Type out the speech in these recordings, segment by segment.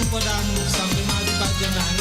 Padamu sampai mati tak jangan.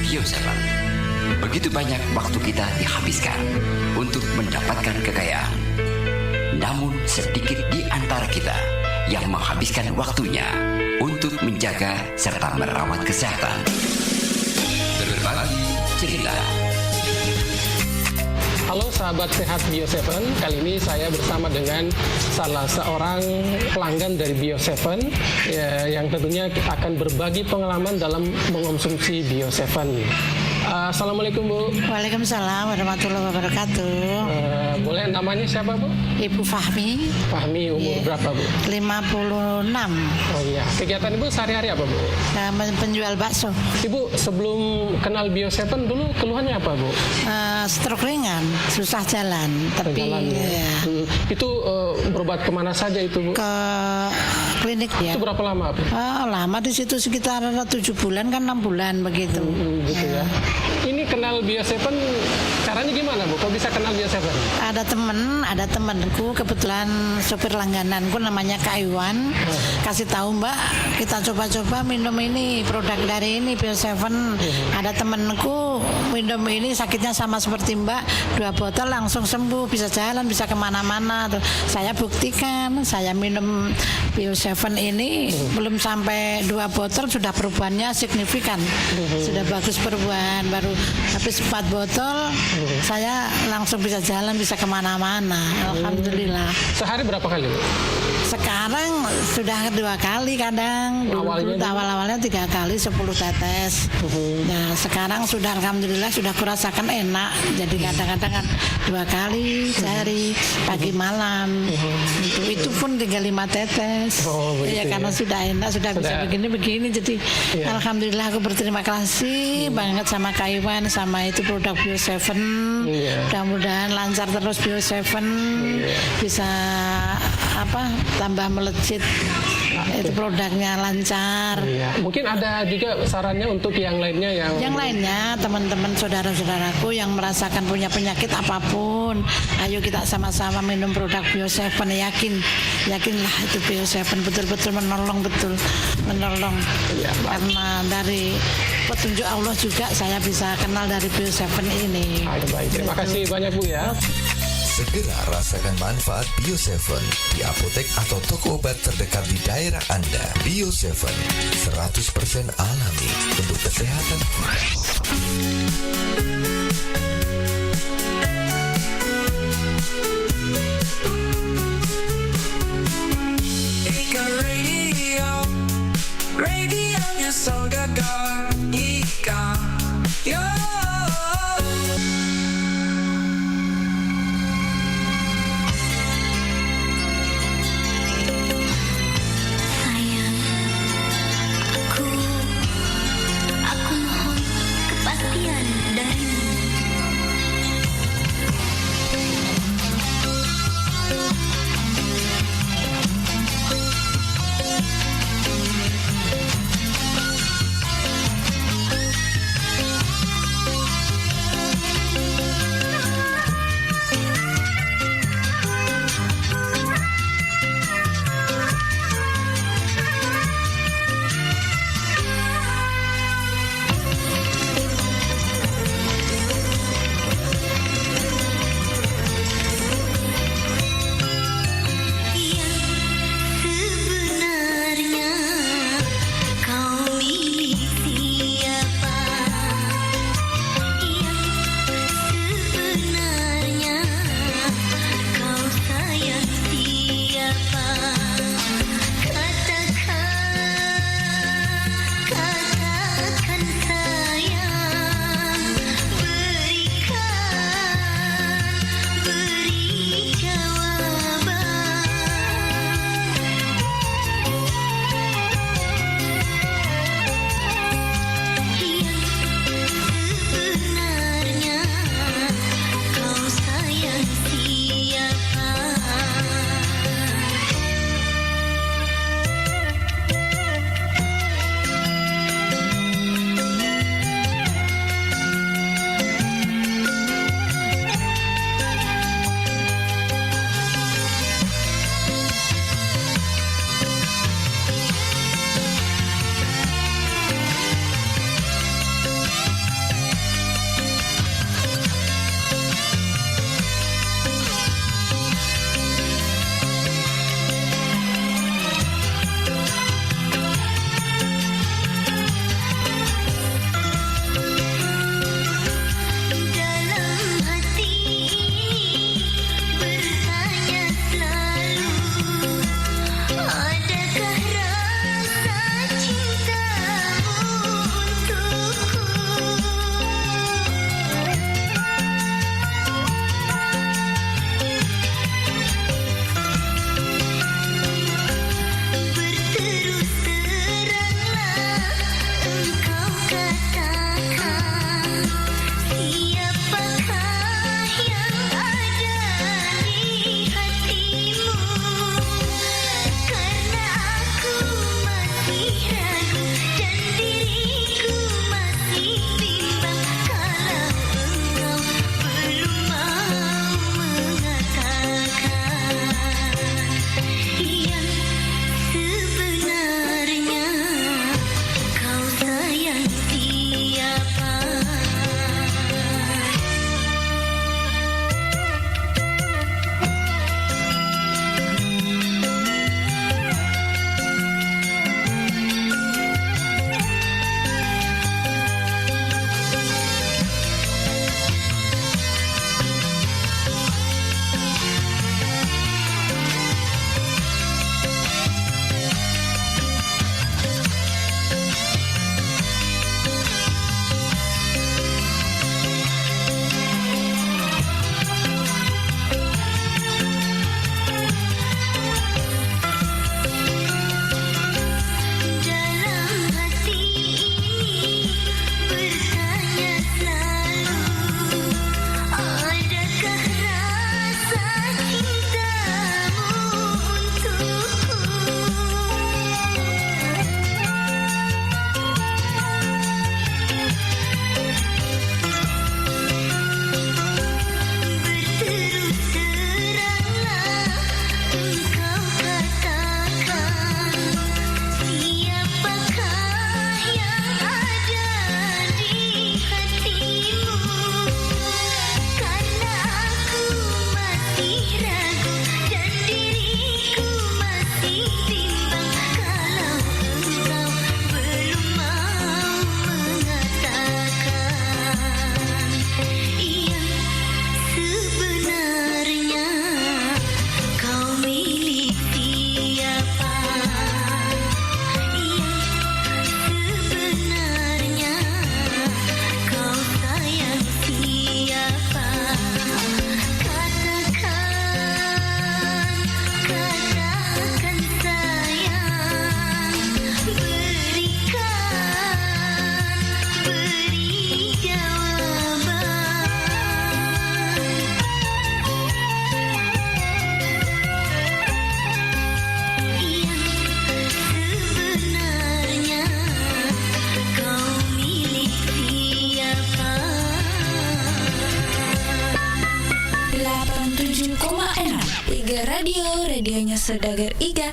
Bioseven. Begitu banyak waktu kita dihabiskan untuk mendapatkan kekayaan. Namun sedikit di antara kita yang menghabiskan waktunya untuk menjaga serta merawat kesehatan. Berbagi cerita. Halo sahabat sehat Bioseven, kali ini saya bersama dengan salah seorang pelanggan dari Bioseven yang tentunya akan berbagi pengalaman dalam mengonsumsi Bioseven. Assalamualaikum Bu. Waalaikumsalam warahmatullahi wabarakatuh. Boleh namanya siapa Bu? Ibu Fahmi. Fahmi, umur berapa Bu? 56. Oh iya, kegiatan Ibu sehari-hari apa Bu? Penjual bakso. Ibu sebelum kenal Bioseven dulu keluhannya apa Bu? Stroke ringan, susah jalan. Tapi ya. Itu berobat kemana saja itu Bu? Ke klinik ya. Itu berapa lama Bu? Lama di situ sekitar 7 bulan kan 6 bulan begitu. Gitu ya. Ini kenal Bioseven Caranya gimana Bu? Kok bisa kenal Bio7? Ada temanku kebetulan sopir langgananku namanya Kak Iwan. Kasih tahu Mbak, kita coba-coba minum ini produk dari ini Bio7. Ada temanku minum ini sakitnya sama seperti Mbak, 2 botol langsung sembuh, bisa jalan, bisa kemana-mana. Tuh, saya buktikan, saya minum Bio7 ini belum sampai 2 botol sudah perubahannya signifikan, sudah bagus perubahan. Baru habis 4 botol saya langsung bisa jalan, bisa kemana-mana. Alhamdulillah. Sehari berapa kali Bu? Sekarang sudah 2 kali kadang. Awal-awalnya 3 kali 10 tetes. Nah sekarang sudah alhamdulillah sudah kurasakan enak. Jadi kadang-kadang kan 2 kali sehari pagi malam. Itu pun tinggal 5 tetes. Ya karena sudah enak, sudah bisa begini-begini. Jadi alhamdulillah aku berterima kasih banget sama Kak Iwan, sama itu produk Bio7. Mudah-mudahan lancar terus Bio7, bisa tambah melejit, itu produknya lancar. Mungkin ada juga sarannya untuk yang lainnya yang lainnya teman-teman saudara-saudaraku yang merasakan punya penyakit apapun, ayo kita sama-sama minum produk Bio7. Yakinlah itu Bio7 betul-betul menolong karena dari petunjuk Allah juga saya bisa kenal dari Bio7 ini. Baik, terima kasih banyak Bu ya. Segera rasakan manfaat Bio7 di apotek atau toko obat terdekat di daerah Anda. Bio7 100% alami untuk kesehatan. Ika radionya Saudagar Ika, yo. Radio, radionya Saudagar Iga.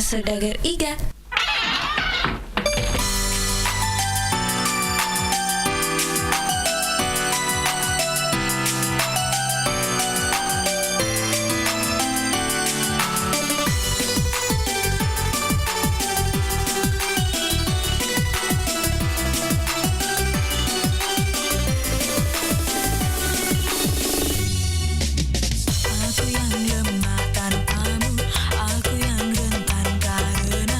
sedagar iga. Aku yang lemah tanpamu, aku yang rentan karena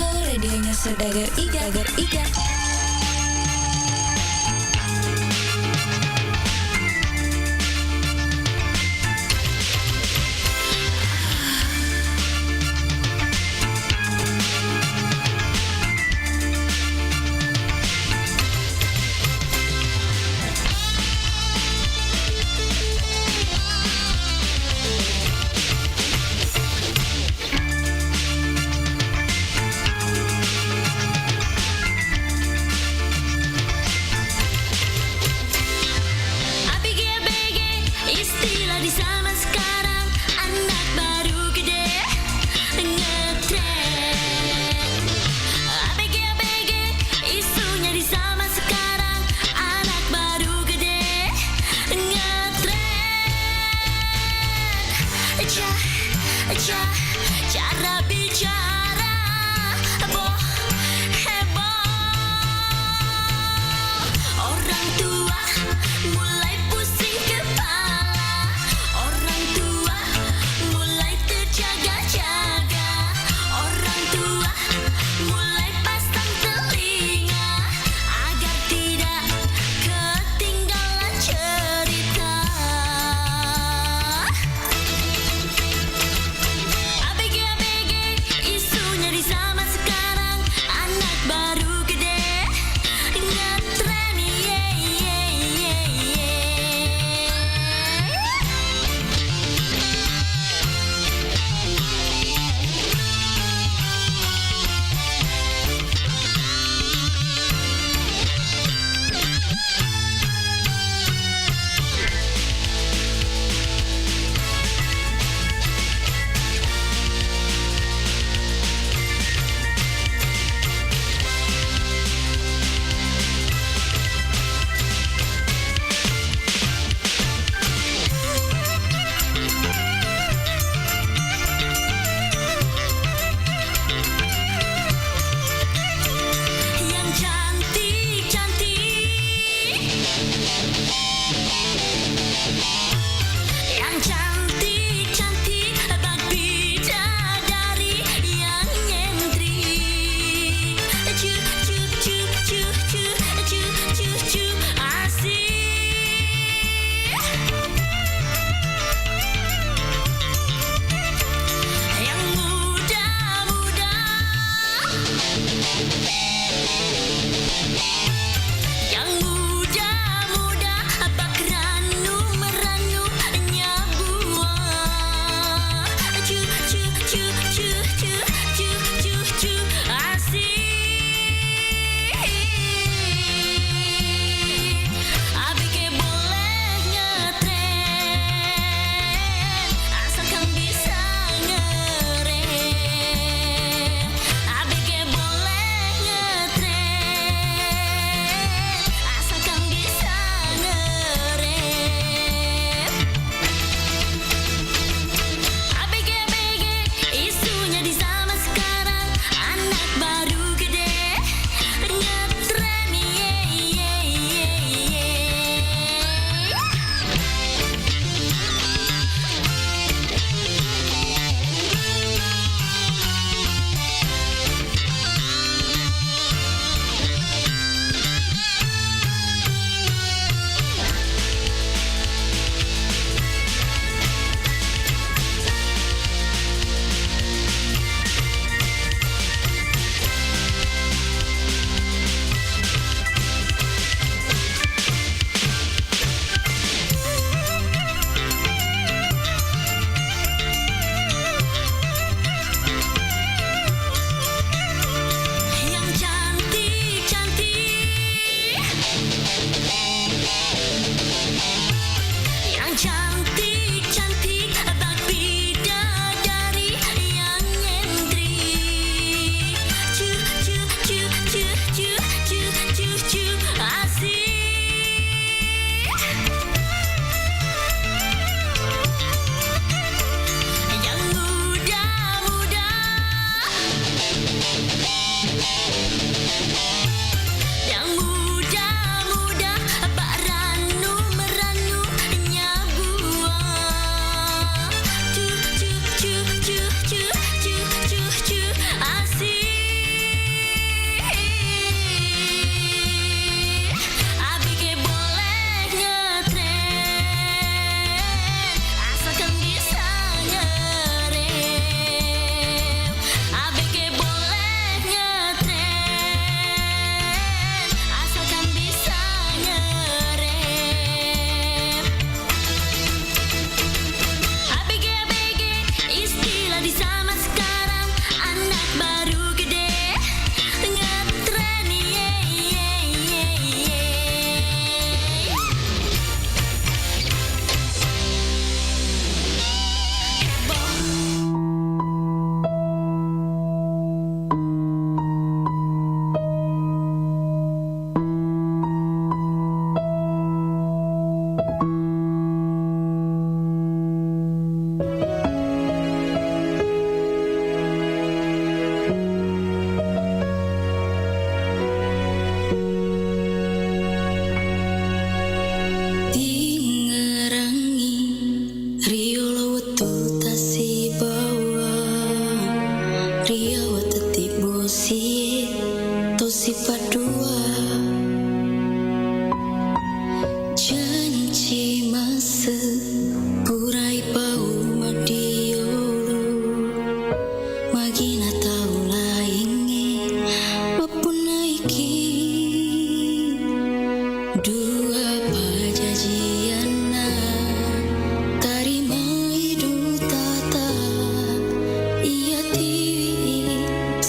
radionya Saudagar Iga. Cara bicara heboh, orang tua mulai pusing kepala, orang tua mulai terjaga-jaga, orang tua mulai pasang telinga agar tidak ketinggalan cerita. Isunya di zaman sekarang, anak baru gede ngetren, yang cantik-cantik, yang cantik-cantik, bak bidadari yang nyentrik, cuk cuk cuk cuk cuk cuk cuk cuk asik. Yang muda-muda, yang muda-muda, bak meranu nyabuang, cuk cuk cuk cuk cuk cuk cuk cuk asik. ABG boleh ngetren asalkan bisa ngerem. ABG boleh ngetren tosi padua janji masa purai pau madiolo magina tau lainge mapun naiki dua pajajiana tarima hidup tata iya tiwi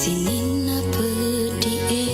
sinina pedie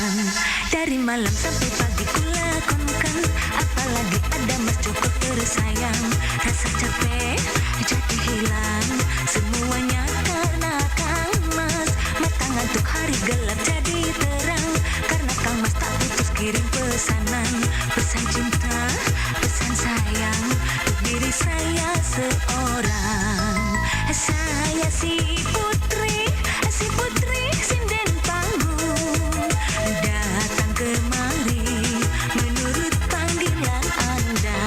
sayang. Dari malam sampai pagi ku lakonkan, apalagi ada Mas Joko tersayang. Rasa capek jadi hilang, semuanya karena Kang Mas. Mata ngantuk hari gelap jadi terang, karena Kang Mas tak putus kirim pesanan. Pesan cinta, pesan sayang, untuk diri saya seorang. Saya si putri sinden panggung, datang kemari menurut panggilan Anda.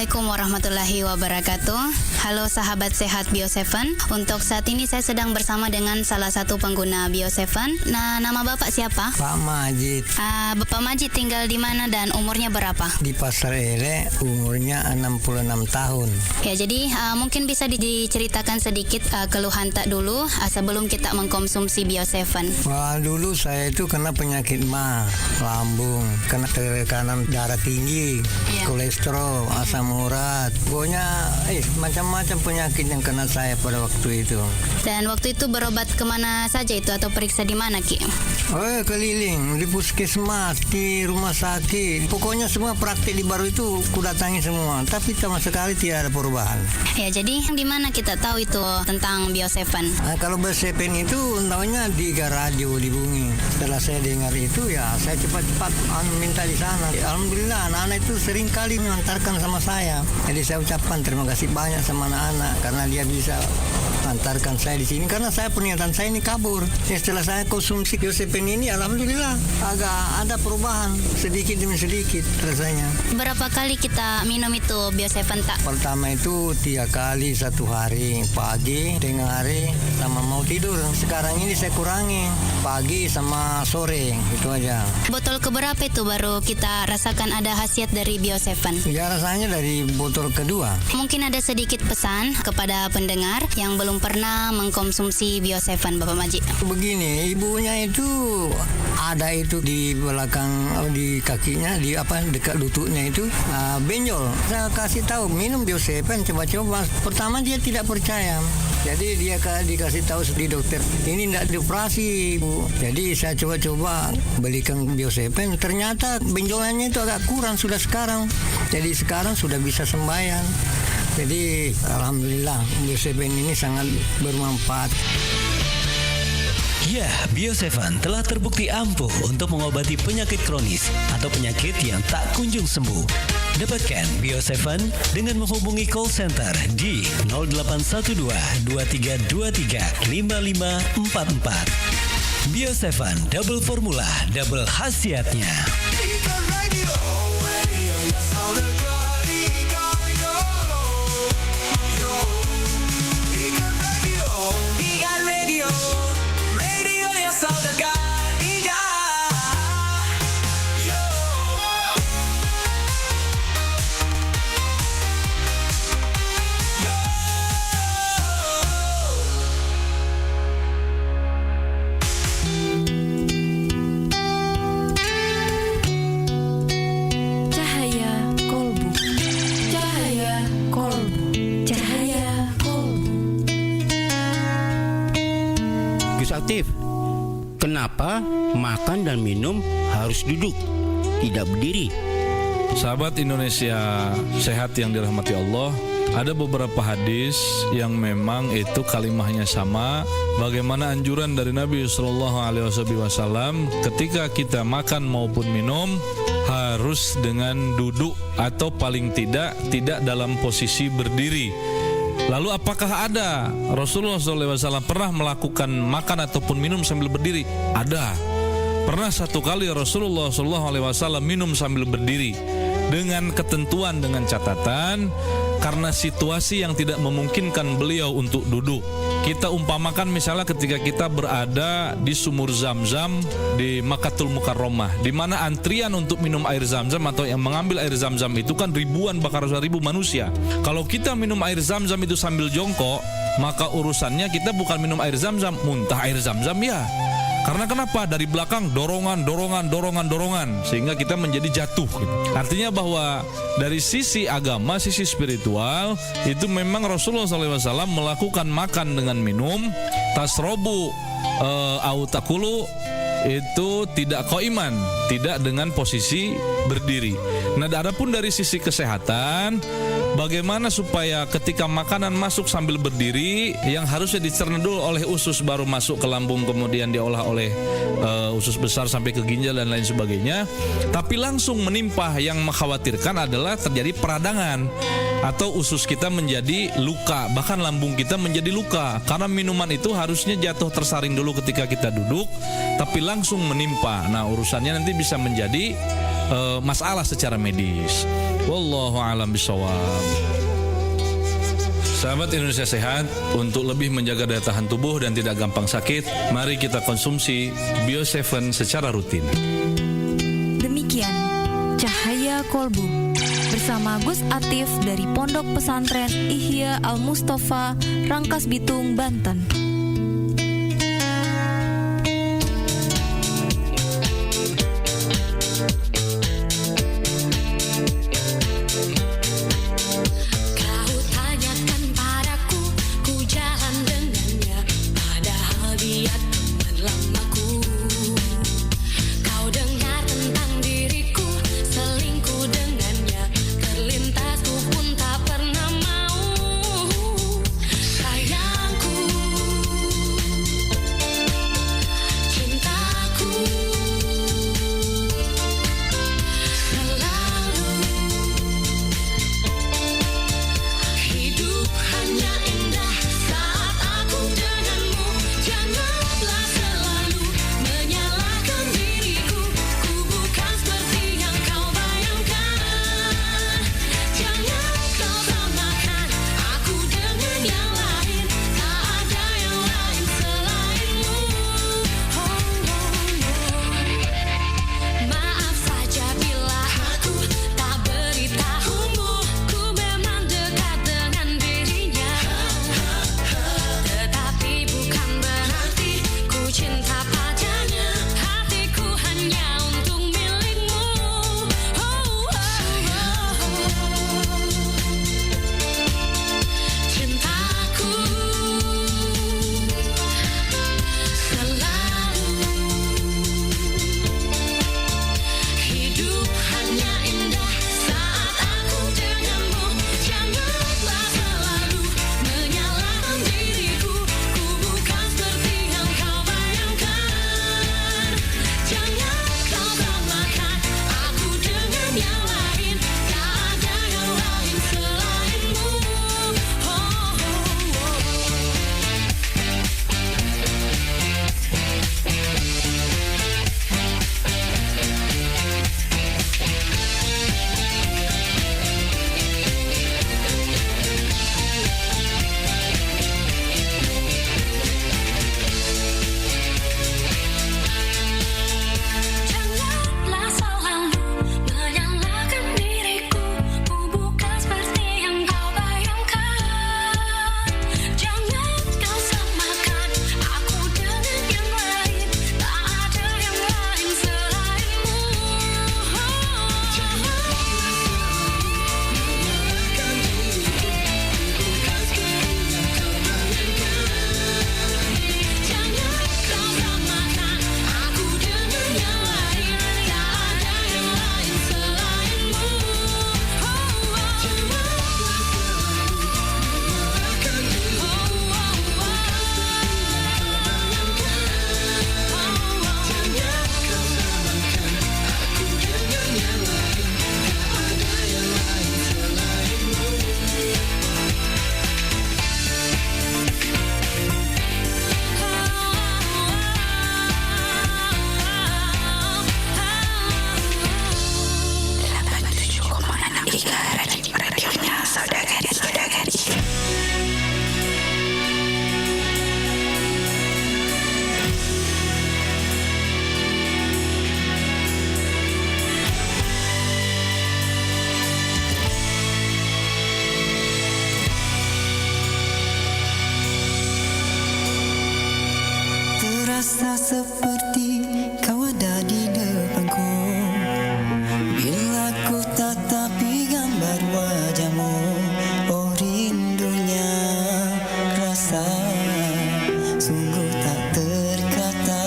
Assalamualaikum warahmatullahi wabarakatuh. Halo sahabat sehat Bio7. Untuk saat ini saya sedang bersama dengan salah satu pengguna Bio7. Nah, nama Bapak siapa? Pak Majid. Bapak Majid tinggal di mana dan umurnya berapa? Di Pasar Ele, umurnya 66 tahun. Ya, jadi mungkin bisa diceritakan sedikit keluhan tak dulu sebelum kita mengkonsumsi Bio7. Wah, dulu saya itu kena penyakit mah, lambung, kena tekanan darah tinggi, kolesterol, asam urat, pokoknya macam-macam penyakit yang kena saya pada waktu itu. Dan waktu itu berobat kemana saja itu atau periksa di mana, Ki? Keliling di puskesmas, di rumah sakit, pokoknya semua praktik di baru itu kudatangi semua, tapi sama sekali tidak ada perubahan. Ya, jadi di mana kita tahu itu tentang Bio7? Kalau Bio7 itu tahunya di radio di Bumi. Setelah saya dengar itu, ya saya cepat-cepat minta di sana. Alhamdulillah, anak-anak itu sering kali mengantarkan sama saya. Jadi saya ucapkan terima kasih banyak sama anak-anak karena dia bisa antarkan saya di sini karena saya pernyataan saya ini kabur. Setelah saya konsumsi Bio7 ini, alhamdulillah agak ada perubahan sedikit demi sedikit rasanya. Berapa kali kita minum itu Bio7 tak? Pertama itu 3 kali satu hari, pagi, tengah hari, sama mau tidur. Sekarang ini saya kurangi pagi sama sore, itu aja. Botol keberapa itu baru kita rasakan ada khasiat dari Bio7? Ya, rasanya dari botol kedua. Mungkin ada sedikit pesan kepada pendengar yang belum pernah mengkonsumsi Bio7, Bapak Majid. Begini, ibunya itu ada itu di belakang, di kakinya, di dekat lututnya itu benjol. Saya kasih tahu minum Bio7, coba-coba. Pertama dia tidak percaya. Jadi dia dikasih tahu di dokter, ini tidak dioperasi, Bu. Jadi saya coba-coba belikan Bio7, ternyata benjolannya itu agak kurang sudah sekarang. Jadi sekarang sudah bisa sembahyang. Jadi alhamdulillah Bio7 ini sangat bermanfaat. Ya, Bio7 telah terbukti ampuh untuk mengobati penyakit kronis atau penyakit yang tak kunjung sembuh. Dapatkan Bio7 dengan menghubungi call center di 0812 2323 5544. Bio7 double formula, double khasiatnya. Aktif. Kenapa makan dan minum harus duduk, tidak berdiri? Sahabat Indonesia sehat yang dirahmati Allah, ada beberapa hadis yang memang itu kalimahnya sama. Bagaimana anjuran dari Nabi SAW ketika kita makan maupun minum harus dengan duduk atau paling tidak dalam posisi berdiri. Lalu apakah ada Rasulullah SAW pernah melakukan makan ataupun minum sambil berdiri? Ada. Pernah satu kali Rasulullah SAW minum sambil berdiri dengan ketentuan, dengan catatan, karena situasi yang tidak memungkinkan beliau untuk duduk. Kita umpamakan misalnya ketika kita berada di sumur Zam-Zam di Makkatul Mukarramah, di mana antrian untuk minum air Zam-Zam atau yang mengambil air Zam-Zam itu kan ribuan, bahkan ribu manusia. Kalau kita minum air Zam-Zam itu sambil jongkok, maka urusannya kita bukan minum air Zam-Zam, muntah air Zam-Zam ya. Karena kenapa? Dari belakang dorongan sehingga kita menjadi jatuh gitu. Artinya bahwa dari sisi agama, sisi spiritual itu memang Rasulullah SAW melakukan makan dengan minum tasrobu au takulu itu tidak qaiman, tidak dengan posisi berdiri. Nah, adapun dari sisi kesehatan, bagaimana supaya ketika makanan masuk sambil berdiri, yang harusnya dicerna dulu oleh usus baru masuk ke lambung, kemudian diolah oleh usus besar sampai ke ginjal dan lain sebagainya, tapi langsung menimpa, yang mengkhawatirkan adalah terjadi peradangan atau usus kita menjadi luka, bahkan lambung kita menjadi luka, karena minuman itu harusnya jatuh tersaring dulu ketika kita duduk, tapi langsung menimpa. Nah, urusannya nanti bisa menjadi masalah secara medis. Wallahu a'lam bishawab. Sahabat Indonesia Sehat, untuk lebih menjaga daya tahan tubuh dan tidak gampang sakit, mari kita konsumsi Bio7 secara rutin. Demikian Cahaya Kolbu bersama Gus Atif dari Pondok Pesantren Ihya Al-Mustafa, Rangkas Bitung, Banten. Rasa seperti kau ada di depanku, bila ku tatapi gambar wajahmu. Oh rindunya rasa sungguh tak terkata.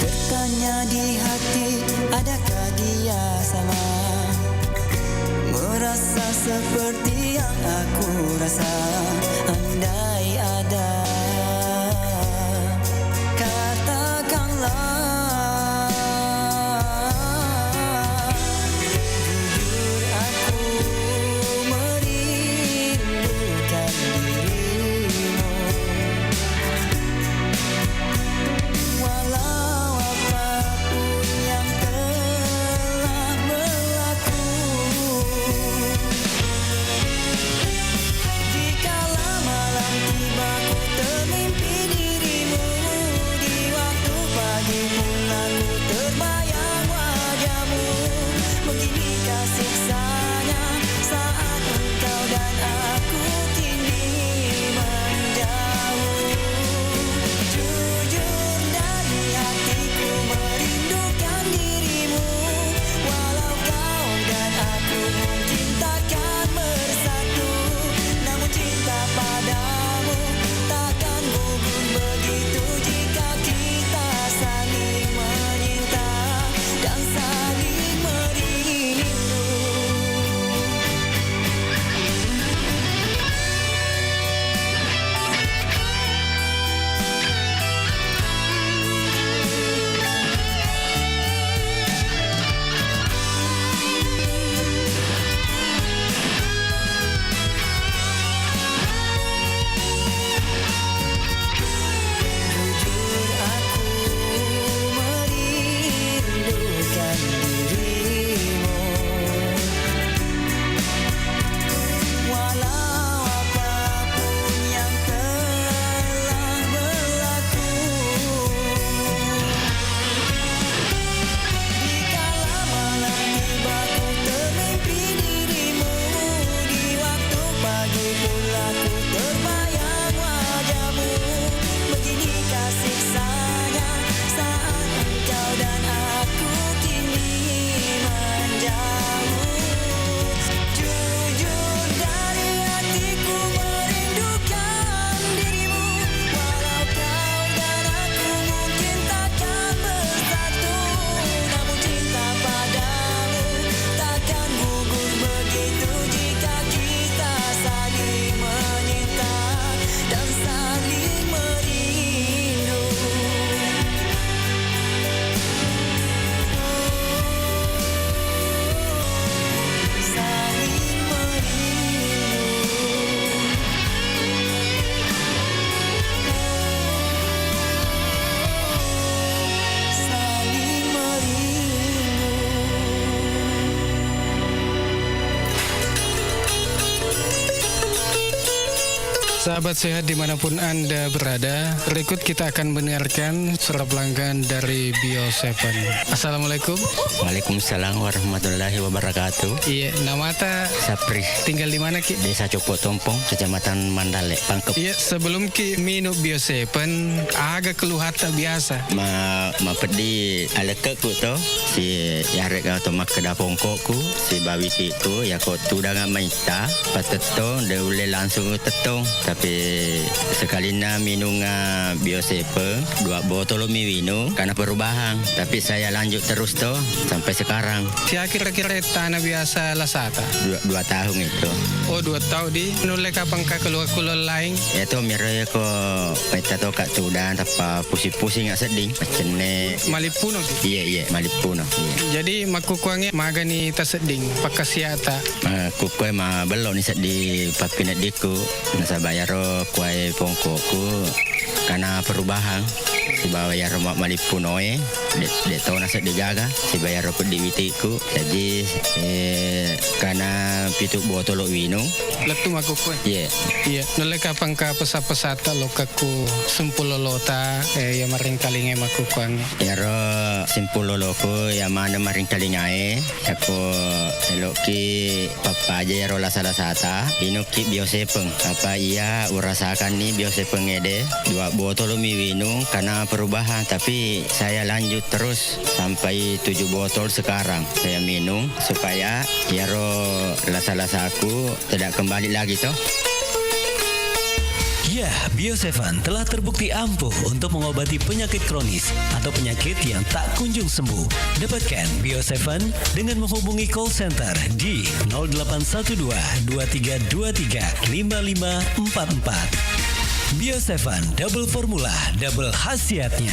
Bertanya di hati, adakah dia sama, merasa seperti yang aku rasa. Andai ada, katakanlah. Jujur aku merindukan dirimu, walau apa pula ku terbayang wajahmu. Begini kasih sayanya saat engkau dan aku kini menjauh. Jujur dari hatiku merindukan dirimu. Walau kau dan aku mungkin takkan bersatu, namun cinta padamu takkan gugur begitu jika kita saling menyinta dan saling merindu. Jujur aku merindukan dirimu. Walau apapun yang telah berlaku, dikala malam tiba ku termimpi dirimu. Di waktu pagi pula ku terbayang wajahmu. Begini kasih sayang saat engkau dan aku kini menjauh. Jujur dari hatiku merindukan dirimu. Walau kau dan aku mungkin takkan bersatu, namun cinta padamu takkan gugur begitu jika kita saling menyinta dan saling merindu. Saling Sahabat sehat dimanapun Anda berada, berikut kita akan mendengarkan suara pelanggan dari Bio7. Assalamualaikum. Waalaikumsalam warahmatullahi wabarakatuh. Iya, nama ta Sapri. tinggal di mana Ki? Desa Copok Tompong, Kecamatan Mandale, Pangkep. Iya, sebelum Ki minum Bio7, agak keluhan tak biasa. Ma pedi aleke ku to si yarek atau mak kedapongkokku si bawiti ku ya ko tu dengan maita patetong de ule langsung tetong tapi sekali na minum Bio7 2 botol minum karena perubahan tapi saya lanjut terus to sampai sekarang. Sia kira-kira tanah biasa lasata? 2 tahun itu. Oh 2 tahun di nule kapang ka keluar lain? Ya to mire ko maita to kak tudan tapa pusing-pusing nggak seding macam ne Malipuno Ki? Iya Malipuno. Iya. Jadi makukuangnya magani taseding pakasiata. Kukuai ma belum ni di papinet diku nasa bayaro kuai pongkoku karena perubahan si bayar mak Malipunoe de tahu nasa digaga si bayar aku di witiku jadi karena pitu botol wino letu makukuai. Iya nole kapang ka pesata lo kaku sumpulolota ya maring kalinge makukuangnya. Yaro simpuloloko ya mana maring kalingae aku eloki papa aja yaro lasata inuki Bio7 apa iya urasakan nih Bio7 ede 2 botol wino karena perubahan tapi saya lanjut terus sampai 7 botol sekarang saya minum supaya yaro lasa-lasaku tidak kembali lagi toh. Ya, Bio7 telah terbukti ampuh untuk mengobati penyakit kronis atau penyakit yang tak kunjung sembuh. Dapatkan Bio7 dengan menghubungi call center di 0812 2323 5544. Bio7 double formula, double khasiatnya.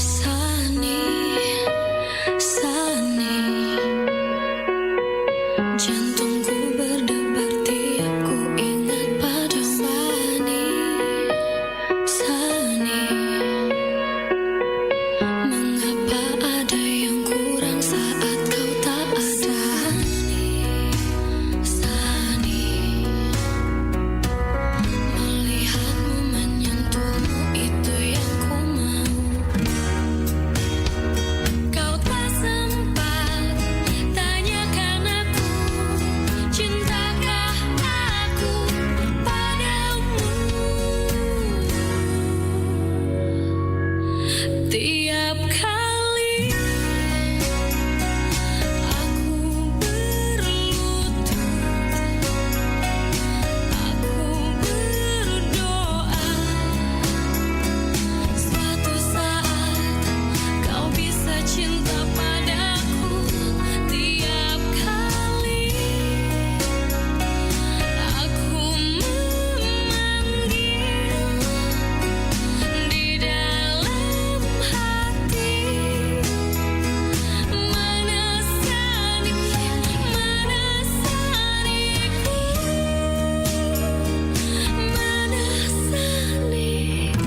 Sani Jantungku berdebar tiap ku ingat padamu. Sani, mengapa ada yang kurang saat kau tak ada? Sani, melihatmu menyentuhmu itu yang ku mau. Kau tak sempat tanyakan aku, cintakah aku padamu? Tiap kali aku berlutut, aku berdoa, suatu saat kau bisa cinta padaku. Tiap kali aku memanggil di dalam hati, mana Sani, mana Saniku, mana Sani,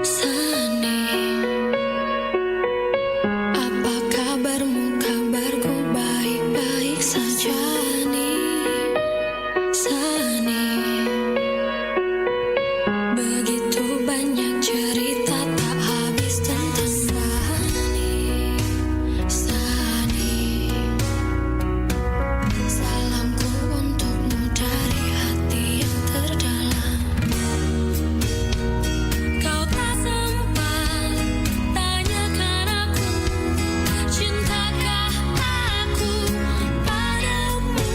Sani, apa kabarmu? Kabarku baik-baik saja. Sani, begitu banyak cerita tak habis tentang Sani. Sani, salamku untukmu dari hati yang terdalam. Kau tak sempat tanyakan aku, cintakah aku padamu?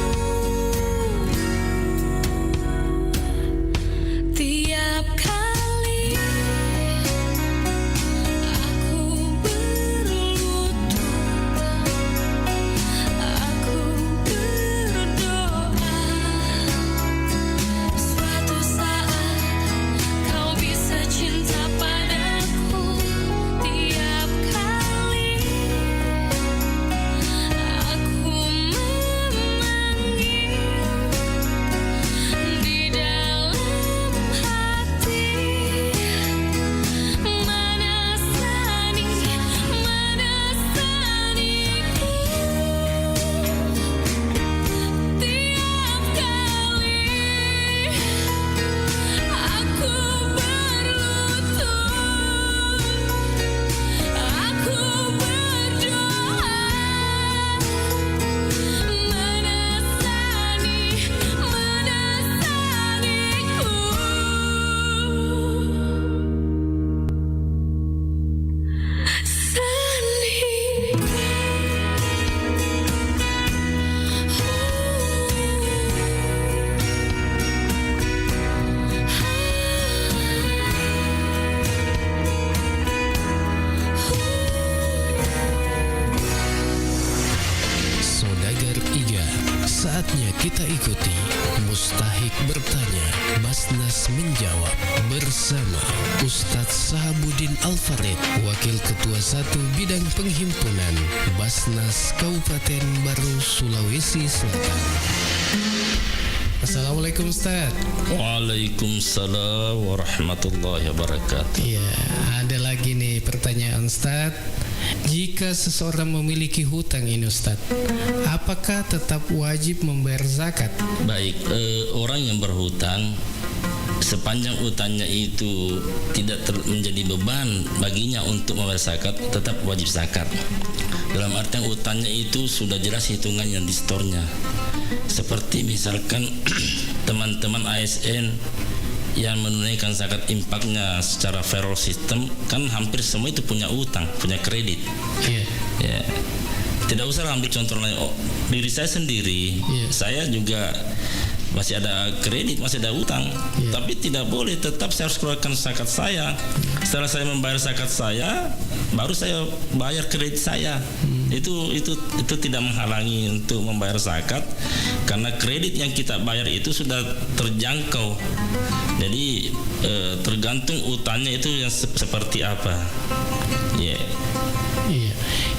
Tiap kali aku berlutut, aku berdoa, suatu saat kau bisa cinta padaku. Tiap kali aku memanggil di dalam hati, mana Sani, mana Saniku. Tiap kali aku berlutut, aku berdoa, mana Sani, mana Saniku. Saudagar Iga, saatnya kita ikuti Mustahik bertanya, Basnas menjawab bersama Ustadz Sahabuddin Al-Farid, Wakil Ketua 1 Bidang Penghimpunan Basnas Kabupaten Baru, Sulawesi Selatan. Assalamualaikum Ustaz. Waalaikumsalam warahmatullahi wabarakatuh. Ya, ada lagi nih pertanyaan Ustaz. Jika seseorang memiliki hutang ini Ustaz, apakah tetap wajib membayar zakat? Baik, orang yang berhutang sepanjang utangnya itu tidak menjadi beban baginya untuk membayar zakat, tetap wajib zakat. Dalam artian utangnya itu sudah jelas hitungannya di store-nya. Seperti misalkan teman-teman ASN yang menunaikan zakat infaknya secara federal system, kan hampir semua itu punya utang, punya kredit. Ya. Tidak usah ambil contoh lain. Diri saya sendiri, saya juga masih ada kredit, masih ada utang. Tapi tidak boleh, tetap saya harus keluarkan zakat saya. Setelah saya membayar zakat saya, baru saya bayar kredit saya. Itu tidak menghalangi untuk membayar zakat, karena kredit yang kita bayar itu sudah terjangkau. Jadi tergantung utangnya itu yang seperti apa. Iya.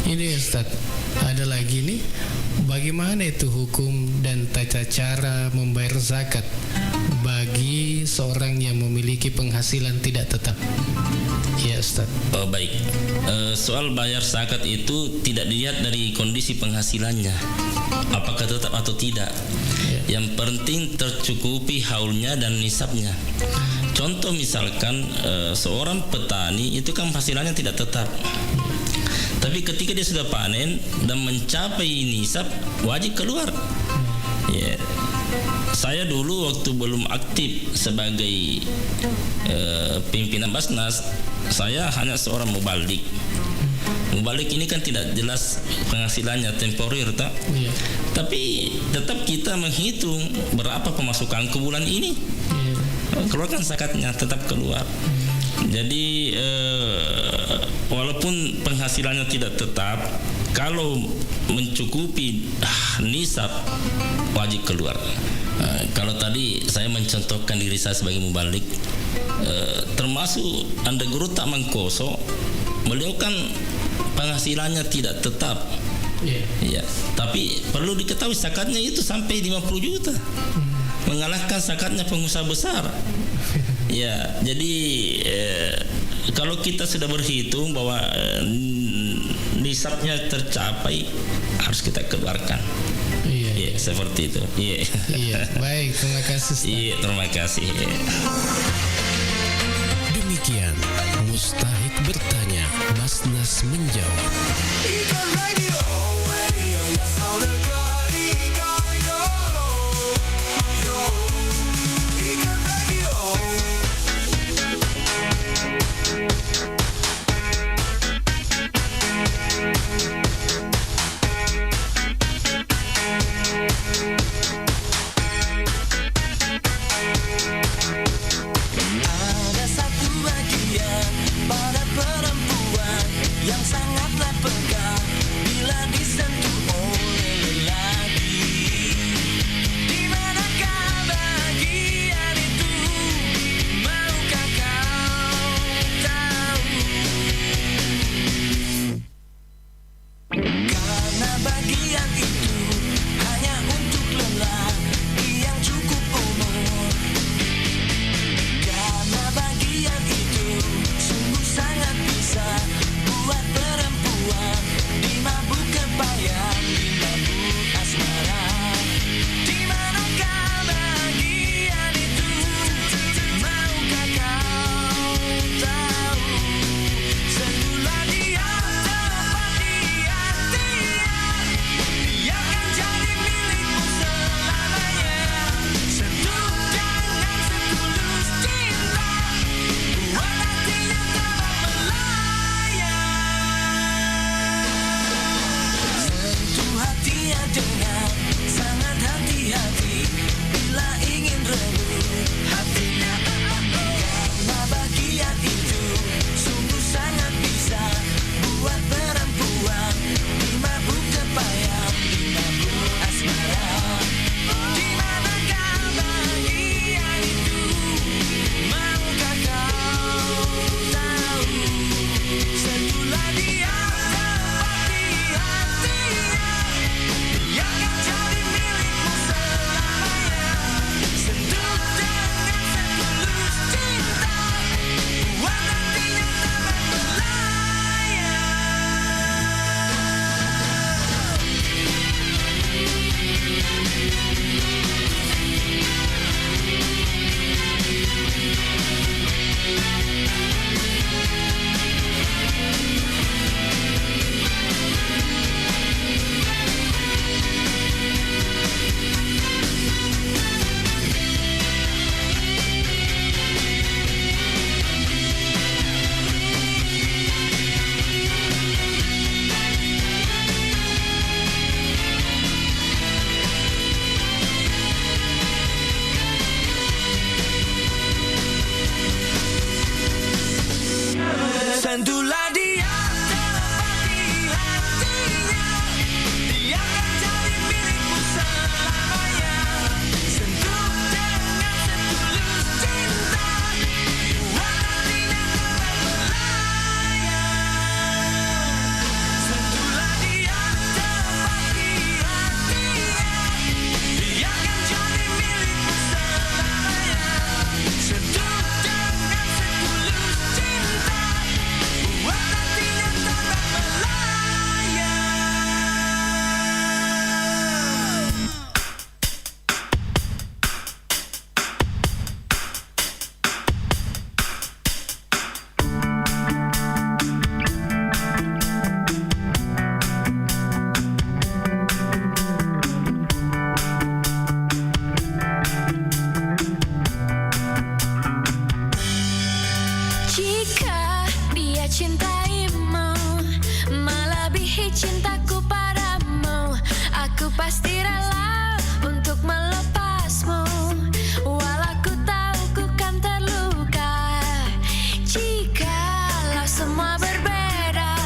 Ini Ustaz, ada lagi nih, bagaimana itu hukum dan tata cara membayar zakat bagi seorang yang memiliki penghasilan tidak tetap? Ya Ustaz. Oh baik. Soal bayar zakat itu tidak dilihat dari kondisi penghasilannya, apakah tetap atau tidak. Yang penting tercukupi haulnya dan nisabnya. Contoh misalkan seorang petani itu kan penghasilannya tidak tetap. Tapi ketika dia sudah panen dan mencapai nisab, wajib keluar. Saya dulu waktu belum aktif sebagai pimpinan Basnas, saya hanya seorang mubalik. Mubalik ini kan tidak jelas penghasilannya, temporer tak? Tapi tetap kita menghitung berapa pemasukan ke bulan ini. Keluarkan zakatnya, tetap keluar. Jadi walaupun penghasilannya tidak tetap, kalau mencukupi nisab, wajib keluar. Kalau tadi saya mencontohkan diri saya sebagai mubalik, termasuk Anda Guru Tak Mangkoso, beliau kan penghasilannya tidak tetap. Tapi perlu diketahui zakatnya itu sampai 50 juta. Mengalahkan zakatnya pengusaha besar. Jadi kalau kita sudah berhitung bahwa nisabnya tercapai, harus kita keluarkan. Seperti itu. Baik, terima kasih. Terima kasih. Demikian Mustahik bertanya, Basnas menjawab. Ada satu bagian pada perempuan yang sangatlah peka bila disentuh oleh cintaku padamu, aku pasti rela untuk melepasmu. Walau ku tahu ku kan terluka, jikalau semua berbeda.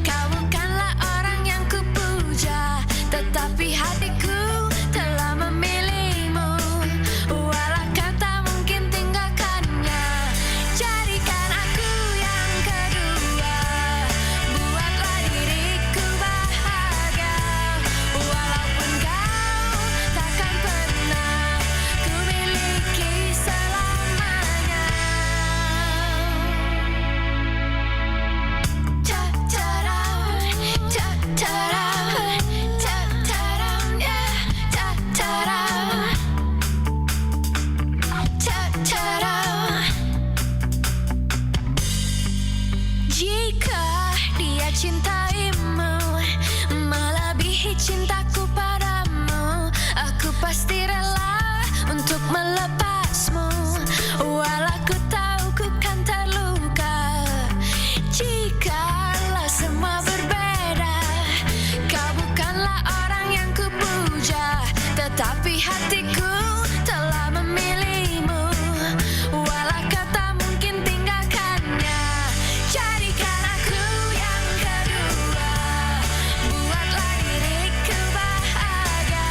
Kau bukanlah orang yang ku puja, tetapi hatiku telah memilihmu. Walau kau tak mungkin tinggalkannya, jadikan aku yang kedua. Buatlah diriku bahagia, walaupun kau takkan pernah ku miliki selamanya. Jika dia cintaimu melebihi cintaku padamu, aku pasti rela untuk melepasmu. Walau ku tahu ku kan terluka, jikalau semua berbeda. Kau bukanlah orang yang ku puja, tetapi hatiku telah memilihmu. Walau kau tak mungkin tinggalkannya, jadikan aku yang kedua. Buatlah diriku bahagia,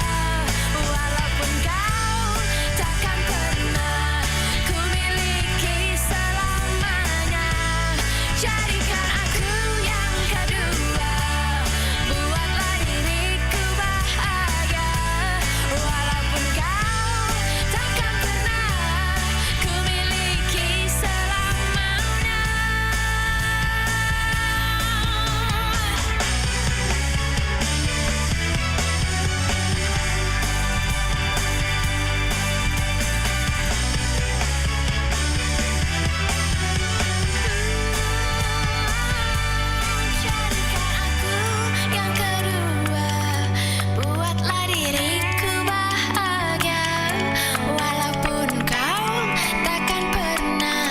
walaupun kau takkan pernah ku miliki selamanya. Jadikan aku yang kedua. Buatlah diriku bahagia, walaupun kau takkan pernah ku miliki selamanya. Jadikan aku yang kedua. Buatlah diriku bahagia, walaupun kau takkan pernah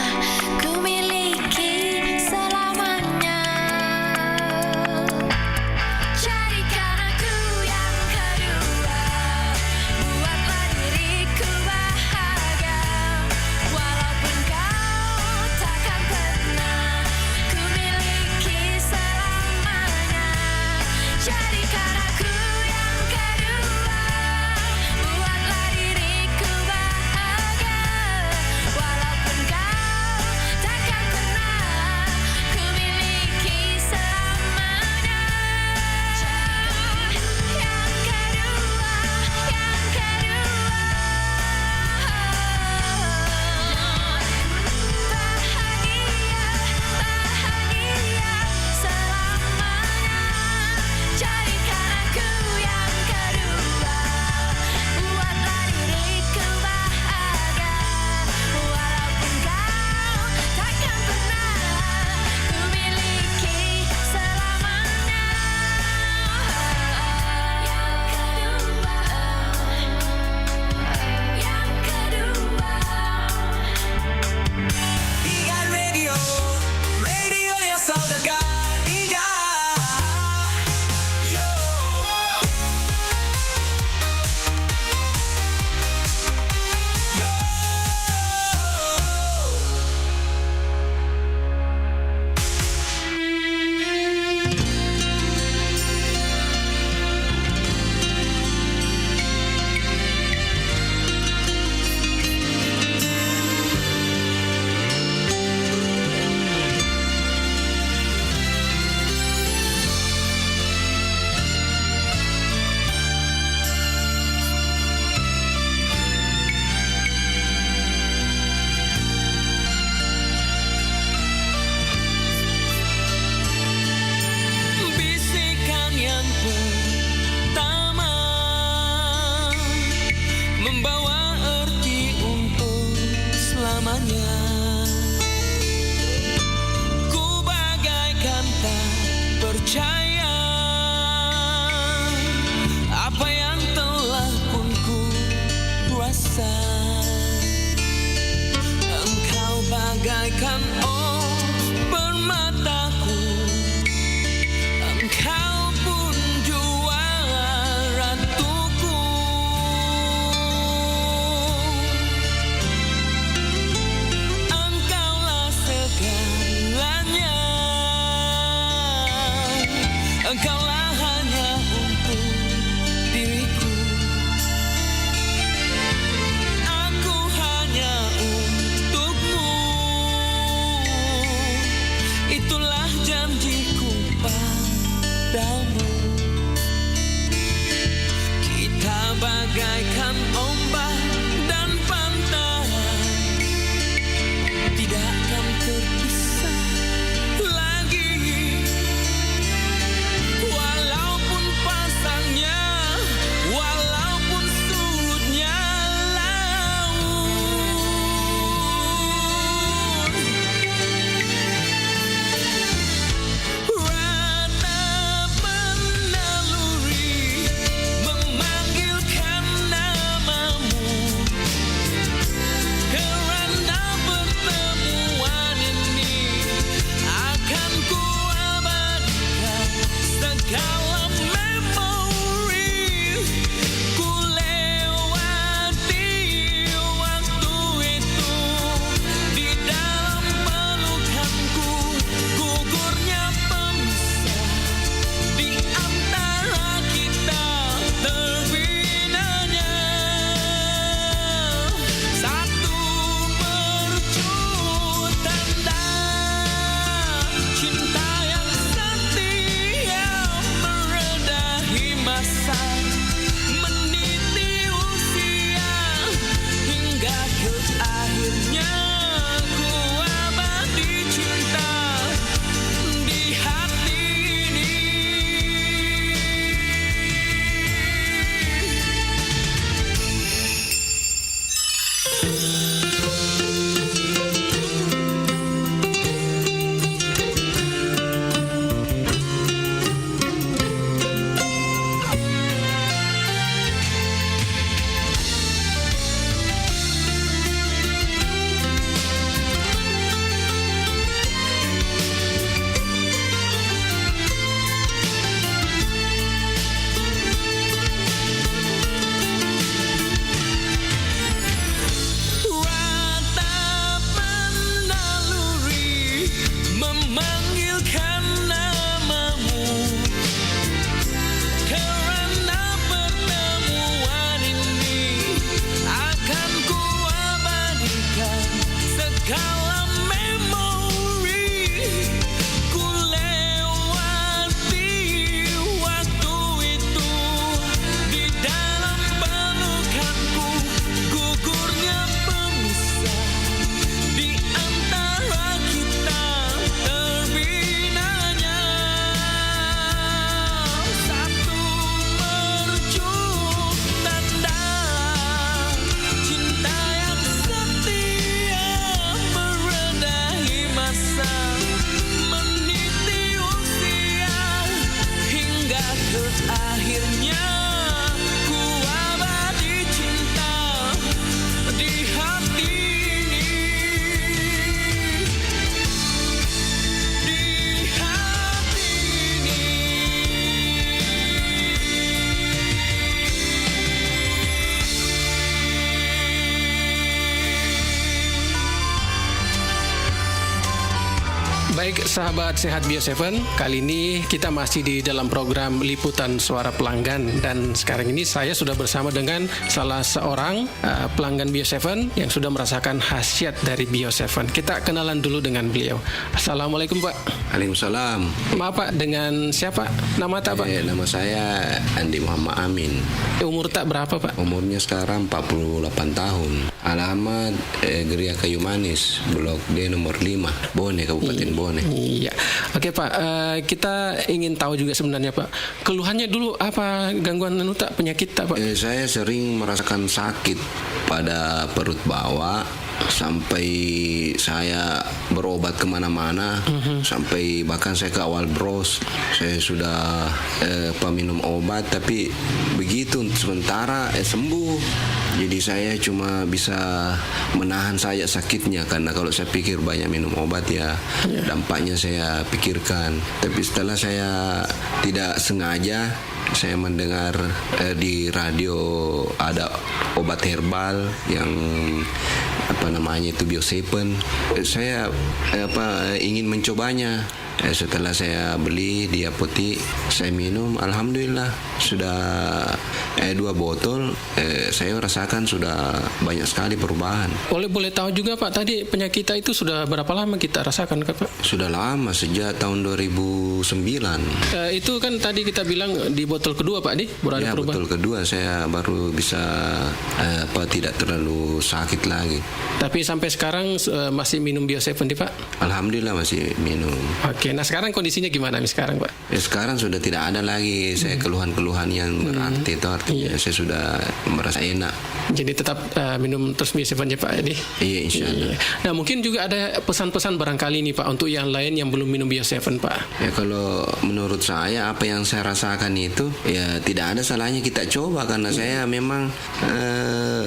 ku miliki selamanya. Jadikan aku yang kedua. Buatlah diriku bahagia, walaupun kau takkan pernah ku miliki selamanya. Jadikan aku yang kedua. Buatlah diriku bahagia, walaupun kau takkan pernah ku miliki selamanya. Yang kedua, yang kedua. Bahagia selamanya. Jadikan aku yang kedua. Buatlah diriku bahagia, walaupun kau takkan pernah ku miliki selamanya. Yang kedua. Ikan radio, radio yang saudagar indah. Yo. Bisikan yang pertama membawa arti untuk selamanya. Ku bagaikan tak percaya apa yang telah pun ku rasa. Engkau bagaikan oh permataku, engkau Engkaulah hanya untuk diriku. Aku hanya untukmu. Itulah janjiku padamu. Kita bagaikan ombak dan pantai, tidak akan terpisah lagi. Walaupun pasangnya, walaupun surutnya laut. Ratap menaluri, memanggilkan namamu. Kerana pertemuan ini akan ku abadikan segala memori. Ku lewati waktu itu di dalam pelukanku. Gugurnya pemisah di antara kita, terbinanya satu mercu tanda cinta yang setia, meredahi masa, meniti usia, hingga ke akhirnya ku abadi cinta di hati ini. Ratap menaluri, memanggilkan namamu. Kerana pertemuan ini akan ku abadikan segala memori. Ku lewati waktu itu di dalam pelukanku. Gugurnya pemisah di antara kita, terbinanya satu mercu tanda cinta yang setia, meredahi masa, meniti usia, hingga ke akhirnya ku abadi cinta di hati ini. Di hati ini. Baik sahabat Sehat Bio7, kali ini kita masih di dalam program Liputan Suara Pelanggan, dan sekarang ini saya sudah bersama dengan salah seorang pelanggan Bio7 yang sudah merasakan khasiat dari Bio7. Kita kenalan dulu dengan beliau. Assalamualaikum Pak. Waalaikumsalam. Maaf Pak, dengan siapa? Nama tak Pak? Nama saya Andi Muhammad Amin. Umur tak berapa Pak? Umurnya sekarang 48 tahun. Alamat Geria Kayu Manis, Blok D nomor 5, Bone, Kabupaten Bone. Iya. Oke Pak, kita ingin tahu juga sebenarnya Pak, keluhannya dulu apa, gangguan tak, penyakit tak Pak? Saya sering merasakan sakit pada perut bawah, sampai saya berobat kemana-mana, sampai bahkan saya ke awal bros, saya sudah minum obat, tapi begitu sementara sembuh. Jadi saya cuma bisa menahan saja sakitnya, karena kalau saya pikir banyak minum obat ya dampaknya saya pikirkan. Tapi setelah saya tidak sengaja saya mendengar di radio ada obat herbal yang apa namanya itu Bio7. Saya ingin mencobanya. Setelah saya beli di apotek, saya minum, alhamdulillah sudah 2 botol, saya rasakan sudah banyak sekali perubahan. Boleh tahu juga Pak, tadi penyakit kita itu sudah berapa lama kita rasakan Pak? Sudah lama, sejak tahun 2009. Itu kan tadi kita bilang di botol kedua Pak, baru ada perubahan. Botol kedua saya baru bisa tidak terlalu sakit lagi. Tapi sampai sekarang masih minum Bio7 Pak? Alhamdulillah masih minum. Oke, nah sekarang kondisinya gimana sekarang Pak? Sekarang sudah tidak ada lagi saya keluhan-keluhan yang berarti itu artinya saya sudah merasa enak. Jadi tetap minum terus Bio7 Pak ini? Iya, insya Allah. Nah mungkin juga ada pesan-pesan barangkali nih Pak untuk yang lain yang belum minum Bio7 Pak. Ya kalau menurut saya apa yang saya rasakan itu ya tidak ada salahnya kita coba, karena saya memang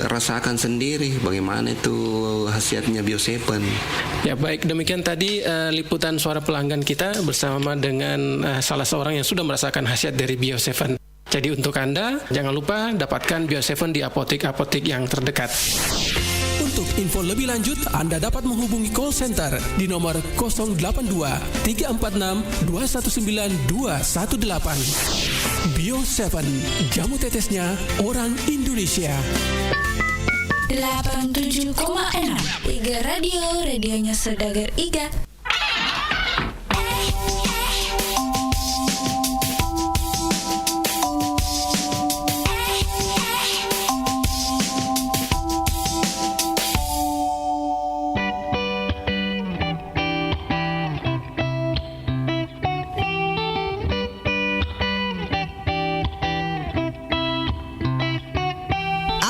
rasakan sendiri bagaimana itu khasiatnya Bio7. Ya baik, demikian tadi liputan suara pelanggan kita bersama dengan salah seorang yang sudah merasakan khasiat dari Bio7. Jadi untuk Anda jangan lupa dapatkan Bio7 di apotek-apotek yang terdekat. Untuk info lebih lanjut, Anda dapat menghubungi call center di nomor 082 346 219 218. Bio7, jamu tetesnya orang Indonesia. 87,6 Iga Radio, radionya Saudagar Iga.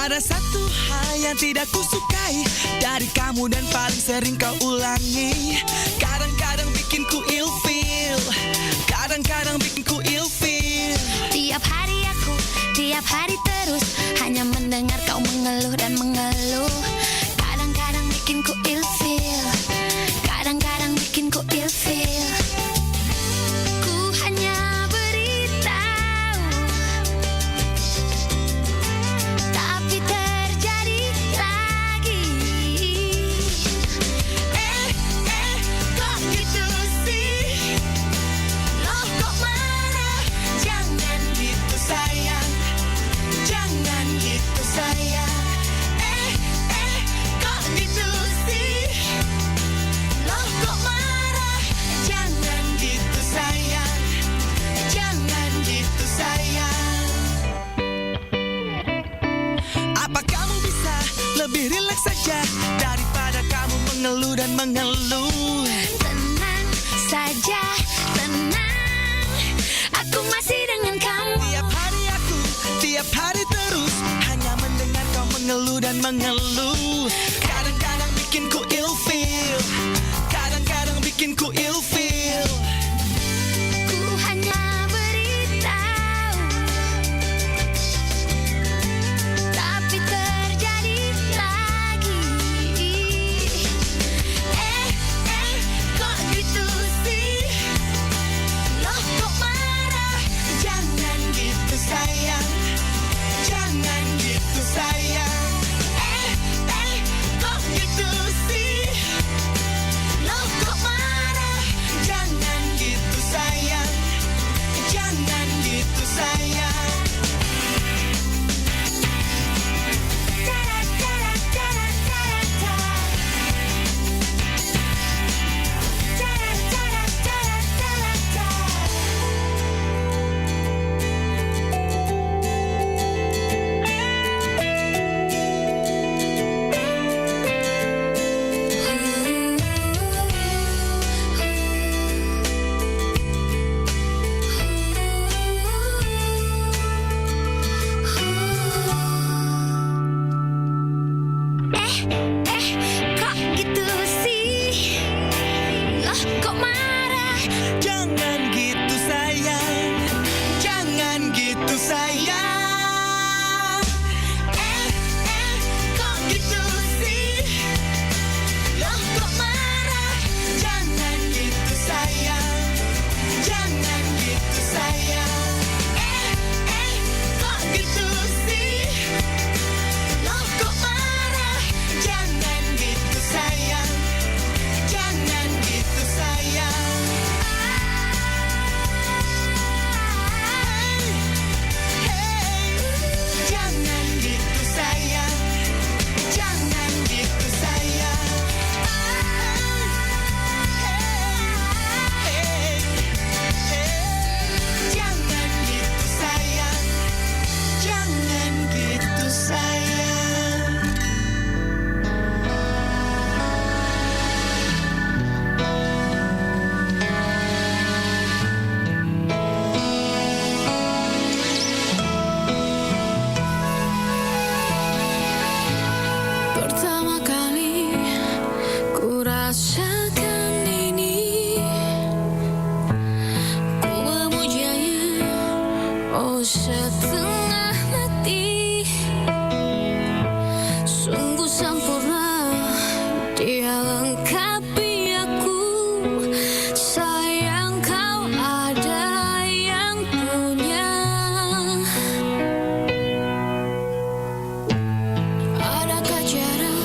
Ada satu hal yang tidak kusukai dari kamu dan paling sering kau ulangi. Kadang-kadang bikin ku ilfeel, kadang-kadang bikin ku ilfeel. Tiap hari terus hanya mendengar kau mengeluh dan mengeluh. Kadang-kadang bikin ku ilfeel, kadang-kadang bikin ku ilfeel. Ku hanya beritahu, tapi terjadi lagi. Kok gitu sih? Loh kok marah? Jangan gitu sayang, jangan gitu sayang. Kok gitu sih? Loh kok marah? Jangan gitu sayang, jangan gitu sayang. Apa kamu bisa lebih rileks saja daripada kamu mengeluh dan mengeluh? Tenang saja, tenang, aku masih dengan kamu. Tiap hari terus hanya mendengar kau mengeluh dan mengeluh. Kadang-kadang bikin ku ilfeel, kadang-kadang bikin ku ilfeel. Ku hanya beritahu, tapi terjadi lagi. Kok gitu sih? Loh kok marah? Jangan gitu sayang, jangan gitu sayang. Kok gitu sih? Loh kok marah? Jangan gitu sayang, jangan gitu sayang. Kok gitu sih? Loh kok marah? Jangan gitu sayang, jangan gitu sayang. Kok gitu sih? Loh kok marah? Jangan gitu sayang, jangan gitu sayang. Kok gitu sih? Loh kok marah? Jangan gitu sayang, jangan gitu sayang. setengah mati, sungguh sempurna dia lengkapi aku. Sayang kau ada yang punya. Adakah cara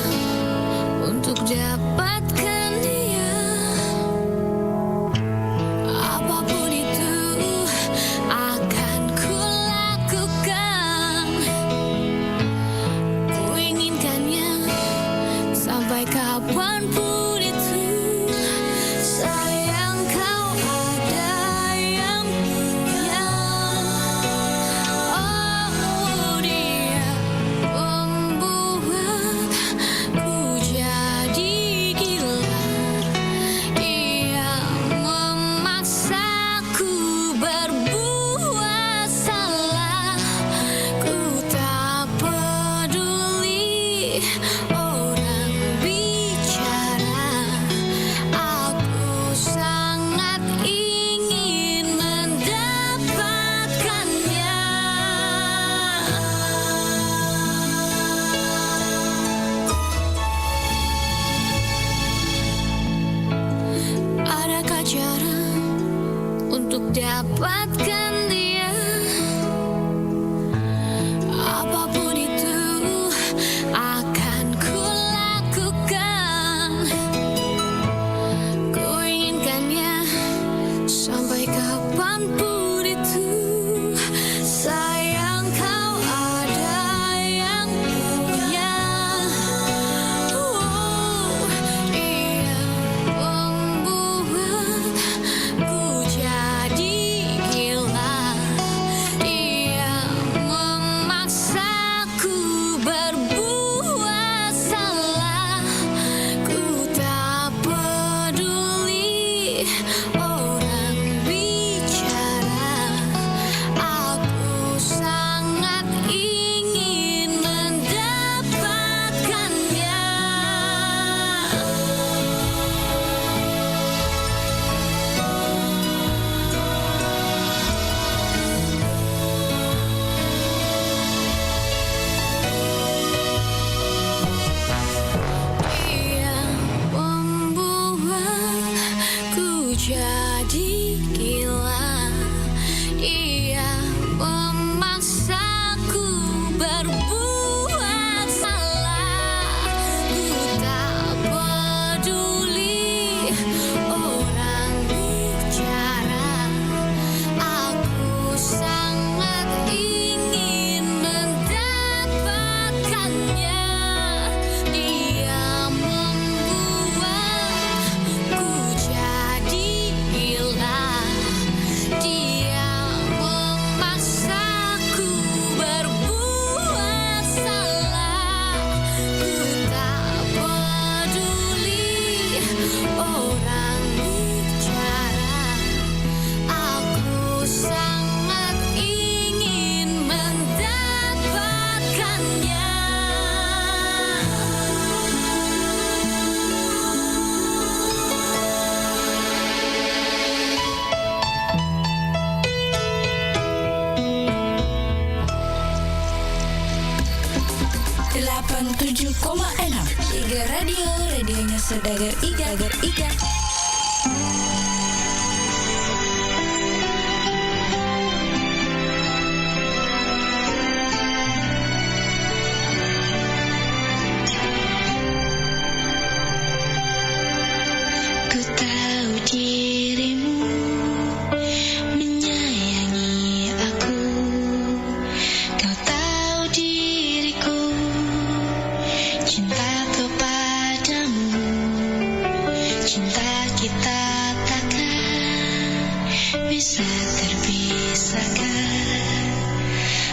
untuk dapatkan dia? Apapun itu akan kulakukan. Ku inginkannya sampai kapanpun itu. Sayang kau ada yang punya. Oh, dia membuatku jadi gila. Dia memaksaku berbuat salah. Ku tak peduli orang bicara. Aku sangat ingin mendapatkannya. Adakah cara untuk dapatkan dia? Apapun itu akan kulakukan. Ku inginkannya sampai kapanpun itu. Sayang kau ada yang punya. Dia membuatku jadi gila. Dia memaksaku berbuat salah. Ku tak peduli orang bicara. Aku sangat ingin mendapatkannya. Dia membuatku jadi gila. Dia memaksaku berbuat salah. Ku tak peduli orang bicara. Aku sangat ingin mendapatkannya. Dia membuatku jadi gila. Dia memaksaku berbuat salah. Ku tak peduli orang bicara. Aku sangat ingin mendapatkannya. Delapan 7,6 Iga Radio, radionya Saudagar Iga. Ku tahu dirimu menyayangi aku. Kau tahu diriku cinta kepadamu. Cinta kita takkan bisa terpisahkan.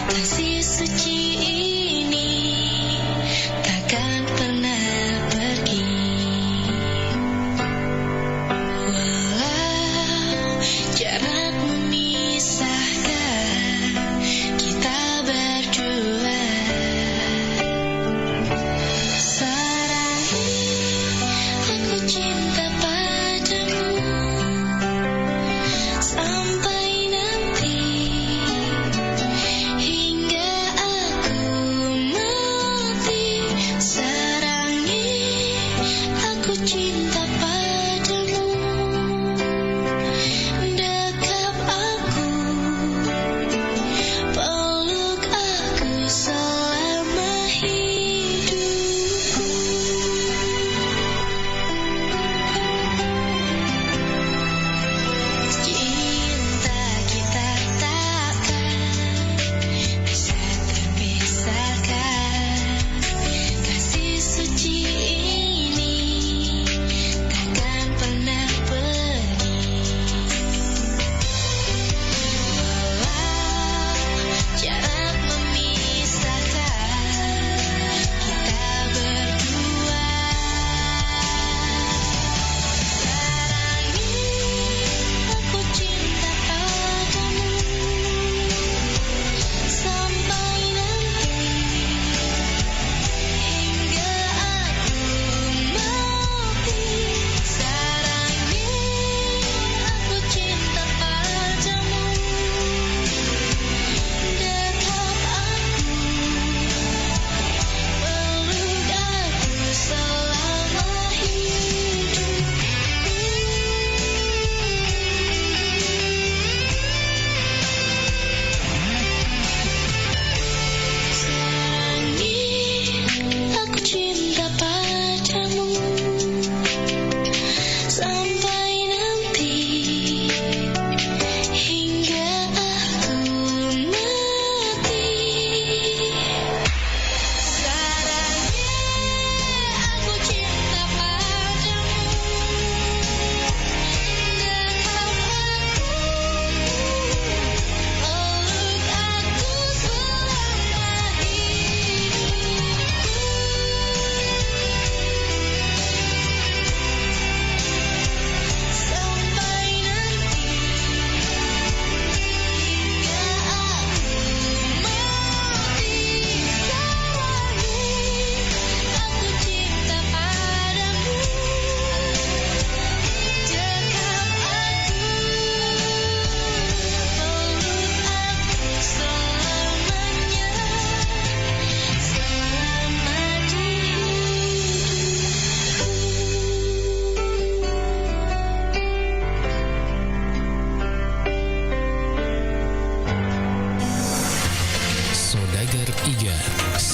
Kasih suci ini takkan pernah pergi. Walau jarak memisahkan kita berdua. Sarai aku cinta padamu sampai nanti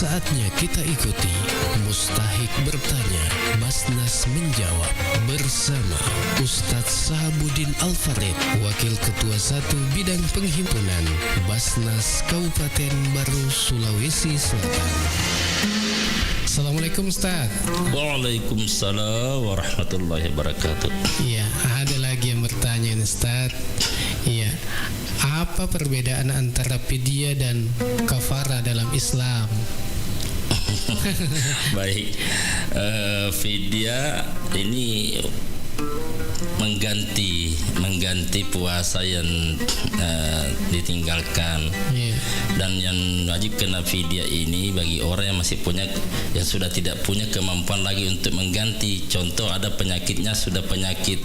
saatnya kita ikuti Mustahik Bertanya, Basnas Menjawab bersama Ustadz Sahabuddin Al-Farid, Wakil Ketua 1 Bidang Penghimpunan Basnas Kabupaten Baru, Sulawesi Selatan. Assalamualaikum Ustaz. Waalaikumsalam warahmatullahi wabarakatuh. Iya, ada lagi yang bertanya Ustaz. Iya, apa perbedaan antara fidyah dan kafarah dalam Islam? Baik, fidyah ini mengganti puasa yang ditinggalkan. Dan yang wajib kena fidyah ini bagi orang yang masih yang sudah tidak punya kemampuan lagi untuk mengganti. Contoh, ada penyakitnya sudah penyakit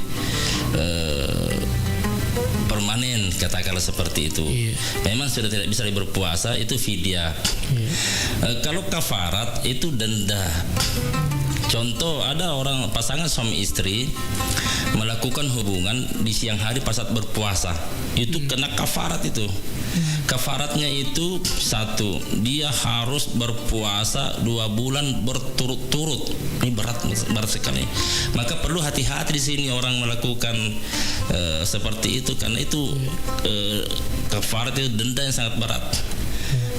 permanen, katakanlah seperti itu. Memang sudah tidak bisa berpuasa, itu fidyah. Kalau kafarat itu denda. Contoh, ada orang pasangan suami istri melakukan hubungan di siang hari pas saat berpuasa, itu kena kafarat itu. Kafaratnya itu satu, dia harus berpuasa 2 bulan berturut-turut. Ini berat sekali. Maka perlu hati-hati di sini orang melakukan seperti itu, karena itu kafarat itu denda yang sangat berat.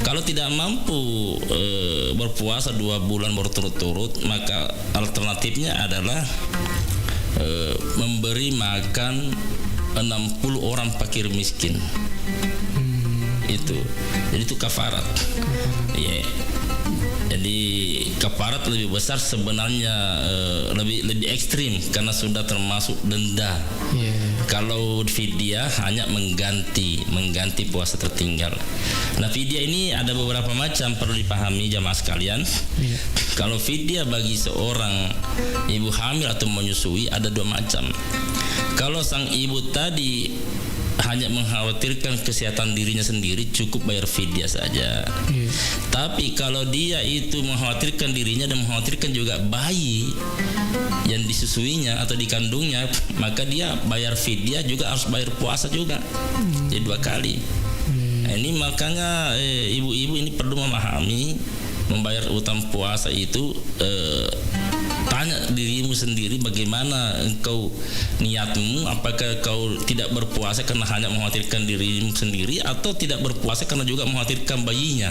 Kalau tidak mampu berpuasa 2 bulan berturut-turut, maka alternatifnya adalah memberi makan 60 orang fakir miskin. Jadi itu kafarat. Jadi kafarat lebih besar sebenarnya, lebih ekstrim karena sudah termasuk denda. Kalau fidyah hanya mengganti puasa tertinggal. Nah, fidyah ini ada beberapa macam, perlu dipahami jamaah sekalian. Kalau fidyah bagi seorang ibu hamil atau menyusui ada 2 macam. Kalau sang ibu tadi hanya mengkhawatirkan kesehatan dirinya sendiri, cukup bayar fidyah saja. Tapi kalau dia itu mengkhawatirkan dirinya dan mengkhawatirkan juga bayi yang disusuinya atau dikandungnya, maka dia bayar fidyah juga harus bayar puasa juga. Jadi 2 kali. Nah, ini makanya ibu-ibu ini perlu memahami, membayar utang puasa itu tanya dirimu sendiri bagaimana engkau niatmu, apakah kau tidak berpuasa karena hanya mengkhawatirkan dirimu sendiri atau tidak berpuasa karena juga mengkhawatirkan bayinya.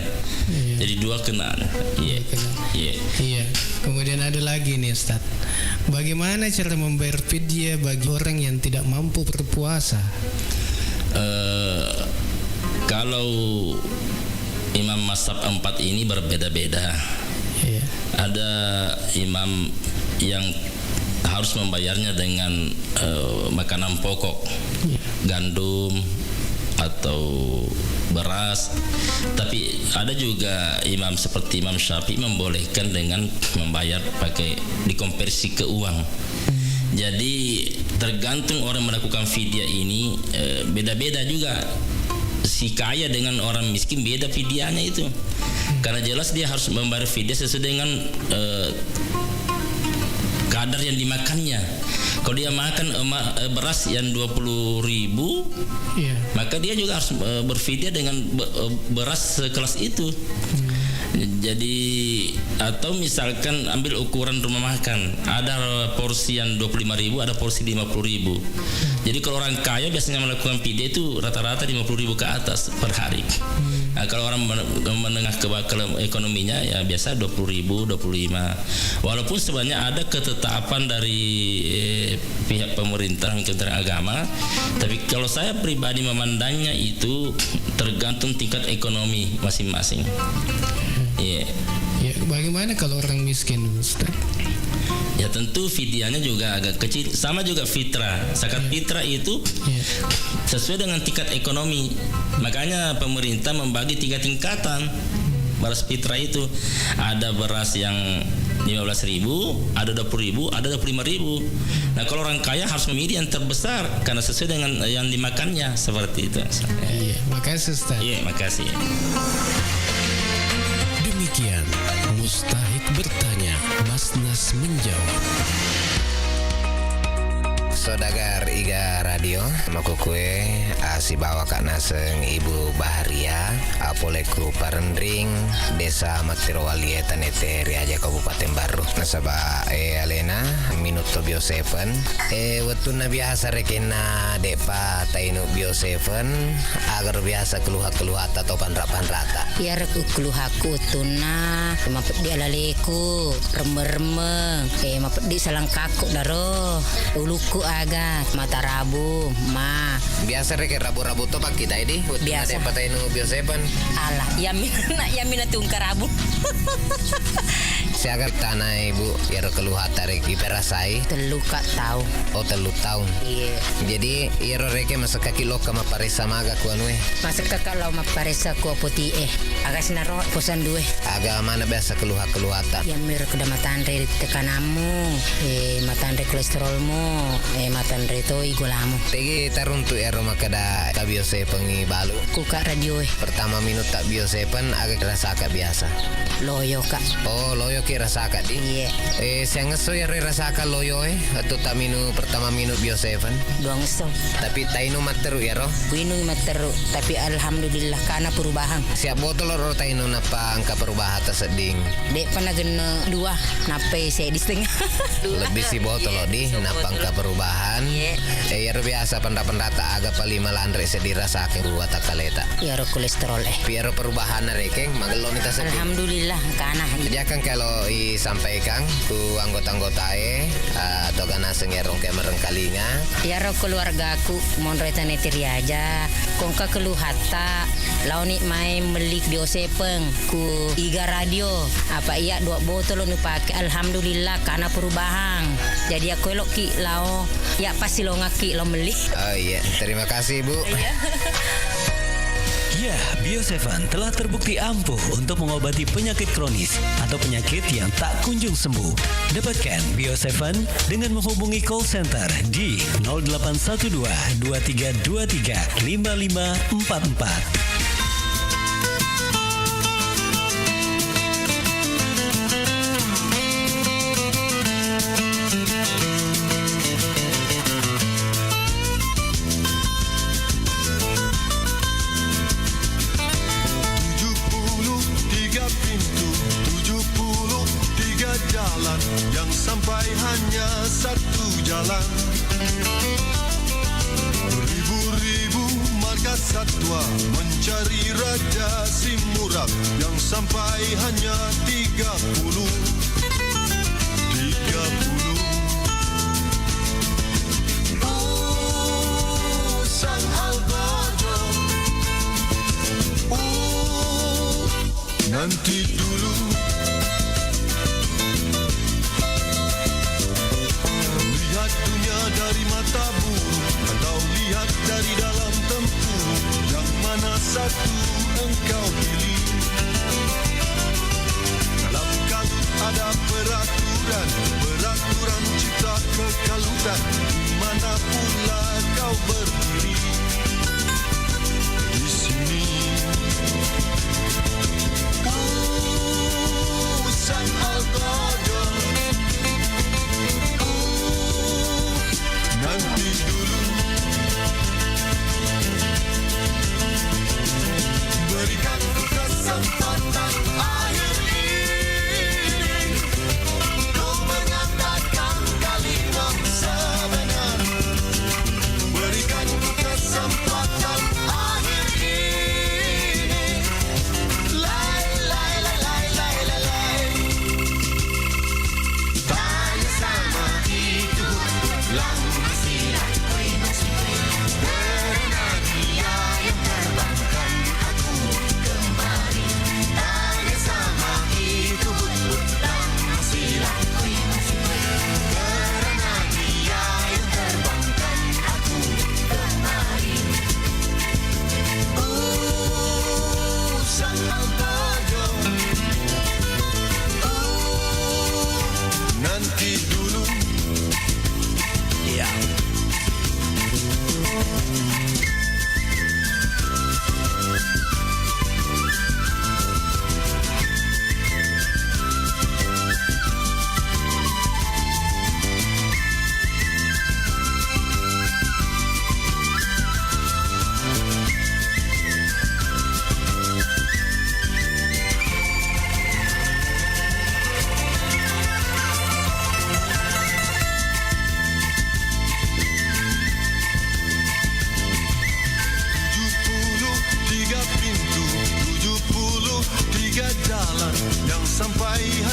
Jadi 2 kena. Iya. Kemudian ada lagi nih Ustaz, bagaimana cara membayar fidyah bagi orang yang tidak mampu berpuasa? Kalau imam mazhab 4 ini berbeda-beda. Ada imam yang harus membayarnya dengan makanan pokok, gandum atau beras. Tapi ada juga imam seperti Imam Syafi'i membolehkan dengan membayar pakai dikonversi ke uang. Jadi tergantung orang melakukan fidyah ini beda-beda juga. Si kaya dengan orang miskin beda fidyahnya itu. Karena jelas dia harus membayar fidyah sesuai dengan kadar yang dimakannya. Kalau dia makan beras yang 20.000, maka dia juga harus berfidyah dengan beras sekelas itu. Jadi atau misalkan ambil ukuran rumah makan, ada porsi yang 25.000, ada porsi 50.000. Jadi kalau orang kaya biasanya melakukan fidyah itu rata-rata 50.000 ke atas per hari. Nah, kalau orang menengah ke bawah ekonominya ya biasa 20.000, 25. Walaupun sebenarnya ada ketetapan dari pihak pemerintah, Kementerian Agama, tapi kalau saya pribadi memandangnya itu tergantung tingkat ekonomi masing-masing. Ya, bagaimana kalau orang miskin, Ustaz? Ya tentu fidyahnya juga agak kecil, sama juga fitrah. Zakat fitrah itu sesuai dengan tingkat ekonomi. Makanya pemerintah membagi 3 tingkatan beras fitrah itu. Ada beras yang 15.000, ada 20.000, ada 25.000. Nah, kalau orang kaya harus memilih yang terbesar karena sesuai dengan yang dimakannya, seperti itu. Iya, makasih Ustaz. Iya, makasih. Demikian Mustahik Bertanya, Basnas Menjawab. Sodagar Iga Radio makukue si bawa kak naseng Ibu Baharia apoleku Parendring Desa Matirowali Tanete Riaja Kabupaten Baru nasaba Alena minuto bio 7 wetuna biasa rekena depa tainu bio 7 agar biasa keluhat atau panrata ya reku keluhaku tuna mapet di alaleku remeng mapet di salang kaku daro uluku aga mata rabu ma biasa rek rabu-rabu to pak kita ini biasa depa tainu bio 7 alah yamina tungkar rabu siaga tanah ibu ya keluhat tarik iperasai telu kak tahu telu tahun iya jadi iro reke masa kaki lo kama parisa maga kuanue masa kakak lo ma parisa ku putih agak sinaro posan due agak mana biasa keluhata ya mir kuda matandre tekanamu matandre kolesterolmu matandre toi gulamu tegi taruntu ero makada kabiose pengi balu ku kak radio pertama minut tak biose pen agak rasa kak biasa loyo kak loyo ki rasa kak di iya saya ngeso ya rasa kak loyo atau tak minum pertama minum bio 7 doang ngeso tapi tainu materu ya roh winu materu tapi alhamdulillah karena perubahan siap botol ro tainu napa angka perubahan terseding dek pernah gena 2 nape saya di setengah lebih si botol lo di napa angka perubahan ya biasa penrata agak paling melandre sedirasakan buat takaleta ya ro kolesterol biar perubahan rekeng magelon kita sedih alhamdulillah karena jangan kalau sampaikan ku anggota-anggota atau kana sengerong ke merengkalinga ya ro keluargaku monreta netiri aja kongka keluhata launi mai melik biosepeng ku Iga Radio apa iya 2 botol nu pake alhamdulillah karena perubahan jadi aku elok ki lao ya pasti lo ngaki lo meli iya terima kasih Bu Ya, Bio 7 telah terbukti ampuh untuk mengobati penyakit kronis atau penyakit yang tak kunjung sembuh. Dapatkan Bio 7 dengan menghubungi call center di 0812 2323 5544. Yang sampai hanya satu jalan Beribu-ribu marga satwa mencari Raja Simurap Yang sampai hanya 30 Sang Algojo nanti dulu dari mata burung atau lihat dari dalam tempurung yang mana satu engkau pilih dalam kalut ada peraturan cipta kekalutan di mana pula kau berdiri di sini Sang Algojo nanti dulu berikan kesempatan akhir ini kau mengatakan kalimat sebenar berikan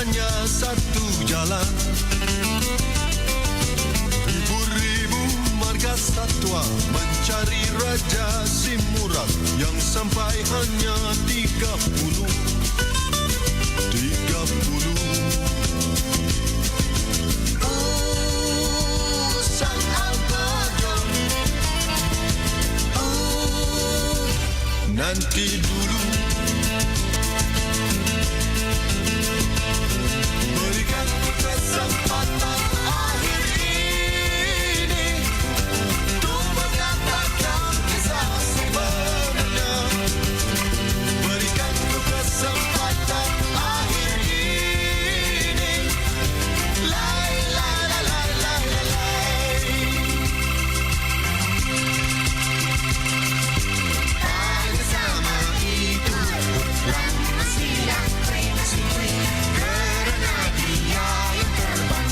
hanya satu jalan. Ribu-ribu marga satwa mencari Raja Simurat yang sampai hanya 30. Oh, sang Al-Badr, oh, nanti dulu. Berikan kesempatan akhir ini untuk mengatakan kisah sebenarnya. Berikan kesempatan akhir ini. Lai, lai, lai, lai, lai, lai. Pada zaman itu lama siang kerana dia yang terbang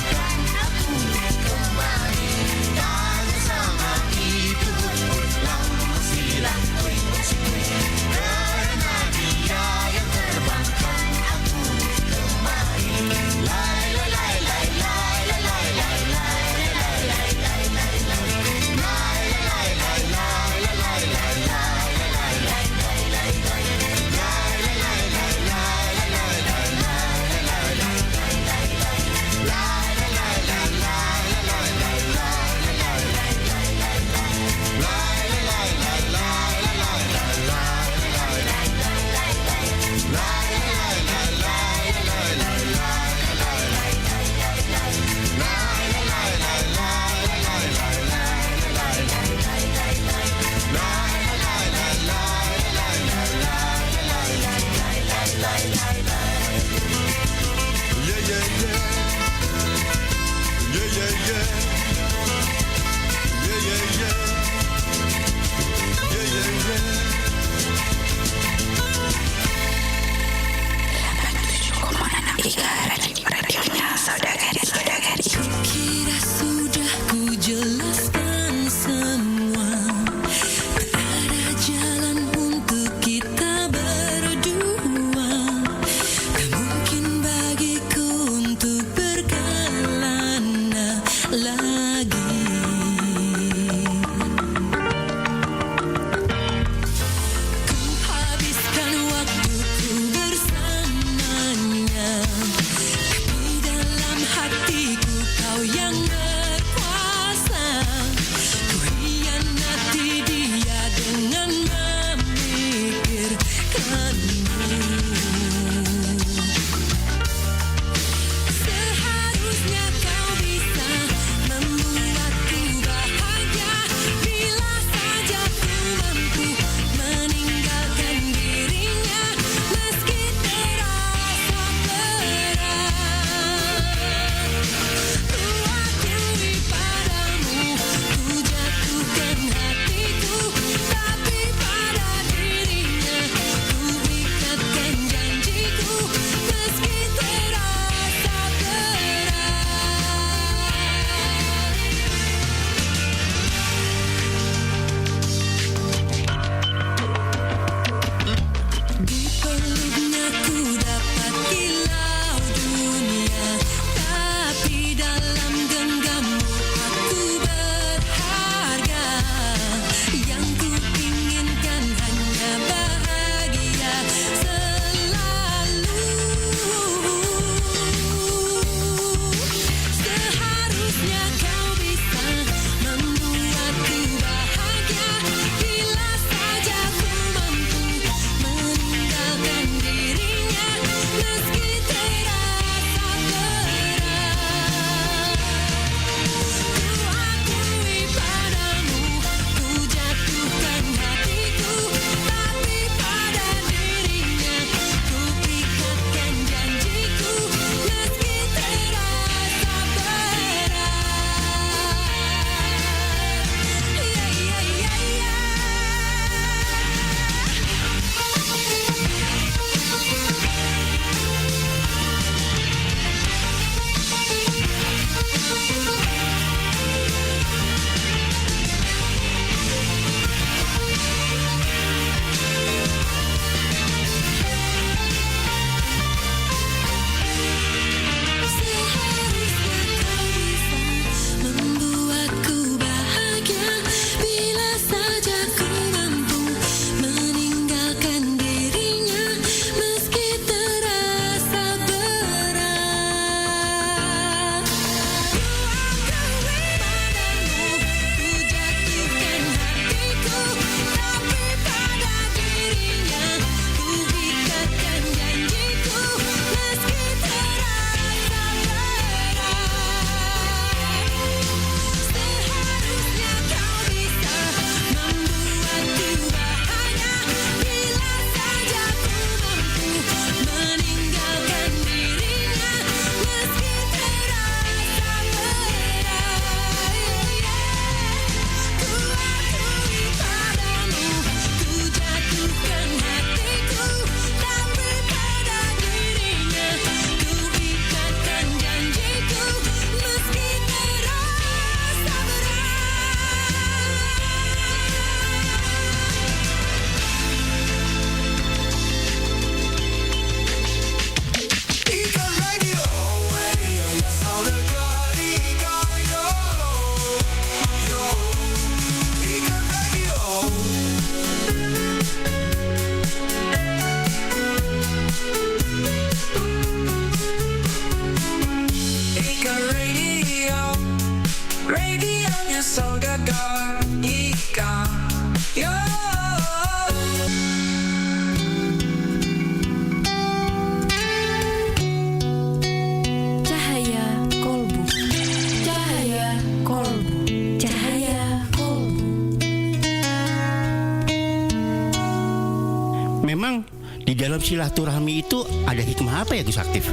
Memang di dalam silaturahmi itu ada hikmah apa ya Gus Aktif?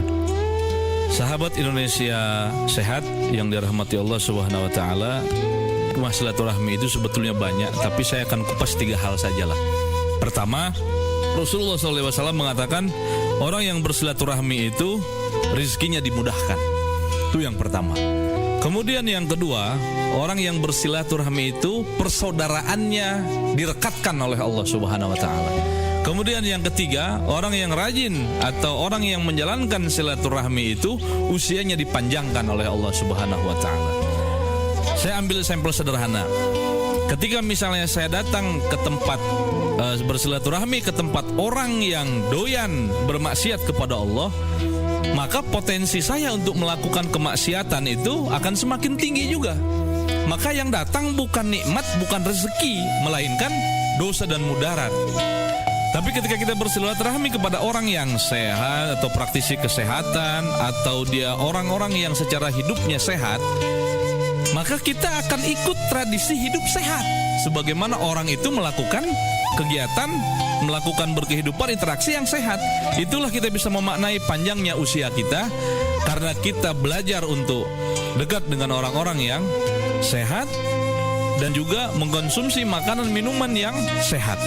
Sahabat Indonesia sehat yang dirahmati Allah Subhanahu wa taala, hikmah silaturahmi itu sebetulnya banyak, tapi saya akan kupas 3 hal sajalah. Pertama, Rasulullah SAW mengatakan orang yang bersilaturahmi itu rezekinya dimudahkan. Itu yang pertama. Kemudian yang kedua, orang yang bersilaturahmi itu persaudaraannya direkatkan oleh Allah Subhanahu wa taala. Kemudian yang ketiga, orang yang rajin atau orang yang menjalankan silaturahmi itu usianya dipanjangkan oleh Allah Subhanahu wa taala. Saya ambil sampel sederhana. Ketika misalnya saya datang ke tempat bersilaturahmi ke tempat orang yang doyan bermaksiat kepada Allah, maka potensi saya untuk melakukan kemaksiatan itu akan semakin tinggi juga. Maka yang datang bukan nikmat, bukan rezeki, melainkan dosa dan mudarat. Tapi ketika kita bersilaturahmi kepada orang yang sehat atau praktisi kesehatan atau dia orang-orang yang secara hidupnya sehat, maka kita akan ikut tradisi hidup sehat. Sebagaimana orang itu melakukan kegiatan, melakukan berkehidupan interaksi yang sehat. Itulah kita bisa memaknai panjangnya usia kita, karena kita belajar untuk dekat dengan orang-orang yang sehat dan juga mengkonsumsi makanan minuman yang sehat.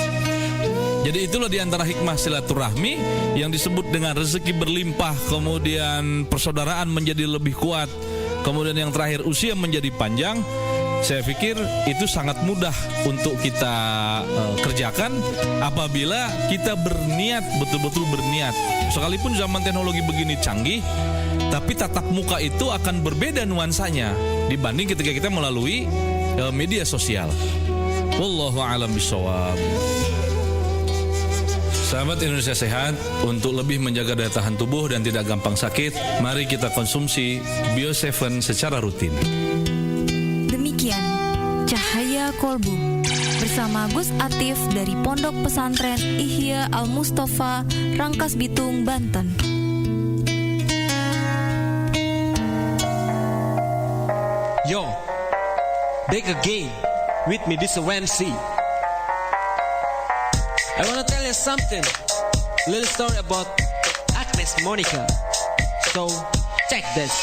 Jadi itulah diantara hikmah silaturahmi yang disebut dengan rezeki berlimpah, kemudian persaudaraan menjadi lebih kuat, kemudian yang terakhir usia menjadi panjang. Saya pikir itu sangat mudah untuk kita kerjakan apabila kita berniat, betul-betul berniat. Sekalipun zaman teknologi begini canggih, tapi tatap muka itu akan berbeda nuansanya dibanding ketika kita melalui media sosial. Wallahu a'lam bishawab. Sahabat Indonesia sehat, untuk lebih menjaga daya tahan tubuh dan tidak gampang sakit, mari kita konsumsi Bio7 secara rutin. Demikian Cahaya Kolbu bersama Gus Atif dari Pondok Pesantren Ihya Al-Mustafa, Rangkas Bitung, Banten. Yo, back again with me, this is Wensi. I wanna tell you something, a little story about Agnes Monica. So, check this.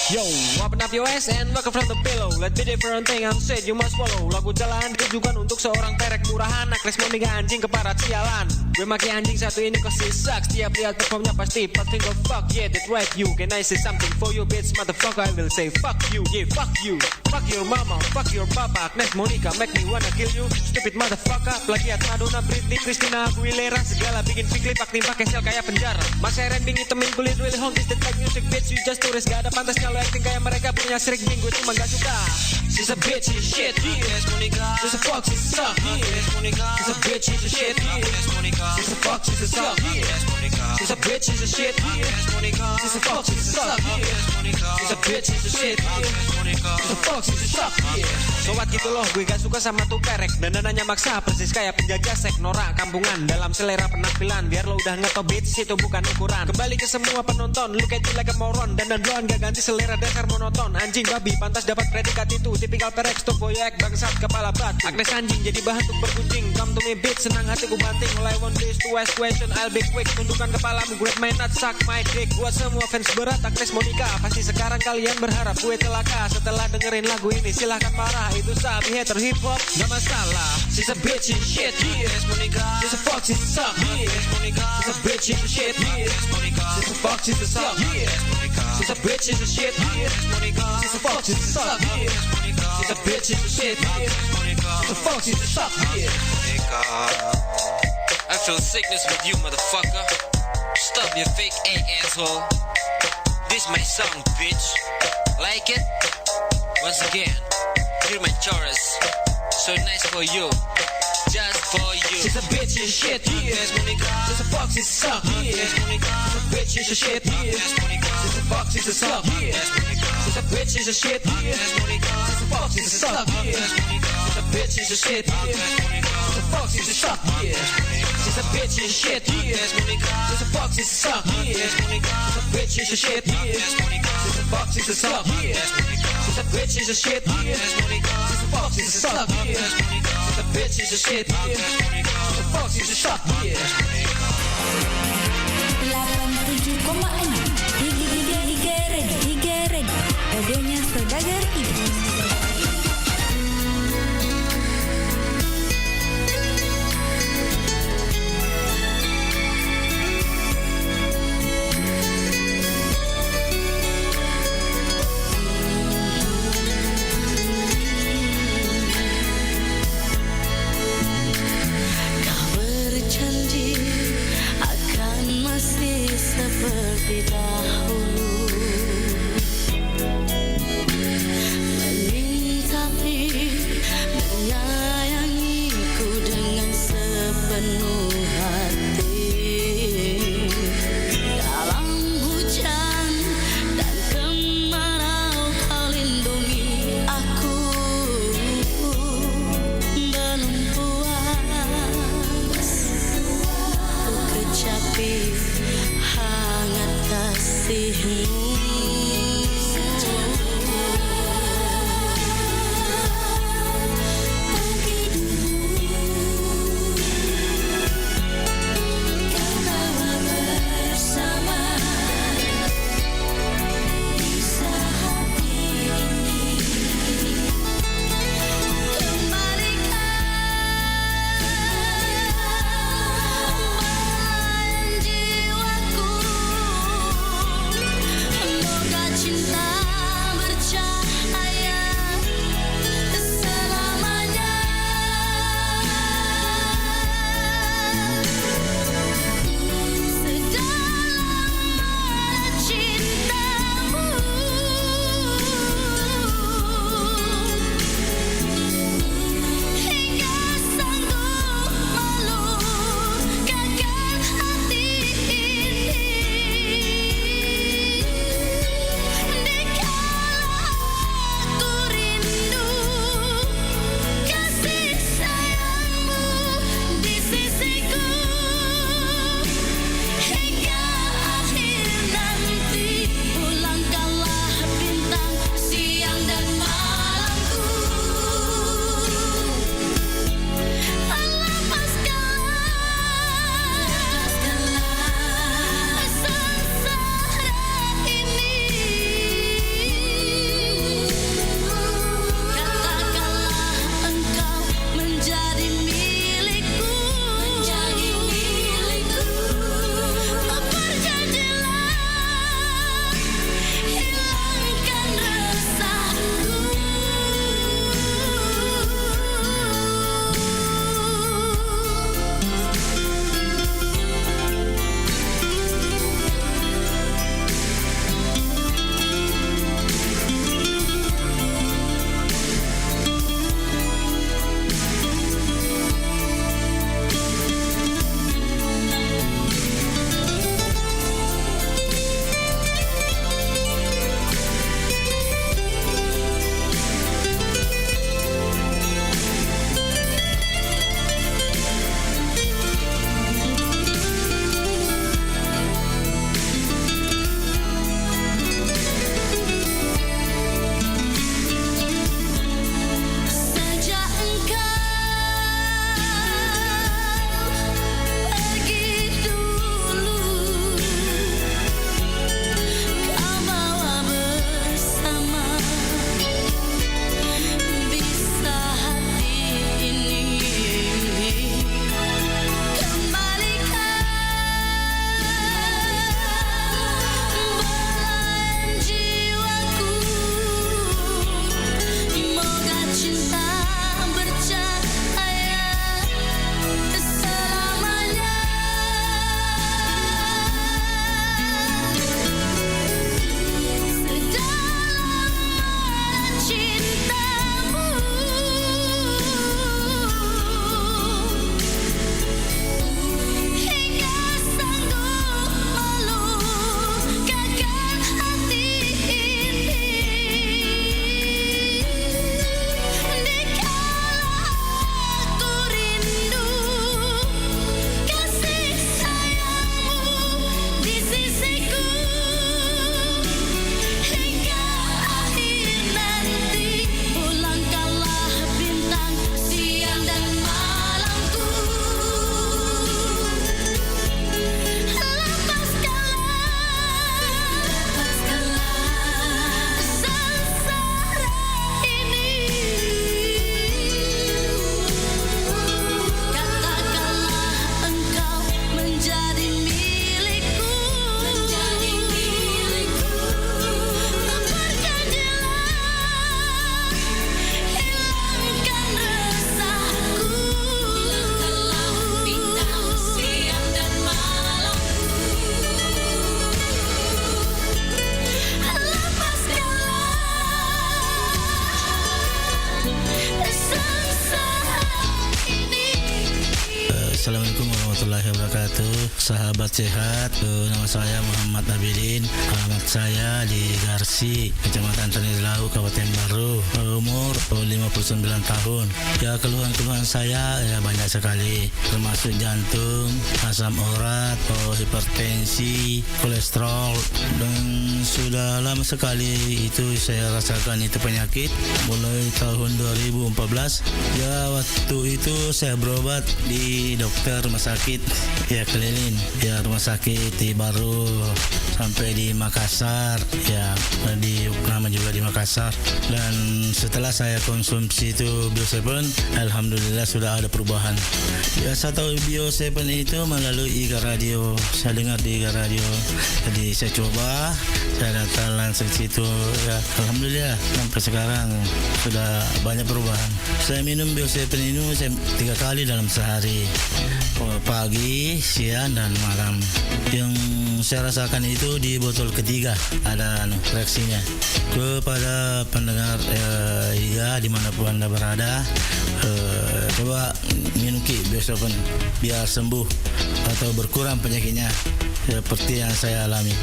Yo, open up your eyes and welcome from the pillow. Let be different thing I'm said you must follow. Lagu jalan ditujukan untuk seorang perek murahan. Agnes Monica anjing keparat sialan. Gue maki anjing satu ini cause he sucks. Tiap lihat performnya pasti pasti go fuck. Yeah, that's right you. Can I say something for you bitch motherfucker? I will say fuck you. Yeah, fuck you. Fuck your mama, fuck your papa. Agnes Monica make me wanna kill you. Stupid motherfucker. Plagiat Madonna, Britney, Christina Aguilera. Segala bikin klip akting pakai sel kayak penjara. Mas Eren bing hitemin kulit really honkies. That like music bitch you just tourist. Gak ada pantasnya lo acting kayak mereka punya strik bing. Gue cuma gak suka. She's a bitch, she's shit. Agnes Monica. She's a fuck, she's a suck. Agnes Monica. She's a bitch, she's a shit. Agnes Monica. She's a fuck, she's a suck. Agnes Monica. She's a bitch, she's a shit. Agnes Monica. She's a fuck, she's a suck. Agnes Monica. She's a bitch, she's a shit. Agnes Monica. She's a fuck, she's a suck. Sobat gitu loh, gue gak suka sama tuh perek. Dandanannya maksa persis kayak penjaga sek. Norak kampungan dalam selera penampilan. Biar lo udah ngetop beats itu bukan ukuran. Kembali ke semua penonton, lu kayak like a moron. Dandan blonde gak ganti selera dasar monoton. Anjing babi pantas dapat predikat itu. Tipikal perek, stok boyak, bangsat, kepala batu. Agnes anjing jadi bahan untuk bergunjing. Come to me bitch, senang hatiku banting. All I want is to ask question, I'll be quick. Tundukkan kepalamu, grab my nut, suck my dick. Buat semua fans berat Agnes Monica, pasti sekarang kalian berharap gue celaka. Setelah dengerin lagu ini silahkan marah. Itu sabi hater hip hop, gak masalah. She's a bitch, she's shit. Agnes Monica. She's a fuck, she's a suck. Agnes Monica. She's a bitch, she's a shit. Agnes Monica. She's a fuck, she's a suck. Agnes Monica. She's a bitch, she's a shit. Agnes Monica. She's a fuck, she's a suck. Agnes Monica. She's a bitch, she's a shit. Agnes Monica. She's a fuck, she's a suck. Agnes Monica. I feel sickness with you, motherfucker. Stop your fake asshole. This my song, bitch. Like it? Once again, hear my chorus. So nice for you. Just for you. She's a bitch, she's shit. Agnes Monica. She's a fuck, she's a suck. Agnes Monica. She's a bitch, she's a shit. Agnes Monica. She's a fuck, she's a suck. Agnes Monica. She's a bitch, she's a shit. Agnes Monica. She's a fuck, she's a suck. Agnes Monica. She's a bitch, she's a shit. Agnes Monica. She's a fuck, she's a suck. She's a bitch, she's a shit. Agnes Monica. She's a fuck, she's a suck. Agnes Monica. She's a bitch, she's a shit. Agnes Monica. She's a fuck, she's a suck. Agnes Monica. She's a bitch, she's a shit. Agnes Monica. She's a fuck, she's a suck. Agnes Monica. She's a bitch, she's a shit. Agnes Monica. She's a fuck, she's a suck. kasih dahulu menyintai menyayangiku dengan sepenuh hati. Dalam hujan dan kemarau kau lindungi aku. Belum puas ku kecapi hangat kasihmu. Assalamualaikum warahmatullahi wabarakatuh. Sahabat sehat, nama saya Muhammad Abidin. Alamat saya di Garsi, Kecamatan Tanilau, Kabupaten Baru. Umur 59 tahun. Ya, keluhan-keluhan saya ya banyak sekali, termasuk jantung, asam urat, hipertensi, kolesterol, dan sudah lama sekali itu saya rasakan itu penyakit mulai tahun 2014. Ya, waktu itu saya berobat di dokter rumah sakit ya keliling ya, rumah sakit di Baru sampai di Makassar ya, di Uknama juga di Makassar. Dan setelah saya konsumsi itu Bio7, alhamdulillah sudah ada perubahan. Ya, saya tahu Bio7 itu melalui IGA Radio, saya dengar di IGA Radio, jadi saya coba, saya datang langsung situ ya, alhamdulillah sampai sekarang sudah banyak perubahan. Saya minum Bio7 ini saya 3 kali dalam sehari, pagi, siang, dan malam. Yang saya rasakan itu di botol ketiga ada reaksinya. Kepada pendengar ya dimanapun Anda berada, coba minum Bio7 biar sembuh atau berkurang penyakitnya seperti yang saya alami.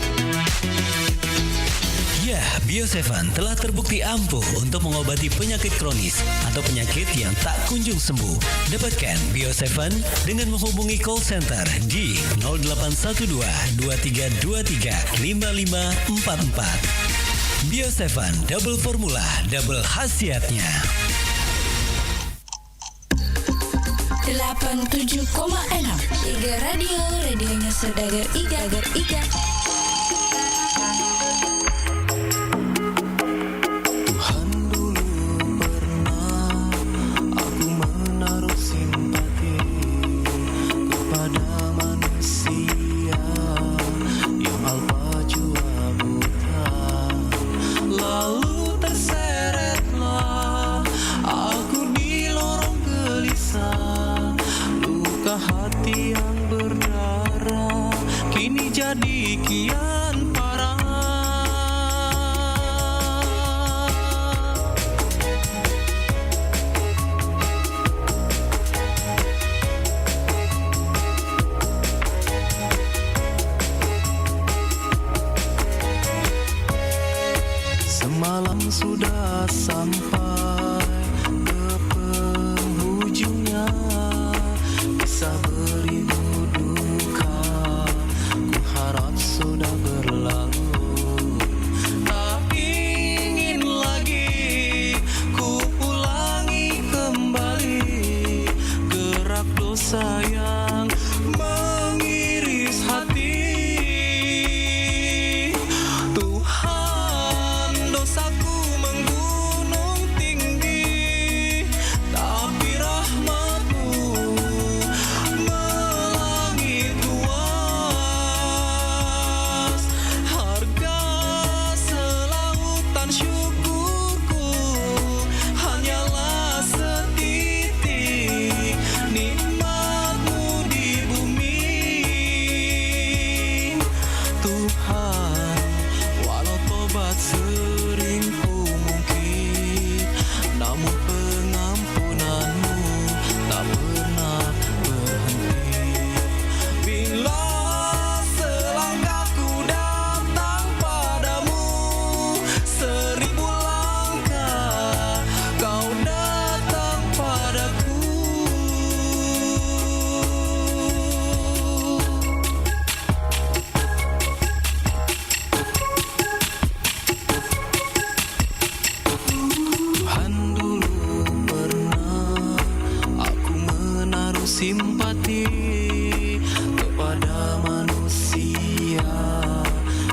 Ya, Bio7 telah terbukti ampuh untuk mengobati penyakit kronis atau penyakit yang tak kunjung sembuh. Dapatkan Bio7 dengan menghubungi call center di 0812 2323 5544. Bio7 double formula, double khasiatnya. 87,6 IGA Radio, radionya Saudagar Iga. Hati yang berdarah kini jadi kian parah. Semalam sudah sampai ke penghujungnya kisah beribu duka, ku harap sudah berlalu. Tak ingin lagi ku ulangi kembali gerak dosa yang mengiris hati. Tuhan, dosaku menggunung tinggi, tapi rahmat-Mu melangit luas. Harga selautan syukurku hanyalah setitik nikmat-Mu di bumi. Tuhan, walau tobat sering ku mungkin, namun pengampunan-Mu tak pernah berhenti. Bila selangkahku datang padamu, 1000 langkah Kau datang padaku. Tuhan, dulu pernah aku menaruh simpati kepada manusia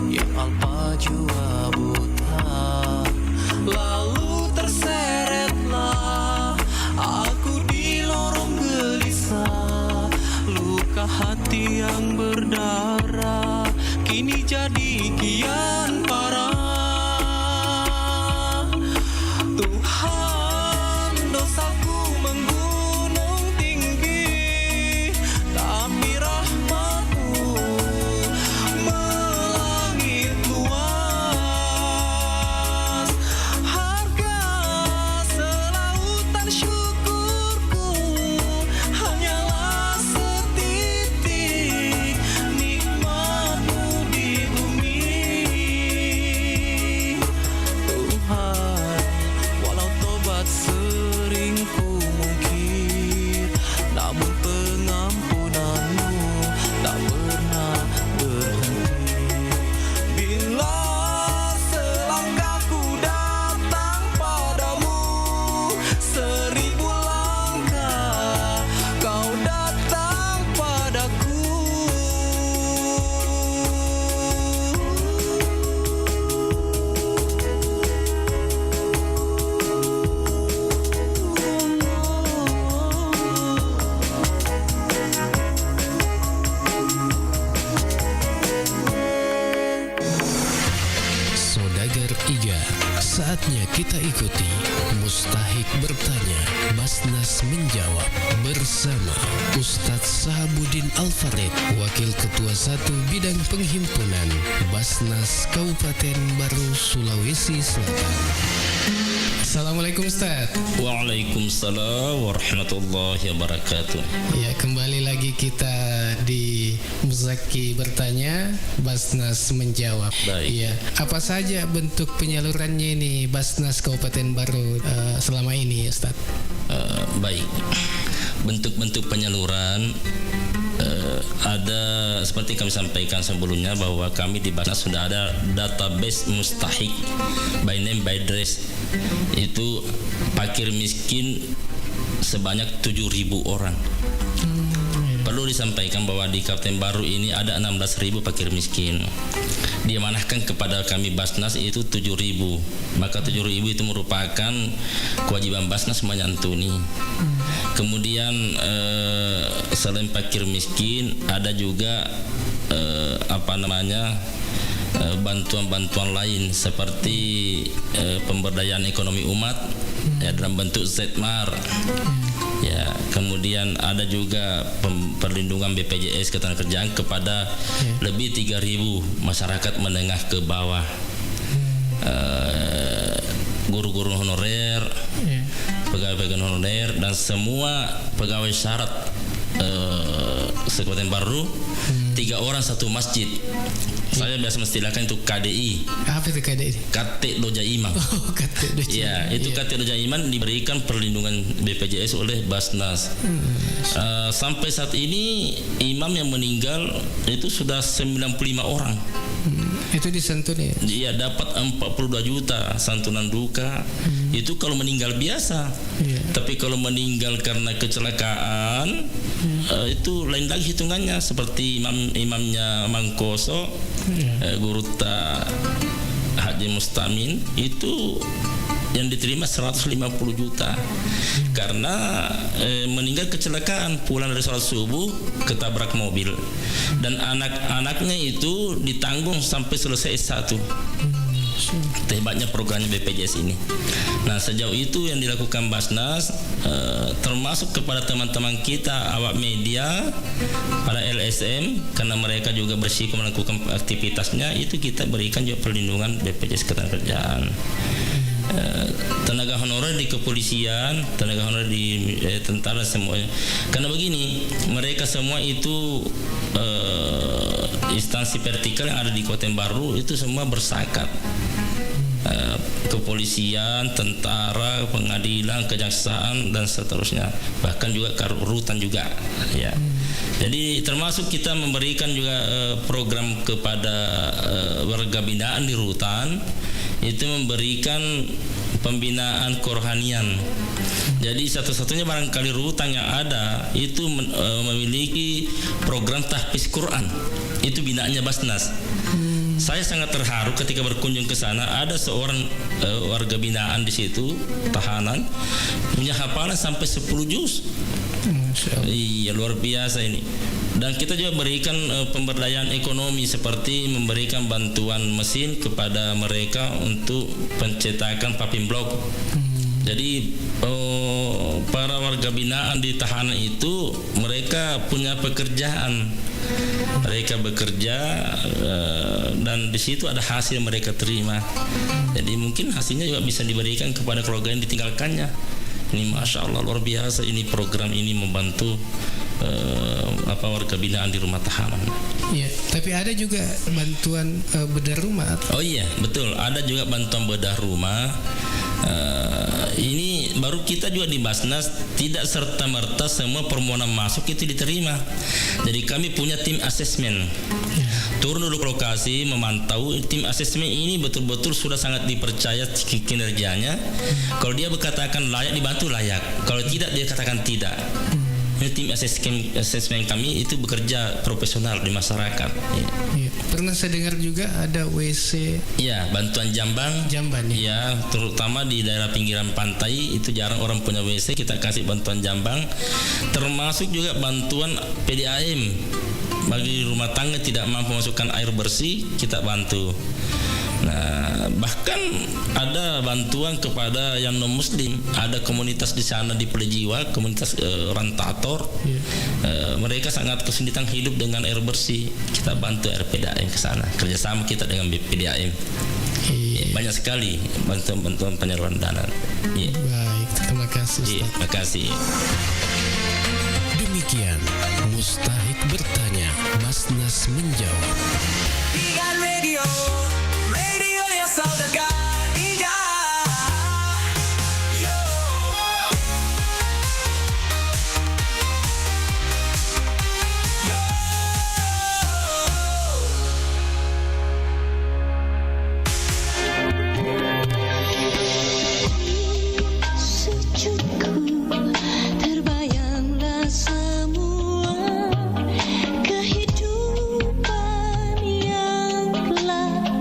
yang alpa jua buta. Lalu terseretlah aku di lorong gelisah, luka hati yang berdarah kini jadi kian parah. Tuhan, dosaku menggunung tinggi, tapi rahmat-Mu melangit luas. Harga selautan syukurku hanyalah setitik Saatnya kita ikuti Mustahik bertanya, Basnas menjawab bersama Ustadz Sahabuddin Al-Farid, Wakil Ketua 1 Bidang Penghimpunan Basnas Kabupaten Baru, Sulawesi Selatan. Assalamualaikum Ustaz. Waalaikumsalam warahmatullahi wabarakatuh. Ya, kembali lagi kita di Muzaki bertanya, Basnas menjawab. Baik. Ya, apa saja bentuk penyalurannya ini Basnas Kabupaten Baru selama ini, Ustaz? Baik. Bentuk-bentuk penyaluran ada seperti kami sampaikan sebelumnya bahwa kami di Basnas sudah ada database mustahik by name by address. Itu fakir miskin sebanyak 7.000 orang. Perlu disampaikan bahwa di Kabupaten Baru ini ada 16.000 fakir miskin. Diamanahkan kepada kami Basnas itu 7.000. Maka 7.000 itu merupakan kewajiban Basnas menyantuni. Kemudian selain fakir miskin ada juga bantuan-bantuan lain seperti pemberdayaan ekonomi umat ya dalam bentuk Zetmar. Ya, kemudian ada juga perlindungan BPJS Ketenagakerjaan kepada lebih 3.000 masyarakat menengah ke bawah. Guru-guru honorer, pegawai-pegawai honorer dan semua pegawai syarat Kabupaten Baru, 3 orang 1 masjid. Saya biasa mestilahkan itu KDI. Apa itu KDI? Kate Doja Imam. Oh, Kate Doja. Ya, itu Kate Doja Imam diberikan perlindungan BPJS oleh Basnas. Sampai saat ini imam yang meninggal itu sudah 95 orang. Itu disantuni. Iya, dapat 42 juta santunan duka. Itu kalau meninggal biasa. Tapi kalau meninggal karena kecelakaan itu lain lagi hitungannya, seperti imamnya Mangkoso, Guru Haji Mustamin itu yang diterima 150 juta karena meninggal kecelakaan pulang dari sholat subuh ketabrak mobil dan anak-anaknya itu ditanggung sampai selesai S1. Hebatnya programnya BPJS ini. Nah, sejauh itu yang dilakukan Basnas termasuk kepada teman-teman kita awak media, para LSM, karena mereka juga bersiko melakukan aktivitasnya, itu kita berikan juga perlindungan BPJS Ketenagakerjaan. Tenaga honorer di kepolisian, tenaga honorer di tentara semuanya. Karena begini, mereka semua itu instansi vertikal yang ada di Kabupaten Baru itu semua bersakat. Kepolisian, tentara, pengadilan, kejaksaan dan seterusnya. Bahkan juga rutan juga, ya. Jadi termasuk kita memberikan juga program kepada warga binaan di rutan, itu memberikan pembinaan kerohanian. Jadi satu-satunya barangkali rutan yang ada itu memiliki program tahfiz Quran. Itu binaannya Basnas. Saya sangat terharu ketika berkunjung ke sana, ada seorang warga binaan di situ, tahanan, punya hafalan sampai 10 juz. Iya, luar biasa ini. Dan kita juga berikan pemberdayaan ekonomi seperti memberikan bantuan mesin kepada mereka untuk pencetakan papin blok. Jadi para warga binaan di tahanan itu mereka punya pekerjaan. Mereka bekerja dan di situ ada hasil yang mereka terima. Jadi mungkin hasilnya juga bisa diberikan kepada keluarga yang ditinggalkannya. Ini Masya Allah luar biasa, ini program ini membantu warga binaan di rumah tahanan. Iya, tapi ada juga bantuan bedah rumah. Oh iya, betul. Ada juga bantuan bedah rumah. Ini baru kita juga di Basnas tidak serta-merta semua permohonan masuk itu diterima. Jadi kami punya tim asesmen. Turun dulu ke lokasi, memantau. Tim asesmen ini betul-betul sudah sangat dipercaya kinerjanya. Kalau dia berkatakan layak, dibantu layak. Kalau tidak, dia katakan tidak. Tim asesmen kami itu bekerja profesional di masyarakat. Ya. Pernah saya dengar juga ada WC. Ya, bantuan jamban. Jamban ya. Terutama di daerah pinggiran pantai itu jarang orang punya WC, kita kasih bantuan jamban. Termasuk juga bantuan PDAM bagi rumah tangga tidak mampu masukkan air bersih, kita bantu. Nah, bahkan ada bantuan kepada yang non muslim. Ada komunitas di sana di Pelejiwa, komunitas rantator. Mereka sangat kesulitan hidup dengan air bersih. Kita bantu RPDAM ke sana. Kerjasama kita dengan BPDAM. Banyak sekali bantuan penyaluran dana. Baik, terima kasih Ustaz. Terima kasih. Demikian Mustahik bertanya, Mas Nas menjawab. Dengan radio yang saudagar indah. Terbayanglah semua kehidupan yang telah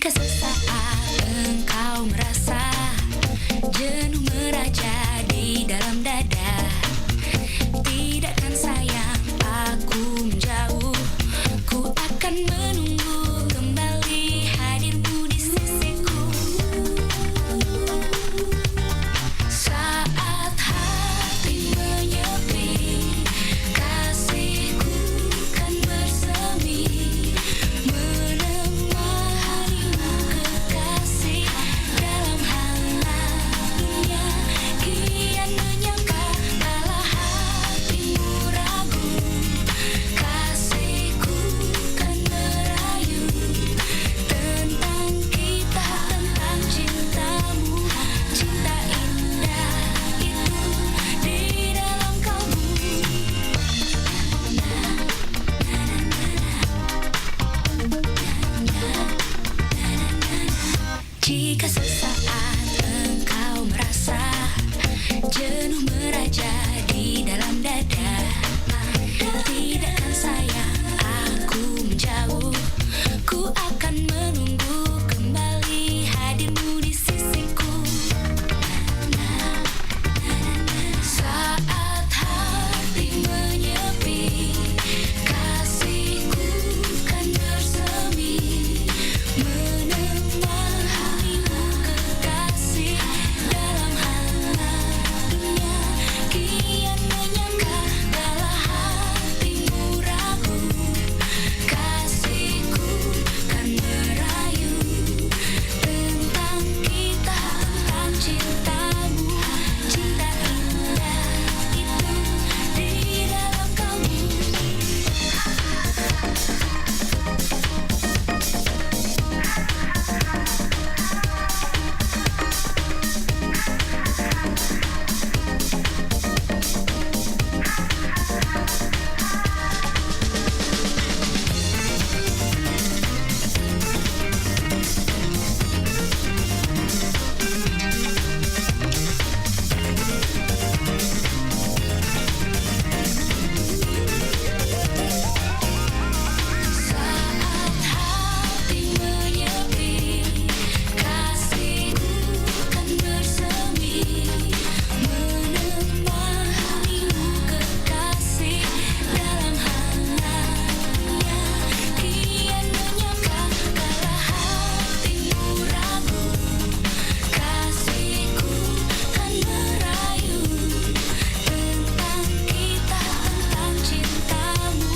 Jika sesaat engkau merasa jenuh meraja di dalam dada, tidakkan sayang aku menjauh, ku akan menunggu kembali hadirmu di sisiku. Saat hati menyepi, kasihku kan bersemi, menemanimu kekasih dalam hangat dunia. Kian menyangka kala hatimu ragu, kasihku kan merayu tentang kita, tentang cintamu, cinta indah itu di dalam kalbu. Jika sesaat engkau merasa jenuh meraja di dalam dada, tidakkan sayang aku menjauh, ku akan menunggu kembali hadirmu di sisiku. Saat hati menyepi, kasihku kan bersemi, menemanimu kekasih dalam hangat dunia. Kian menyangka kala hatimu ragu, kasihku kan merayu tentang kita, tentang cintamu, cinta indah itu di dalam kalbu. Saat hati menyepi, kasihku kan bersemi, menemanimu kekasih dalam hangat dunia. Kian menyangka kala hatimu ragu, kasihku kan merayu tentang kita, tentang cintamu,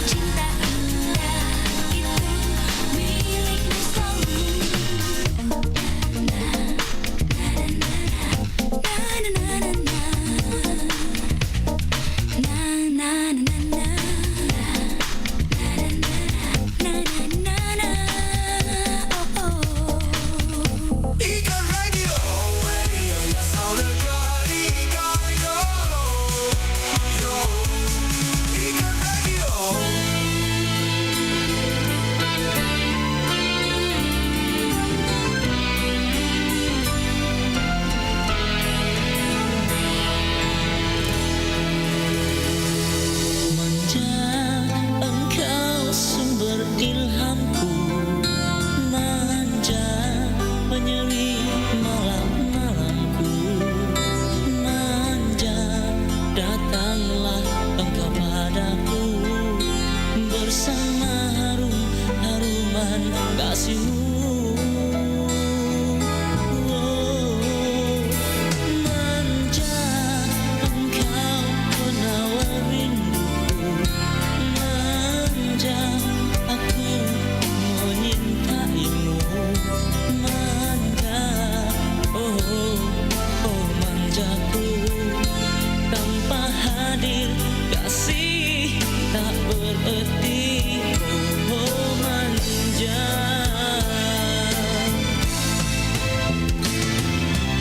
cinta indah itu milikmu selalu. Ikan Radio, asal dekat Ikan Radio. Manja engkau sumber ilhamku, manja penyeri malam-malamku, manja datanglah engkau padaku bersama haruman kasihmu. Manja engkau penawar rinduku, manja aku menyintaimu, manja oh manjaku, tanpa hadir kasih tak berarti. Oh manja,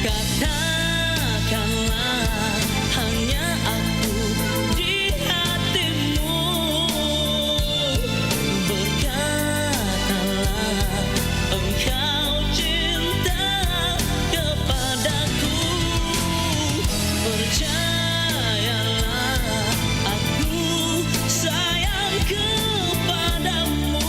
katakanlah hanya aku di hatimu, berkatalah engkau cinta kepadaku, percayalah aku sayang kepadamu.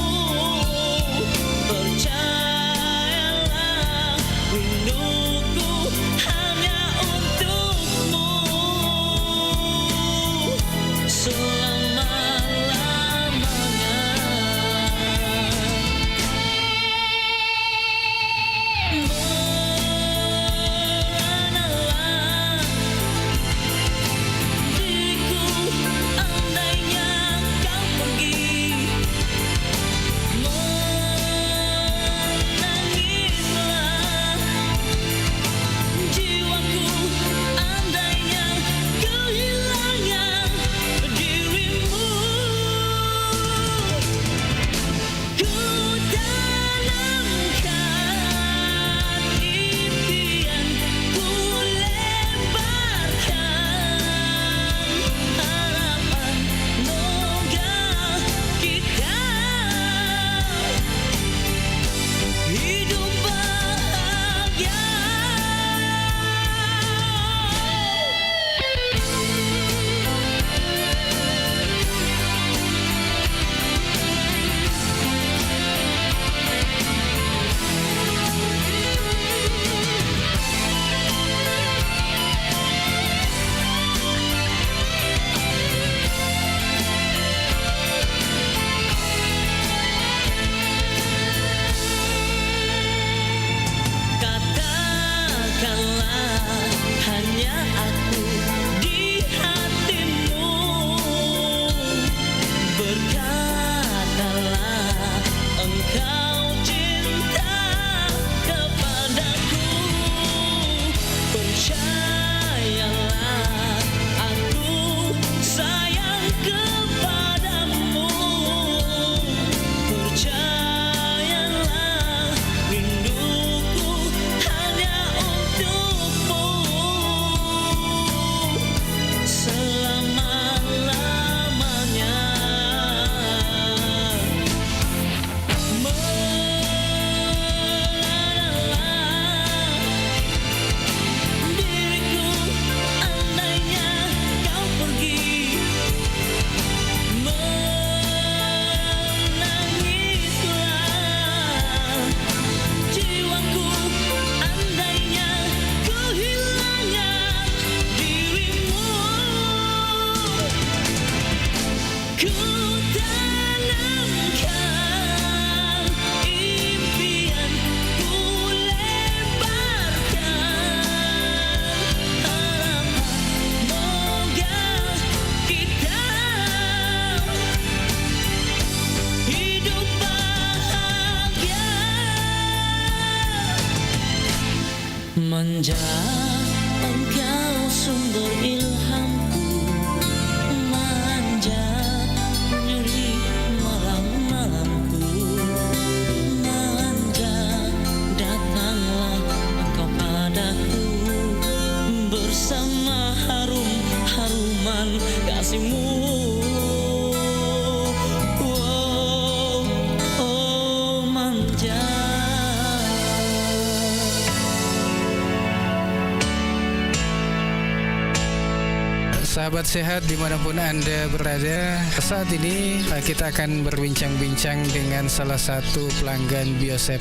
Manja, engkau sumber ilhamku. Manja, nyeri malam-malamku. Manja, datanglah engkau padaku bersama haruman kasihmu. Oh, oh, manja. Sahabat sehat dimanapun Anda berada, saat ini kita akan berbincang-bincang dengan salah satu pelanggan Bio7,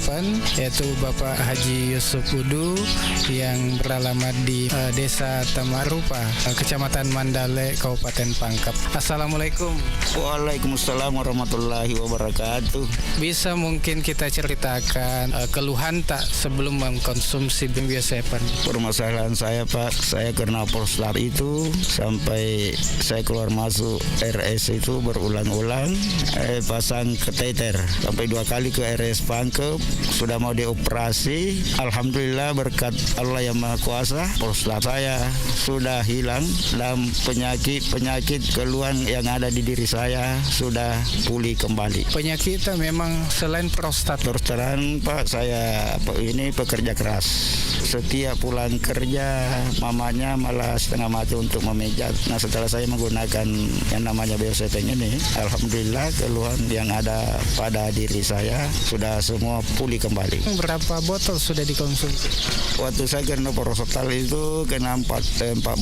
yaitu Bapak Haji Yusuf Udu yang beralamat di Desa Tamarupa, Kecamatan Mandale, Kabupaten Pangkep. Assalamualaikum. Waalaikumsalam warahmatullahi wabarakatuh. Bisa mungkin kita ceritakan keluhan tak sebelum mengkonsumsi Bio7? Permasalahan saya Pak, saya kena prostat itu sampai saya keluar masuk RS itu berulang-ulang, pasang kateter sampai 2 kali ke RS Pangkep, sudah mau dioperasi. Alhamdulillah berkat Allah yang Maha Kuasa, prostat saya sudah hilang dan penyakit keluhan yang ada di diri saya sudah pulih kembali. Penyakit itu memang selain prostat. Terus terang Pak, saya ini pekerja keras. Setiap pulang kerja mamanya malah setengah mati untuk memijat. Nah setelah saya menggunakan yang namanya Bio7 ini, alhamdulillah keluhan yang ada pada diri saya sudah semua pulih kembali. Berapa botol sudah dikonsumsi? Waktu saya kena prostat itu kena 4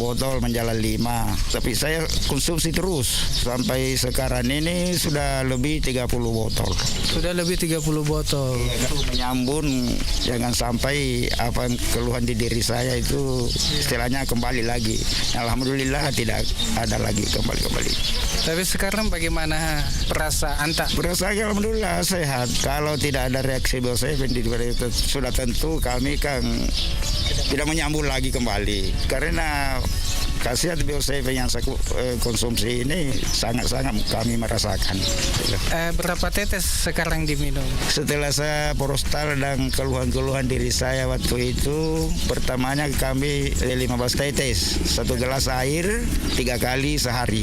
botol menjalan 5. Tapi saya konsumsi terus sampai sekarang ini sudah lebih 30 botol. Sudah lebih 30 botol. Menyambung jangan sampai apa keluhan di diri saya itu istilahnya kembali lagi. Alhamdulillah tidak ada lagi kembali. Tapi sekarang bagaimana perasaan tak? Perasaan alhamdulillah sehat. Kalau tidak ada reaksi Bio7 sudah tentu kami kan tidak menyambung lagi kembali. Karena khasiat Bio7 yang saya konsumsi ini sangat-sangat kami merasakan. Berapa tetes sekarang diminum? Setelah saya prostat dan keluhan-keluhan diri saya waktu itu, pertamanya kami 15 tetes, 1 gelas air 3 kali sehari.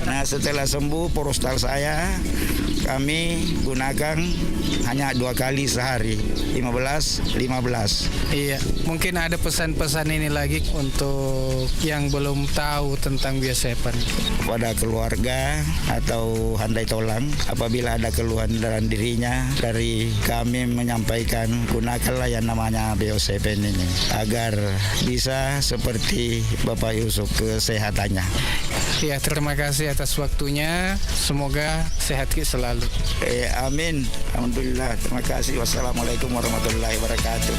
Nah setelah sembuh prostat saya, kami gunakan hanya 2 kali sehari, 15. Iya, mungkin ada pesan-pesan ini lagi untuk yang belum tahu tentang Bio7. Pada keluarga atau handai tolang, apabila ada keluhan dalam dirinya, dari kami menyampaikan gunakanlah yang namanya Bio7 ini agar bisa seperti Bapak Yusuf kesehatannya. Ya, terima kasih atas waktunya. Semoga sehat selalu. Amin. Alhamdulillah. Terima kasih. Wassalamualaikum warahmatullahi wabarakatuh.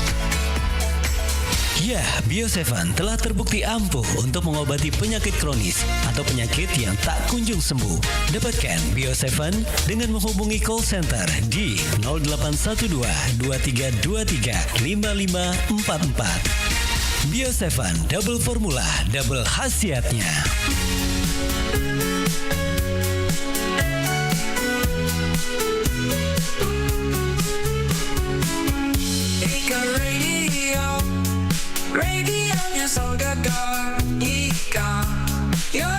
Ya, Bio7 telah terbukti ampuh untuk mengobati penyakit kronis atau penyakit yang tak kunjung sembuh. Dapatkan Bio7 dengan menghubungi call center di 0812 2323 5544. Bio7 double formula, double khasiatnya. Ika radionya Saudagar Ika yo.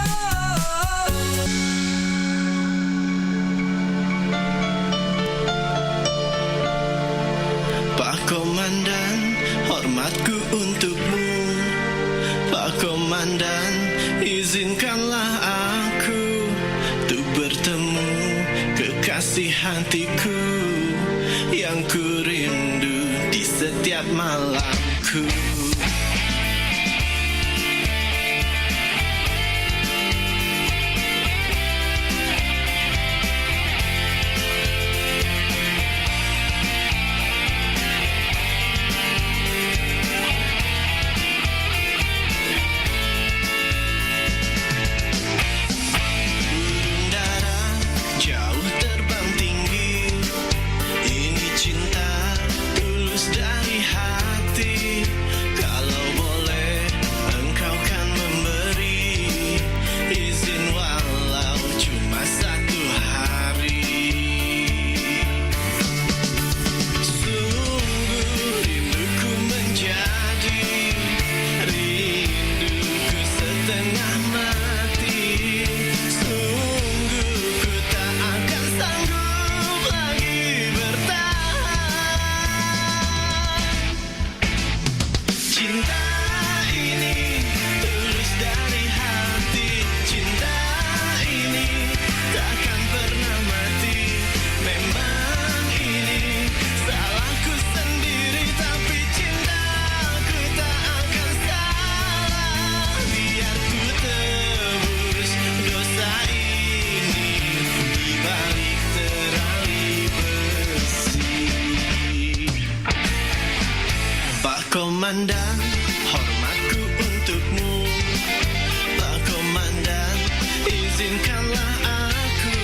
Pak Komandan, hormatku untukmu. Pak Komandan, izinkanlah aku untuk bertemu kekasih hatiku yang ku rindu di setiap malamku. komandan, hormatku untukmu. Pak Komandan, izinkanlah aku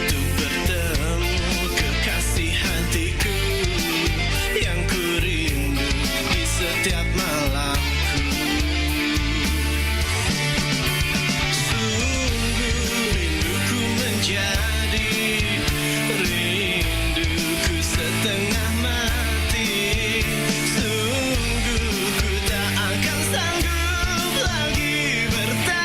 untuk bertemu kekasih hatiku yang ku rindu di setiap malamku. Sungguh rinduku menjadi rinduku setengah mati. Sungguh ku tak akan sanggup lagi bertahan.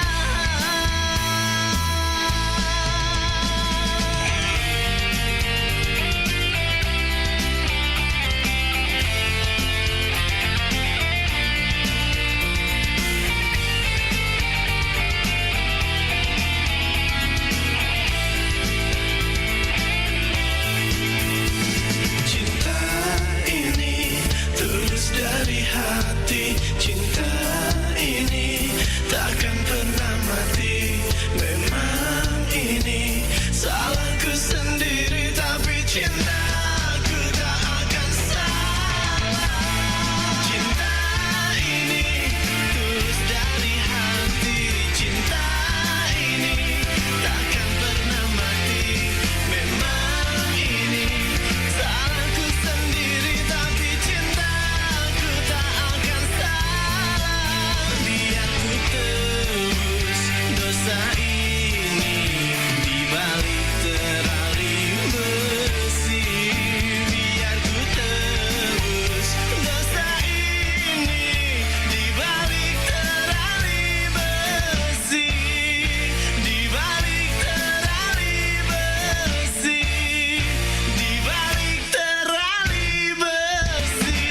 Cinta ini tulus dari hati, cinta ini takkan pernah mati. Memang ini salahku sendiri, tapi cintaku tak akan salah. Cinta ini tulus dari hati, cinta ini takkan pernah mati. Memang ini salahku sendiri, tapi cintaku tak akan salah. Biar ku tebus dosa ini di balik terali besi. Biar ku tebus dosa ini di balik terali besi. Di balik terali besi. Di balik terali besi.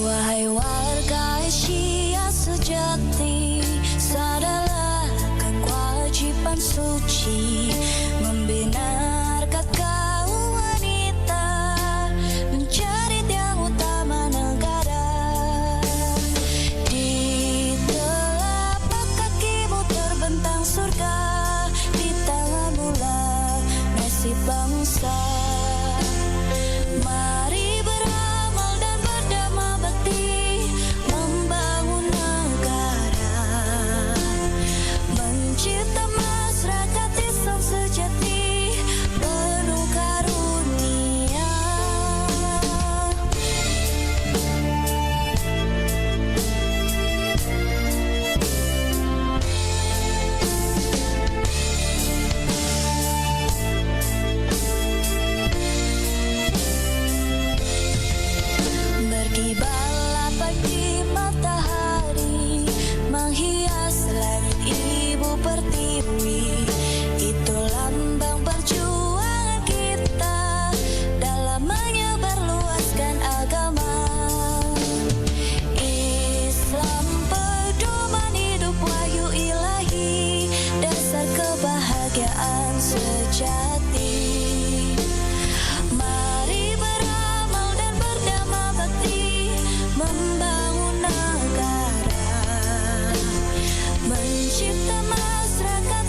Wahai warga Asia sejati, sadarlah akan kewajiban suci membenarkan kaum wanita mencari yang utama negara. Di telapak kakimu terbentang surga, di tanganmu lah nasib bangsa. Mari beramal dan berdamai bakti membangun negara, mencipta masyarakat Islam sejati penuh karunia. Berkibarlah pagi matahari menghias langit ibu pertiwi. Itu lambang perjuangan kita dalam menyebarluaskan agama Islam, pedoman hidup wahyu ilahi, dasar kebahagiaan sejati. Mari beramal dan berdamai bakti membangun negara, mencipta masyarakat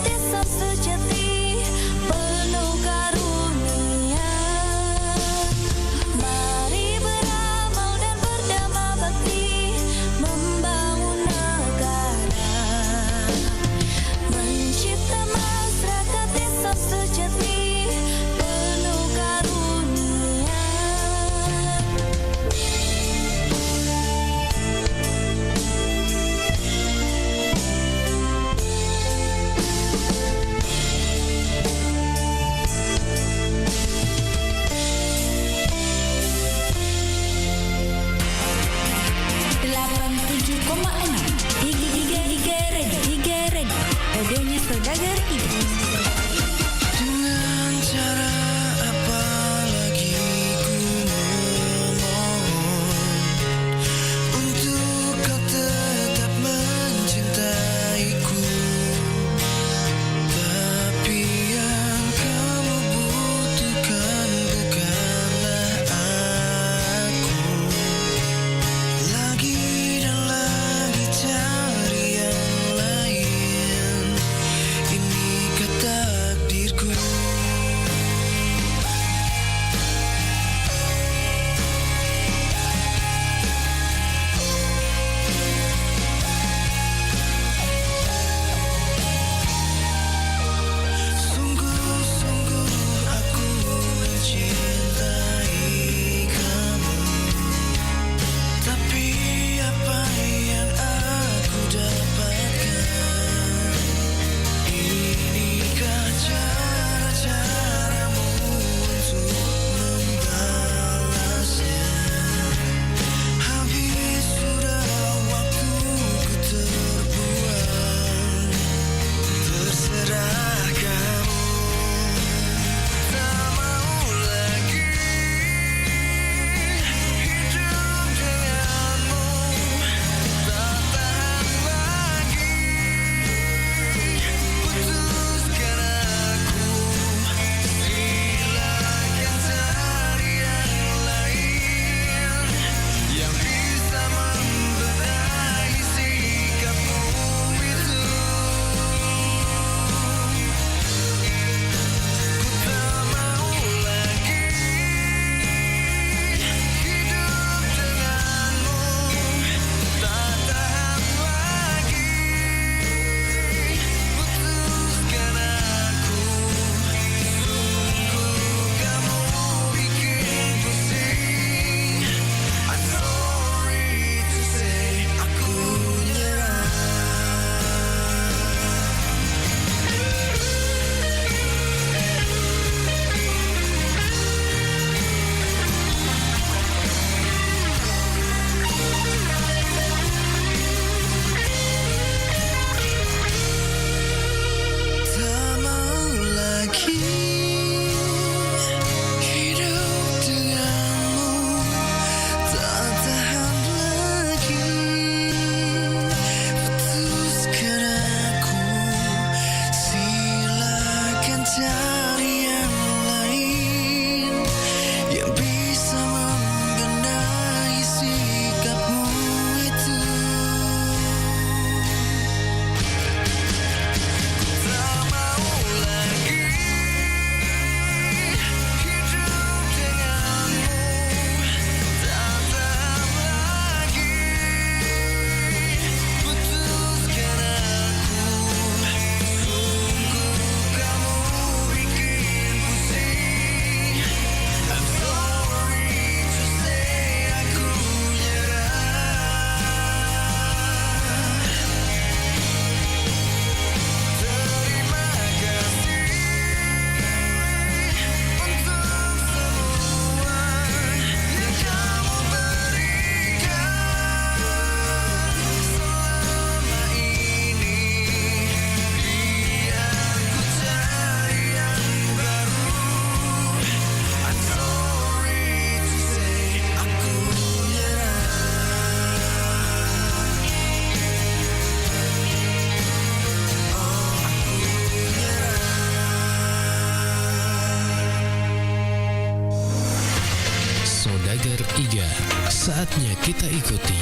saatnya kita ikuti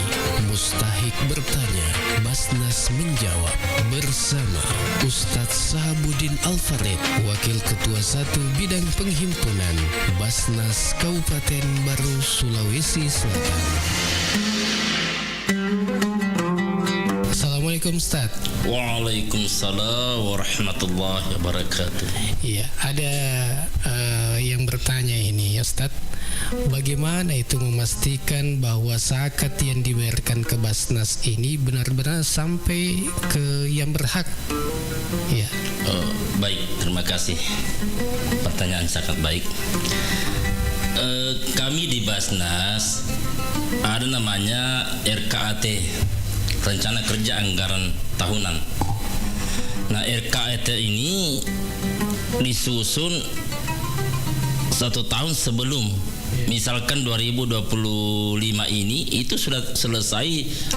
Mustahik Bertanya, Basnas Menjawab bersama Ustadz Sahabuddin Al-Farid, Wakil Ketua 1 Bidang Penghimpunan Basnas Kabupaten Baru, Sulawesi Selatan. Assalamualaikum Ustaz. Waalaikumsalam warahmatullahi wabarakatuh. Iya, ada yang bertanya ini Ustaz, bagaimana itu memastikan bahwa zakat yang dibayarkan ke Basnas ini benar-benar sampai ke yang berhak? Ya. Baik, terima kasih. Pertanyaan sangat baik. Kami di Basnas ada namanya RKAT, Rencana Kerja Anggaran Tahunan. Nah, RKAT ini disusun 1 tahun sebelum. Misalkan 2025 ini itu sudah selesai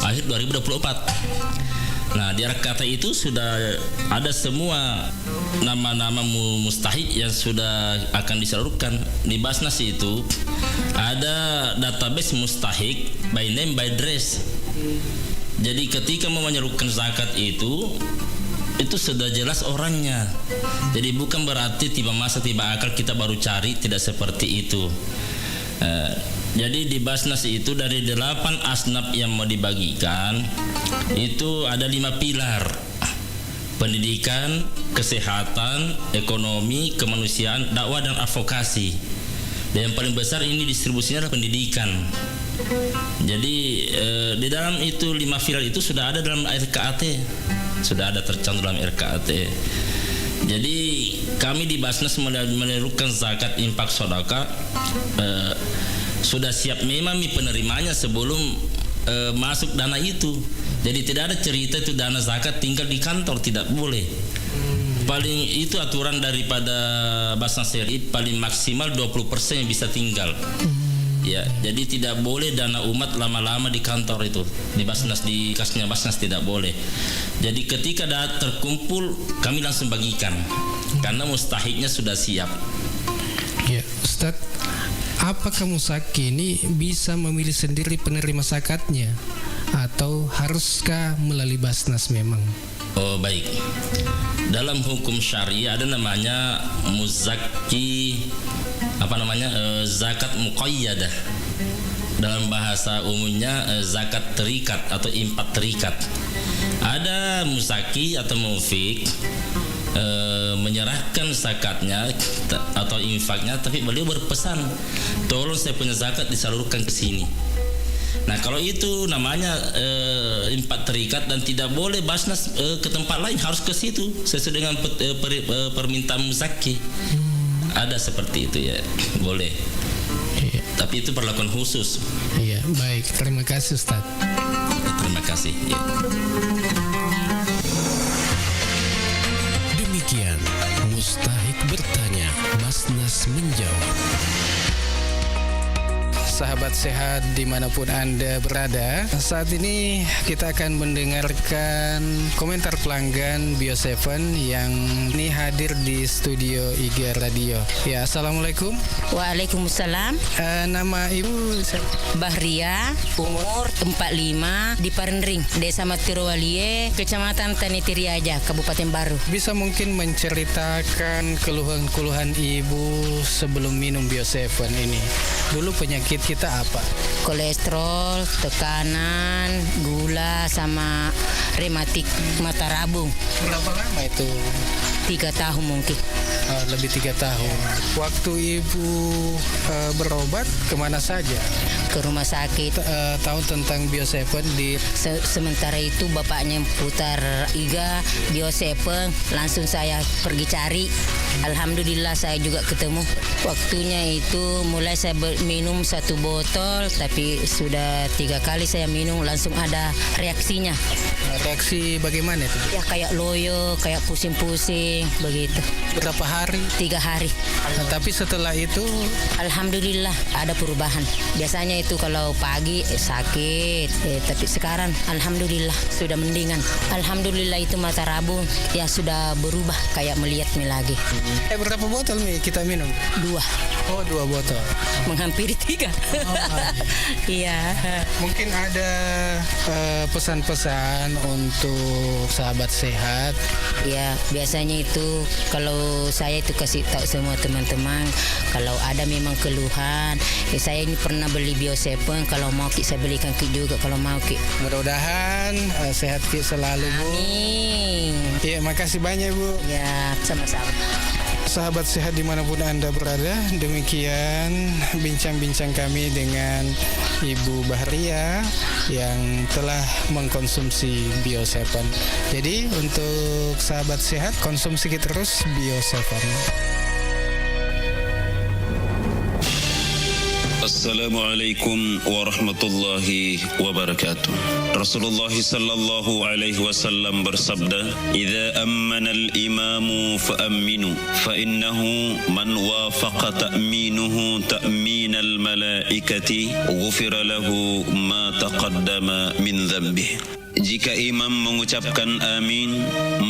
akhir 2024. Nah, di RKAT itu sudah ada semua nama-nama mustahik yang sudah akan disalurkan. Di Basnas itu ada database mustahik by name by address. Jadi ketika mau menyalurkan zakat itu sudah jelas orangnya. Jadi bukan berarti tiba masa tiba akal kita baru cari, tidak seperti itu. Jadi di Basnas itu dari 8 asnaf yang mau dibagikan itu ada 5 pilar: pendidikan, kesehatan, ekonomi, kemanusiaan, dakwah dan advokasi. Dan yang paling besar ini distribusinya adalah pendidikan. Jadi di dalam itu 5 pilar itu sudah ada dalam RKAT, sudah ada tercantum dalam RKAT. Jadi kami di Basnas menyalurkan zakat infak sedekah sudah siap memang penerimanya sebelum masuk dana itu. Jadi tidak ada cerita itu dana zakat tinggal di kantor, tidak boleh. Paling itu aturan daripada Basnas RI, paling maksimal 20% yang bisa tinggal. Ya, jadi tidak boleh dana umat lama-lama di kantor itu. Di Basnas, di kasnya Basnas tidak boleh. Jadi ketika terkumpul kami langsung bagikan karena mustahiknya sudah siap. Ya, Ustaz, apakah musaki ini bisa memilih sendiri penerima zakatnya atau haruskah melalui Basnas memang? Oh, baik. Dalam hukum syariah ada namanya muzaki, zakat muqayyadah. Dalam bahasa umumnya zakat terikat atau infak terikat. Ada musaki atau mufik menyerahkan zakatnya atau infaknya, tapi beliau berpesan, tolong saya punya zakat disalurkan ke sini. Nah, kalau itu namanya infak terikat dan tidak boleh Basnas ke tempat lain, harus ke situ sesuai dengan permintaan musaki. Ada seperti itu ya, boleh. Iya. Tapi itu perlakuan khusus. Iya, baik. Terima kasih Ustaz. Terima kasih. Ya. Demikian Mustahik Bertanya, Basnas Menjawab. Sahabat sehat dimanapun Anda berada, saat ini kita akan mendengarkan komentar pelanggan Bio7 yang ini hadir di studio IG Radio. Ya, Assalamualaikum. Waalaikumsalam. Nama Ibu Bahria, umur 45, di Parendring, Desa Matirowalie, Kecamatan Tanitiriaja, Kabupaten Baru. Bisa mungkin menceritakan keluhan-keluhan Ibu sebelum minum Bio7 ini? Dulu penyakit kita apa? Kolesterol, tekanan, gula, sama rematik mata rabung. Berapa lama itu? 3 tahun mungkin. Lebih 3 tahun. Waktu Ibu berobat kemana saja? Ke rumah sakit. Tahu tentang Bio7 di sementara itu bapaknya putar IGA Bio7, langsung saya pergi cari. Alhamdulillah saya juga ketemu. Waktunya itu mulai saya minum 1 botol, tapi sudah 3 kali saya minum langsung ada reaksinya. Reaksi bagaimana itu? Ya kayak loyo, kayak pusing-pusing begitu. Berapa hari hari? 3 hari. Nah, tapi setelah itu Alhamdulillah ada perubahan. Biasanya itu kalau pagi sakit, tapi sekarang Alhamdulillah sudah mendingan. Alhamdulillah itu mata rabun ya sudah berubah kayak melihat lagi. Berapa botol Mi kita minum? 2. Oh, 2 botol. Menghampiri 3. Iya. Mungkin ada pesan-pesan untuk sahabat sehat. Ya, biasanya itu kalau saya itu kasih tahu semua teman-teman kalau ada memang keluhan, saya ini pernah beli Bio7, kalau mau Ki saya belikan Ki juga kalau mau Ki. Mudah-mudahan sehat Ki selalu, Bu. Amin. Iya, makasih banyak, Bu. Ya, sama-sama. Sahabat sehat dimanapun Anda berada, demikian bincang-bincang kami dengan Ibu Bahria yang telah mengkonsumsi Bio7. Jadi untuk sahabat sehat, konsumsi terus Bio7. Assalamualaikum warahmatullahi wabarakatuh. Rasulullah sallallahu alaihi wasallam bersabda, "Idza ammana al-imamu fa'amminu, fa innahu man wafaqa ta'minuhu ta'minal malaikati, ghufira lahu ma taqaddama min dhanbihi." Jika imam mengucapkan amin,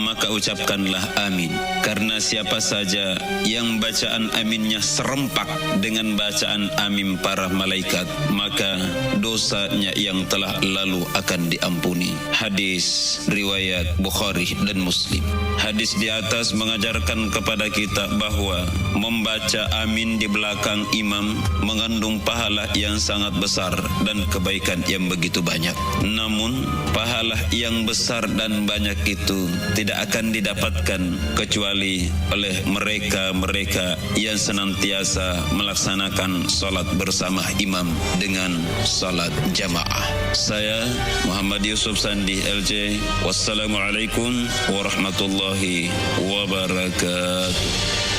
maka ucapkanlah amin. Karena siapa saja yang bacaan aminnya serempak dengan bacaan amin para malaikat, maka dosanya yang telah lalu akan diampuni. Hadis riwayat Bukhari dan Muslim. Hadis di atas mengajarkan kepada kita bahwa membaca amin di belakang imam mengandung pahala yang sangat besar dan kebaikan yang begitu banyak. Namun, pahala yang besar dan banyak itu tidak akan didapatkan kecuali oleh mereka-mereka yang senantiasa melaksanakan salat bersama imam dengan salat jamaah. Saya Muhammad Yusuf Sandi LJ. Wassalamualaikum warahmatullahi wabarakatuh.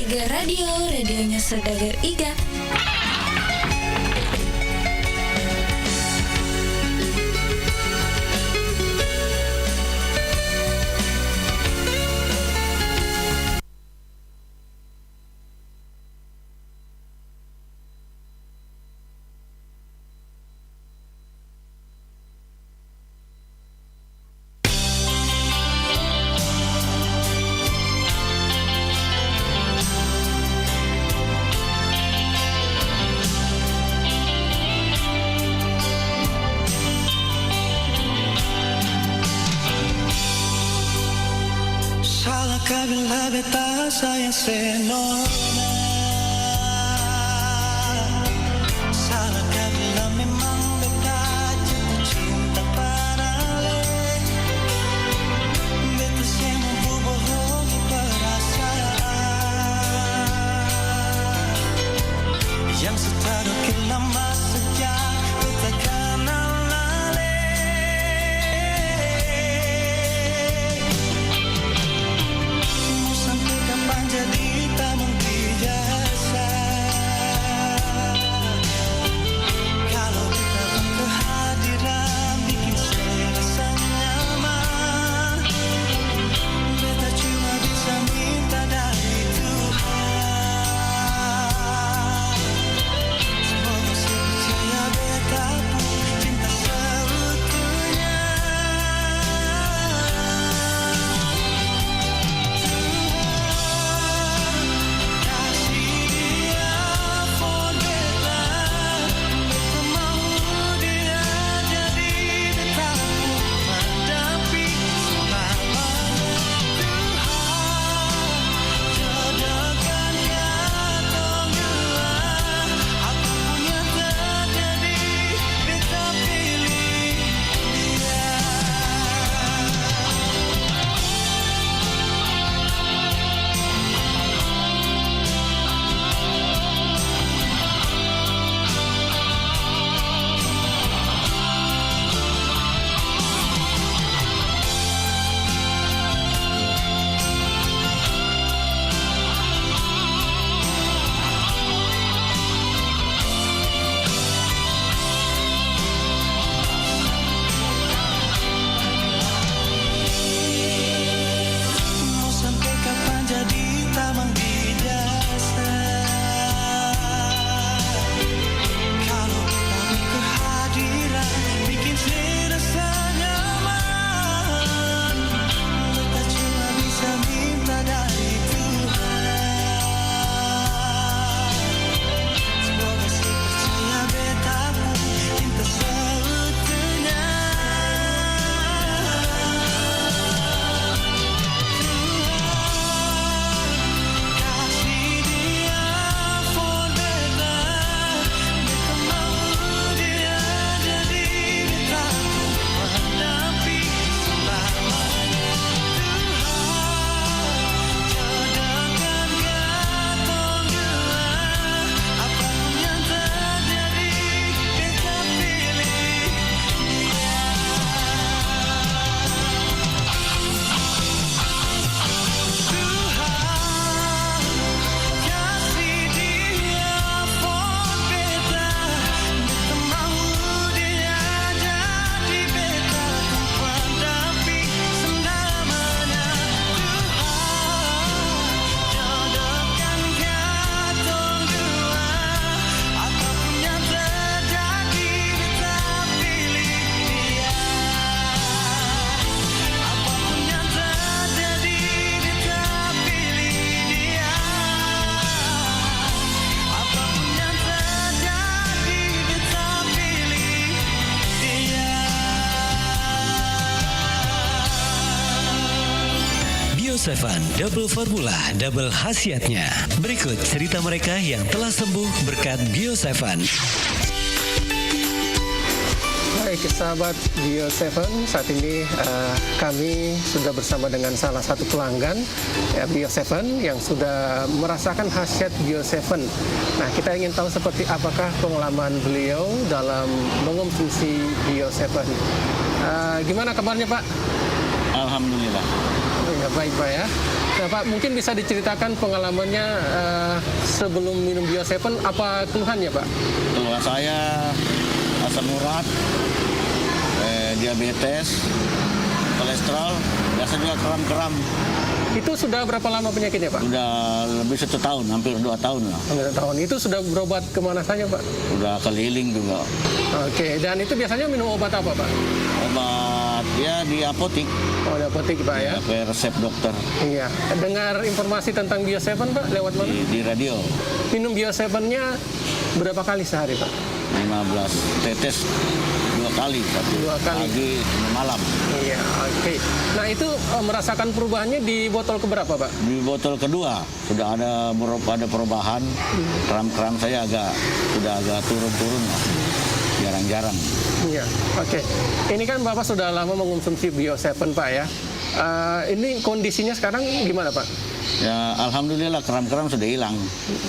Iga Radio, radionya Saudagar Iga. Salahkah bila beta sayang senona? Salahkah bila memang beta jatuh cinta pada le? Beta semua berbohongi perasaan yang setadukil lama sejak beta kenal le. Sampai kapan jadi tamang biasa? Kalau kita kehadiran bikin saya rasa nyaman. Beta cuma bisa minta dari Tuhan. Semoga saya percaya beta pun cinta seutuhnya. Mau sampai kapan jadi tamang dijasa? Kalau kita kehadiran bikin saya rasa nyaman. Beta cuma bisa minta dari Tuhan. Semoga saya percaya beta pun cinta seutuhnya. Kasih dia for beta, beta mau dia jadi beta pendamping selamanya. Tuhan jodohkan katong dua, apapun yang terjadi beta pilih dia. Kasih dia for beta, beta mau dia jadi beta pendamping selamanya. Tuhan jodohkan katong dua, apapun yang terjadi beta pilih dia. Apapun yang terjadi beta pilih dia. Apapun yang terjadi beta pilih dia. Bio 7, double formula, double khasiatnya. Berikut cerita mereka yang telah sembuh berkat Bio 7. Baik sahabat Bio 7, saat ini kami sudah bersama dengan salah satu pelanggan Bio 7 yang sudah merasakan khasiat Bio 7. Nah, kita ingin tahu seperti apakah pengalaman beliau dalam mengonsumsi Bio 7. Gimana kabarnya Pak? Alhamdulillah. Ya, baik Pak ya. Nah Pak, mungkin bisa diceritakan pengalamannya sebelum minum Bio7, apa keluhannya Pak? Keluhan saya asam urat, diabetes, kolesterol, biasa juga kram-kram. Itu sudah berapa lama penyakitnya Pak? Sudah lebih 1 tahun, hampir 2 tahun lah. Hampir 2 tahun. Itu sudah berobat kemana saja Pak? Sudah keliling juga. Oke, dan itu biasanya minum obat apa Pak? Obat ya di apotik. Oh, di apotik Pak ya? Pakai resep dokter. Iya. Dengar informasi tentang Bio7 Pak lewat mana? Di radio. Minum Bio7-nya berapa kali sehari Pak? 15 tetes 2 kali, 2 kali pagi sama malam. Iya, oke. Nah itu merasakan perubahannya di botol keberapa Pak? Di botol kedua sudah ada perubahan. Kram-kram saya sudah agak turun-turun lah. Jarang-jarang. Iya, oke. Ini kan Bapak sudah lama mengonsumsi Bio7 Pak ya. Ini kondisinya sekarang gimana Pak? Ya alhamdulillah kram-kram sudah hilang.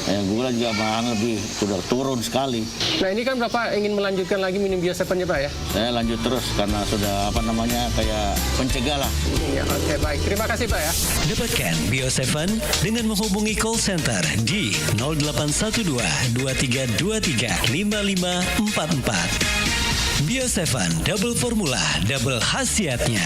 Ya, gula juga malahan sudah turun sekali. Nah ini kan Bapak ingin melanjutkan lagi minum Bio7-nya Pak ya? Saya lanjut terus karena sudah kayak pencegah lah. Iya, oke baik. Terima kasih Pak ya. Dapatkan Bio7 dengan menghubungi call center di 0812 2323 5544. Bio7 double formula, double khasiatnya.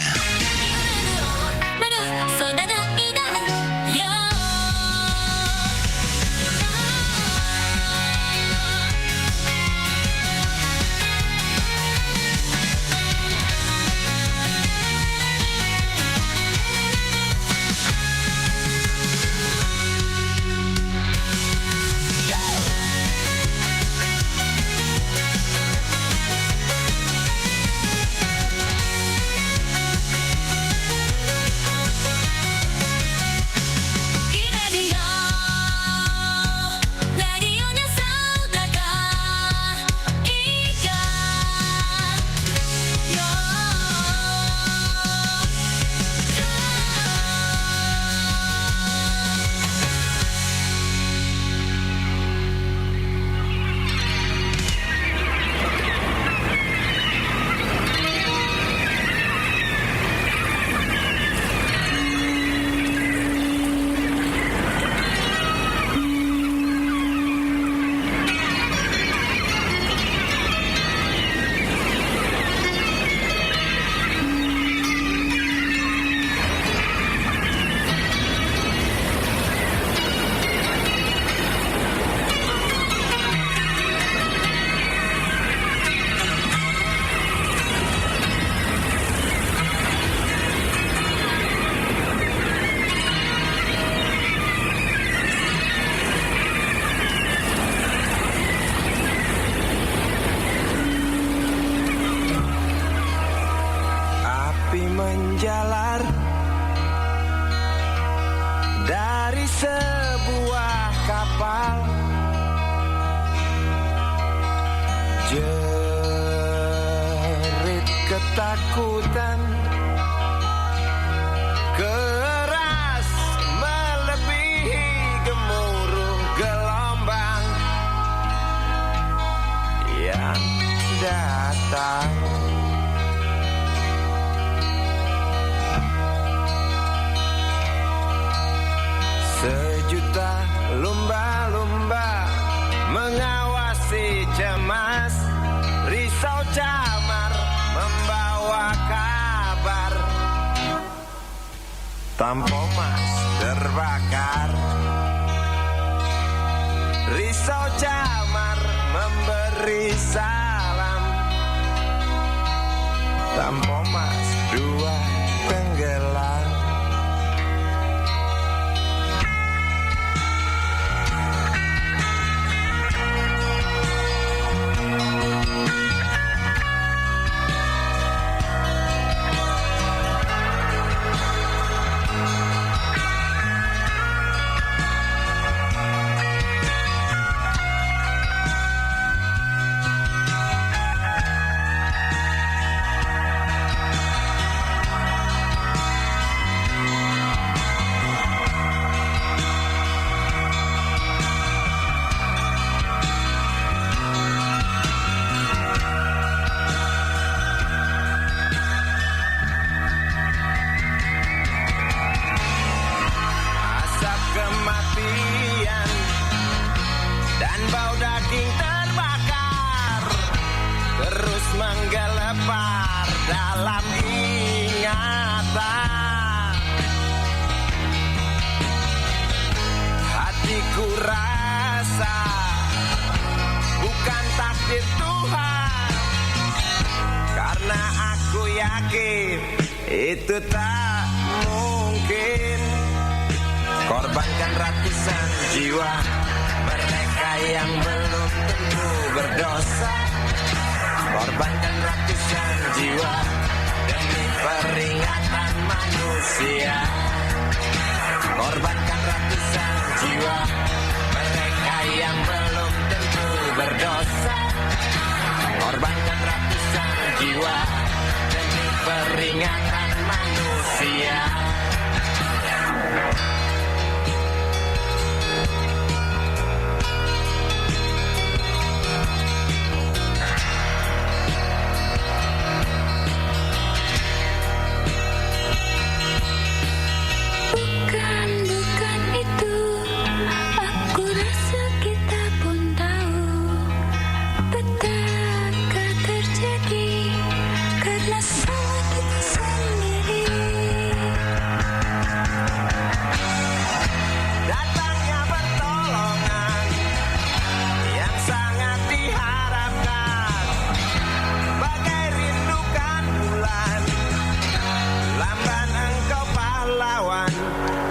menjalar dari sebuah kapal, jerit ketakutan keras melebihi gemuruh gelombang yang datang. Sejuta lumba-lumba mengawasi cemas, risau camar membawa kabar. Tampomas terbakar, risau camar memberi salam. Tampomas dua tenggelam. ingatan. Hatiku rasa bukan takdir Tuhan, karena aku yakin itu tak mungkin. Korbankan ratusan jiwa mereka yang belum tentu berdosa. Korbankan ratusan jiwa demi peringatan manusia. Korbankan ratusan jiwa mereka yang belum tentu berdosa. Korbankan ratusan jiwa demi peringatan manusia. Bukan itu, aku rasa kita pun tahu betapa terjadi karena salah kita sendiri. Datangnya pertolongan yang sangat diharapkan, bagai rindukan bulan, lamban engkau pahlawan,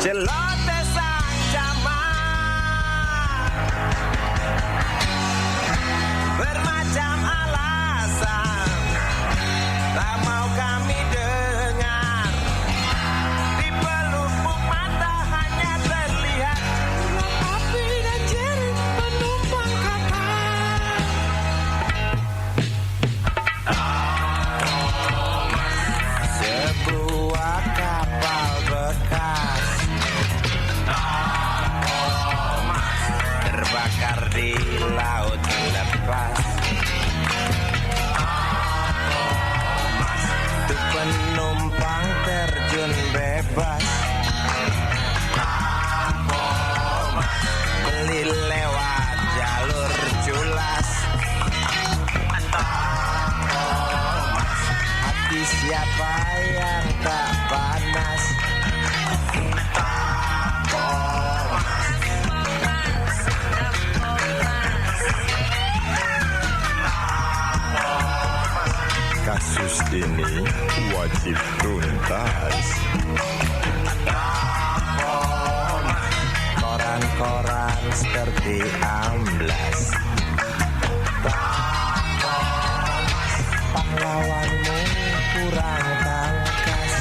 celoteh sang zaman. Bermacam alasan tak mau kami dengar, di pelupuk mata hanya terlihat api dan jerit penumpang kapal. Sebuah kapal bekas terbakar di laut lepas. Untuk penumpang terjun bebas, beli lewat jalur culas. Hati siapa yang tak panas? Kasus ini wajib tuntas. Koran-koran seperti amblas. Pahlawanmu kurang tangkas.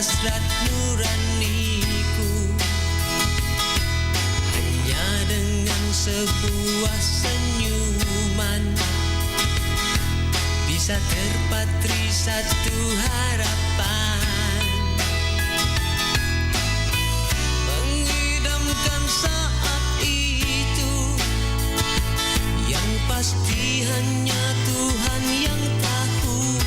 hasrat nuraniku hanya dengan sebuah senyuman bisa terpatri satu harapan mengidamkan saat itu yang pasti hanya Tuhan yang tahu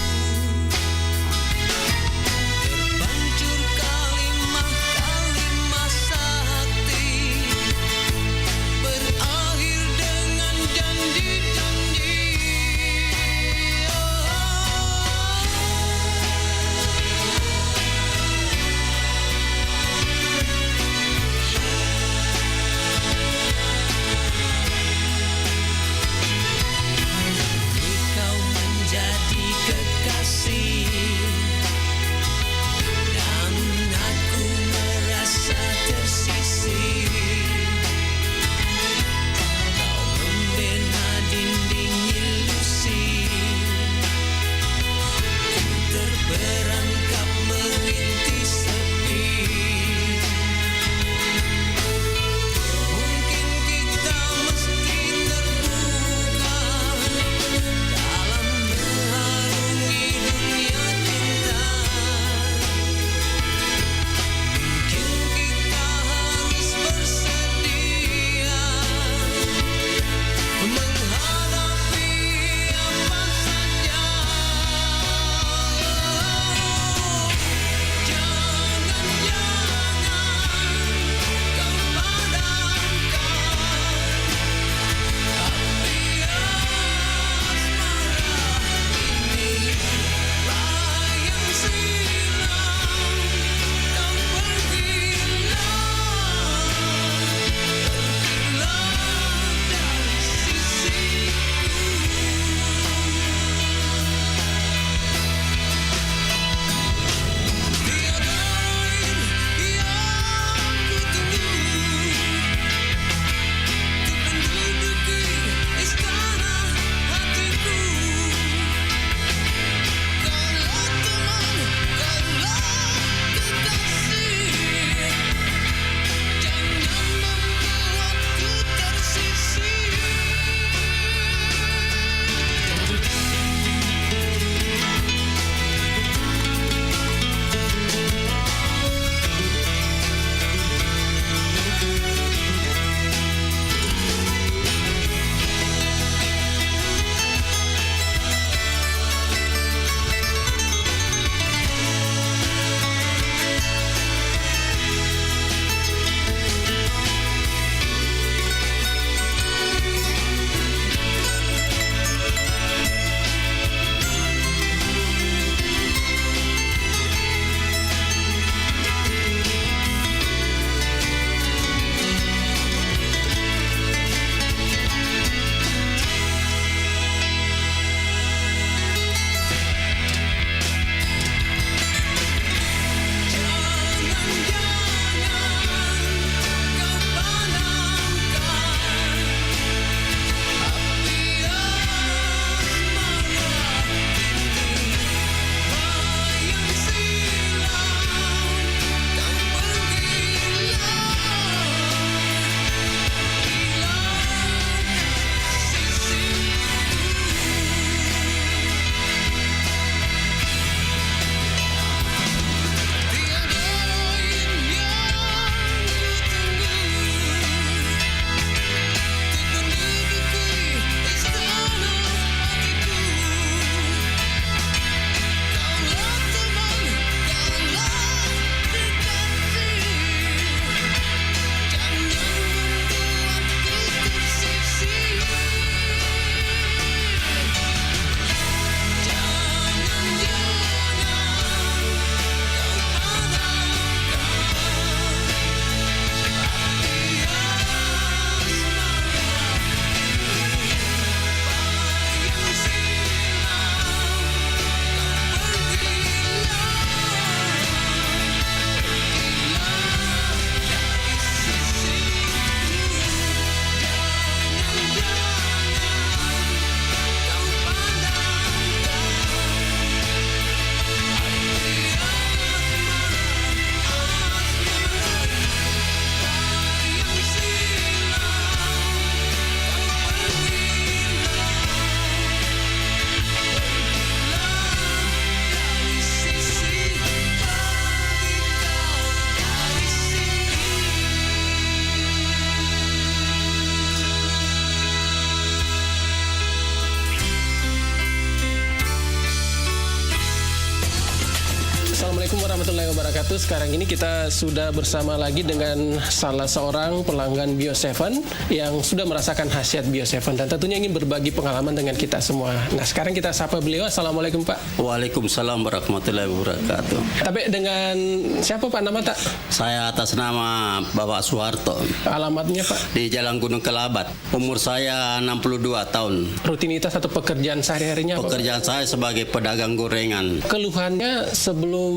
Assalamualaikum warahmatullahi wabarakatuh. Sekarang ini kita sudah bersama lagi dengan salah seorang pelanggan Bio7 yang sudah merasakan khasiat Bio7 dan tentunya ingin berbagi pengalaman dengan kita semua. Nah, sekarang kita sapa beliau. Assalamualaikum Pak. Waalaikumsalam warahmatullahi wabarakatuh. Tapi dengan siapa Pak nama tak? Saya atas nama Bapak Soeharto. Alamatnya Pak? Di Jalan Gunung Kelabat. Umur saya 62 tahun. Rutinitas atau pekerjaan sehari-harinya apa? Pekerjaan saya sebagai pedagang gorengan. Keluhannya sebelum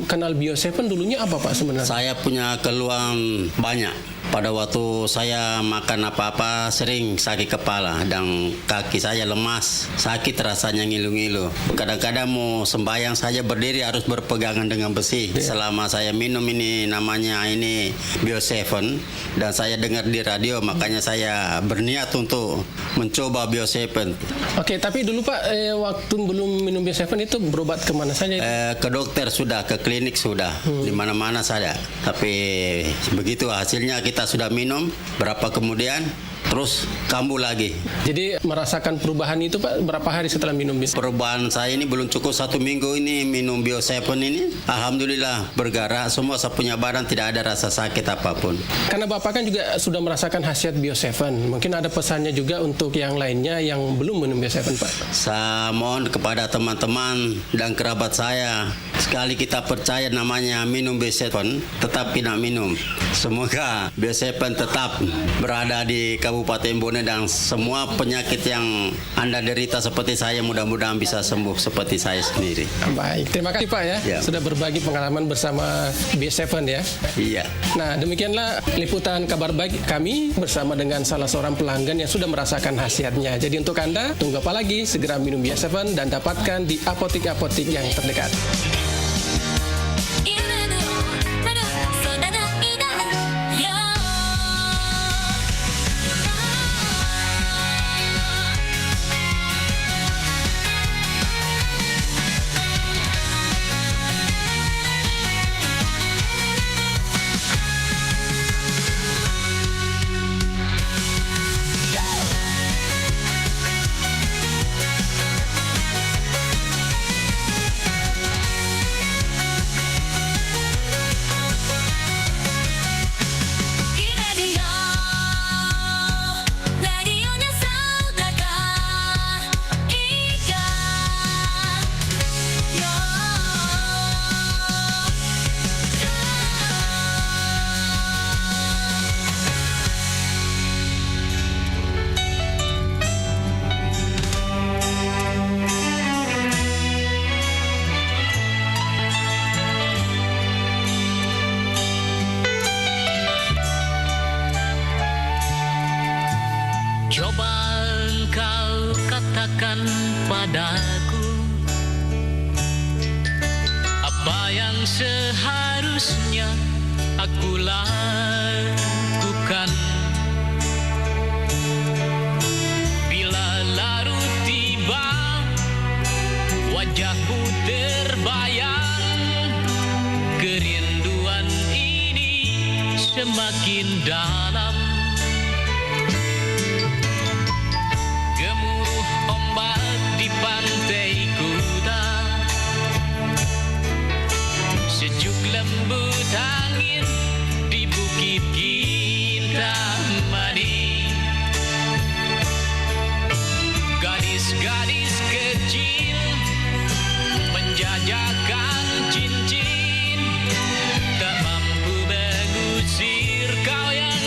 kenal Bio7 dulunya apa Pak sebenarnya? Saya punya keluhan banyak. Pada waktu saya makan apa-apa sering sakit kepala dan kaki saya lemas, sakit rasanya ngilu-ngilu. Kadang-kadang mau sembahyang saja berdiri harus berpegangan dengan besi. Selama saya minum ini namanya ini Bio7 dan saya dengar di radio, makanya saya berniat untuk mencoba Bio7. Oke, tapi dulu Pak waktu belum minum Bio7 itu berobat kemana saja? Ke dokter sudah, ke klinik sudah, di mana-mana saja. Tapi begitu hasilnya kita sudah minum, berapa kemudian terus kambuh lagi. Jadi merasakan perubahan itu Pak berapa hari setelah minum Bio7? Perubahan saya ini belum cukup 1 minggu ini minum Bio7 ini. Alhamdulillah bergerak semua, saya punya badan tidak ada rasa sakit apapun. Karena Bapak kan juga sudah merasakan khasiat Bio7. Mungkin ada pesannya juga untuk yang lainnya yang belum minum Bio7 Pak. Saya mohon kepada teman-teman dan kerabat saya, sekali kita percaya namanya minum Bio7, tetap tidak minum. Semoga Bio7 tetap berada di Kabupaten Bone dan semua penyakit yang Anda derita seperti saya mudah-mudahan bisa sembuh seperti saya sendiri. Baik, terima kasih Pak ya, sudah berbagi pengalaman bersama Bio7 ya. Iya. Nah, demikianlah liputan kabar baik kami bersama dengan salah seorang pelanggan yang sudah merasakan khasiatnya. Jadi untuk Anda, tunggu apa lagi? Segera minum Bio7 dan dapatkan di apotik-apotik yang terdekat. Coba engkau katakan padaku apa yang seharusnya aku lakukan bila larut tiba wajahmu terbayang, kerinduan ini semakin dalam. Gemuruh ombak di pantai Kuta, sejuk lembut angin di bukit Kintamani. Gadis-gadis kecil menjajakan cincin, tak mampu mengusir kau yang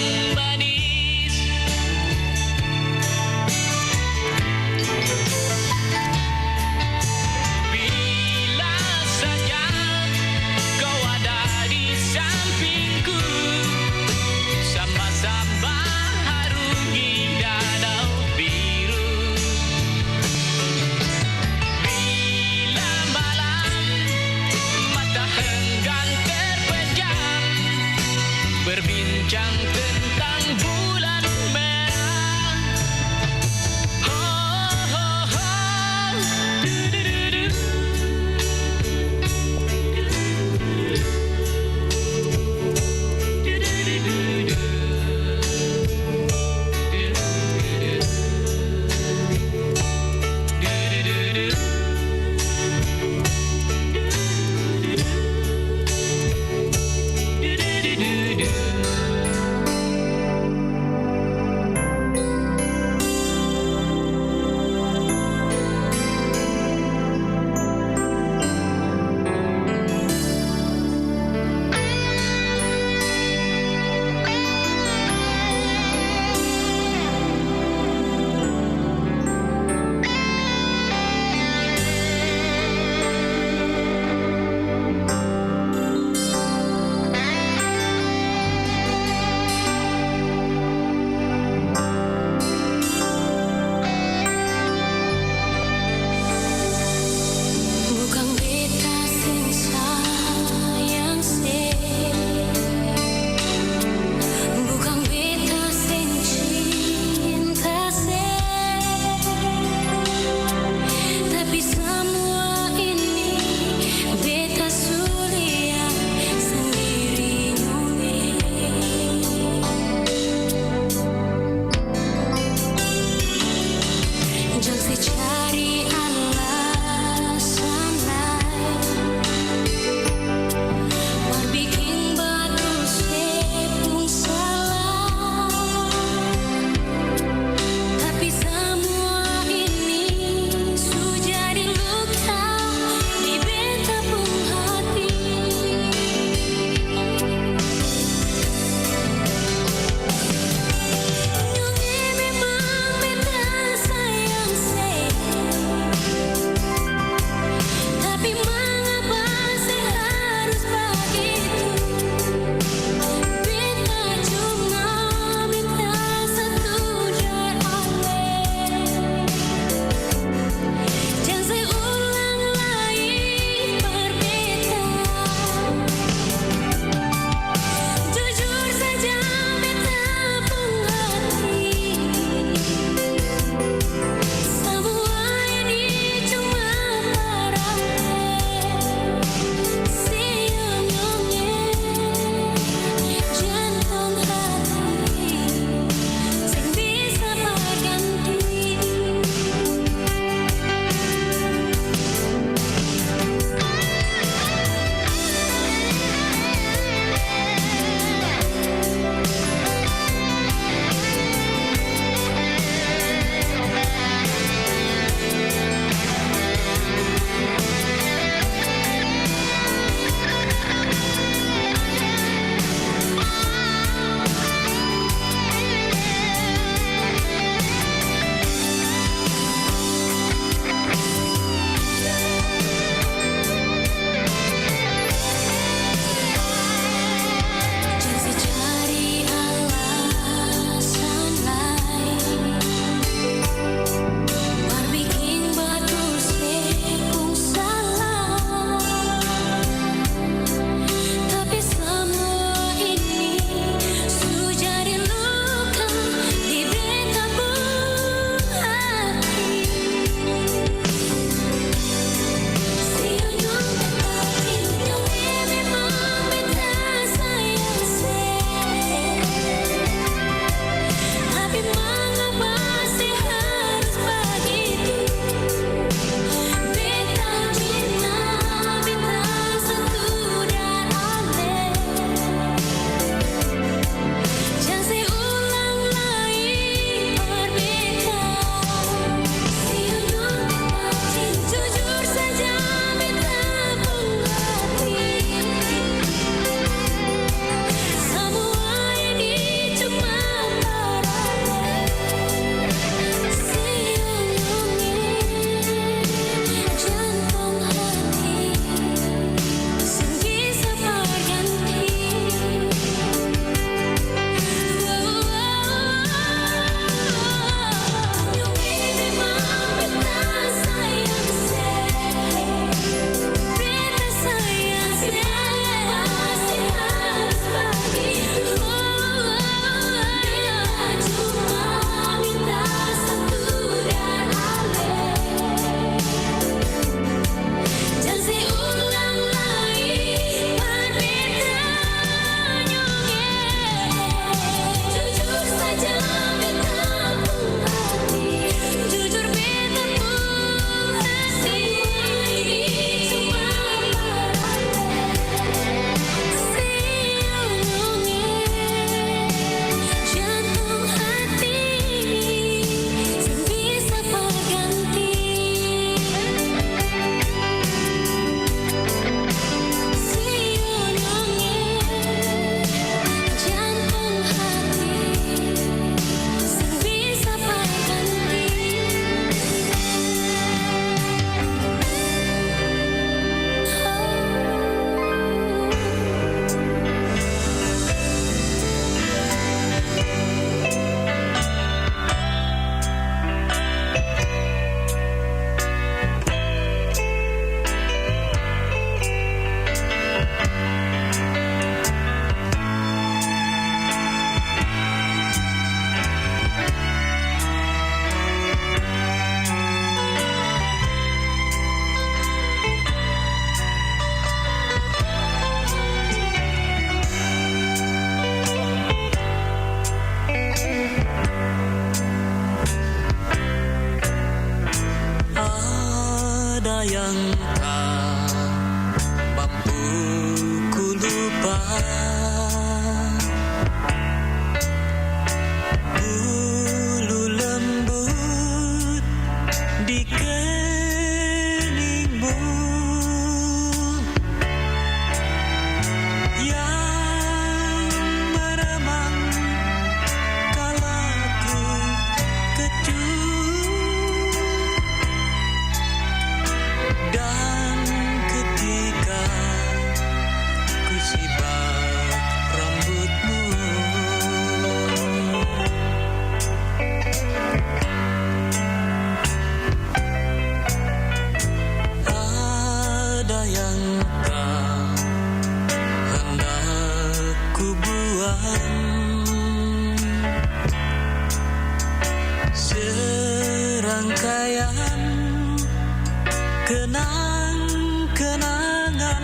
Bulu lembut di keningmu yang meremang kala ku kecup, dan ketika ku sibak rambutmu, ada yang tak hendak ku buang, serangkaian kenang-kenangan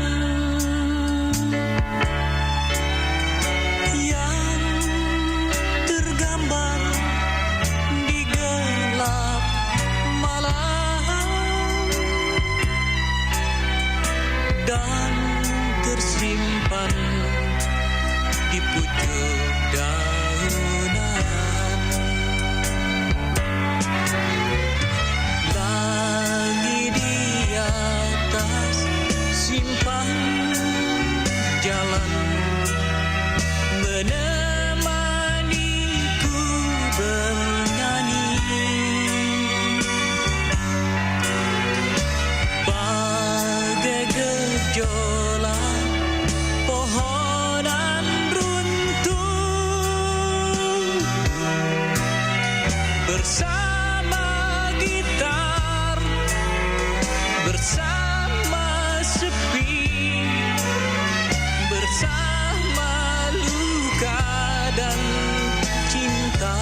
yang tergambar di gelap malam dan tersimpan di pucuk daunan. Lagi di atas simpang jalan menemaniku bernyanyi, bagai gejolak pohonan runtuh, bersama gitar, bersama sepi, bersama luka dan cinta.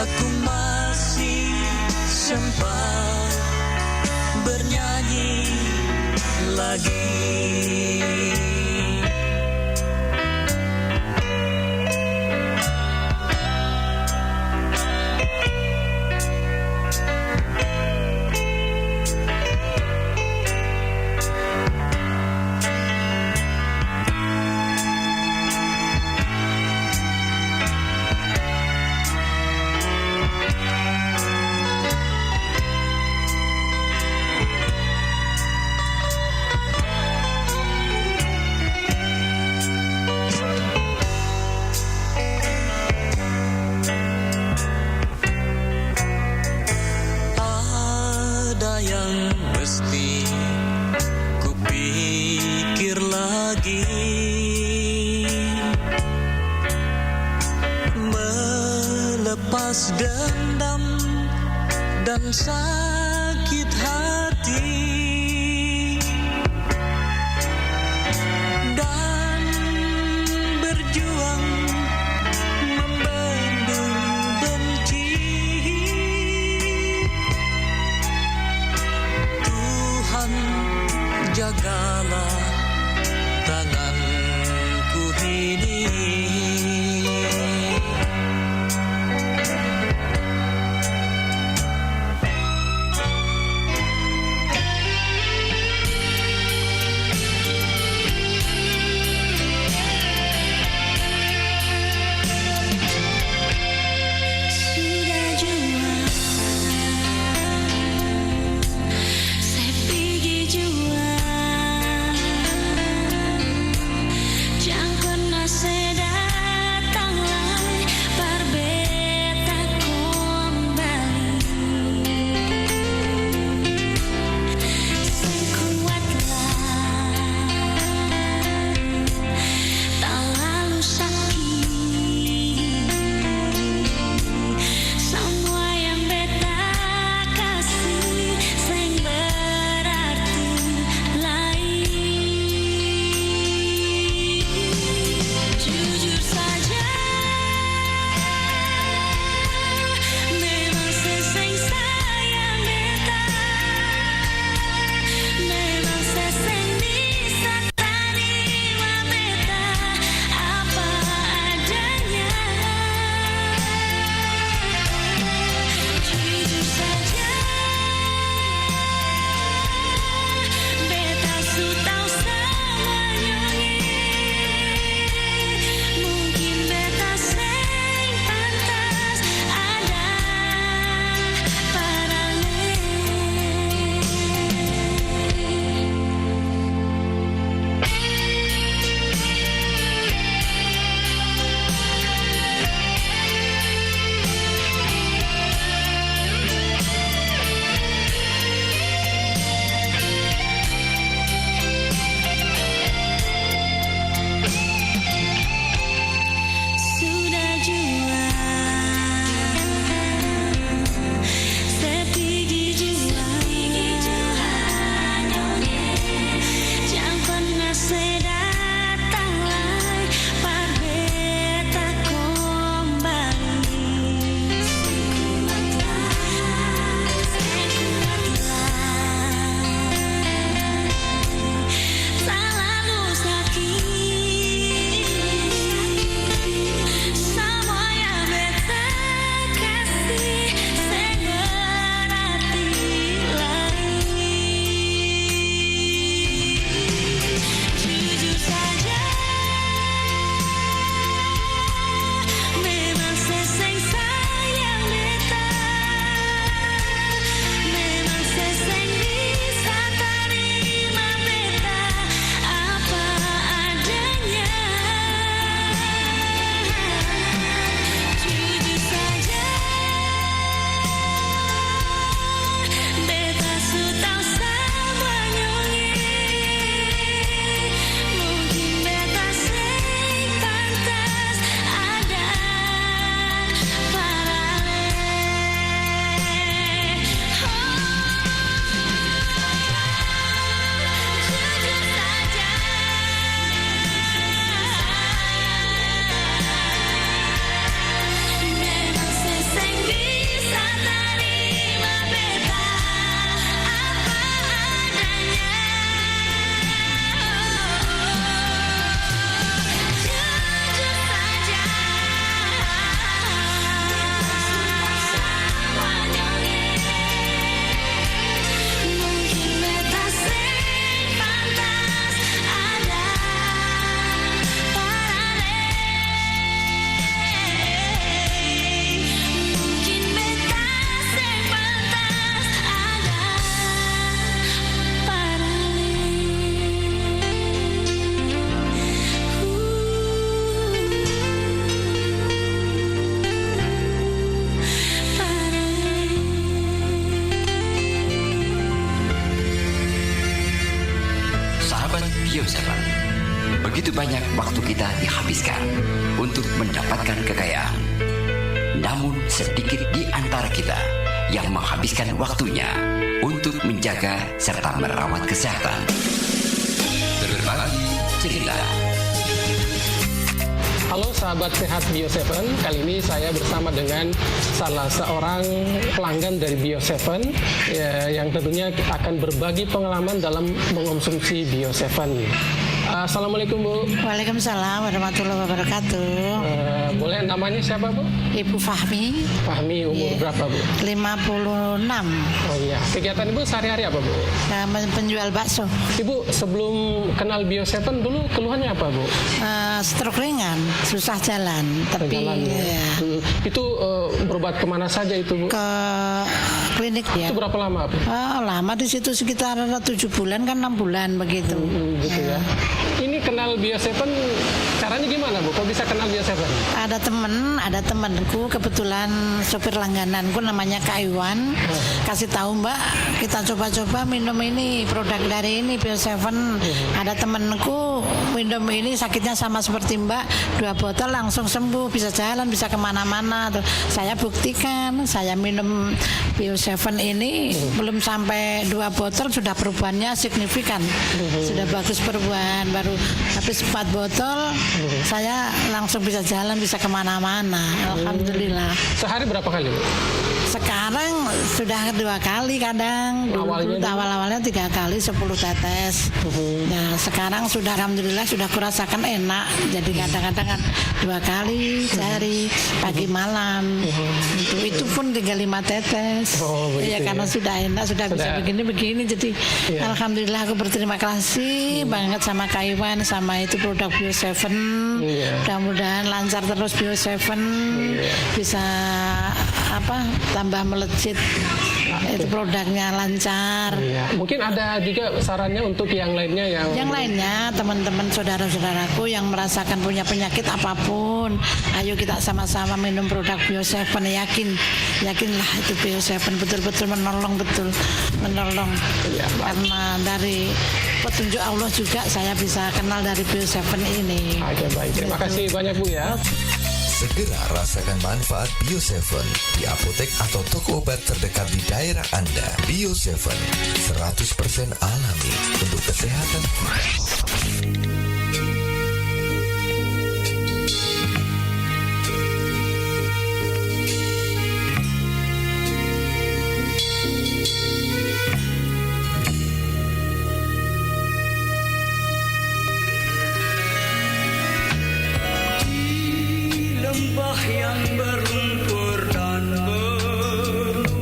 Aku masih sempat bernyanyi lagi. Ada yang mesti kupikir lagi, melepas dendam dan sakit hati, dan berjuang membendung benci. Tuhan jagalah tanganku ini. Sudah jua, saya pergi jua, jangan pernah sedar. Bio7. Begitu banyak waktu kita dihabiskan untuk mendapatkan kekayaan. Namun sedikit di antara kita yang menghabiskan waktunya untuk menjaga serta merawat kesehatan. Berbagi cerita. Halo sahabat sehat Bio7, kali ini saya bersama dengan salah seorang pelanggan dari Bio7 yang tentunya akan berbagi pengalaman dalam mengonsumsi Bio7. Assalamualaikum Bu. Waalaikumsalam warahmatullahi wabarakatuh. Boleh namanya siapa Bu? Ibu Fahmi. Fahmi, umur berapa Bu? 56. Oh iya, kegiatan Ibu sehari-hari apa Bu? Penjual bakso. Ibu sebelum kenal Bio7 dulu keluhannya apa Bu? Stroke ringan, susah jalan. Tapi ya. Itu berobat kemana saja itu Bu? Ke klinik ya. Itu berapa lama Bu? Lama di situ sekitar 7 bulan kan 6 bulan begitu. Gitu ya. Ini kenal Bio7 caranya gimana Bu? Kok bisa kenal Bio7? Ada temanku kebetulan sopir langgananku namanya Kak Iwan. Kasih tahu Mbak, kita coba-coba minum ini, produk dari ini Bio7. Ada temanku minum ini sakitnya sama seperti Mbak, 2 botol langsung sembuh, bisa jalan, bisa kemana-mana. Saya buktikan, saya minum Bio7 ini belum sampai 2 botol sudah perubahannya signifikan, sudah bagus perubahan. Baru habis 4 botol saya langsung bisa jalan, bisa kemana-mana. Alhamdulillah. Sehari berapa kali Bu? Sekarang sudah 2 kali kadang. Awal-awalnya 3 kali 10 tetes. Nah sekarang sudah alhamdulillah sudah kurasakan enak. Jadi kadang-kadang kan 2 kali sehari, pagi malam. Itu pun tinggal 5 tetes. Ya karena sudah enak, sudah bisa begini-begini. Jadi alhamdulillah aku berterima kasih banget sama Kak Iwan, sama itu produk Bio7. Mudah-mudahan lancar terus Bio7, bisa tambah melejit, itu produknya lancar. Mungkin ada juga sarannya untuk yang lainnya yang lainnya, teman-teman saudara-saudaraku yang merasakan punya penyakit apapun, ayo kita sama-sama minum produk Bio7. Yakinlah itu Bio7 betul-betul menolong karena dari petunjuk Allah juga saya bisa kenal dari Bio7 ini. Baik. Terima kasih banyak Bu ya. Segera rasakan manfaat Bio7 di apotek atau toko obat terdekat di daerah Anda. Bio7 100% alami untuk kesehatan kita. Lembah yang berlumpur dan berludah,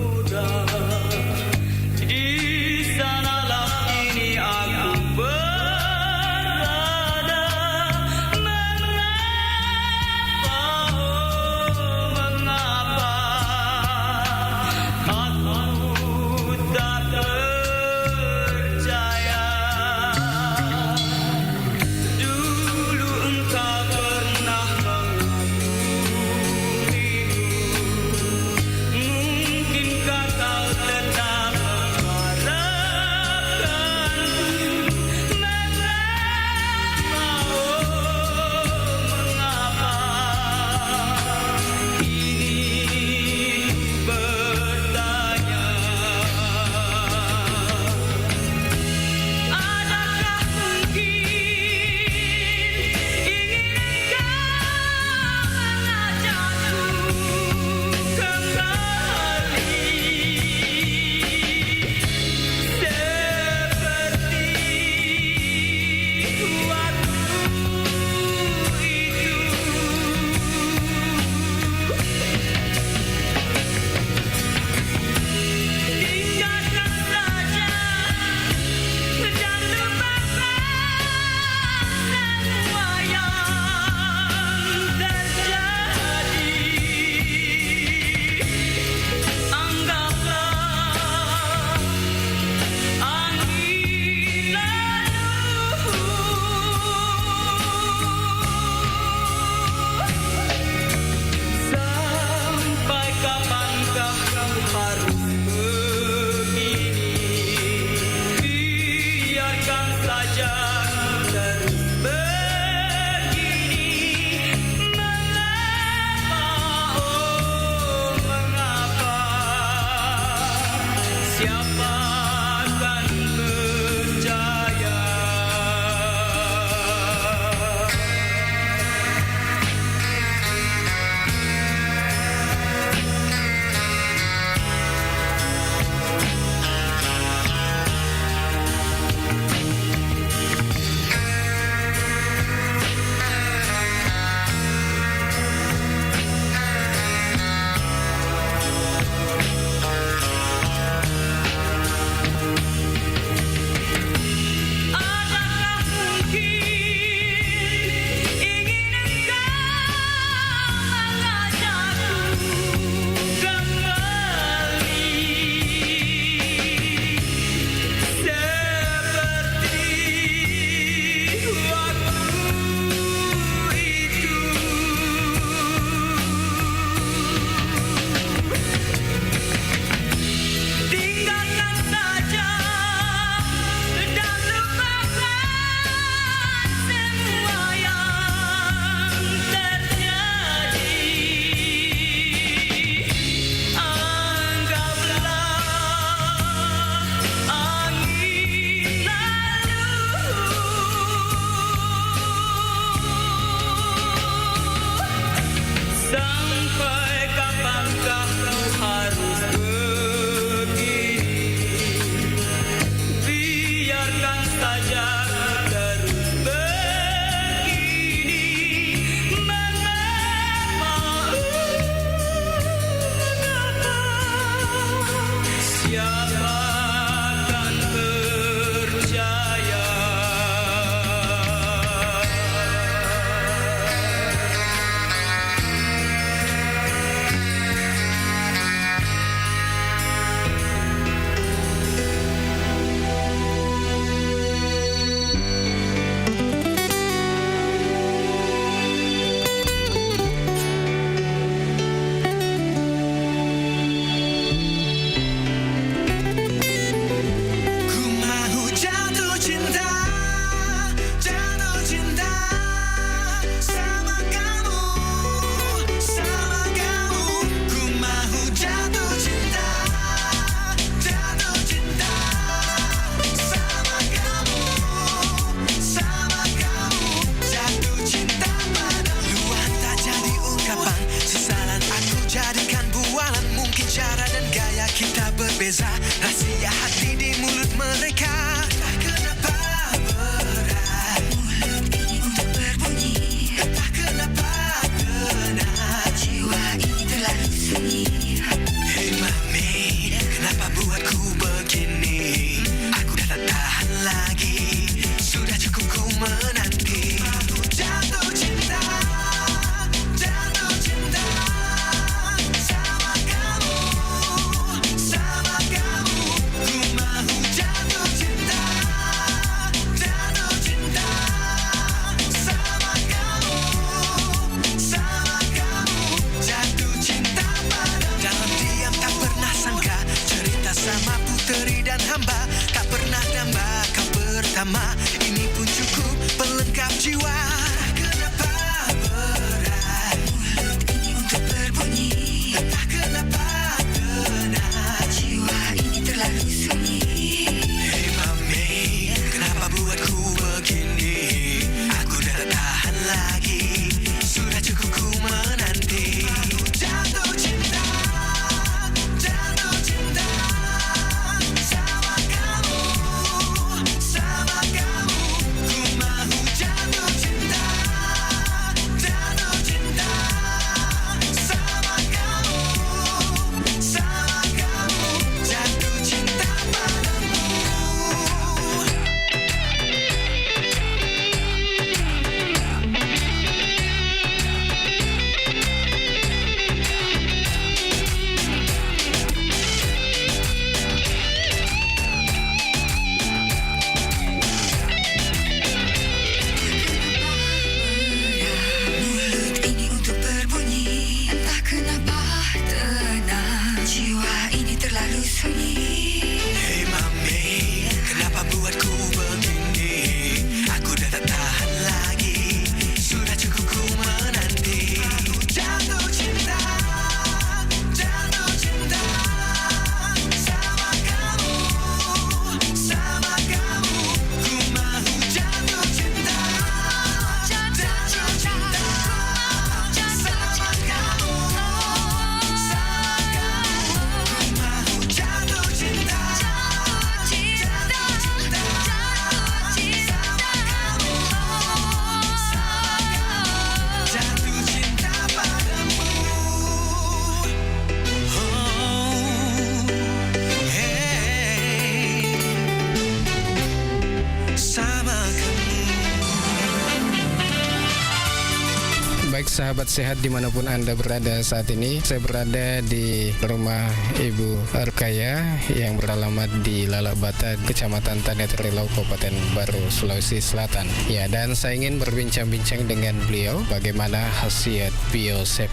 di sanalah kini aku lama, ini pun cukup pelengkap jiwa. Kenapa berat mulut ini untuk berbunyi? Entah kenapa tenang, jiwa ini terlalu sunyi. Hey mami, kenapa buatku begini? Aku dah tak tahan lagi, sudah cukup ku menanti. Jatuh cinta sama kamu, sama kamu. Ku mahu jatuh cinta sama kamu, sama kamu. Jatuh cinta padamu. Mulut ini untuk berbunyi, entah kenapa tenang, jiwa ini terlalu sunyi. Hey mami, kenapa buatku begini? Aku dah tak tahan lagi, sudah cukup ku menanti. Jatuh cinta sama kamu, sama kamu. Ku mahu jatuh cinta sama kamu, sama kamu. Ku mahu jatuh cinta sama kamu, jatuh cinta padamu. Sama Baik sahabat sehat dimanapun Anda berada saat ini, saya berada di rumah Ibu Rukaya yang beralamat di Lalabata, Kecamatan Tanetrilau, Kabupaten Baru, Sulawesi Selatan. Ya, dan saya ingin berbincang-bincang dengan beliau bagaimana khasiat Bio7.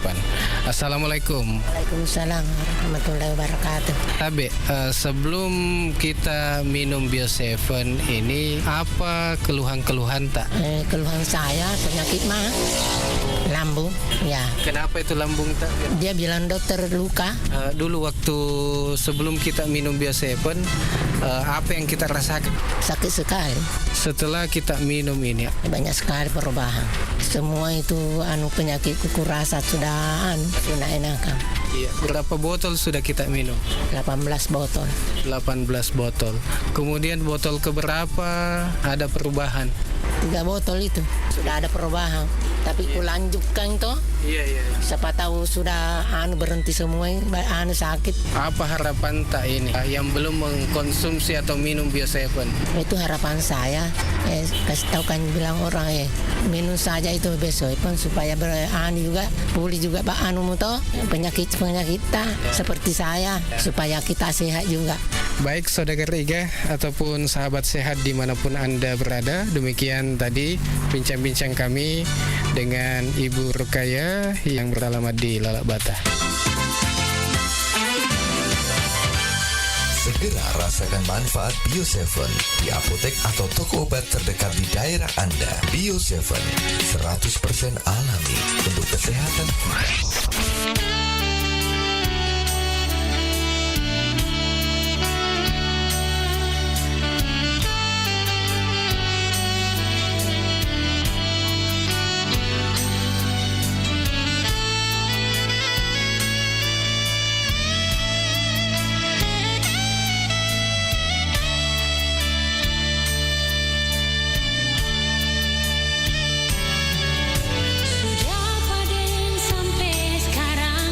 Assalamualaikum. Waalaikumsalam warahmatullahi wabarakatuh. Tabe, sebelum kita minum Bio7 ini, apa keluhan-keluhan tak? Keluhan saya penyakit mah lambung, ya. Kenapa itu lambung tak? Dia bilang dokter luka. Dulu waktu sebelum kita minum Bio7, apa yang kita rasakan? Sakit sekali. Setelah kita minum ini, Banyak sekali perubahan. Semua itu penyakitku kurasa sudah enakan. iya, berapa botol sudah kita minum? 18 botol. 18 botol. Kemudian botol keberapa ada perubahan? 3 botol itu sudah ada perubahan. Tapi ku lanjutkan toh. Iya. Siapa tahu sudah berhenti semua sakit. Apa harapan tak ini yang belum mengkonsumsi atau minum Bio7? Itu harapan saya. Kasih tahu kan bilang orang minum saja itu besok pun supaya juga pulih juga penyakit kita seperti saya supaya kita sehat juga. Baik saudara Iga ataupun sahabat sehat dimanapun Anda berada, demikian tadi bincang-bincang kami dengan Ibu Rukaya yang beralamat di Lalabata. Segera rasakan manfaat Bio7 di apotek atau toko obat terdekat di daerah Anda. Bio7 100% alami untuk kesehatan kita. Sudah paden sampai sekarang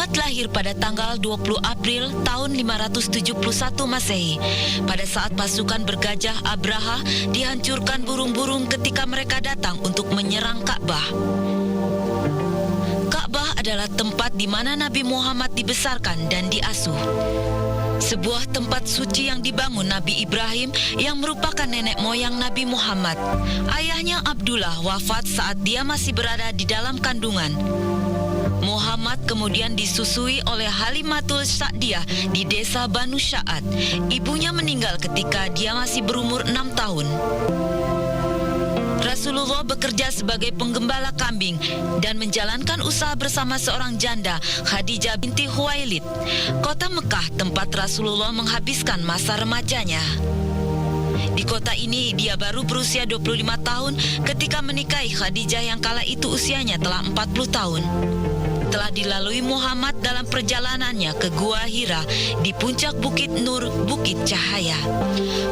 Muhammad lahir pada tanggal 20 April tahun 571 Masehi, pada saat pasukan bergajah Abraha dihancurkan burung-burung ketika mereka datang untuk menyerang Ka'bah. Ka'bah adalah tempat di mana Nabi Muhammad dibesarkan dan diasuh. Sebuah tempat suci yang dibangun Nabi Ibrahim yang merupakan nenek moyang Nabi Muhammad. Ayahnya Abdullah wafat saat dia masih berada di dalam kandungan. Muhammad kemudian disusui oleh Halimatul Sa'diyah di desa Banu Sya'ad. Ibunya meninggal ketika dia masih berumur 6 tahun. Rasulullah bekerja sebagai penggembala kambing dan menjalankan usaha bersama seorang janda, Khadijah binti Khuwailid. Kota Mekah tempat Rasulullah menghabiskan masa remajanya. Di kota ini dia baru berusia 25 tahun ketika menikahi Khadijah yang kala itu usianya telah 40 tahun. Telah dilalui Muhammad dalam perjalanannya ke Gua Hira di puncak Bukit Nur, Bukit Cahaya.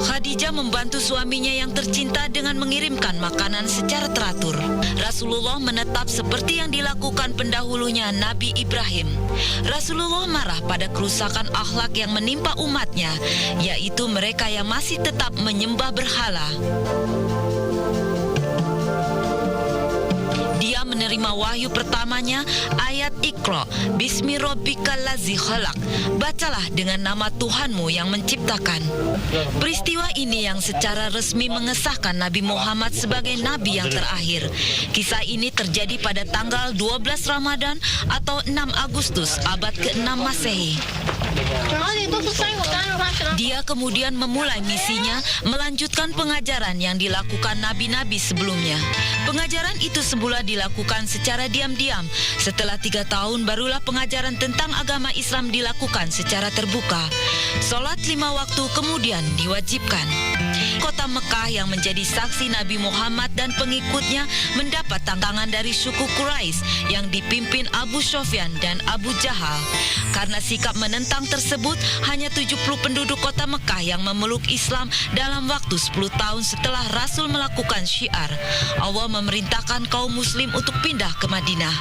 Khadijah membantu suaminya yang tercinta dengan mengirimkan makanan secara teratur. Rasulullah menetap seperti yang dilakukan pendahulunya Nabi Ibrahim. Rasulullah marah pada kerusakan akhlak yang menimpa umatnya, yaitu mereka yang masih tetap menyembah berhala. Dia menerima wahyu pertamanya, ayat Iqra, Bismi Rabbikal Ladzi Khalaq. Bacalah dengan nama Tuhanmu yang menciptakan. Peristiwa ini yang secara resmi mengesahkan Nabi Muhammad sebagai Nabi yang terakhir. Kisah ini terjadi pada tanggal 12 Ramadan atau 6 Agustus abad ke-6 Masehi. Dia kemudian memulai misinya melanjutkan pengajaran yang dilakukan nabi-nabi sebelumnya. Pengajaran itu semula dilakukan secara diam-diam. Setelah 3 tahun barulah pengajaran tentang agama Islam dilakukan secara terbuka. Salat 5 waktu kemudian diwajibkan. Kota Mekah yang menjadi saksi Nabi Muhammad dan pengikutnya mendapat tantangan dari suku Quraisy yang dipimpin Abu Sufyan dan Abu Jahal. Karena sikap menentang tersebut, hanya 70 penduduk kota Mekah yang memeluk Islam dalam waktu 10 tahun setelah Rasul melakukan syiar. Allah memerintahkan kaum muslim untuk pindah ke Madinah.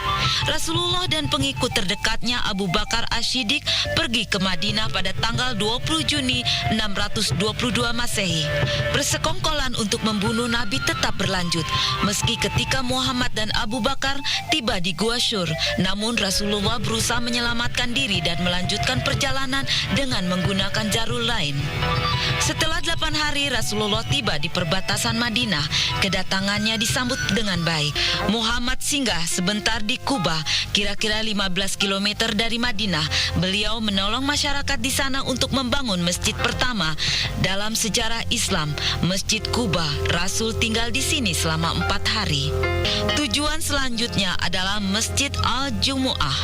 Rasulullah dan pengikut terdekatnya Abu Bakar As-Siddiq pergi ke Madinah pada tanggal 20 Juni 622 Masehi. Persekongkolan untuk membunuh Nabi tetap berlanjut, meski ketika Muhammad dan Abu Bakar tiba di Gua Syur. Namun Rasulullah berusaha menyelamatkan diri dan melanjutkan perjalanan dengan menggunakan jalur lain. Setelah 8 hari Rasulullah tiba di perbatasan Madinah. Kedatangannya disambut dengan baik. Muhammad singgah sebentar di Kuba, kira-kira 15 km dari Madinah. Beliau menolong masyarakat di sana untuk membangun masjid pertama dalam sejarah Islam, Masjid Kuba. Rasul tinggal di sini selama 4 hari. Tujuan selanjutnya adalah Masjid Al-Jumu'ah,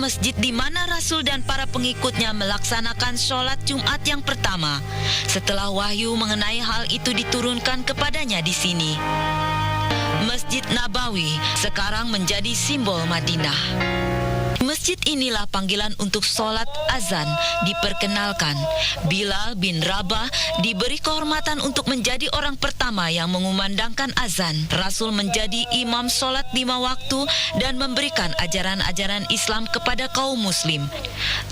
masjid di mana Rasul dan para pengikutnya melaksanakan sholat Jumat yang pertama. Setelah wahyu mengenai hal itu diturunkan kepadanya di sini. Masjid Nabawi sekarang menjadi simbol Madinah. Masjid inilah panggilan untuk sholat azan diperkenalkan. Bilal bin Rabah diberi kehormatan untuk menjadi orang pertama yang mengumandangkan azan. Rasul menjadi imam sholat 5 waktu dan memberikan ajaran-ajaran Islam kepada kaum muslim.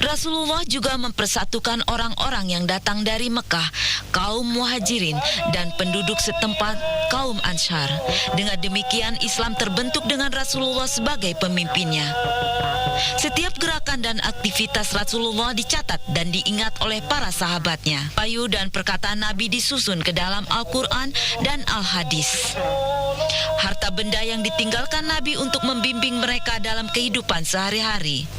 Rasulullah juga mempersatukan orang-orang yang datang dari Mekah, kaum muhajirin dan penduduk setempat, kaum Ansyar. Dengan demikian Islam terbentuk dengan Rasulullah sebagai pemimpinnya. Setiap gerakan dan aktivitas Rasulullah dicatat dan diingat oleh para sahabatnya. Wahyu dan perkataan Nabi disusun ke dalam Al-Quran dan Al-Hadis. Harta benda yang ditinggalkan Nabi untuk membimbing mereka dalam kehidupan sehari-hari.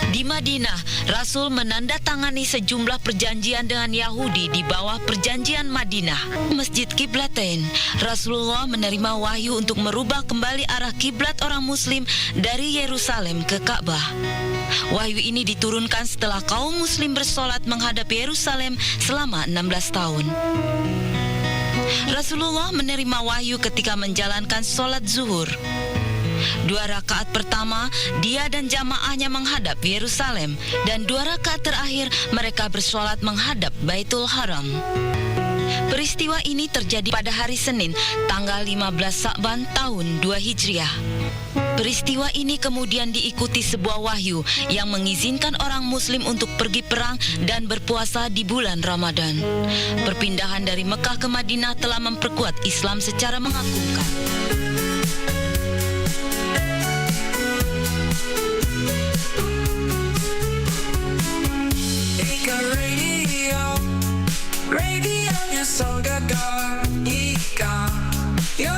Di Madinah, Rasul menandatangani sejumlah perjanjian dengan Yahudi di bawah perjanjian Madinah. Masjid Kiblatain, Rasulullah menerima wahyu untuk merubah kembali arah kiblat orang muslim dari Yerusalem ke Ka'bah. Wahyu ini diturunkan setelah kaum muslim bersolat menghadap Yerusalem selama 16 tahun. Rasulullah menerima wahyu ketika menjalankan sholat zuhur. 2 rakaat pertama, dia dan jamaahnya menghadap Yerusalem, dan 2 rakaat terakhir mereka bersolat menghadap Baitul Haram. Peristiwa ini terjadi pada hari Senin, tanggal 15 Sa'ban tahun 2 Hijriah. Peristiwa ini kemudian diikuti sebuah wahyu yang mengizinkan orang Muslim untuk pergi perang dan berpuasa di bulan Ramadan. Perpindahan dari Mekah ke Madinah telah memperkuat Islam secara mengagumkan. Ika radio, radionya Saudagar Ika, yo.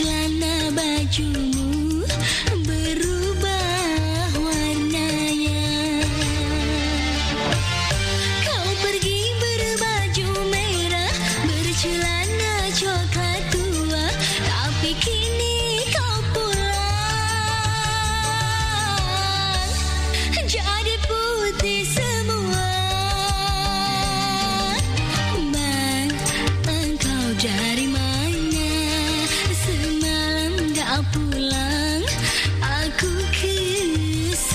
celana bajumu berubah warnanya. Kau pergi berbaju merah, bercelana coklat tua, tapi kini kau pulang jadi putih semua. Bang, engkau dari mana? Semalam gak pulang, aku kesepian.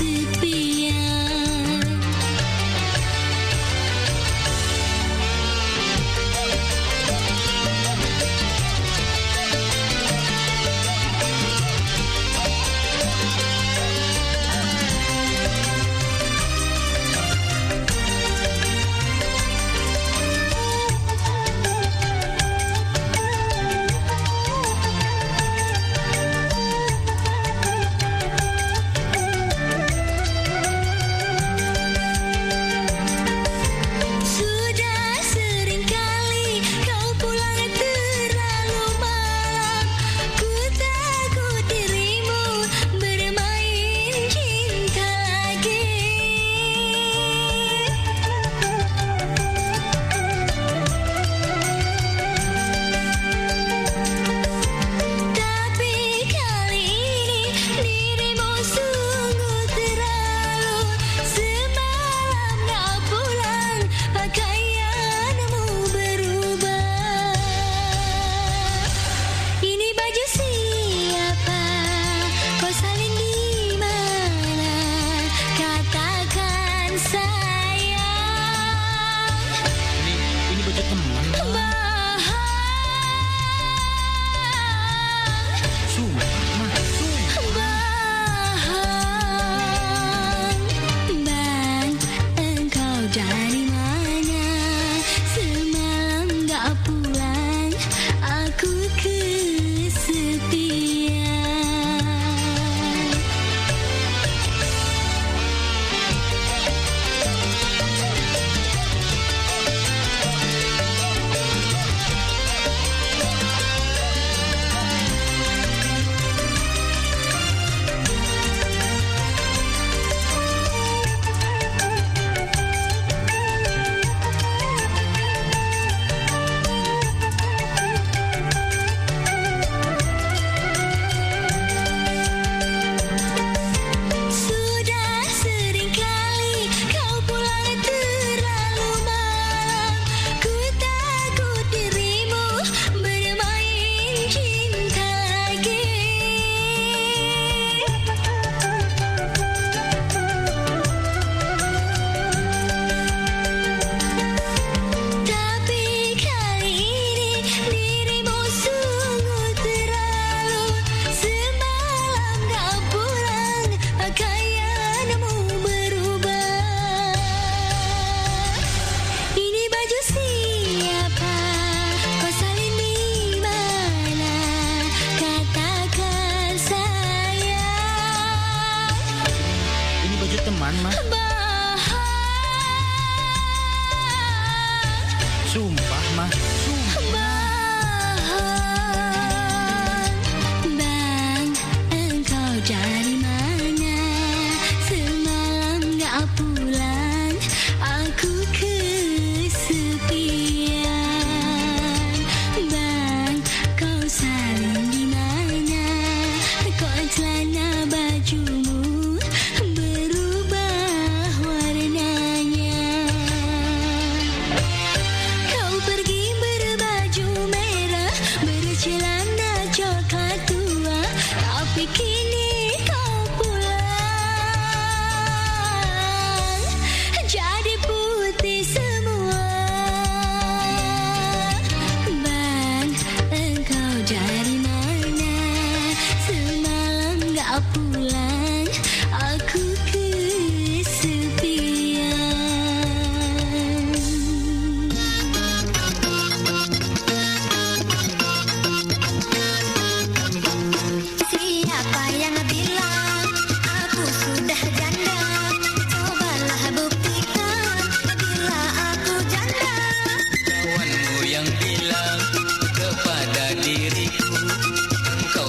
Sudah sering kali kau pulang terlalu malam. Ku takut dirimu bermain cinta lagi. Tapi kali ini dirimu sungguh terlalu. Semalam gak pulang, pakaianmu berubah. Ini baju siapa? Kau salin di mana? Katakan sayang. Ini baju teman. Bang, engkau dari mana? Semalam gak pulang, aku kesepian. Sudah sering kali kau pulang terlalu malam. Ku takut dirimu bermain cinta lagi. Tapi kali ini dirimu sungguh terlalu. Semalam gak pulang, pakaianmu berubah. Ini baju siapa? Kau salin di mana? Katakan sayang. Ini baju teman, Mas. Sumpah, Mas. Bang, engkau dari mana? Semalam gak pulang, aku kesepian. Bang, kau salin di mana? Kau celana bajumu berubah warnanya. Kau pergi berbaju merah, bercelana coklat tua, tapi kini kau pulang jadi putih semua. Bang, engkau dari mana? Semalam gak pulang, aku kesepian. Siapa yang bilang aku sudah janda? Cobalah buktikan bila aku janda. Kawanmu yang bilang kepada diriku engkau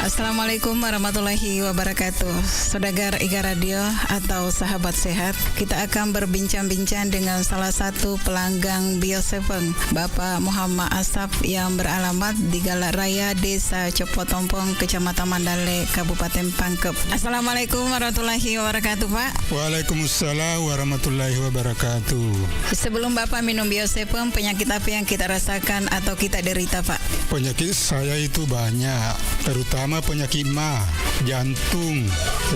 Assalamualaikum warahmatullahi wabarakatuh. Saudagar Iga Radio atau sahabat sehat, kita akan berbincang-bincang dengan salah satu pelanggan Bio7, Bapak Muhammad Asap yang beralamat di Galak Raya, Desa Copotompong, Kecamatan Mandale, Kabupaten Pangkep. Assalamualaikum warahmatullahi wabarakatuh, Pak. Waalaikumsalam warahmatullahi wabarakatuh. Sebelum Bapak minum Bio7, penyakit apa yang kita rasakan atau kita derita, Pak? Penyakit saya itu banyak, terutama penyakit mah, jantung,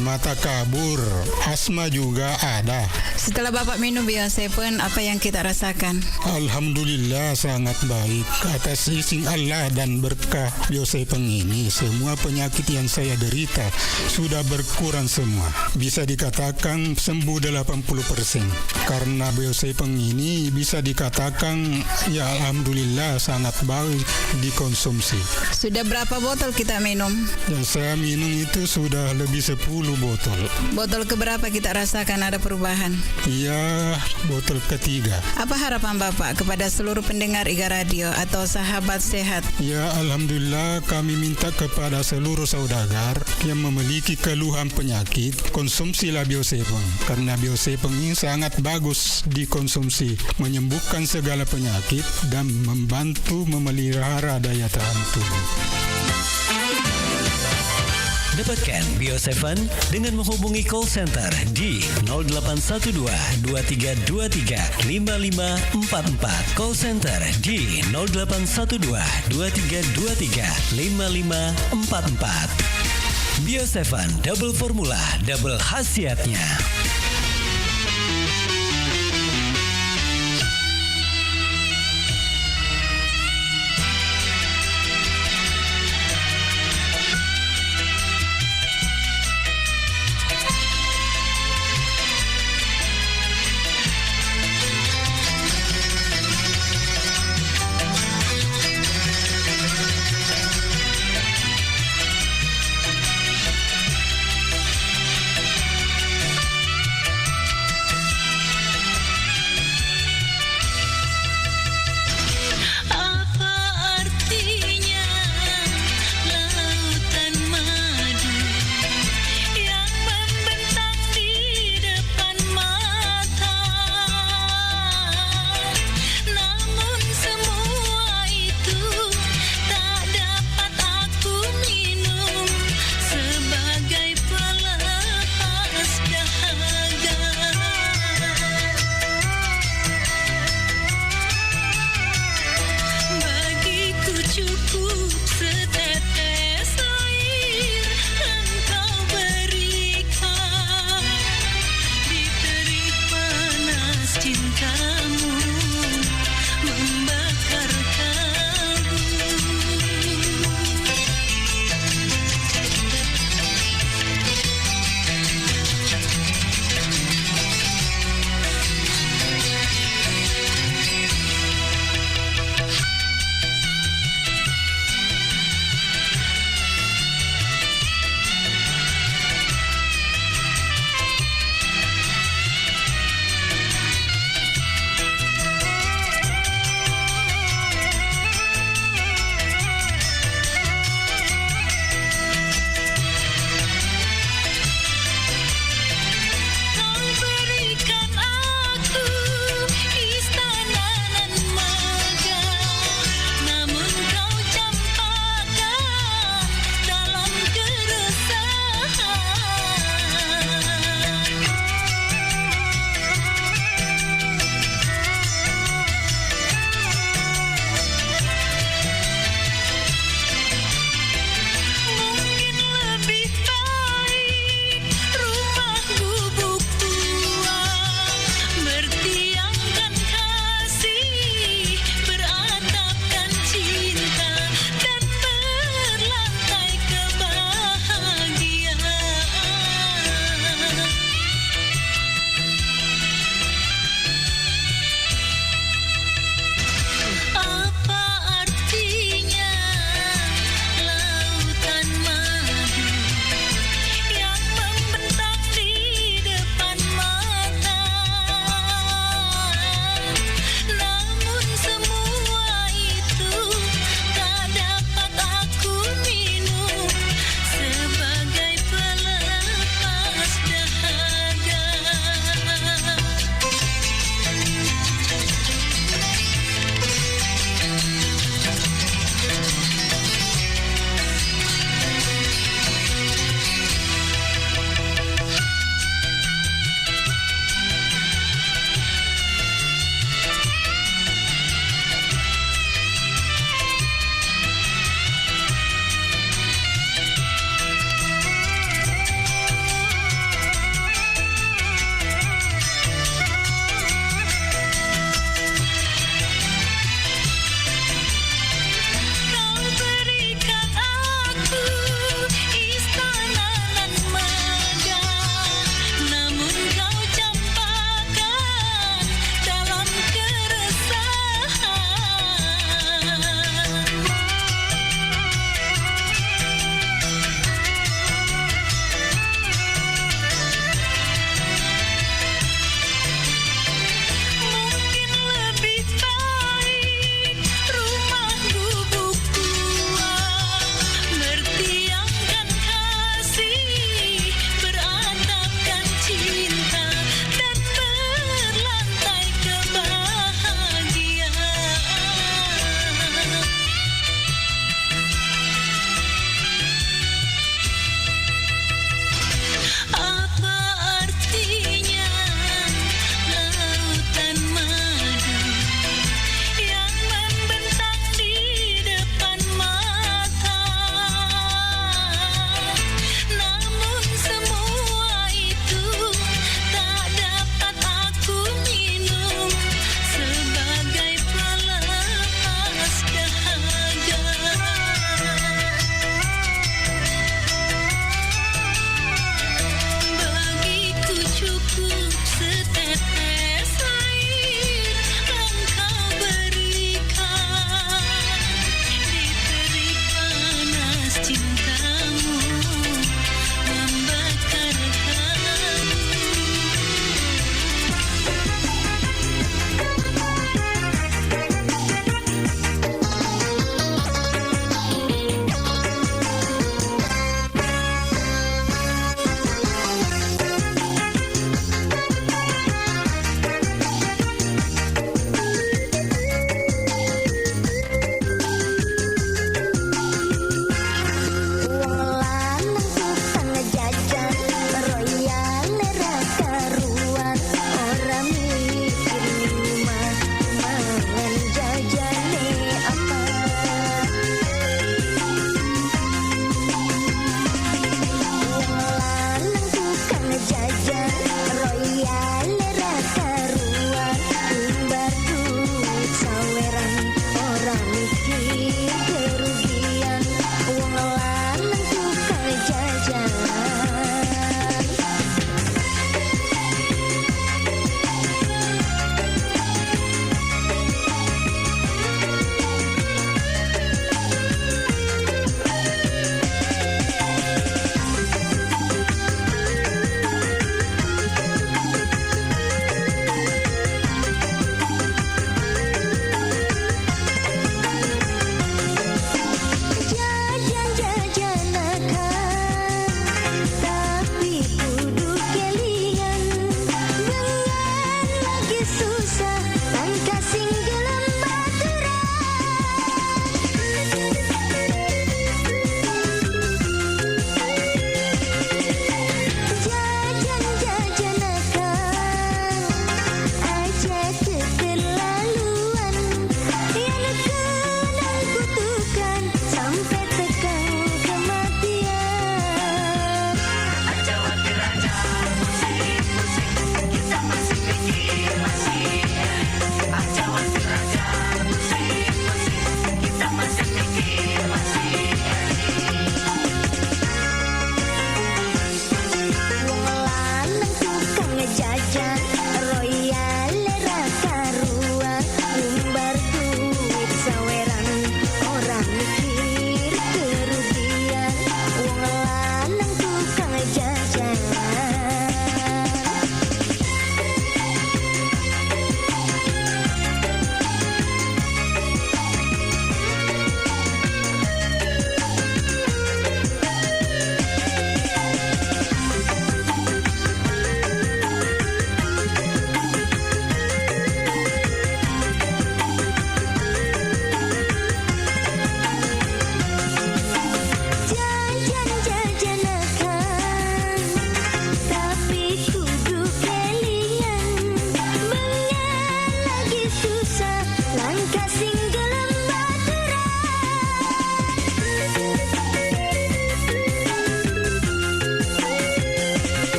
mata kabur, asma juga ada. Setelah Bapak minum Bio7, apa yang kita rasakan? Alhamdulillah sangat baik. Atas izin Allah dan berkah Bio7 ini, semua penyakit yang saya derita sudah berkurang semua. Bisa dikatakan sembuh 80%. Karena Bio7 ini bisa dikatakan ya alhamdulillah sangat baik dikonsumsi. Sudah berapa botol kita minum? Yang saya minum itu sudah lebih 10 botol. Botol keberapa kita rasakan ada perubahan? Iya, botol ketiga. Apa harapan Bapak kepada seluruh pendengar Iga Radio atau sahabat sehat? Ya, alhamdulillah kami minta kepada seluruh saudagar yang memiliki keluhan penyakit, konsumsilah Bio7 karena Bio7 ini sangat bagus dikonsumsi, menyembuhkan segala penyakit dan membantu memelihara daya tahan tubuh. Dapatkan Bio7 dengan menghubungi call center di 0812 2323 5544. Call center di 0812 2323 5544. Bio7 double formula, double khasiatnya.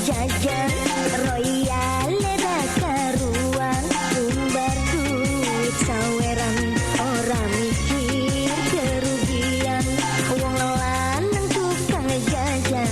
jajan royal leda karuan umbar duit saweran orang mikir kerugian wong lanang tukang jajan.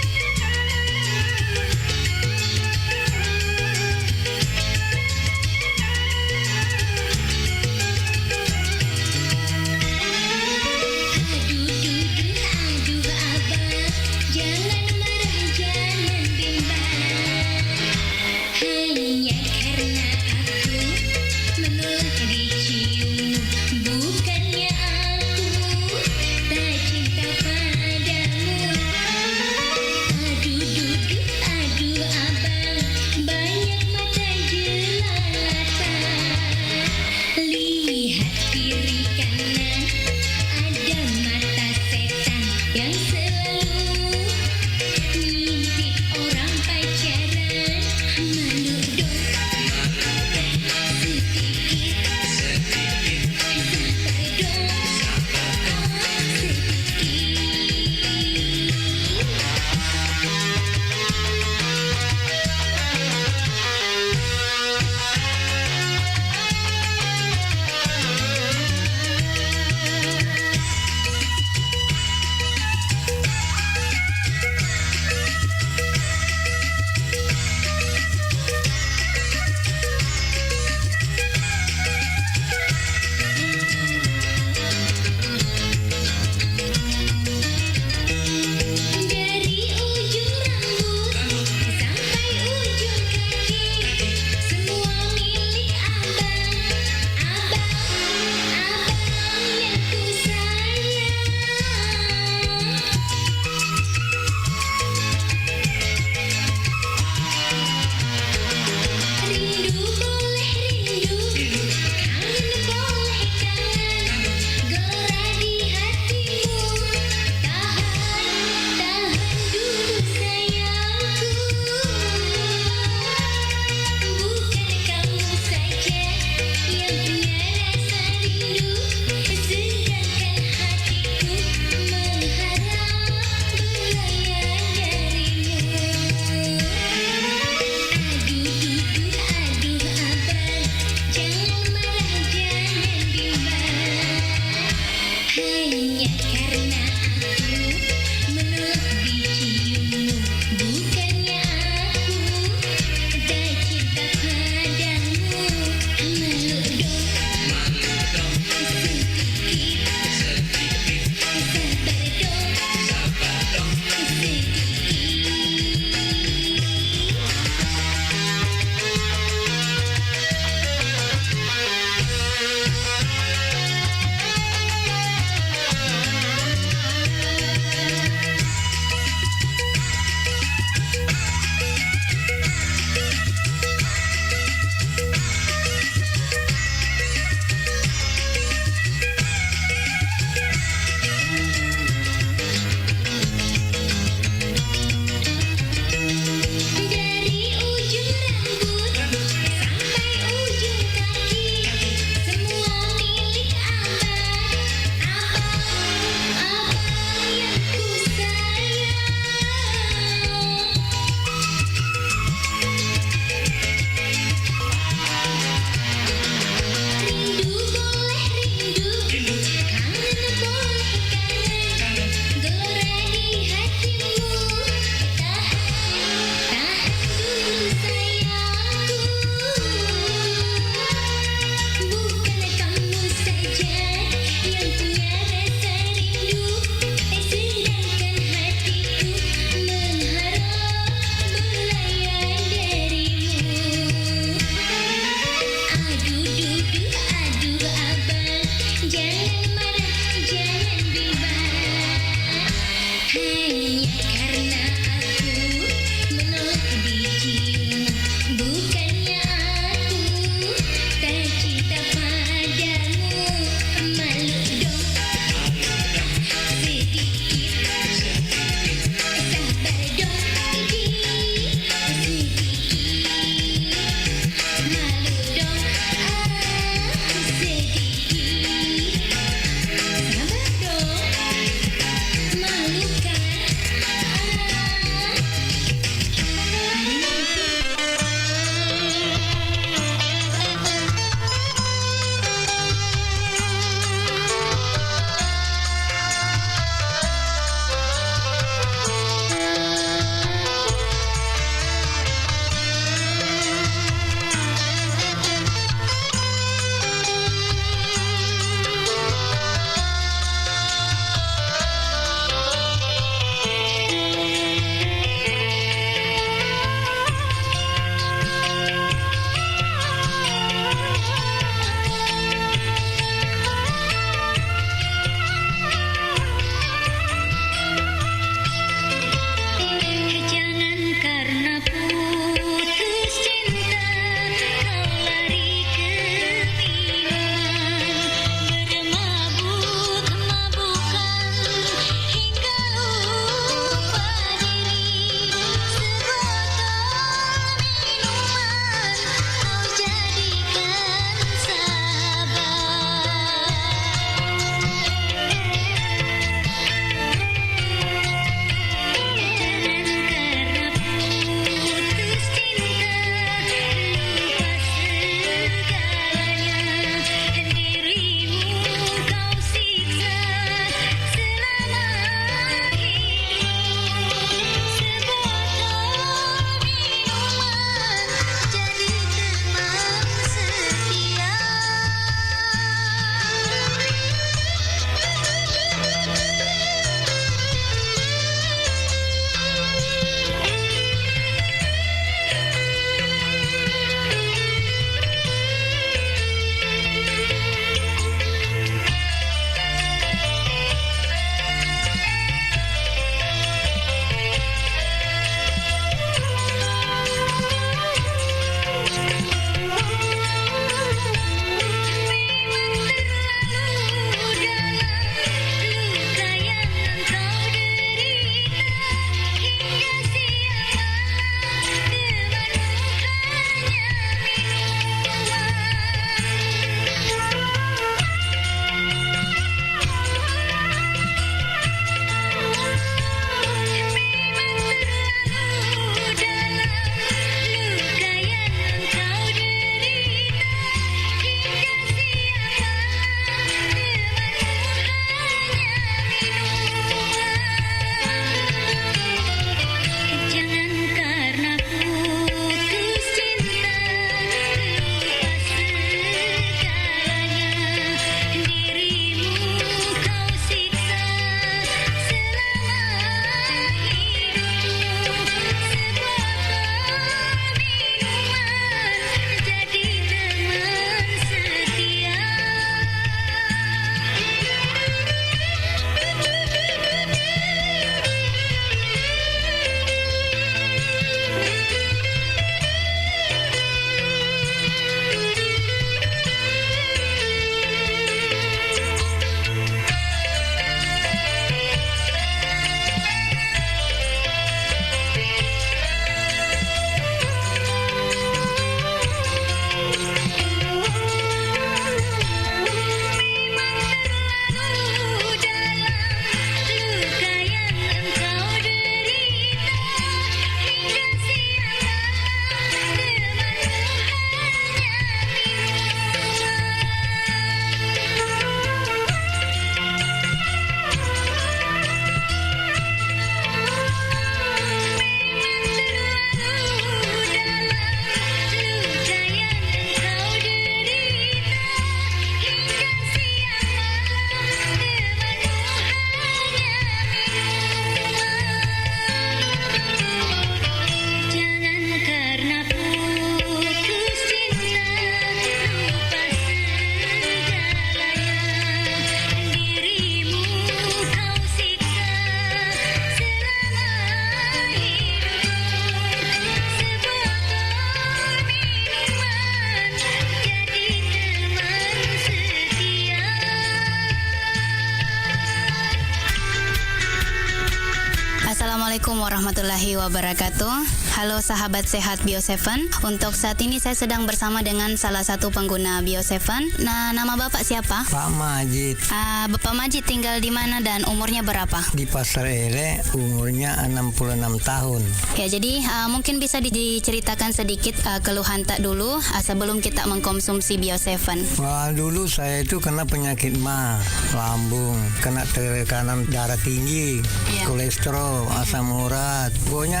warahmatullahi wabarakatuh. Halo sahabat sehat Bio7. Untuk saat ini saya sedang bersama dengan salah satu pengguna Bio7. Nah, nama Bapak siapa? Pak Majid. Bapak Majid tinggal di mana dan umurnya berapa? Di Pasar Ele, umurnya 66 tahun. Ya, jadi mungkin bisa diceritakan sedikit keluhan tak dulu sebelum kita mengkonsumsi Bio7. Wah, dulu saya itu kena penyakit mah, lambung, kena tekanan darah tinggi, kolesterol, asam urat, pokoknya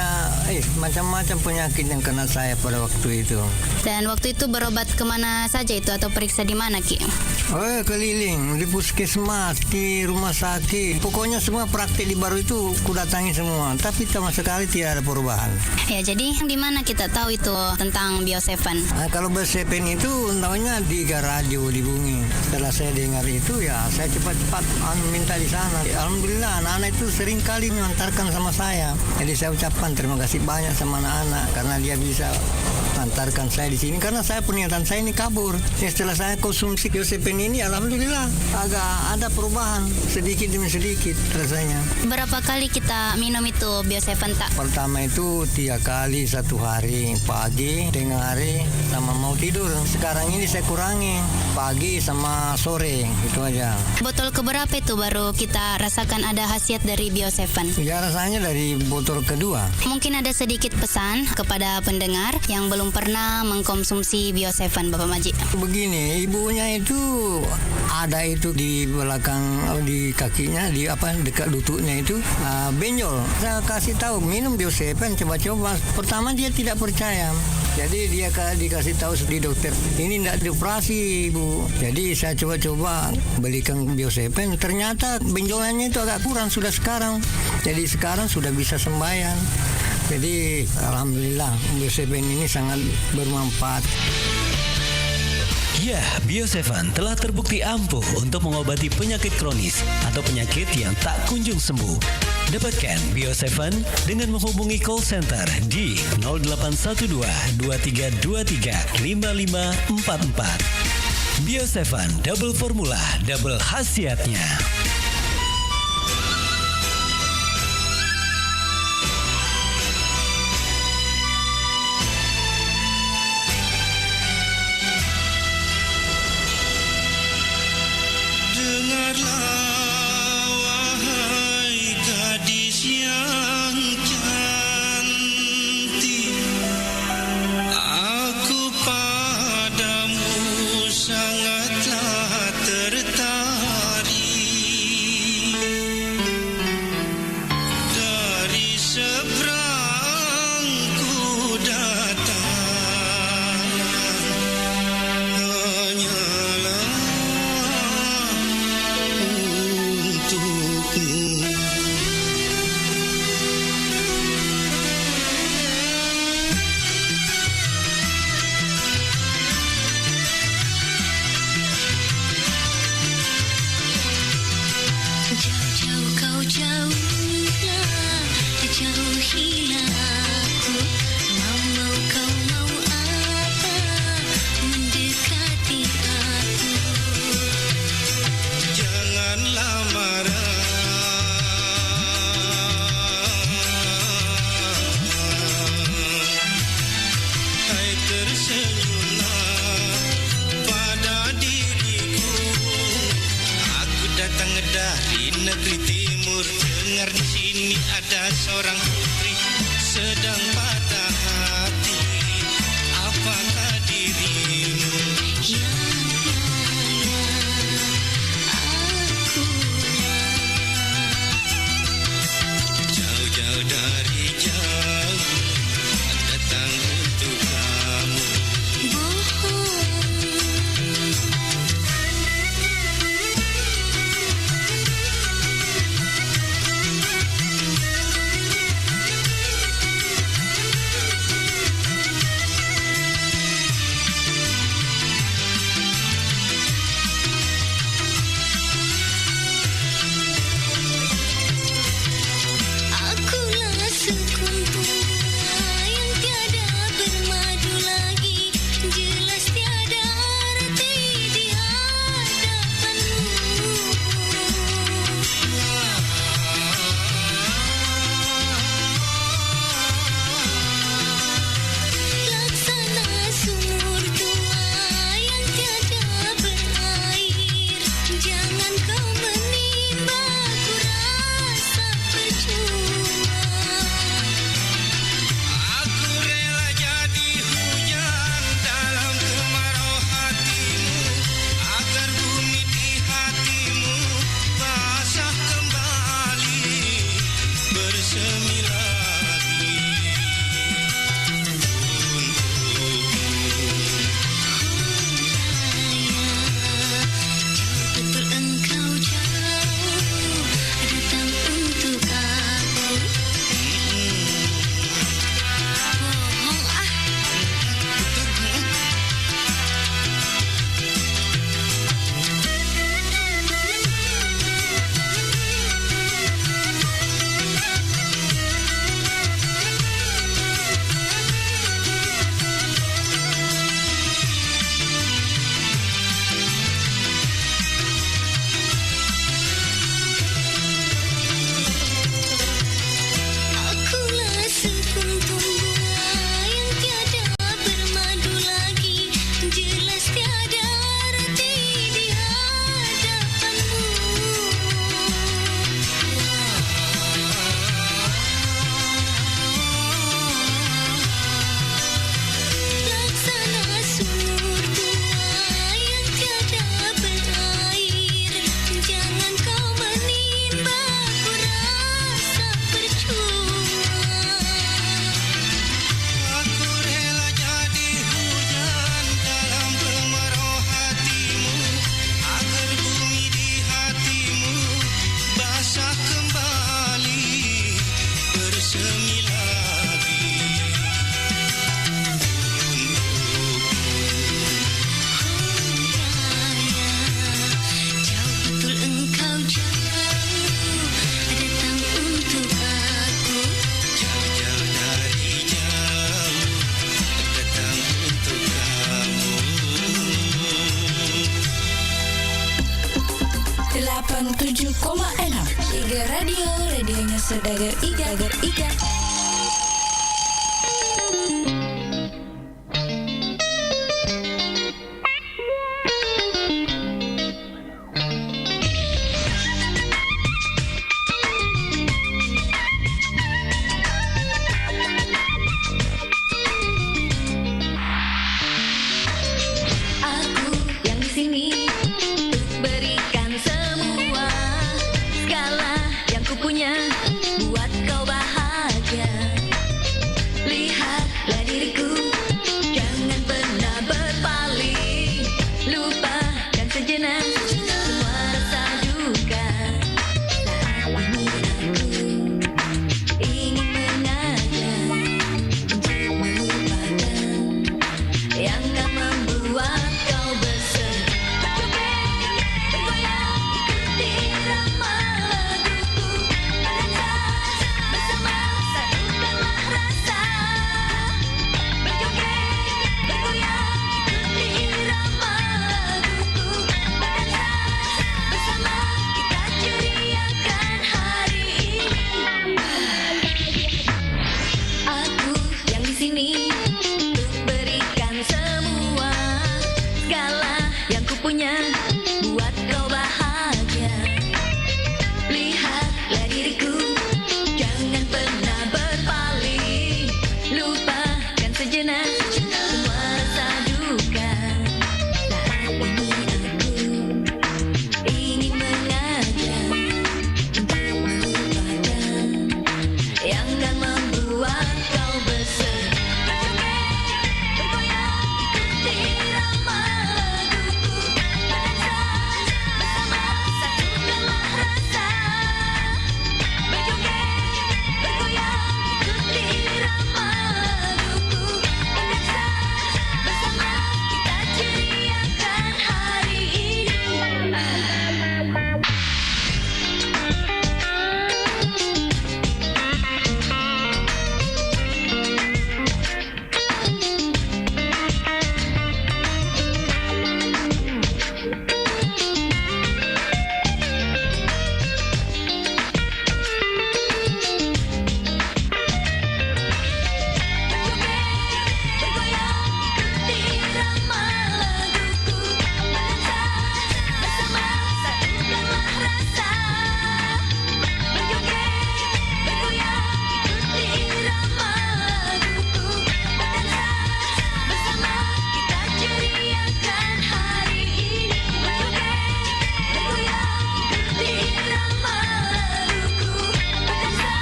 macam-macam penyakit yang kena saya pada waktu itu. Dan waktu itu berobat kemana saja itu atau periksa di mana, Ki? Keliling di puskesmas, di rumah sakit, pokoknya semua praktik di Baru itu kudatangi semua, tapi sama sekali tidak ada perubahan. Ya, jadi di mana kita tahu itu tentang Bio7? Kalau Bio7 itu tahunya di radio di Bumi. Setelah saya dengar itu, ya saya cepat-cepat minta di sana. Alhamdulillah anak-anak itu sering kali mengantarkan sama saya. Jadi saya ucapkan terima kasih banyak sama anak-anak karena dia bisa antarkan saya di sini karena saya pernyataan saya ini kabur. Setelah saya konsumsi Bio7 ini, alhamdulillah agak ada perubahan sedikit demi sedikit rasanya. Berapa kali kita minum itu Bio7 tak? Pertama itu 3 kali satu hari, pagi, tengah hari, sama mau tidur. Sekarang ini saya kurangi pagi sama sore, itu aja. Botol keberapa itu baru kita rasakan ada khasiat dari Bio7? Ya, rasanya dari botol kedua. Mungkin ada sedikit pesan kepada pendengar yang belum pernah mengkonsumsi Bio7, Bapak Majid. Begini, ibunya itu ada itu di belakang, di kakinya, di dekat lututnya itu benjol. Saya kasih tahu minum Bio7, coba-coba. Pertama dia tidak percaya. Jadi dia dikasih tahu di dokter, ini tidak dioperasi, Bu. Jadi saya coba-coba belikan Bio7, ternyata benjolannya itu agak kurang sudah sekarang. Jadi sekarang sudah bisa sembahyang. Jadi alhamdulillah Bio7 ini sangat bermanfaat. Ya, Bio7 telah terbukti ampuh untuk mengobati penyakit kronis atau penyakit yang tak kunjung sembuh. Dapatkan Bio7 dengan menghubungi call center di 0812 2323 5544. Bio7 double formula, double khasiatnya. Iga Radio, radionya Saudagar Iga. Aku yang di sini berikan semua segala yang kupunya buat kau bahagia. Lihatlah diriku, jangan pernah berpaling. Lupakan sejenak semua rasa duka. Saat ini aku ingin mengajak untuk melupakan yang tak membuat kau bersedih. Bergoyang ikuti irama laguku, berdansa bersama, satukanlah rasa. Bergoyang ikuti irama laguku, berdansa bersama, kita ceriakan hari ini. Aku yang di sini untuk berikan semua segala yang kupunya buat kau bahagia. Lihatlah diriku, jangan pernah berpaling. Lupakan sejenak semua rasa duka. Saat ini aku ingin mengajak untuk melupakan yang kan membuat kau bersedih. Bergoyang ikuti irama laguku, berdansa bersama, satukanlah rasa. Bergoyang ikuti irama laguku, berdansa bersama, kita ceriakan hari ini. Bergoyang ikuti irama laguku, berdansa bersama, satukanlah rasa. Bergoyang ikuti irama laguku, berdansa bersama, kita ceriakan hari ini. Bergoyang ikuti irama laguku, berdansa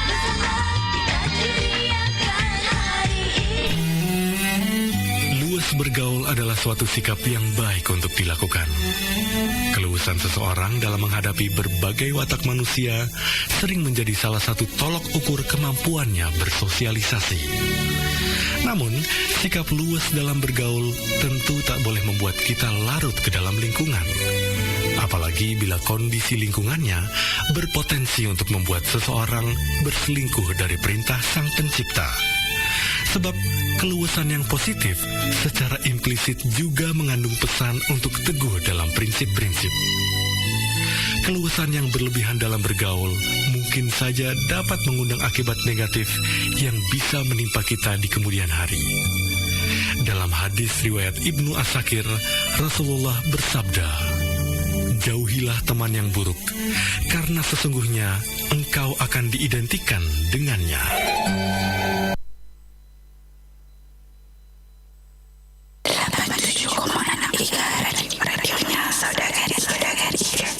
bersama, kita ceriakan hari ini. Luwes bergaul adalah suatu sikap yang baik untuk dilakukan. Keluasan seseorang dalam menghadapi berbagai watak manusia sering menjadi salah satu tolok ukur kemampuannya bersosialisasi. Namun, sikap luwes dalam bergaul tentu tak boleh membuat kita larut ke dalam lingkungan. Apalagi bila kondisi lingkungannya berpotensi untuk membuat seseorang berselingkuh dari perintah Sang Pencipta. Sebab keluasan yang positif secara implisit juga mengandung pesan untuk teguh dalam prinsip-prinsip. Keluasan yang berlebihan dalam bergaul mungkin saja dapat mengundang akibat negatif yang bisa menimpa kita di kemudian hari. Dalam hadis riwayat Ibnu As-Sakir, Rasulullah bersabda, "Jauhilah teman yang buruk, karena sesungguhnya engkau akan diidentikan dengannya." Radionya Saudagar Iga.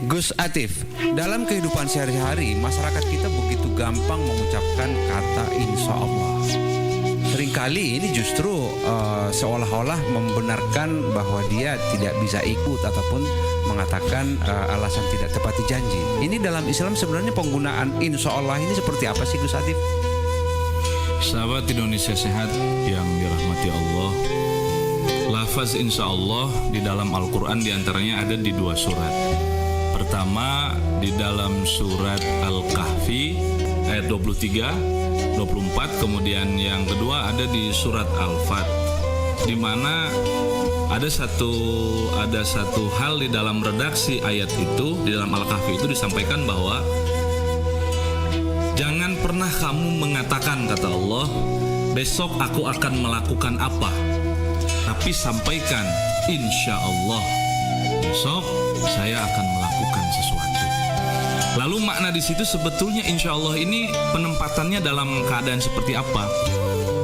Gus Atif, dalam kehidupan sehari-hari masyarakat kita begitu gampang mengucapkan kata insya Allah. Seringkali ini justru seolah-olah membenarkan bahwa dia tidak bisa ikut ataupun mengatakan alasan tidak tepati janji. Ini dalam Islam sebenarnya penggunaan insya Allah ini seperti apa sih Gus Atif? Sahabat Indonesia Sehat yang dirahmati Allah, lafaz insya Allah di dalam Al-Quran diantaranya ada di 2 surat. Pertama di dalam surat Al-Kahfi ayat 23, 24, kemudian yang kedua ada di surat Al-Fat, di mana ada satu hal di dalam redaksi ayat itu di dalam Al-Kahfi itu disampaikan bahwa jangan pernah kamu mengatakan, kata Allah, besok aku akan melakukan apa, tapi sampaikan insya Allah besok saya akan melakukan sesuatu. Lalu makna di situ sebetulnya insya Allah ini penempatannya dalam keadaan seperti apa?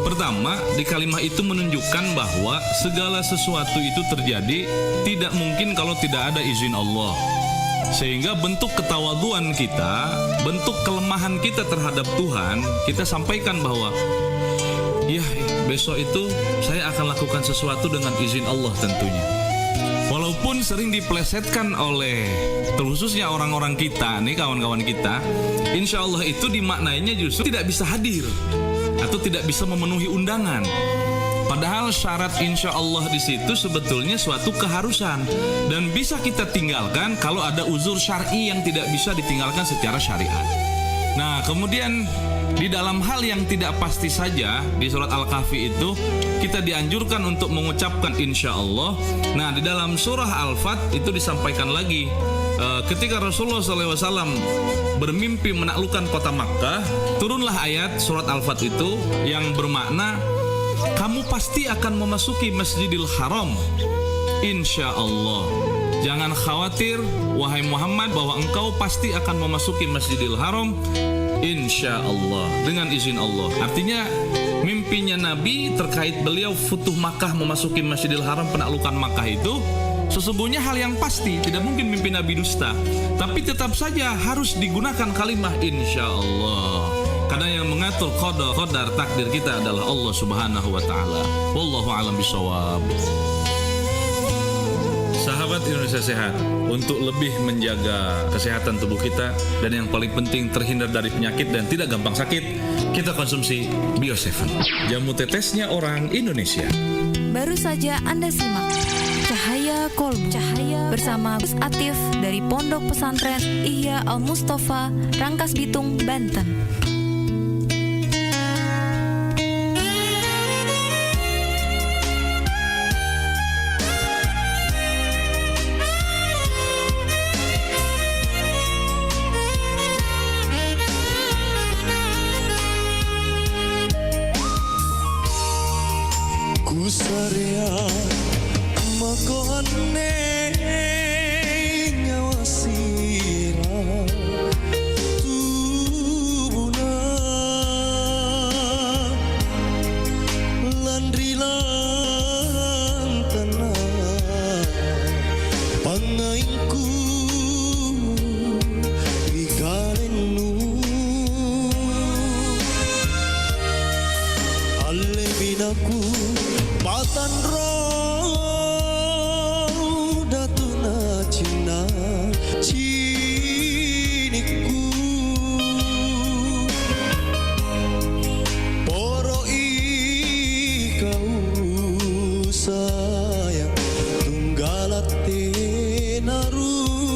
Pertama, di kalimat itu menunjukkan bahwa segala sesuatu itu terjadi tidak mungkin kalau tidak ada izin Allah. Sehingga bentuk ketawaduan kita, bentuk kelemahan kita terhadap Tuhan, kita sampaikan bahwa ya besok itu saya akan lakukan sesuatu dengan izin Allah tentunya. Walaupun sering diplesetkan oleh terkhususnya orang-orang kita nih, kawan-kawan kita, insya Allah itu dimaknainya justru tidak bisa hadir atau tidak bisa memenuhi undangan. Padahal syarat insya Allah di situ sebetulnya suatu keharusan dan bisa kita tinggalkan kalau ada uzur syar'i yang tidak bisa ditinggalkan secara syariat. Nah, kemudian di dalam hal yang tidak pasti saja di surat Al-Kahfi itu kita dianjurkan untuk mengucapkan insya Allah. Nah, di dalam surah Al-Fat itu disampaikan lagi ketika Rasulullah SAW bermimpi menaklukkan kota Makkah, turunlah ayat surat Al-Fat itu yang bermakna kamu pasti akan memasuki Masjidil Haram insya Allah. Jangan khawatir wahai Muhammad bahwa engkau pasti akan memasuki Masjidil Haram insya Allah dengan izin Allah. Artinya mimpinya Nabi terkait beliau futuh Makkah memasuki Masjidil Haram, penaklukan Makkah itu sesungguhnya hal yang pasti, tidak mungkin mimpi Nabi dusta. Tapi tetap saja harus digunakan kalimat insya Allah, karena yang mengatur qadar takdir kita adalah Allah Subhanahu wa taala. Wallahu a'lam bishawab. Sahabat Indonesia Sehat, untuk lebih menjaga kesehatan tubuh kita dan yang paling penting terhindar dari penyakit dan tidak gampang sakit, kita konsumsi Bio7, jamu tetesnya orang Indonesia. Baru saja Anda simak Cahaya Kolbu bersama Gus Atif dari Pondok Pesantren Ihya Al-Mustafa, Rangkas Bitung, Banten. Kusarea magone ngawasira tubuna landri lantana pangainku ikalenu alle binaku Patan roh datuna cina ciniku poro ikau sayang tunggalate naruana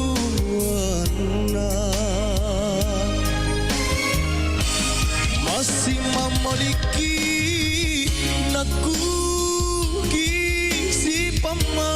masih memiliki naku pamaling-maling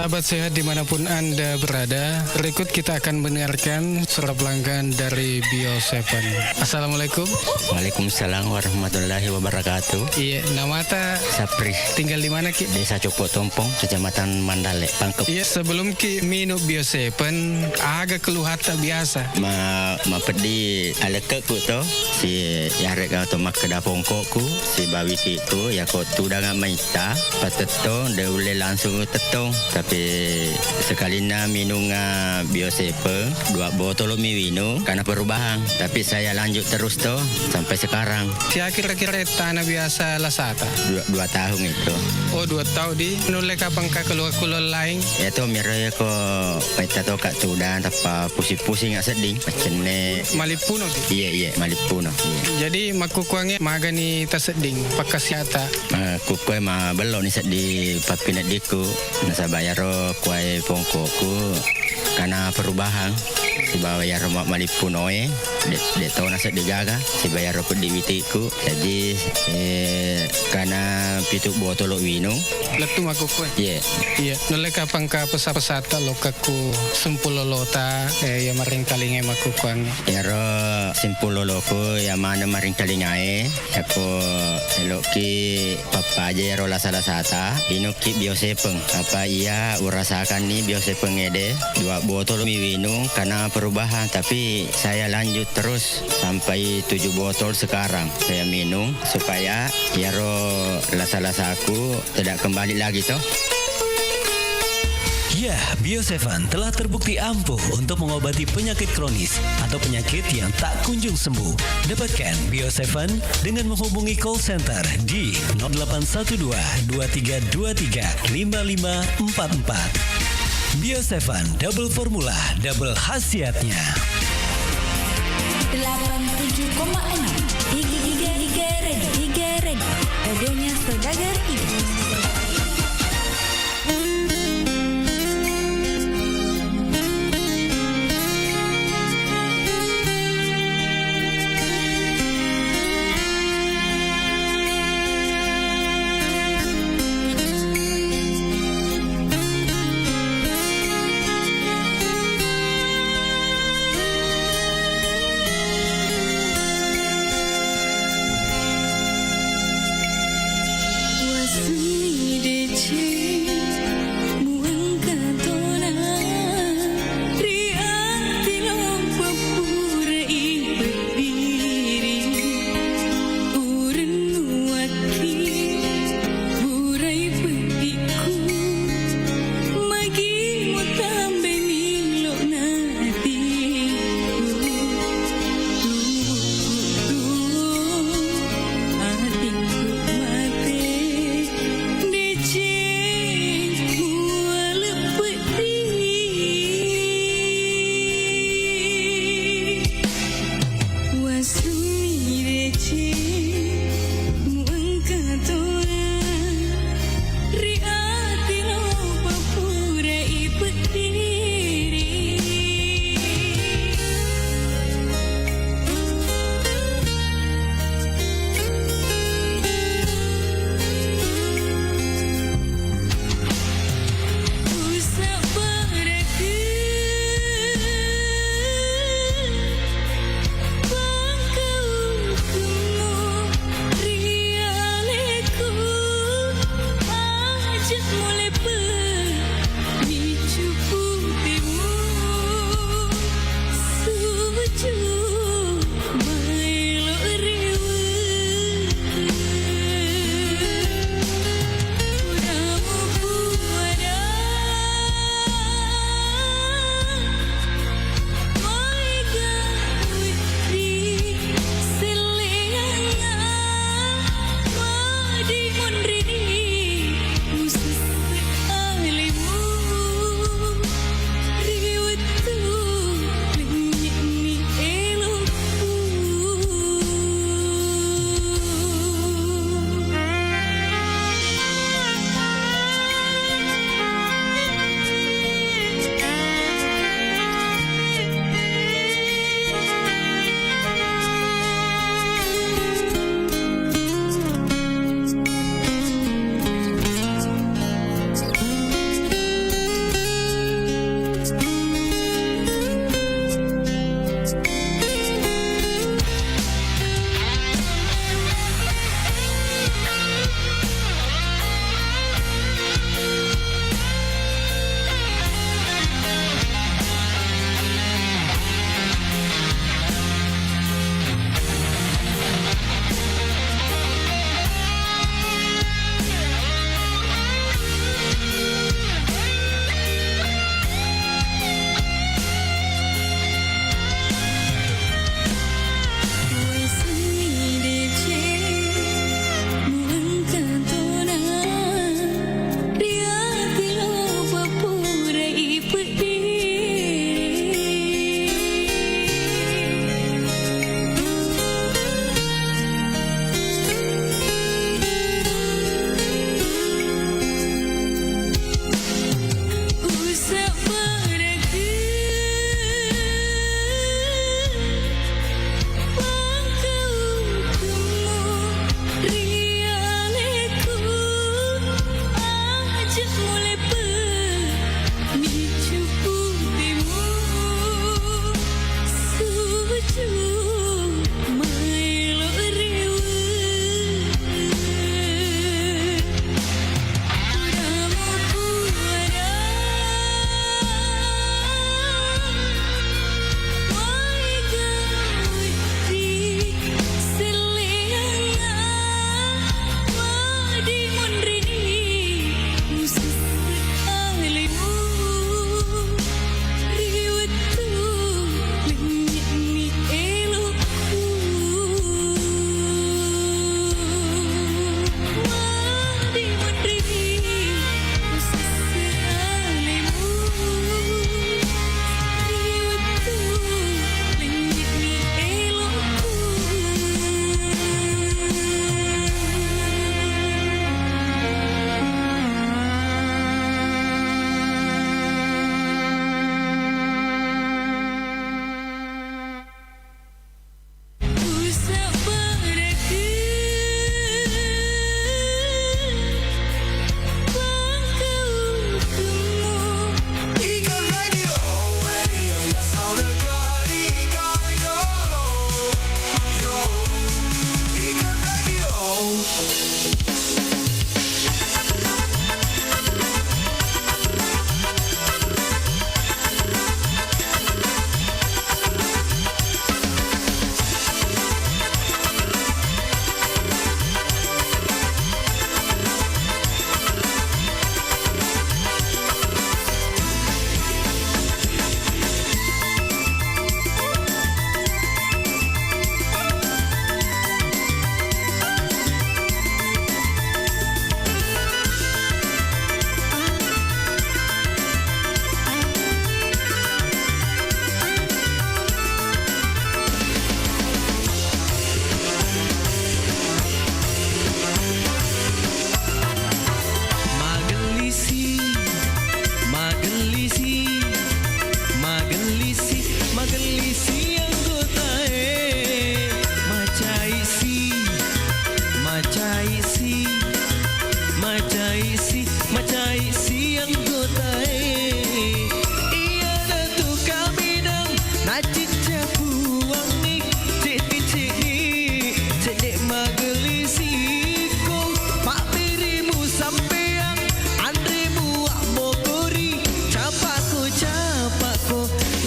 Sahabat sehat dimanapun Anda berada, berikut kita akan mendengarkan suara pelanggan dari Bio7. Assalamualaikum. Waalaikumsalam warahmatullahi wabarakatuh. Iya, nama ta Sapri. Tinggal di mana Ki? Desa Copok Tompong, Kecamatan Mandale, Pangkep. Iya, sebelum Ki minum Bio7, agak keluh hata biasa. Ma pedi aleke ku to si yarek ka to makeda pongkokku si bawi ku ya ko tu dengan maita patetong de ule langsung tetong tapi sekali na minum Bio7 2 botol minum karena perubahan tapi saya lanjut terus to sampai sekarang. Si kira-kira tanah biasa lasata. 2 tahun itu. Oh 2 tahun di nule kapang ka keluar lain. Ya to miraya ko paita to ka tudan tapa pusing-pusing nggak seding macam ne. Malipuno Ki. Iya Malipuno. Iya. Jadi makukuangnya magani taseding pakasiata. Kukuai ma belok ni di papinat diku nasa bayar kuai pongkoku karena perubahan si bayar Malipuno de tahun nasa digaga si bayar di witiku jadi karena pitu botol wino letu makukuai. Iya. Nule kapang ka pesata lo kaku sempulo lota ya maring kalinge makukuang. Ya ro simpulo loko ya mana maring kalingae ako eloki papa aja ya ro lasada sata inuki Bio7 apa iya urasakan nih Bio7 ede 2 botol minum karena perubahan tapi saya lanjut terus sampai 7 botol sekarang saya minum supaya ya ro lasa-lasaku tidak kembali lagi toh. Ya, Bio7 telah terbukti ampuh untuk mengobati penyakit kronis atau penyakit yang tak kunjung sembuh. Dapatkan Bio7 dengan menghubungi call center di 0812 2323 5544. Bio7 double formula, double khasiatnya. 87,6 Iga Ready. Radionya Saudagar Ibu. Wasiyah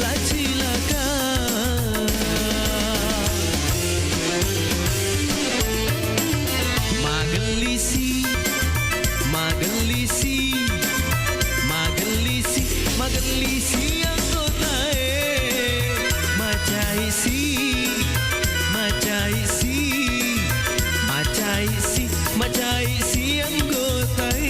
la cilaka. Magelisi, magelisi, magelisi, magelisi anggotae. Macaisi, macaisi, macaisi, macaisi anggotae.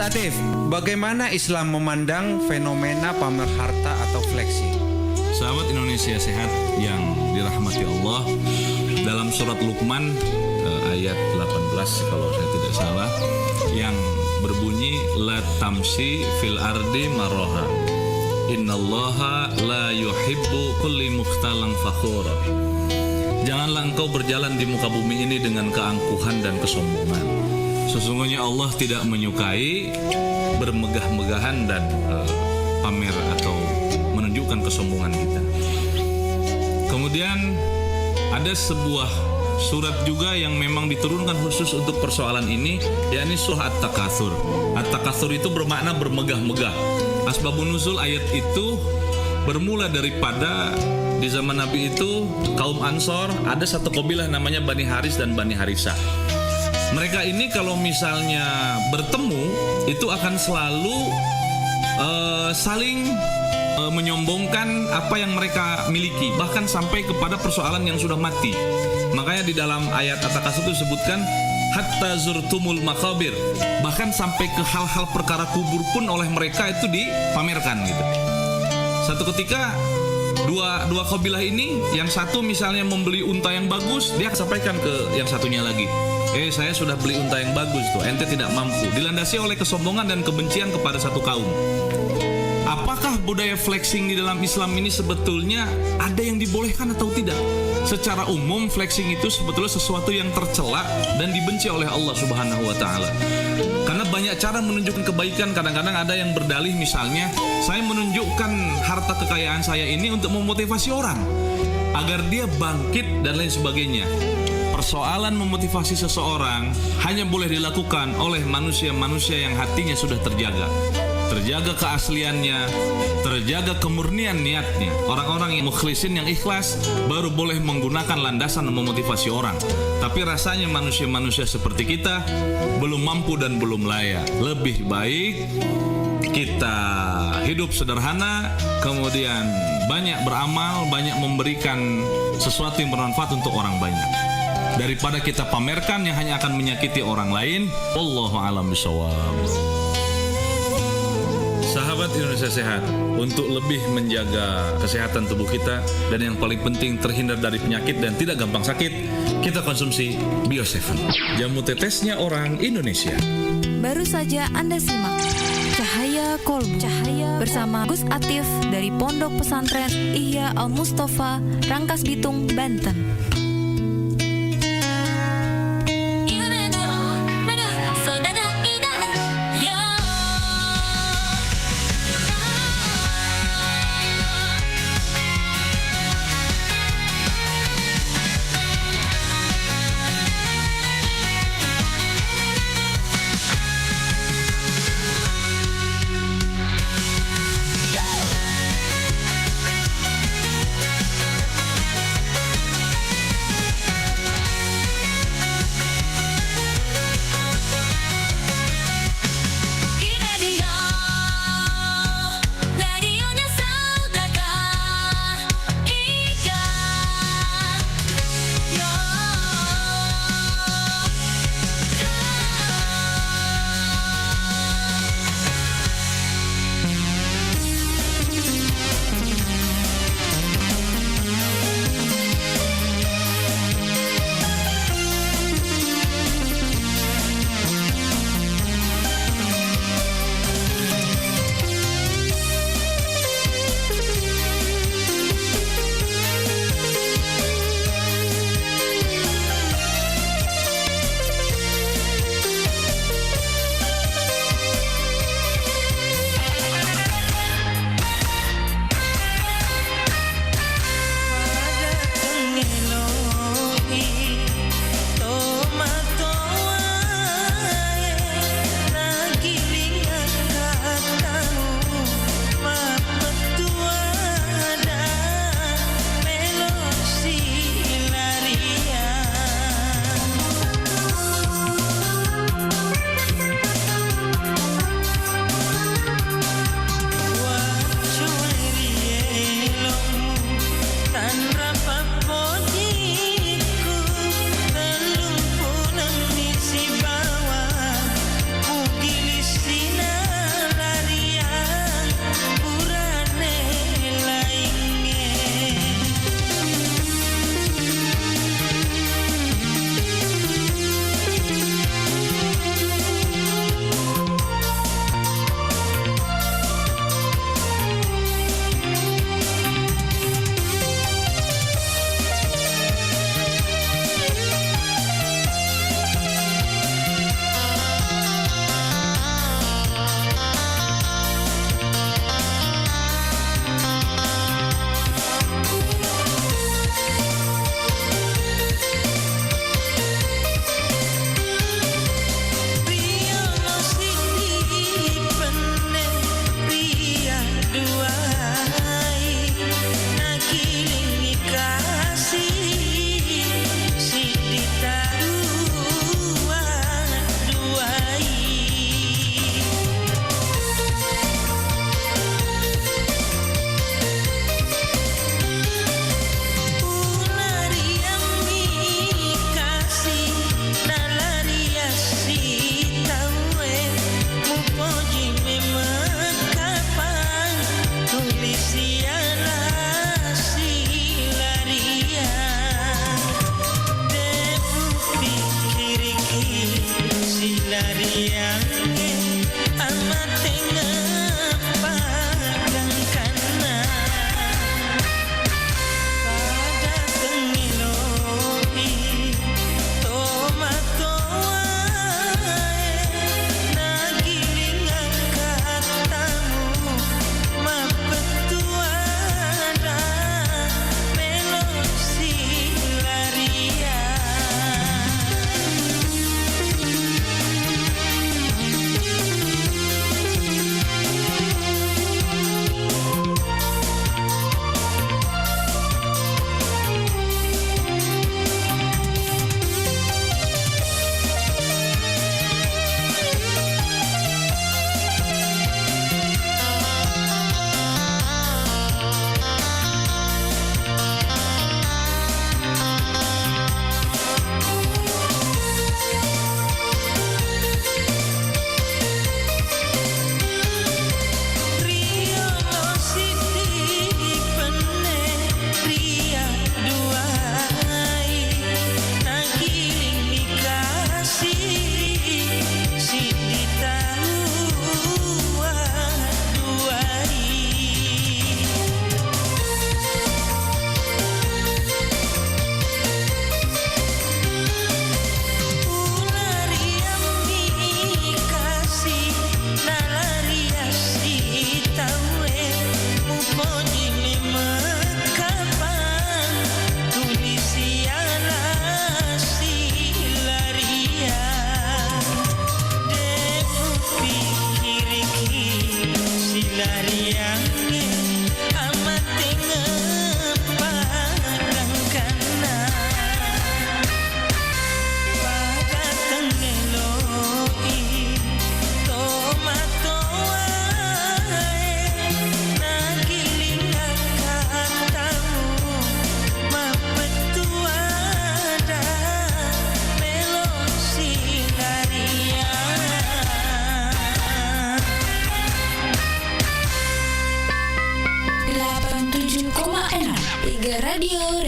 Atif, bagaimana Islam memandang fenomena pamer harta atau flexing? Sahabat Indonesia sehat yang dirahmati Allah, dalam surat Luqman ayat 18 kalau saya tidak salah, yang berbunyi la tamsi fil ardi maroha innallaha la yuhibbu kulli mukhtalan fakhura. Janganlah engkau berjalan di muka bumi ini dengan keangkuhan dan kesombongan. Sesungguhnya Allah tidak menyukai bermegah-megahan dan pamer atau menunjukkan kesombongan kita. Kemudian ada sebuah surat juga yang memang diturunkan khusus untuk persoalan ini, yakni surah At-Takatsur. At-Takatsur itu bermakna bermegah-megah. Asbabun nuzul ayat itu bermula daripada di zaman Nabi itu kaum Ansor ada satu kabilah namanya Bani Haris dan Bani Harisah. Mereka ini kalau misalnya bertemu itu akan selalu saling menyombongkan apa yang mereka miliki, bahkan sampai kepada persoalan yang sudah mati. Makanya di dalam ayat At-Takatsur itu disebutkan hatta zurtumul makabir, bahkan sampai ke hal-hal perkara kubur pun oleh mereka itu dipamerkan gitu. Satu ketika dua kabilah ini, yang satu misalnya membeli unta yang bagus, dia sampaikan ke yang satunya lagi, saya sudah beli unta yang bagus tuh, ente tidak mampu. Dilandasi oleh kesombongan dan kebencian kepada satu kaum. Apakah budaya flexing di dalam Islam ini sebetulnya ada yang dibolehkan atau tidak? Secara umum flexing itu sebetulnya sesuatu yang tercela dan dibenci oleh Allah Subhanahu wa taala. Karena banyak cara menunjukkan kebaikan. Kadang-kadang ada yang berdalih, misalnya saya menunjukkan harta kekayaan saya ini untuk memotivasi orang agar dia bangkit dan lain sebagainya. Persoalan memotivasi seseorang hanya boleh dilakukan oleh manusia-manusia yang hatinya sudah terjaga keasliannya, terjaga kemurnian niatnya. Orang-orang yang mukhlisin, yang ikhlas, baru boleh menggunakan landasan memotivasi orang. Tapi rasanya manusia-manusia seperti kita belum mampu dan belum layak. Lebih baik kita hidup sederhana, kemudian banyak beramal, banyak memberikan sesuatu yang bermanfaat untuk orang banyak, daripada kita pamerkan yang hanya akan menyakiti orang lain. Wallahu a'lam bishawab. Sahabat Indonesia Sehat, untuk lebih menjaga kesehatan tubuh kita dan yang paling penting terhindar dari penyakit dan tidak gampang sakit, kita konsumsi Bio7, jamu tetesnya orang Indonesia. Baru saja Anda simak Cahaya Kolbu bersama Gus Atif dari Pondok Pesantren Ihya Al Mustafa, Rangkas Bitung, Banten.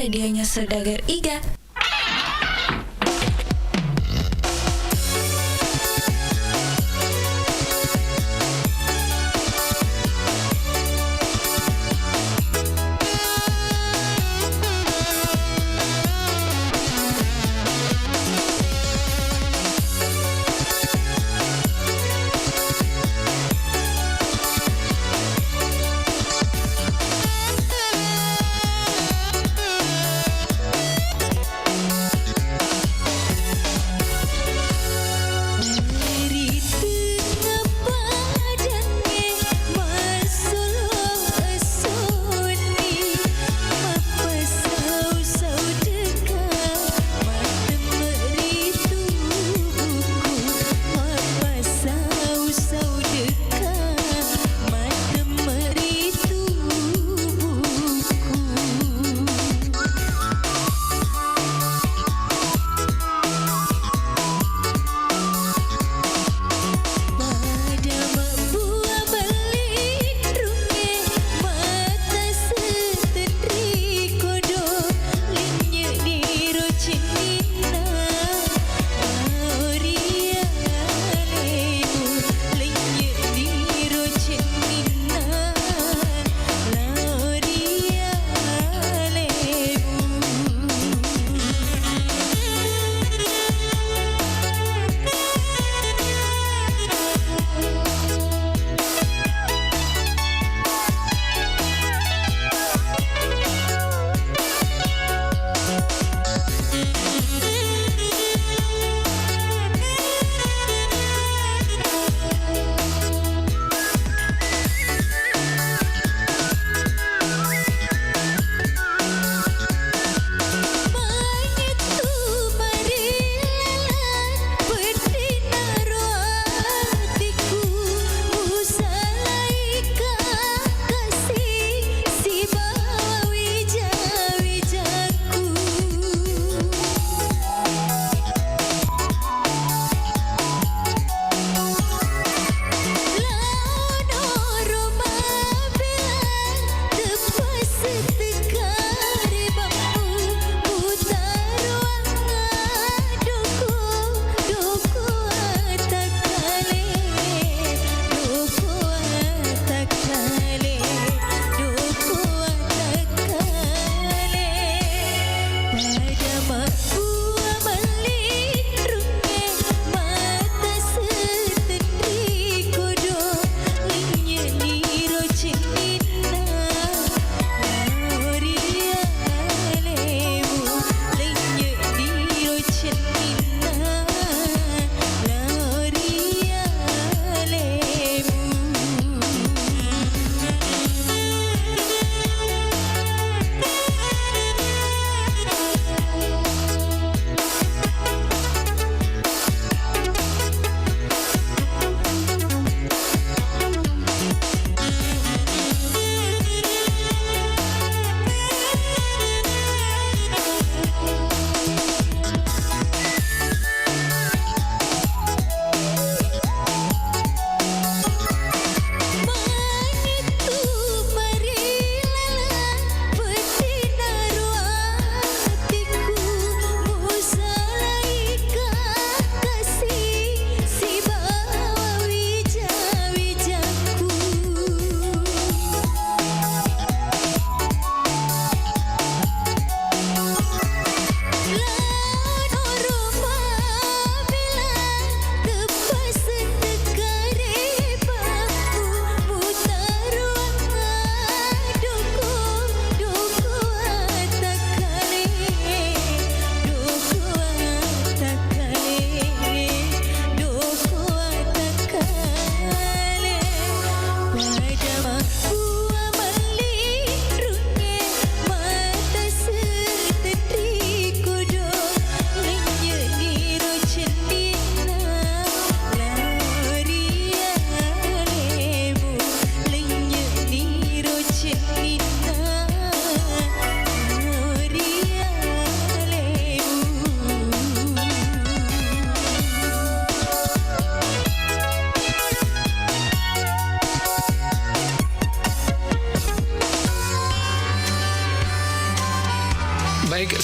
Radionya Saudagar Iga.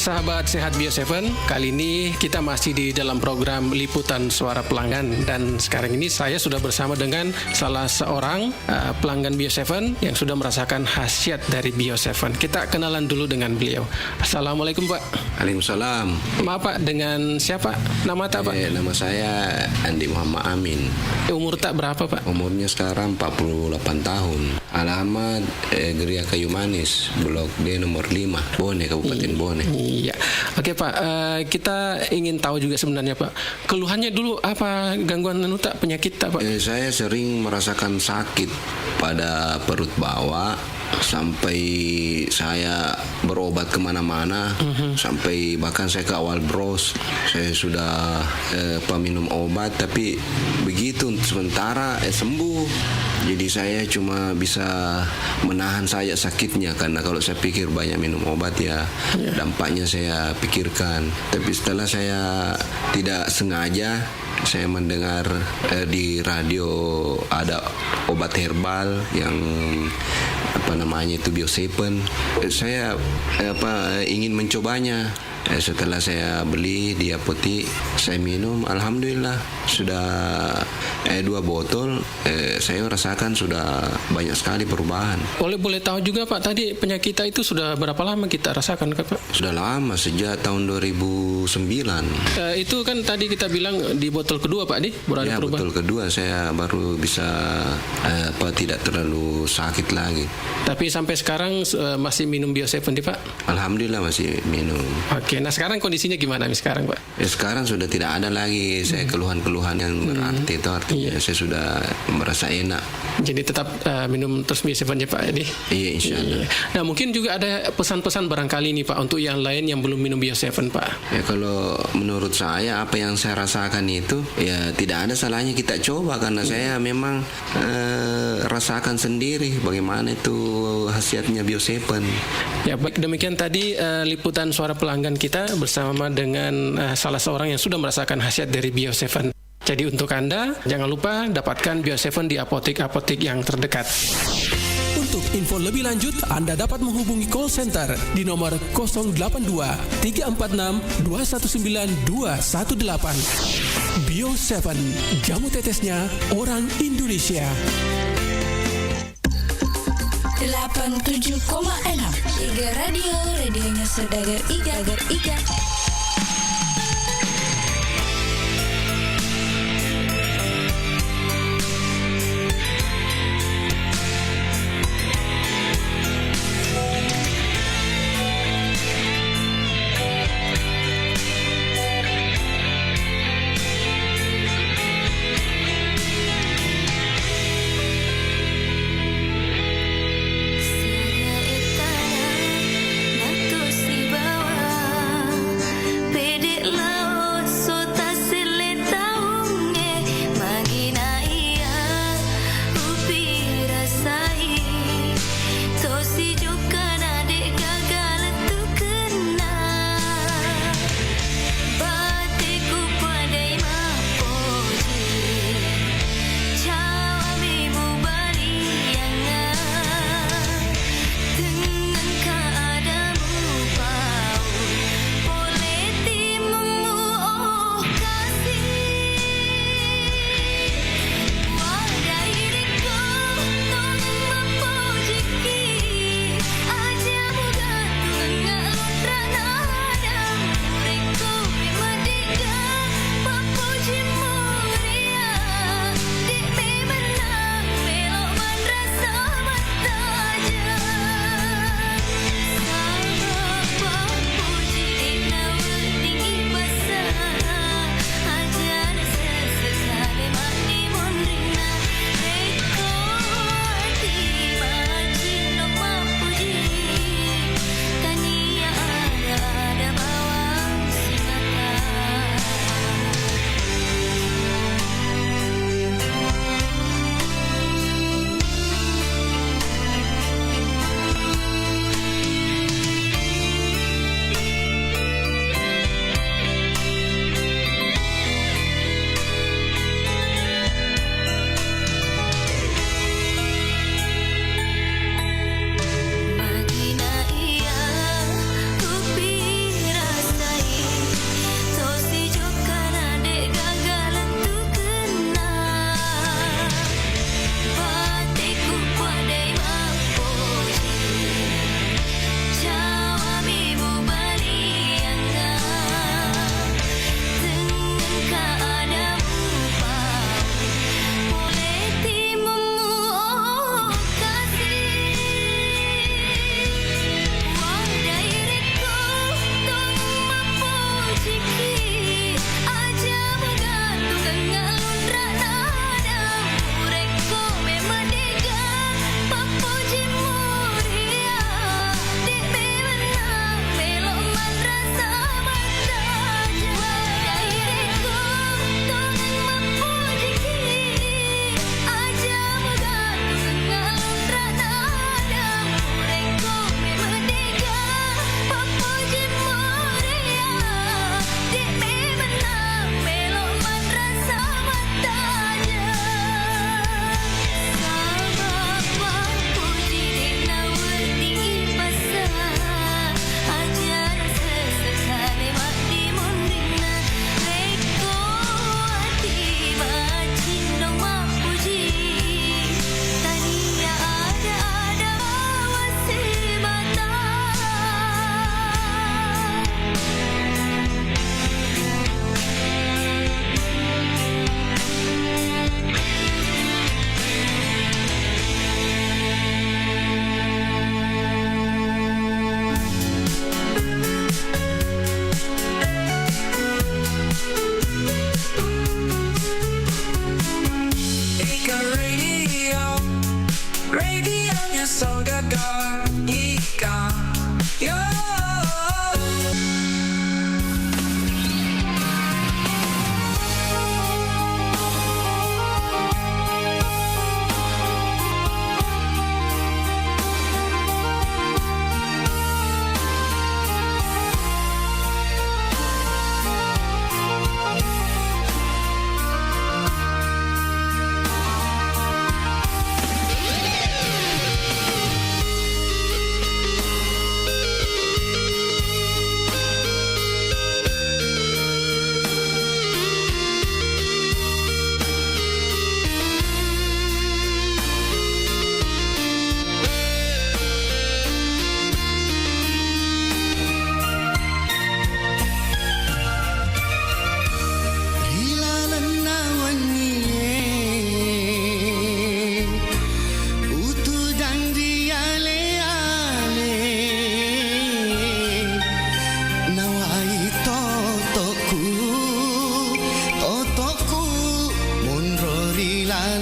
sahabat Sehat Bio 7, kali ini kita masih di dalam program Liputan Suara Pelanggan, dan sekarang ini saya sudah bersama dengan salah seorang pelanggan Bio 7 yang sudah merasakan khasiat dari Bio 7. Kita kenalan dulu dengan beliau. Assalamualaikum Pak. Waalaikumsalam. Maaf Pak, dengan siapa? Nama tak Pak? Nama saya Andi Muhammad Amin. Umur tak berapa Pak? Umurnya sekarang 48 tahun. Alamat Geria Kayu Manis, Blok D nomor 5, Bone, Kabupaten Bone. Iya. Oke Pak, kita ingin tahu juga sebenarnya Pak, keluhannya dulu apa, gangguan tak, penyakit tak Pak? Saya sering merasakan sakit pada perut bawah, sampai saya berobat kemana-mana, sampai bahkan saya ke awal bros, saya sudah minum obat, tapi begitu sementara sembuh. Jadi saya cuma bisa menahan saja sakitnya, karena kalau saya pikir banyak minum obat ya dampaknya saya pikirkan. Tapi setelah saya tidak sengaja saya mendengar di radio ada obat herbal yang namanya itu Bio 7. Saya ingin mencobanya. Setelah saya beli di apotek, saya minum, alhamdulillah sudah 2 botol, saya rasakan sudah banyak sekali perubahan. Boleh tahu juga Pak, tadi penyakit kita itu sudah berapa lama kita rasakan Pak? Sudah lama, sejak tahun 2009. Itu kan tadi kita bilang di botol kedua Pak, ya, perubahan. Botol kedua saya baru bisa tidak terlalu sakit lagi. Tapi sampai sekarang masih minum Bio 7 Pak? Alhamdulillah masih minum. Oke, nah sekarang kondisinya gimana sekarang Pak? Sekarang sudah tidak ada lagi saya keluhan-keluhan yang berarti, itu artinya saya sudah merasa enak. Jadi tetap minum terus Bio 7 ya Pak ini? Iya, insya Allah. Nah mungkin juga ada pesan-pesan barangkali nih Pak untuk yang lain yang belum minum Bio 7 Pak. Ya kalau menurut saya apa yang saya rasakan itu ya tidak ada salahnya kita coba, karena saya memang rasakan sendiri bagaimana itu khasiatnya Bio 7. Ya baik, demikian tadi liputan suara pelanggan kita bersama dengan salah seorang yang sudah merasakan khasiat dari Bio 7. Jadi untuk Anda jangan lupa dapatkan Bio 7 di apotek-apotek yang terdekat. Untuk info lebih lanjut, Anda dapat menghubungi call center di nomor 082 346 219 218. Bio 7, jamu tetesnya orang Indonesia. 87,6 Iga Radio, radionya Saudagar Iga. Naku si bawah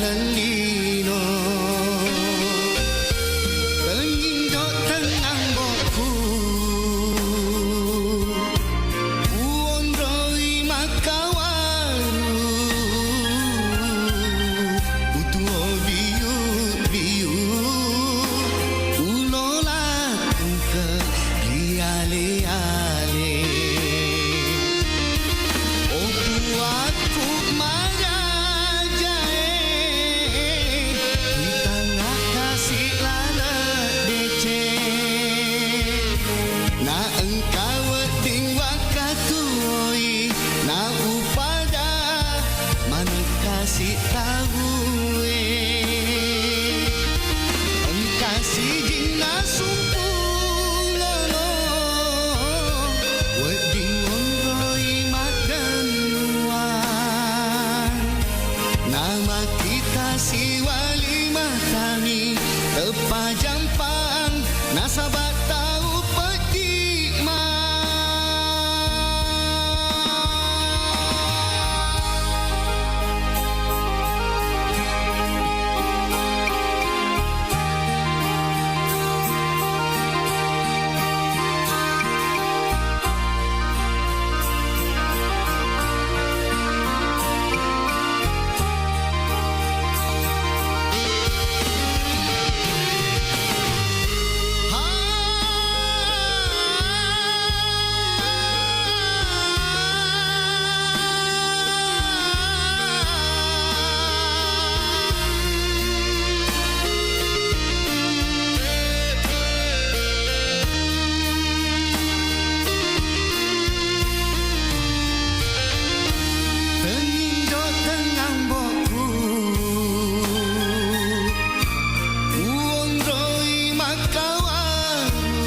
lalino Pengindo tenang boku Uondroi makawaru Utuo biu biu Ulola tungke liale-ale Oku aku marajae Kita nak kasih lala dece Na engkau ding wakatuoi Na upada mana kasih tahu Engkasih jina sumpu lolo Weding onroi makan luar Nama kita si wali matani Tepajampang Nasabat tahu peti Pengindo tenang boku Uondroi makawaru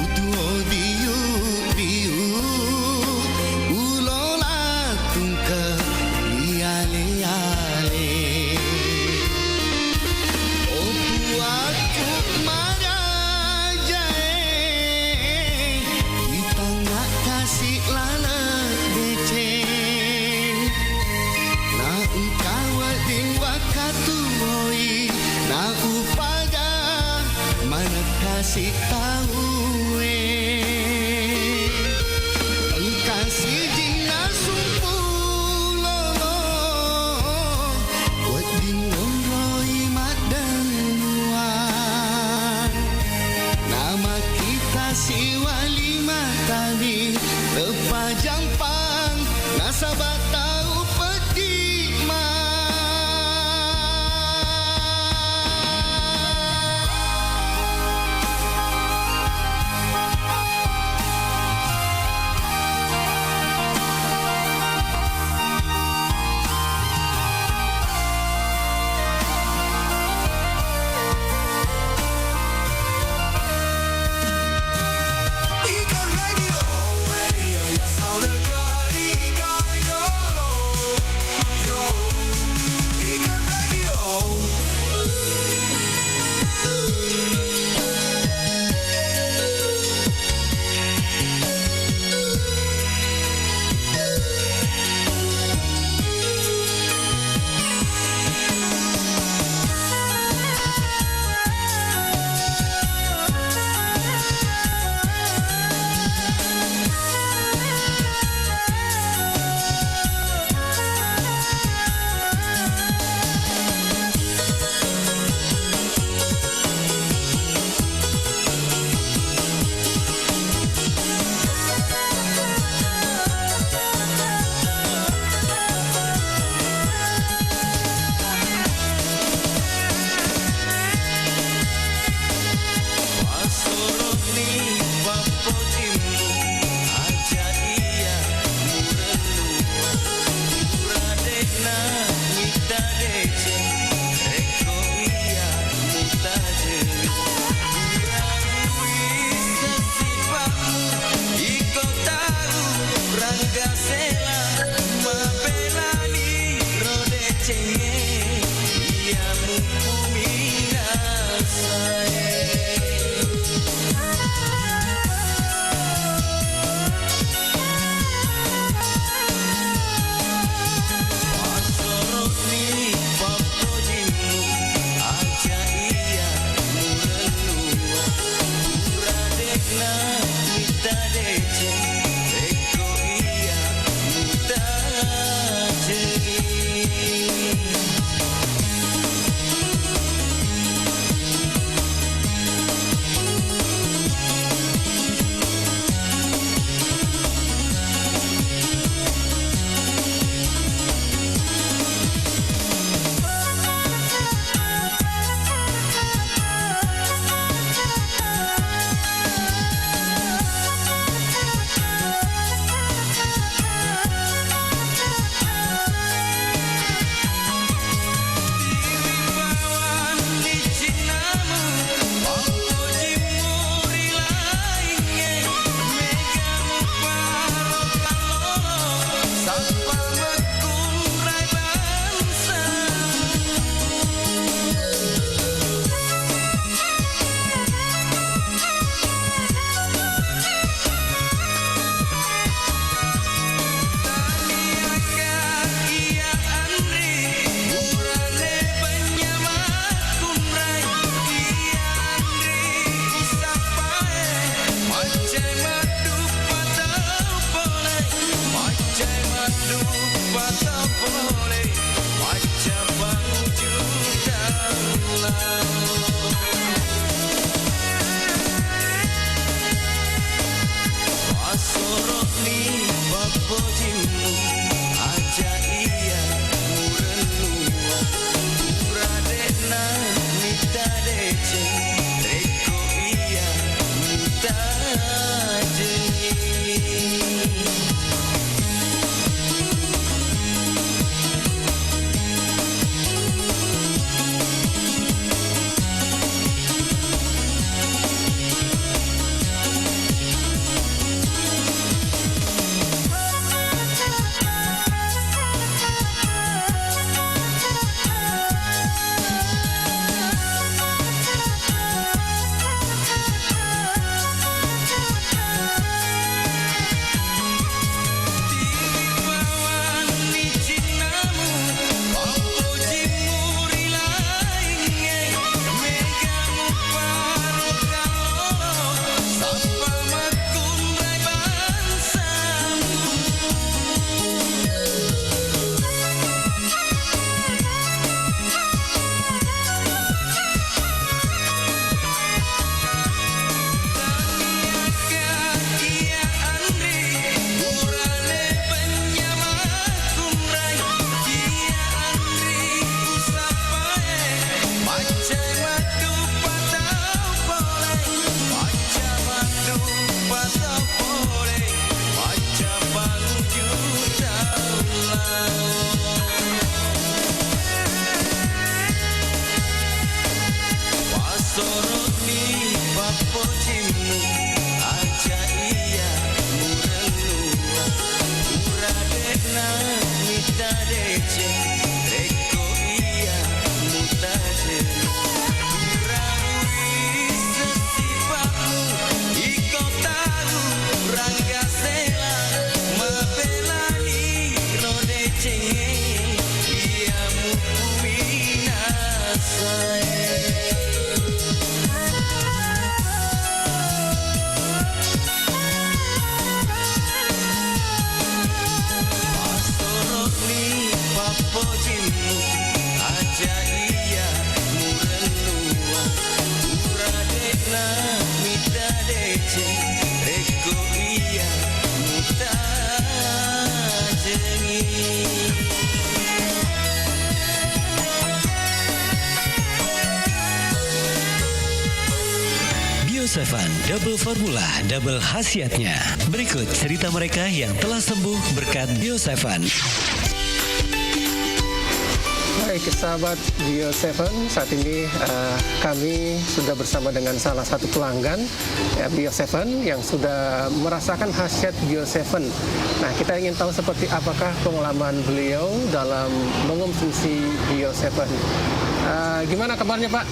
Utuo biu biu Ulola tungke liale-ale Oku aku marajae Kita nak kasih lala dece Na engkau ding wakatuoi Na upada mana kasih tahu Engkasih jina sumpu lolo Weding onroi madan luar Nama kita si wali matani Tepajampang Nasabat tahu peti Ikan radio, radio yang selalu kau Bio7, double formula, double khasiatnya. Berikut cerita mereka yang telah sembuh berkat Bio7. Baik, sahabat Bio7, saat ini kami sudah bersama dengan salah satu pelanggan Bio7 yang sudah merasakan khasiat Bio7. Nah, kita ingin tahu seperti apakah pengalaman beliau dalam mengonsumsi Bio7. Gimana kabarnya, Pak?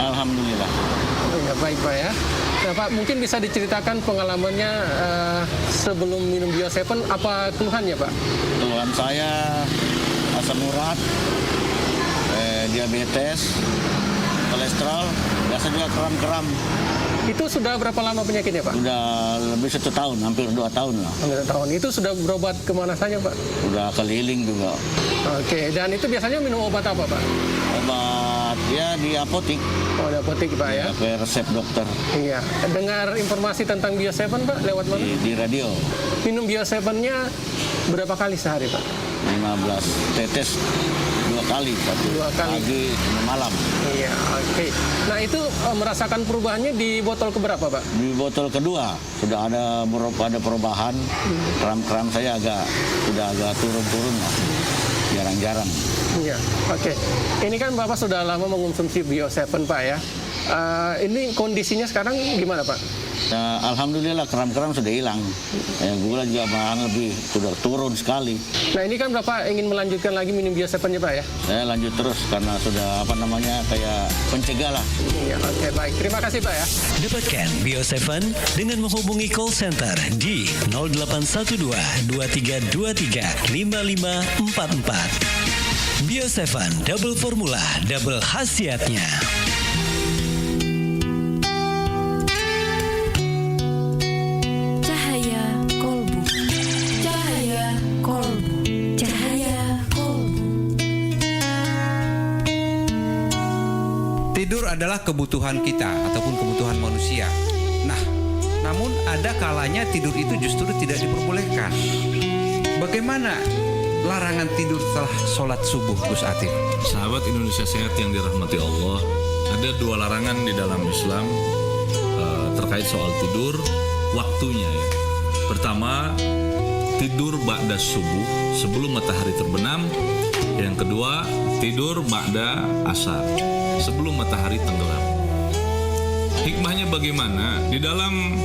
Alhamdulillah. Ya, baik, Pak ya. Nah, Pak, mungkin bisa diceritakan pengalamannya sebelum minum Bio7, apa keluhannya, Pak? Keluhan saya asam urat, diabetes, kolesterol, biasa juga kram-kram. Itu sudah berapa lama penyakitnya, Pak? Sudah lebih 1 tahun, hampir 2 tahun lah. 2 tahun. Itu sudah berobat kemana saja, Pak? Sudah keliling juga. Oke, dan itu biasanya minum obat apa, Pak? Obat ya di apotik. Oh, di apotik, Pak ya? Pakai resep dokter. Iya. Dengar informasi tentang Bio7, Pak, lewat mana? Di radio. Minum Bio7-nya berapa kali sehari, Pak? 15 tetes 2 kali. 2 kali. Pagi sama malam. Iya, oke. Nah, itu merasakan perubahannya di botol keberapa, Pak? Di botol kedua sudah ada perubahan. Kram-kram saya sudah agak turun-turun lah. Jarang-jarang. Iya, oke. Ini kan Bapak sudah lama mengonsumsi Bio7, Pak ya. Ini kondisinya sekarang gimana, Pak? Ya, alhamdulillah kram-kram sudah hilang. Ya, gula juga malahan lebih sudah turun sekali. Nah ini kan Bapak ingin melanjutkan lagi minum Bio7 ya Pak ya? Saya lanjut terus karena sudah kayak pencegah lah. Iya, oke baik. Terima kasih Pak ya. Dapatkan Bio7 dengan menghubungi call center di 0812 2323 5544. Bio7 double formula, double khasiatnya. Cahaya kolbu. Cahaya kolbu. Cahaya kolbu. Tidur adalah kebutuhan kita ataupun kebutuhan manusia. Nah, namun ada kalanya tidur itu justru tidak diperbolehkan. Bagaimana larangan tidur setelah sholat subuh, Gus Atif? Sahabat Indonesia Sehat yang dirahmati Allah, ada 2 larangan di dalam Islam terkait soal tidur, waktunya ya. Pertama, tidur ba'da subuh, sebelum matahari terbenam. Yang kedua, tidur ba'da asar, sebelum matahari tenggelam. Hikmahnya bagaimana? Di dalam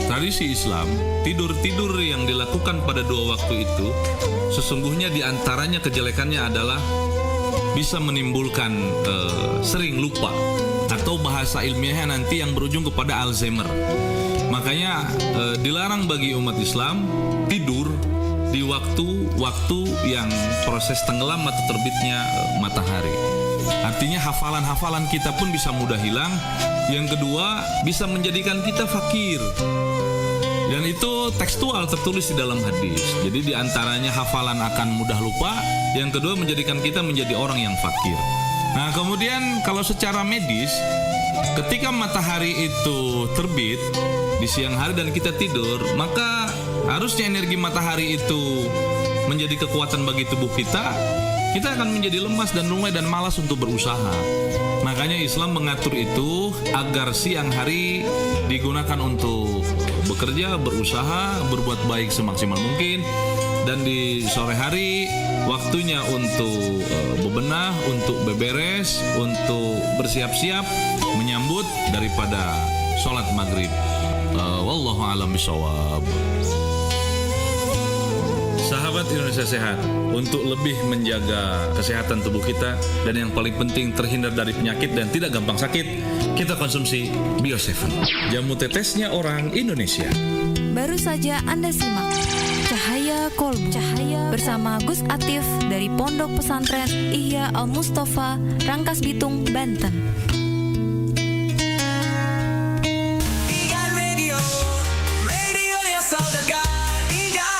tradisi Islam, tidur-tidur yang dilakukan pada 2 waktu itu sesungguhnya diantaranya kejelekannya adalah bisa menimbulkan sering lupa atau bahasa ilmiahnya nanti yang berujung kepada Alzheimer. Makanya dilarang bagi umat Islam tidur di waktu-waktu yang proses tenggelam atau terbitnya matahari. Artinya hafalan-hafalan kita pun bisa mudah hilang. Yang kedua, bisa menjadikan kita fakir. Dan itu tekstual tertulis di dalam hadis. Jadi di antaranya hafalan akan mudah lupa, yang kedua menjadikan kita menjadi orang yang fakir. Nah, kemudian kalau secara medis, ketika matahari itu terbit di siang hari dan kita tidur, maka harusnya energi matahari itu menjadi kekuatan bagi tubuh kita akan menjadi lemas dan lunglai dan malas untuk berusaha. Makanya Islam mengatur itu agar siang hari digunakan untuk bekerja, berusaha, berbuat baik semaksimal mungkin, dan di sore hari waktunya untuk bebenah, untuk beberes, untuk bersiap-siap menyambut daripada sholat maghrib. Wallahu a'lam bishawab. Sahabat Indonesia Sehat, untuk lebih menjaga kesehatan tubuh kita dan yang paling penting terhindar dari penyakit dan tidak gampang sakit, kita konsumsi Bio7, jamu tetesnya orang Indonesia. Baru saja Anda simak Cahaya Kolbu bersama Gus Atif dari Pondok Pesantren Ihya Al Mustafa, Rangkas Bitung, Banten. Radio yang saudagar indah.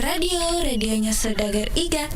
Radio, radionya Saudagar Iga.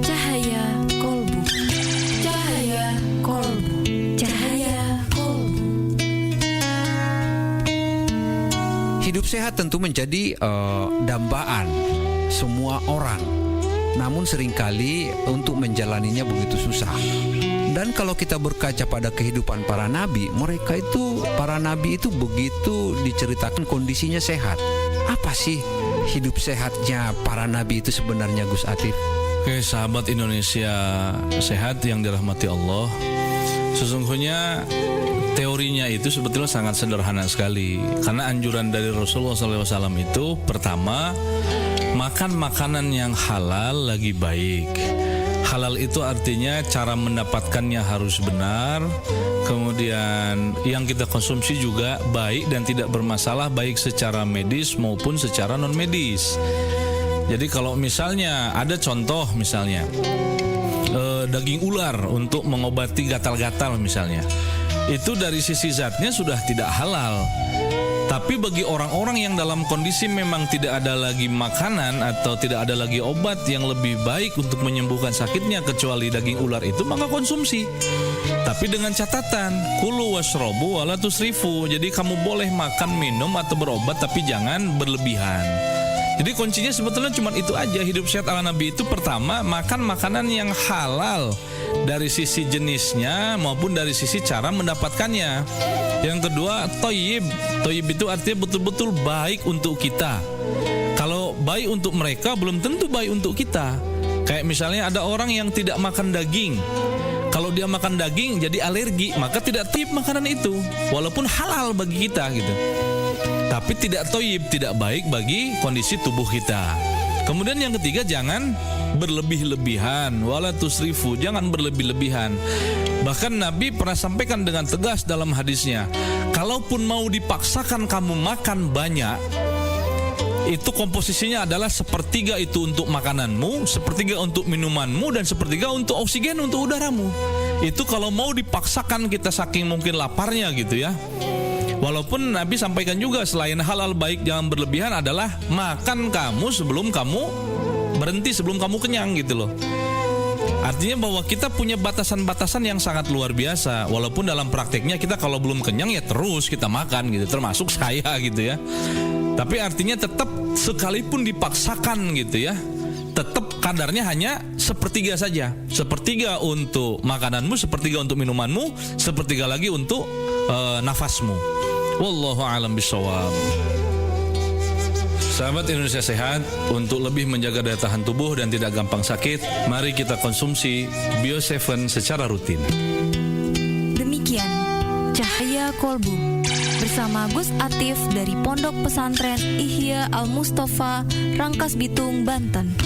Cahaya kolbu. Cahaya kolbu. Cahaya kolbu. Hidup sehat tentu menjadi dambaan semua orang. Namun seringkali untuk menjalaninya begitu susah. Dan kalau kita berkaca pada kehidupan para nabi, para nabi itu begitu diceritakan kondisinya sehat. Apa sih hidup sehatnya para nabi itu sebenarnya, Gus Atif? Oke, sahabat Indonesia sehat yang dirahmati Allah. Sesungguhnya teorinya itu sebetulnya sangat sederhana sekali. Karena anjuran dari Rasulullah SAW itu pertama, makan makanan yang halal lagi baik. Halal itu artinya cara mendapatkannya harus benar. Kemudian yang kita konsumsi juga baik dan tidak bermasalah, baik secara medis maupun secara non medis. Jadi kalau misalnya ada contoh misalnya daging ular untuk mengobati gatal-gatal misalnya, itu dari sisi zatnya sudah tidak halal. Tapi bagi orang-orang yang dalam kondisi memang tidak ada lagi makanan atau tidak ada lagi obat yang lebih baik untuk menyembuhkan sakitnya kecuali daging ular itu, maka konsumsi. Tapi dengan catatan, kulu washrobu wala tusrifu. Jadi kamu boleh makan, minum atau berobat tapi jangan berlebihan. Jadi kuncinya sebetulnya cuma itu aja. Hidup sehat ala Nabi itu pertama, makan makanan yang halal dari sisi jenisnya maupun dari sisi cara mendapatkannya. Yang kedua, toyib. Toyib itu artinya betul-betul baik untuk kita. Kalau baik untuk mereka, belum tentu baik untuk kita. Kayak misalnya ada orang yang tidak makan daging. Kalau dia makan daging jadi alergi, maka tidak toyib makanan itu, walaupun halal bagi kita gitu. Tapi tidak toyib, tidak baik bagi kondisi tubuh kita. Kemudian yang ketiga, jangan berlebih-lebihan, wala tusrifu, jangan berlebih-lebihan. Bahkan Nabi pernah sampaikan dengan tegas dalam hadisnya, kalaupun mau dipaksakan kamu makan banyak, itu komposisinya adalah sepertiga itu untuk makananmu, sepertiga untuk minumanmu, dan sepertiga untuk oksigen untuk udaramu. Itu kalau mau dipaksakan kita saking mungkin laparnya gitu ya. Walaupun Nabi sampaikan juga selain halal baik jangan berlebihan adalah makan kamu sebelum kamu berhenti, sebelum kamu kenyang gitu loh. Artinya bahwa kita punya batasan-batasan yang sangat luar biasa. Walaupun dalam prakteknya kita kalau belum kenyang ya terus kita makan gitu, termasuk saya gitu ya. Tapi artinya tetap sekalipun dipaksakan gitu ya, tetap kadarnya hanya sepertiga saja. Sepertiga untuk makananmu, sepertiga untuk minumanmu, sepertiga lagi untuk nafasmu. Wallahu a'lam bishawab. Sahabat Indonesia sehat, untuk lebih menjaga daya tahan tubuh dan tidak gampang sakit, mari kita konsumsi Bio7 secara rutin. Demikian Cahaya Kolbu bersama Gus Atif dari Pondok Pesantren Ihya Al Mustafa, Rangkas Bitung, Banten.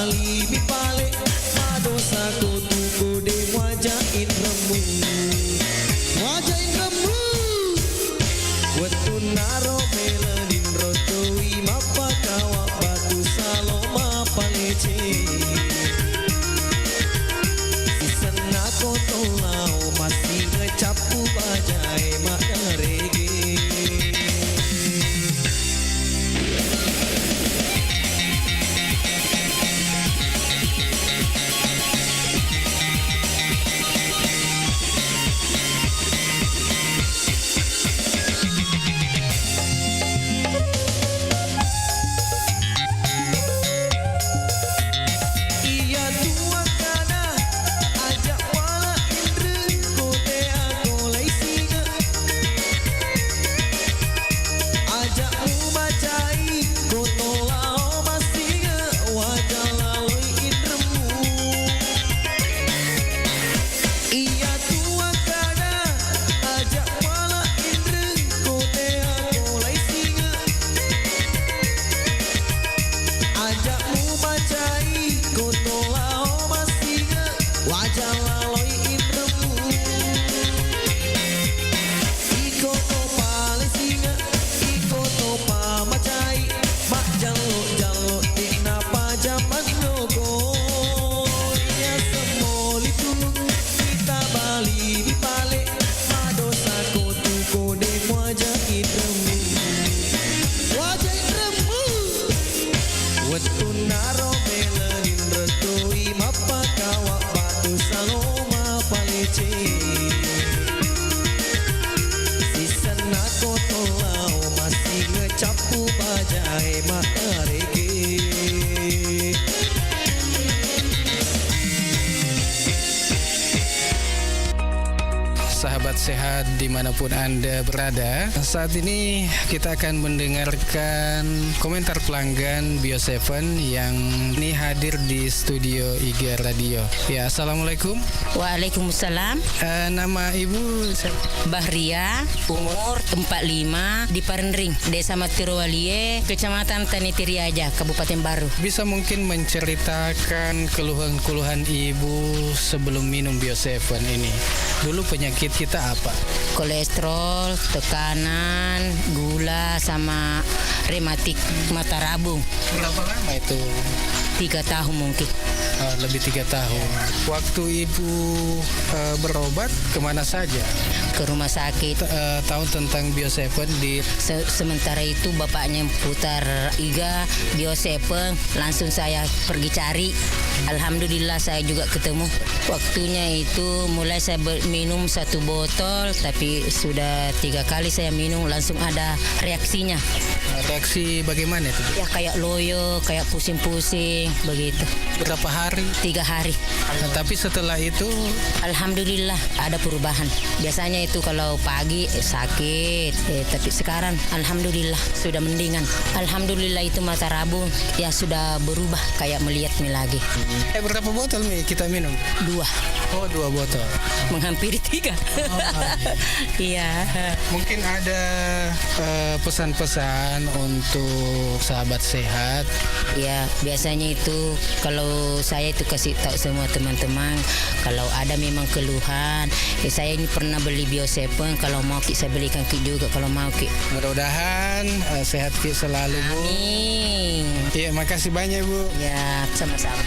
bali mi pale madosa ko tuko de wajah inremu wetun naro melanin rotoi mapa kawa batu saloma palece sisena koto lau masih ngecapu bajai makna reggae. Iya tua kana ajak wala indre kote aku lai singa ajak umacai koto lao masinga wajah laloi indremu iya tua kana ajak wala indre kote aku lai singa ajak umacai koto lao masinga wajah laloi indremu iko to pale singa iko to pa macai mak jalo jalo ina pa jaman logo ya semoli tulung kita bali di pale madosa kotu kode wajah indremu wetun naro melanin retoi mapa kawa batu saloma palece sisena koto lau masih ngecapu bajai makna reggae. Sahabat sehat dimanapun Anda berada, saat ini kita akan mendengarkan komentar pelanggan Bio7 yang ini hadir di studio IGA Radio. Ya, Assalamualaikum. Waalaikumsalam. Nama Ibu Bahria, umur 45, di Parendring, Desa Matirowalie, Kecamatan Tanitiriaja, Kabupaten Baru. Bisa mungkin menceritakan keluhan-keluhan Ibu sebelum minum Bio7 ini. Dulu penyakit kita apa? Kolesterol, tekanan, gula, sama rematik mata rabung. Berapa lama itu? 3 tahun mungkin. Lebih 3 tahun. Waktu Ibu berobat kemana saja? Ke rumah sakit. Tahu tentang Bio7 di sementara itu bapaknya putar IGA Bio7, langsung saya pergi cari. Alhamdulillah saya juga ketemu. Waktunya itu mulai saya minum 1 botol, tapi sudah 3 kali saya minum langsung ada reaksinya. Reaksi bagaimana itu? Ya kayak loyo, kayak pusing-pusing begitu. Berapa hari? 3 hari. Nah, tapi setelah itu alhamdulillah ada perubahan. Biasanya itu kalau pagi sakit, tapi sekarang alhamdulillah sudah mendingan. Alhamdulillah itu mata rabung ya sudah berubah kayak melihatnya lagi. Berapa botol nih kita minum? 2. Oh, 2 botol. Menghampiri 3. Iya. Mungkin ada pesan-pesan untuk sahabat sehat. Ya, biasanya itu kalau saya itu kasih tahu semua teman-teman kalau ada memang keluhan, saya ini pernah beli Bio7, kalau mau Ki saya belikan Ki juga kalau mau Ki. Mudah-mudahan sehat Ki selalu, Bu. Amin. Iya, makasih banyak, Bu. Ya, sama-sama.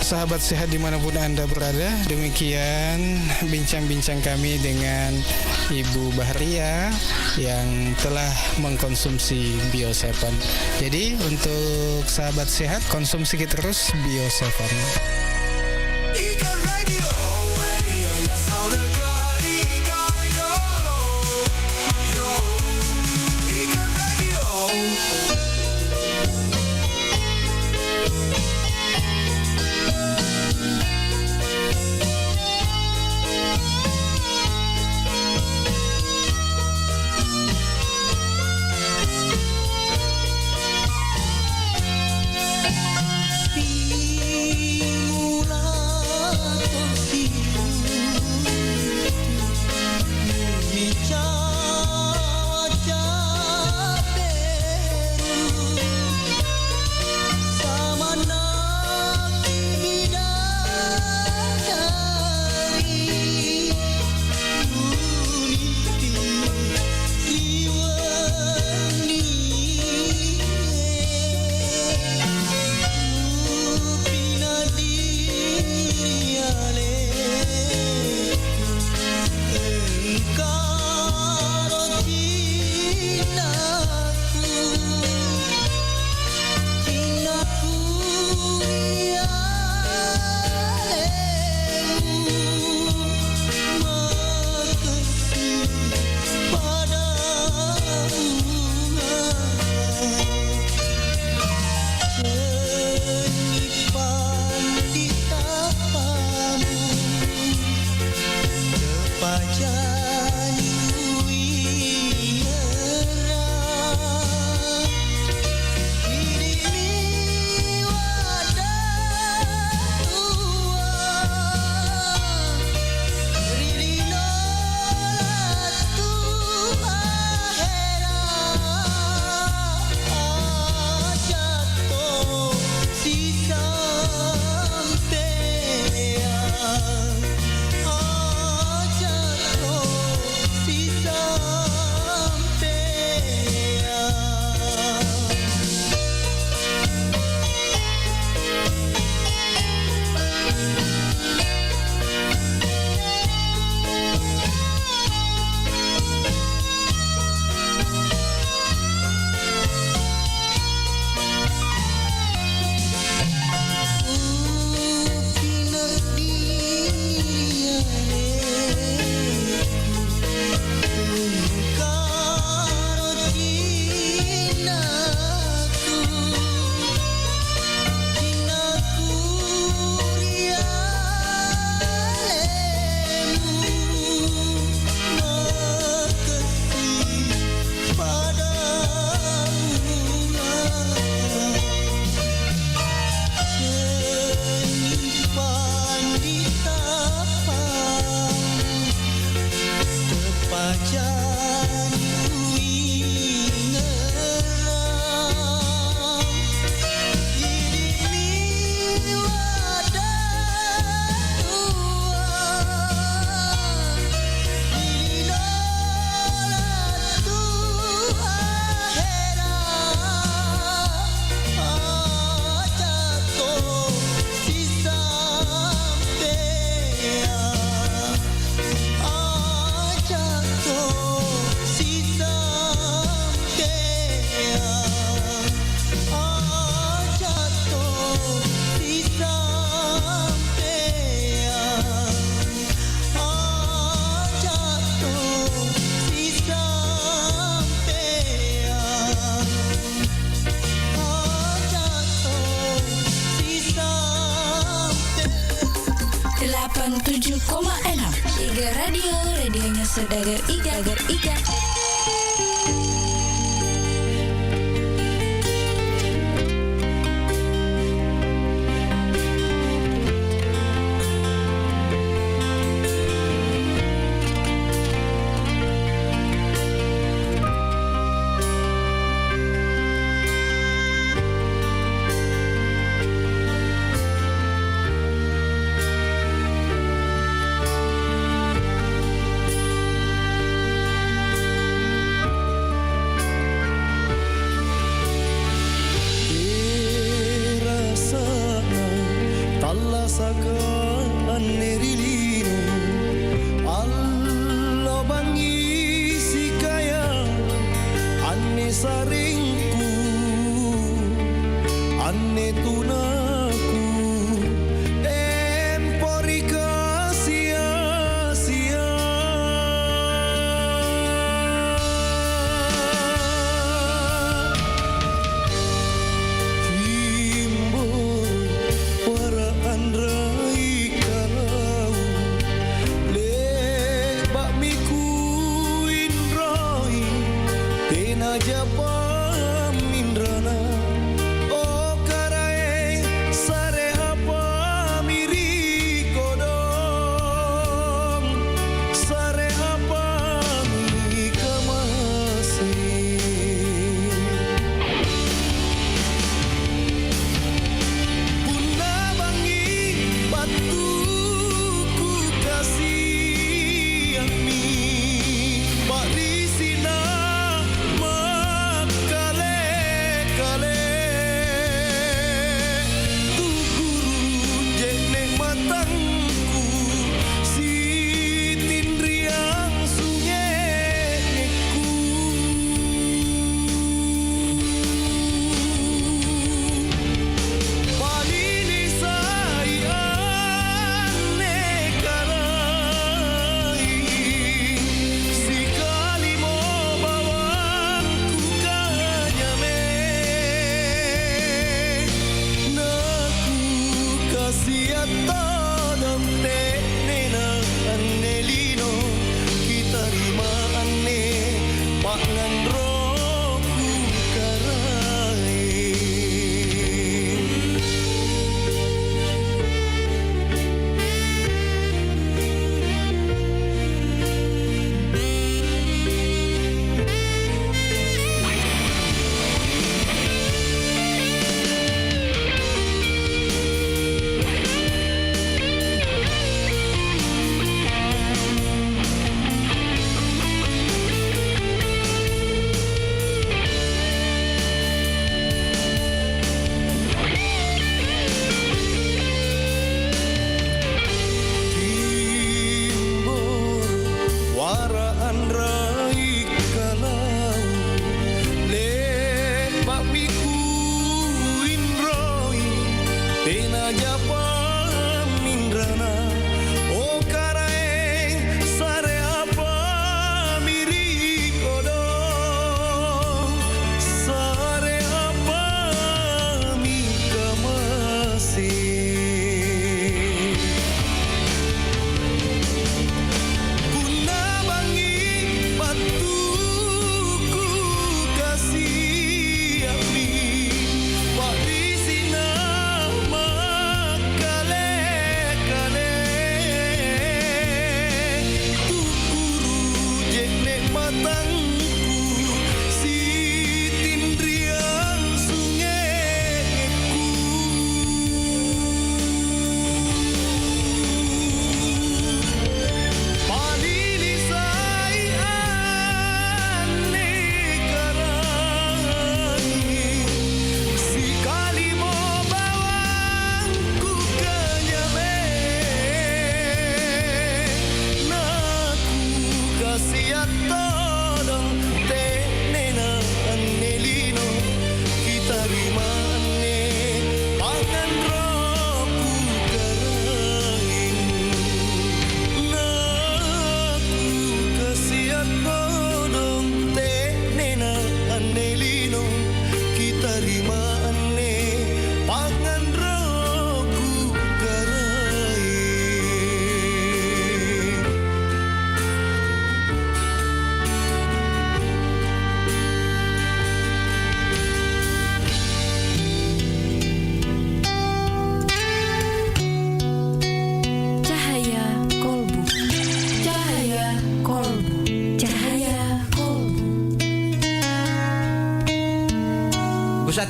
Sahabat sehat dimanapun Anda berada, demikian bincang-bincang kami dengan Ibu Bahria yang telah mengkonsumsi Bio7. Jadi untuk sahabat sehat, konsumsi terus Bio7. 87,6 Iga Radio, radionya Saudagar Iga.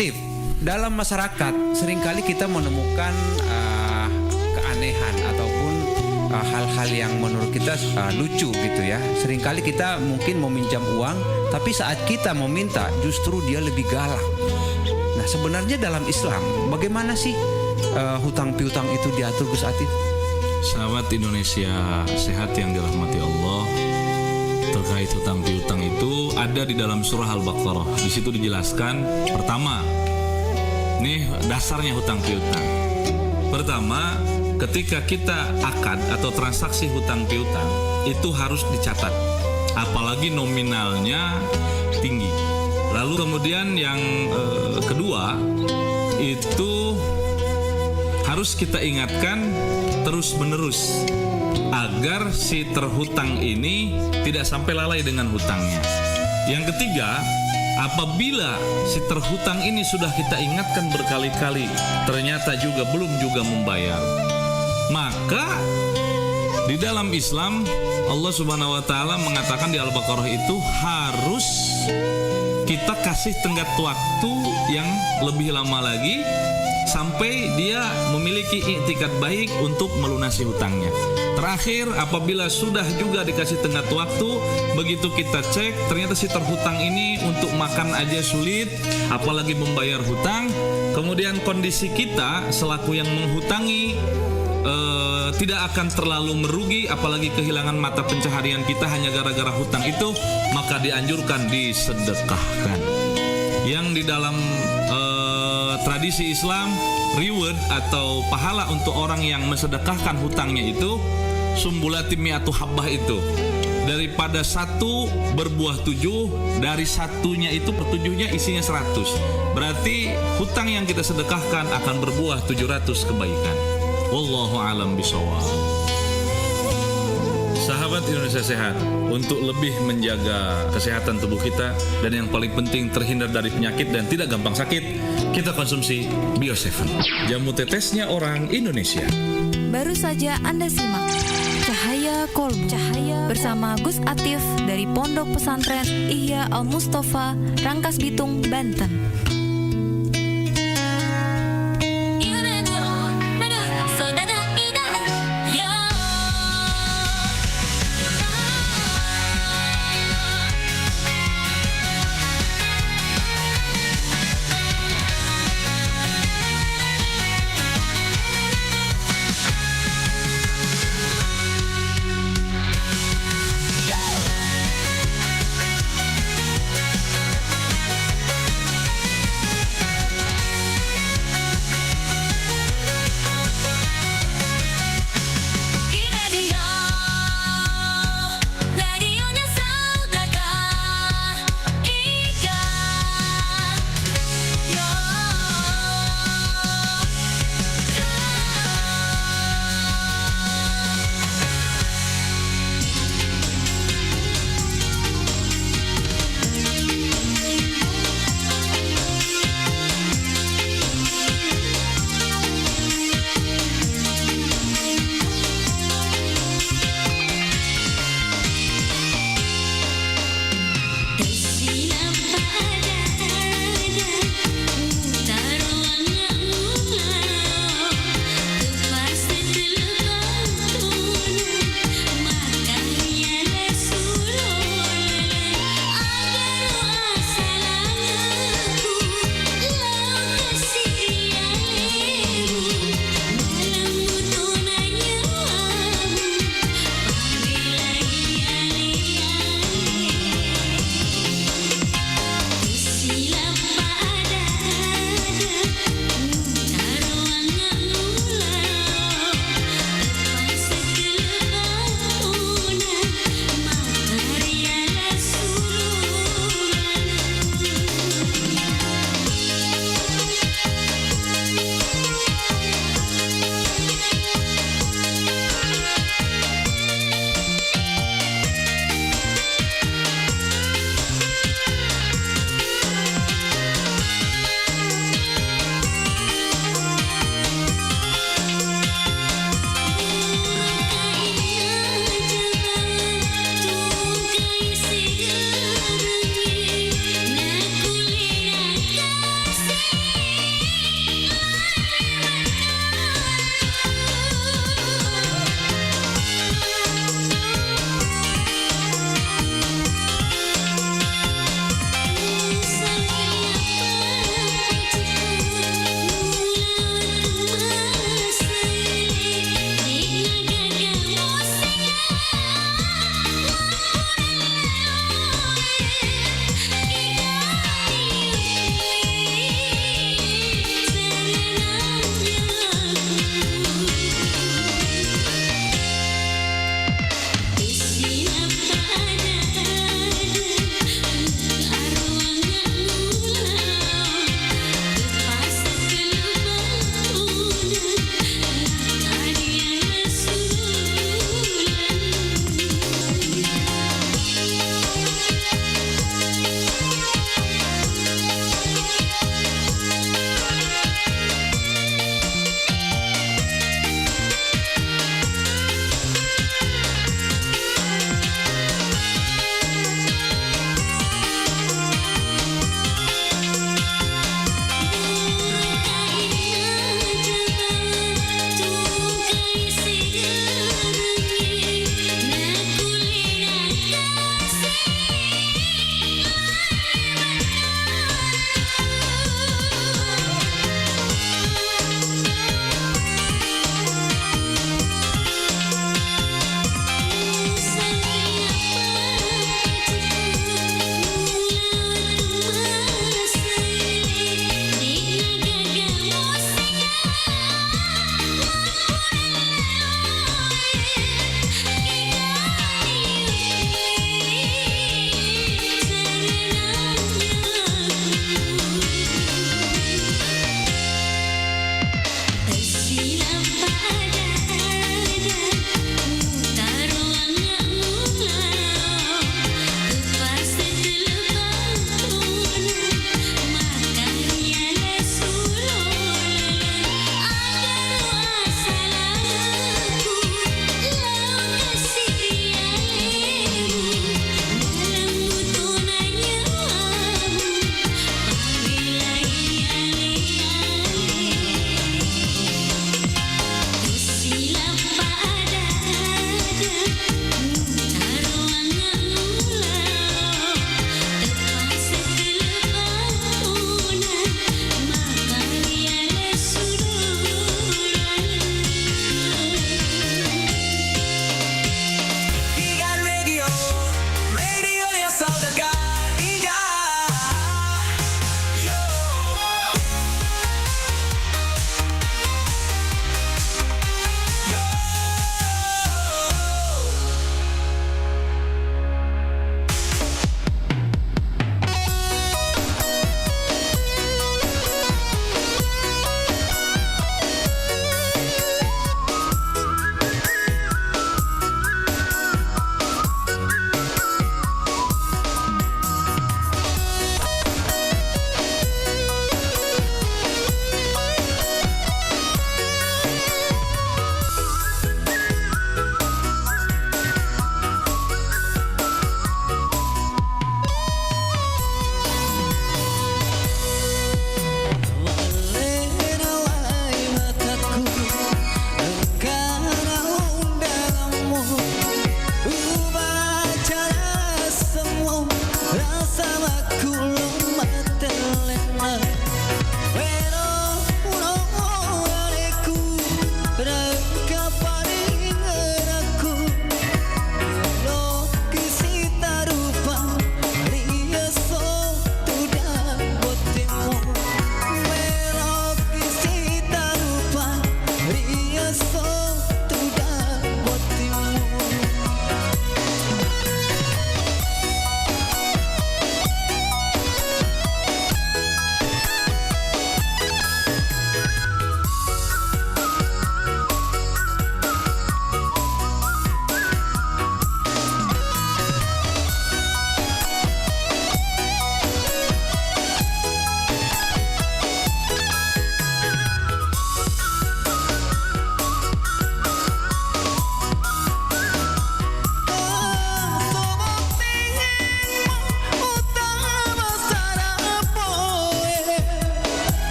Atif, dalam masyarakat seringkali kita menemukan keanehan ataupun hal-hal yang menurut kita lucu gitu ya. Seringkali kita mungkin meminjam uang, tapi saat kita meminta justru dia lebih galak. Nah, sebenarnya dalam Islam bagaimana sih hutang piutang itu diatur, Gus Atif? Sahabat Indonesia sehat yang dirahmati Allah, terkait hutang piutang itu ada di dalam surah Al-Baqarah. Di situ dijelaskan pertama, nih dasarnya hutang piutang. Pertama, ketika kita akad atau transaksi hutang piutang itu harus dicatat, apalagi nominalnya tinggi. Lalu kemudian yang kedua itu harus kita ingatkan terus-menerus agar si terhutang ini tidak sampai lalai dengan hutangnya. Yang ketiga, apabila si terhutang ini sudah kita ingatkan berkali-kali, ternyata belum membayar, maka di dalam Islam Allah Subhanahu wa taala mengatakan di Al-Baqarah itu harus kita kasih tenggat waktu yang lebih lama lagi sampai dia memiliki iktikad baik untuk melunasi hutangnya. Terakhir, apabila sudah juga dikasih tenggat waktu, begitu kita cek ternyata si terhutang ini untuk makan aja sulit, apalagi membayar hutang. Kemudian kondisi kita selaku yang menghutangi tidak akan terlalu merugi, apalagi kehilangan mata pencaharian kita hanya gara-gara hutang itu, maka dianjurkan disedekahkan. Yang di dalam tradisi Islam, reward atau pahala untuk orang yang mensedekahkan hutangnya itu sumbulati mi'atu habbah, itu daripada satu berbuah 7, dari satunya itu per 7-nya isinya 100. Berarti hutang yang kita sedekahkan akan berbuah 700 kebaikan. Wallahu a'lam bishawab. Sahabat Indonesia sehat, untuk lebih menjaga kesehatan tubuh kita dan yang paling penting terhindar dari penyakit dan tidak gampang sakit, kita konsumsi Bio7, jamu tetesnya orang Indonesia. Baru saja Anda simak Cahaya Kolbu bersama Gus Atif dari Pondok Pesantren Ihya Al Mustafa, Rangkas Bitung, Banten.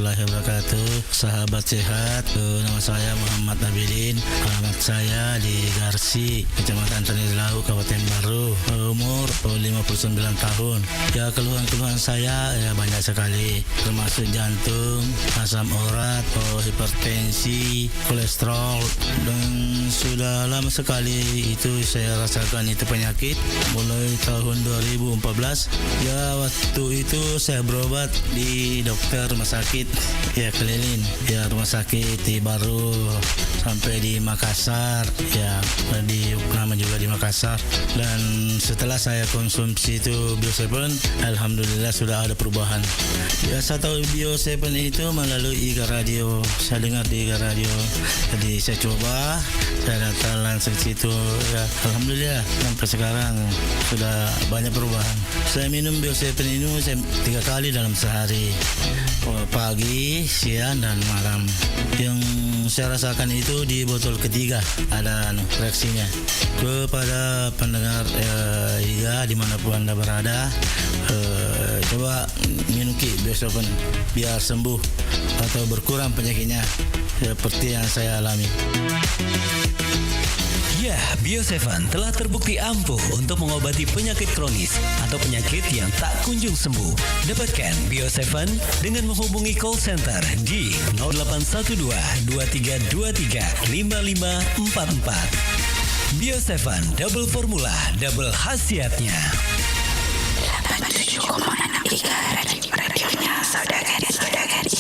warahmatullahi wabarakatuh. Sahabat sehat, nama saya Muhammad Abilin. Alamat saya di Garsi, Kecamatan Tanilau, Kabupaten Baru. Umur 59 tahun. Ya, keluhan-keluhan saya ya banyak sekali, termasuk jantung, asam urat, hipertensi, kolesterol, dan sudah lama sekali itu saya rasakan itu penyakit mulai tahun 2014. Ya, waktu itu saya berobat di dokter rumah sakit ya keliling ya, rumah sakit di Baru sampai di Makassar ya, di nama juga di Makassar. Dan setelah saya konsumsi itu Bio7, alhamdulillah sudah ada perubahan. Ya, saya tahu Bio7 itu melalui IGA Radio, saya dengar di IGA Radio, jadi saya coba, saya datang langsung situ ya, alhamdulillah sampai sekarang sudah banyak perubahan. Saya minum Bio7 ini saya 3 kali dalam sehari, pagi, siang, dan malam. Yang saya rasakan itu di botol ketiga ada reaksinya. Kepada pendengar IGA dimanapun Anda berada, coba minum Bio7 biar sembuh atau berkurang penyakitnya seperti yang saya alami. Ya, Bio7 telah terbukti ampuh untuk mengobati penyakit kronis atau penyakit yang tak kunjung sembuh. Dapatkan Bio7 dengan menghubungi call center di 0812 2323 5544. Bio7 double formula, double khasiatnya. 87,6 IGA radionya saudara-saudari.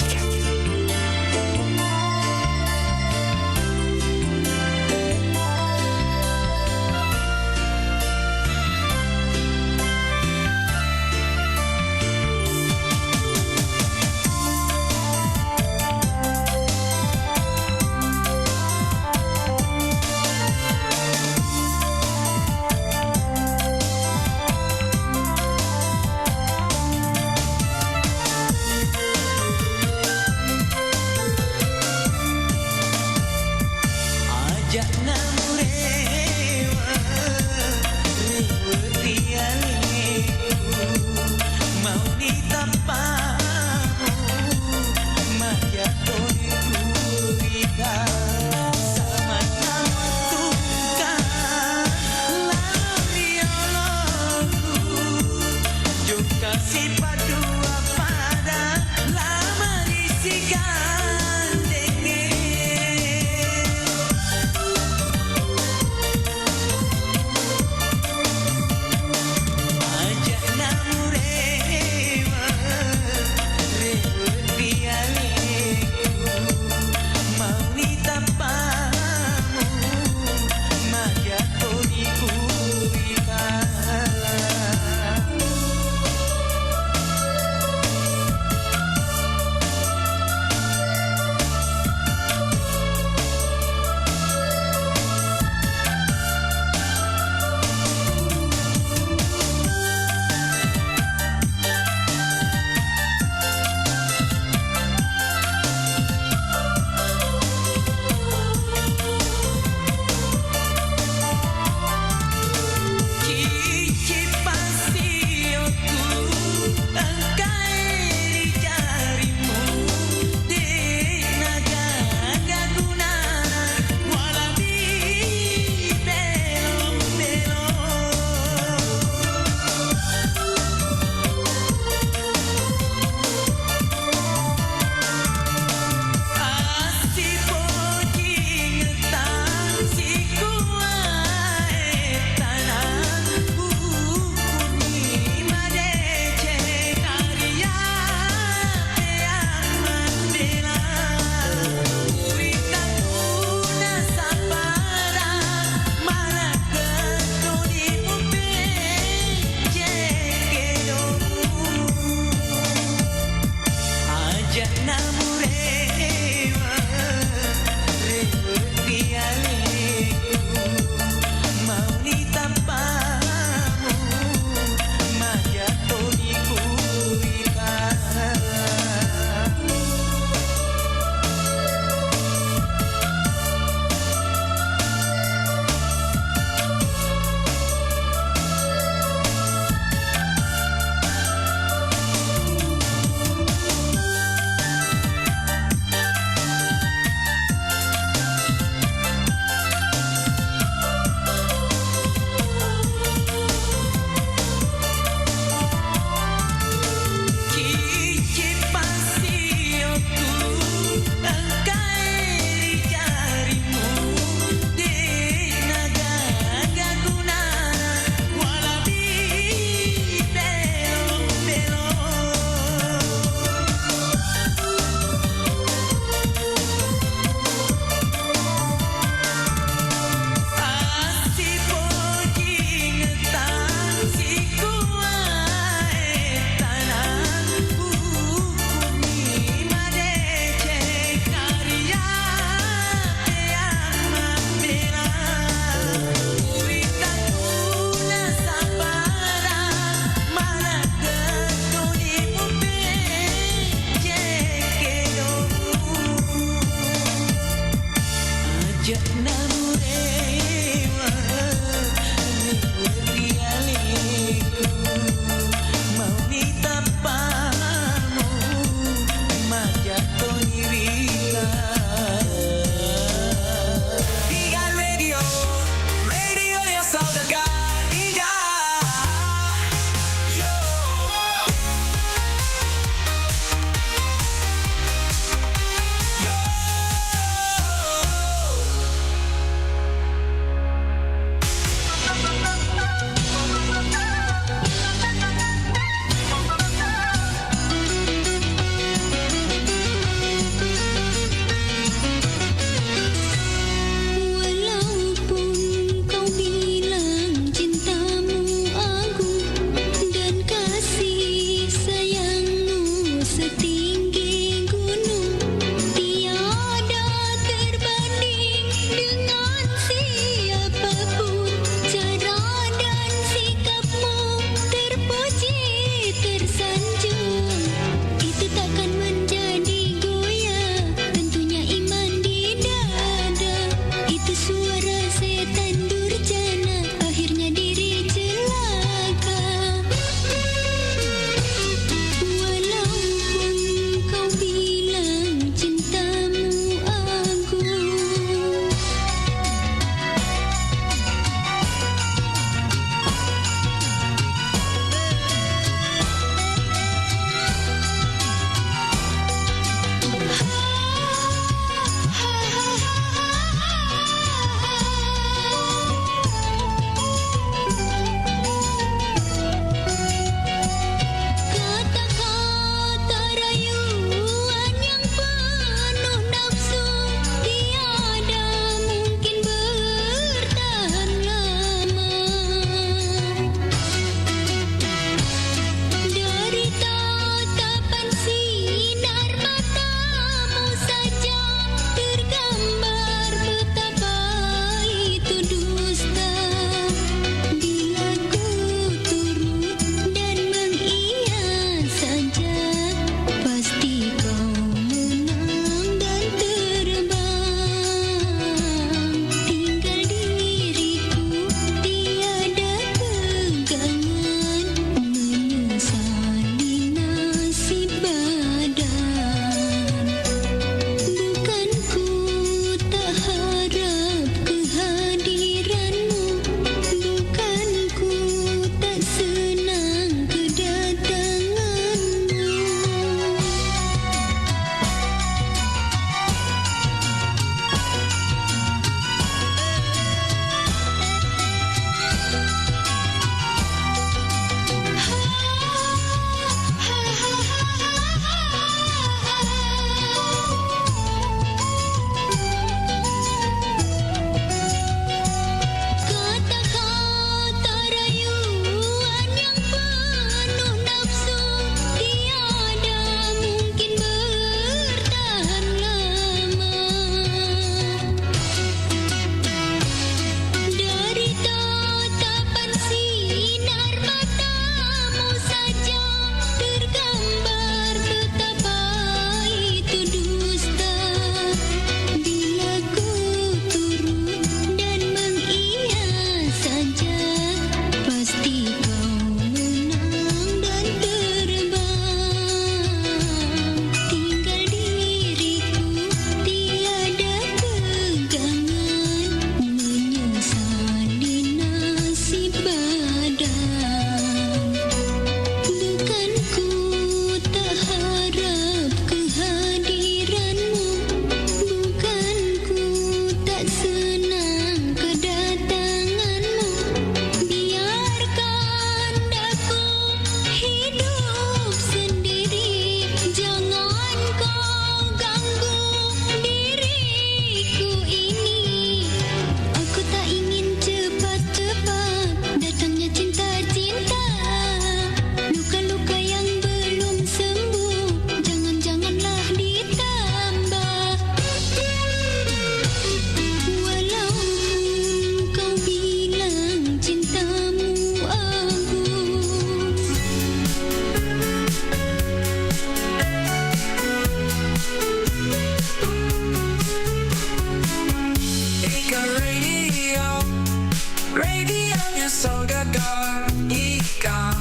radionya Saudagar Ika.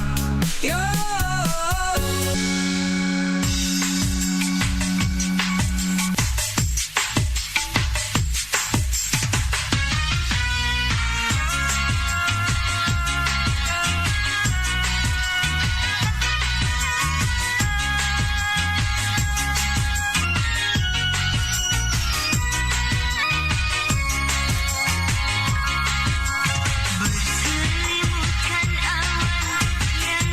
Yo. Berselimutkan awan yang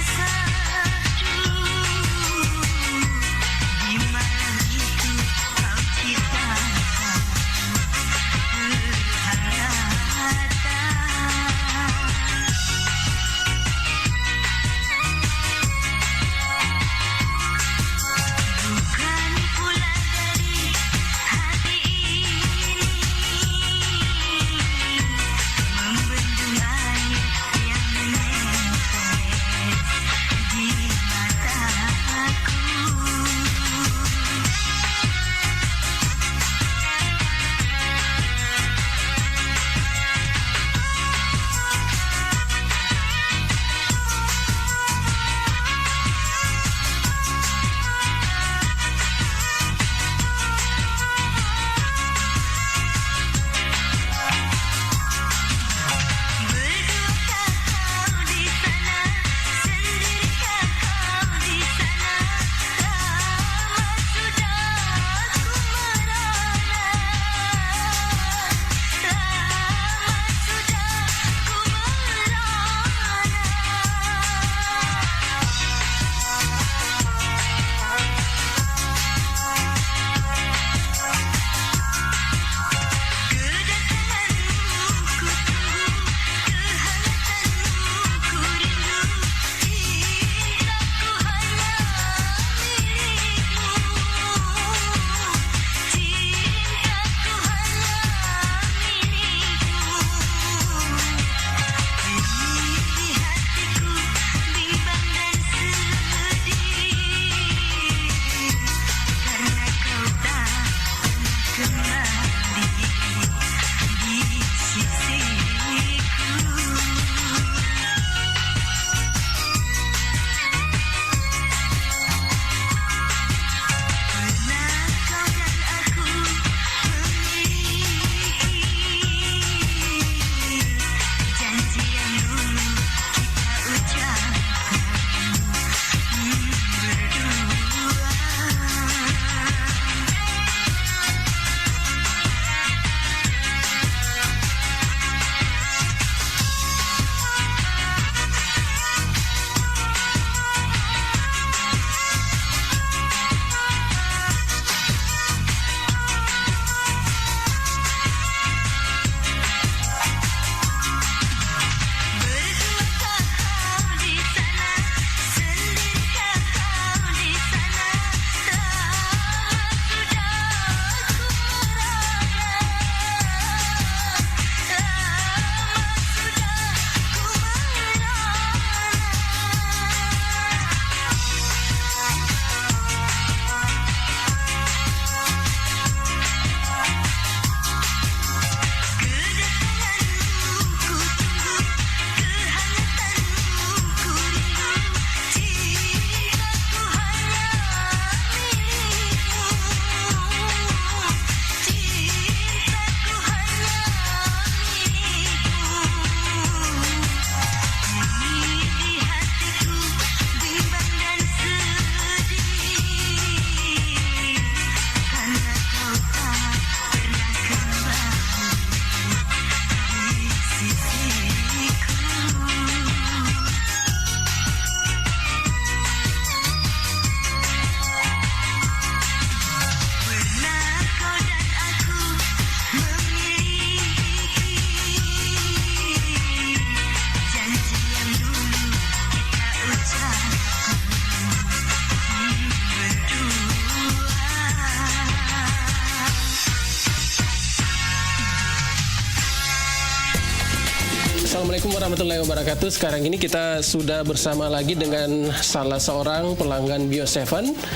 Assalamualaikum warahmatullahi wabarakatuh. Sekarang ini kita sudah bersama lagi dengan salah seorang pelanggan Bio7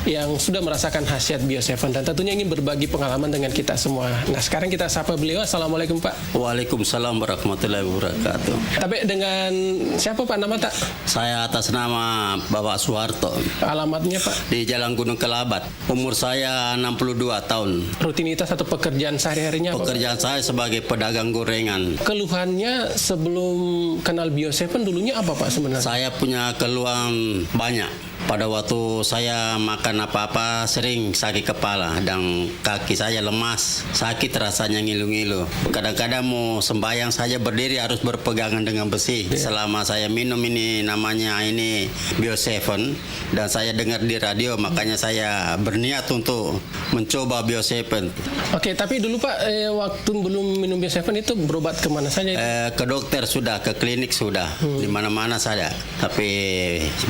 yang sudah merasakan khasiat Bio7 dan tentunya ingin berbagi pengalaman dengan kita semua. Nah, sekarang kita sapa beliau. Assalamualaikum Pak. Waalaikumsalam warahmatullahi wabarakatuh. Tapi dengan siapa Pak nama tak? Saya atas nama Bapak Soeharto. Alamatnya Pak? Di Jalan Gunung Kelabat. Umur saya 62 tahun. Rutinitas atau pekerjaan sehari-harinya apa? Pekerjaan saya sebagai pedagang gorengan. Keluhannya sebelum kenal Bio7 dulunya apa Pak sebenarnya? Saya punya keluhan banyak. Pada waktu saya makan apa-apa sering sakit kepala dan kaki saya lemas, sakit rasanya ngilu-ngilu. Kadang-kadang mau sembahyang saja berdiri harus berpegangan dengan besi. Selama saya minum ini namanya ini Bio7 dan saya dengar di radio, makanya saya berniat untuk mencoba Bio7. Oke, tapi dulu Pak waktu belum minum Bio7 itu berobat kemana saja? Ke dokter sudah, ke klinik sudah, di mana-mana saja. Tapi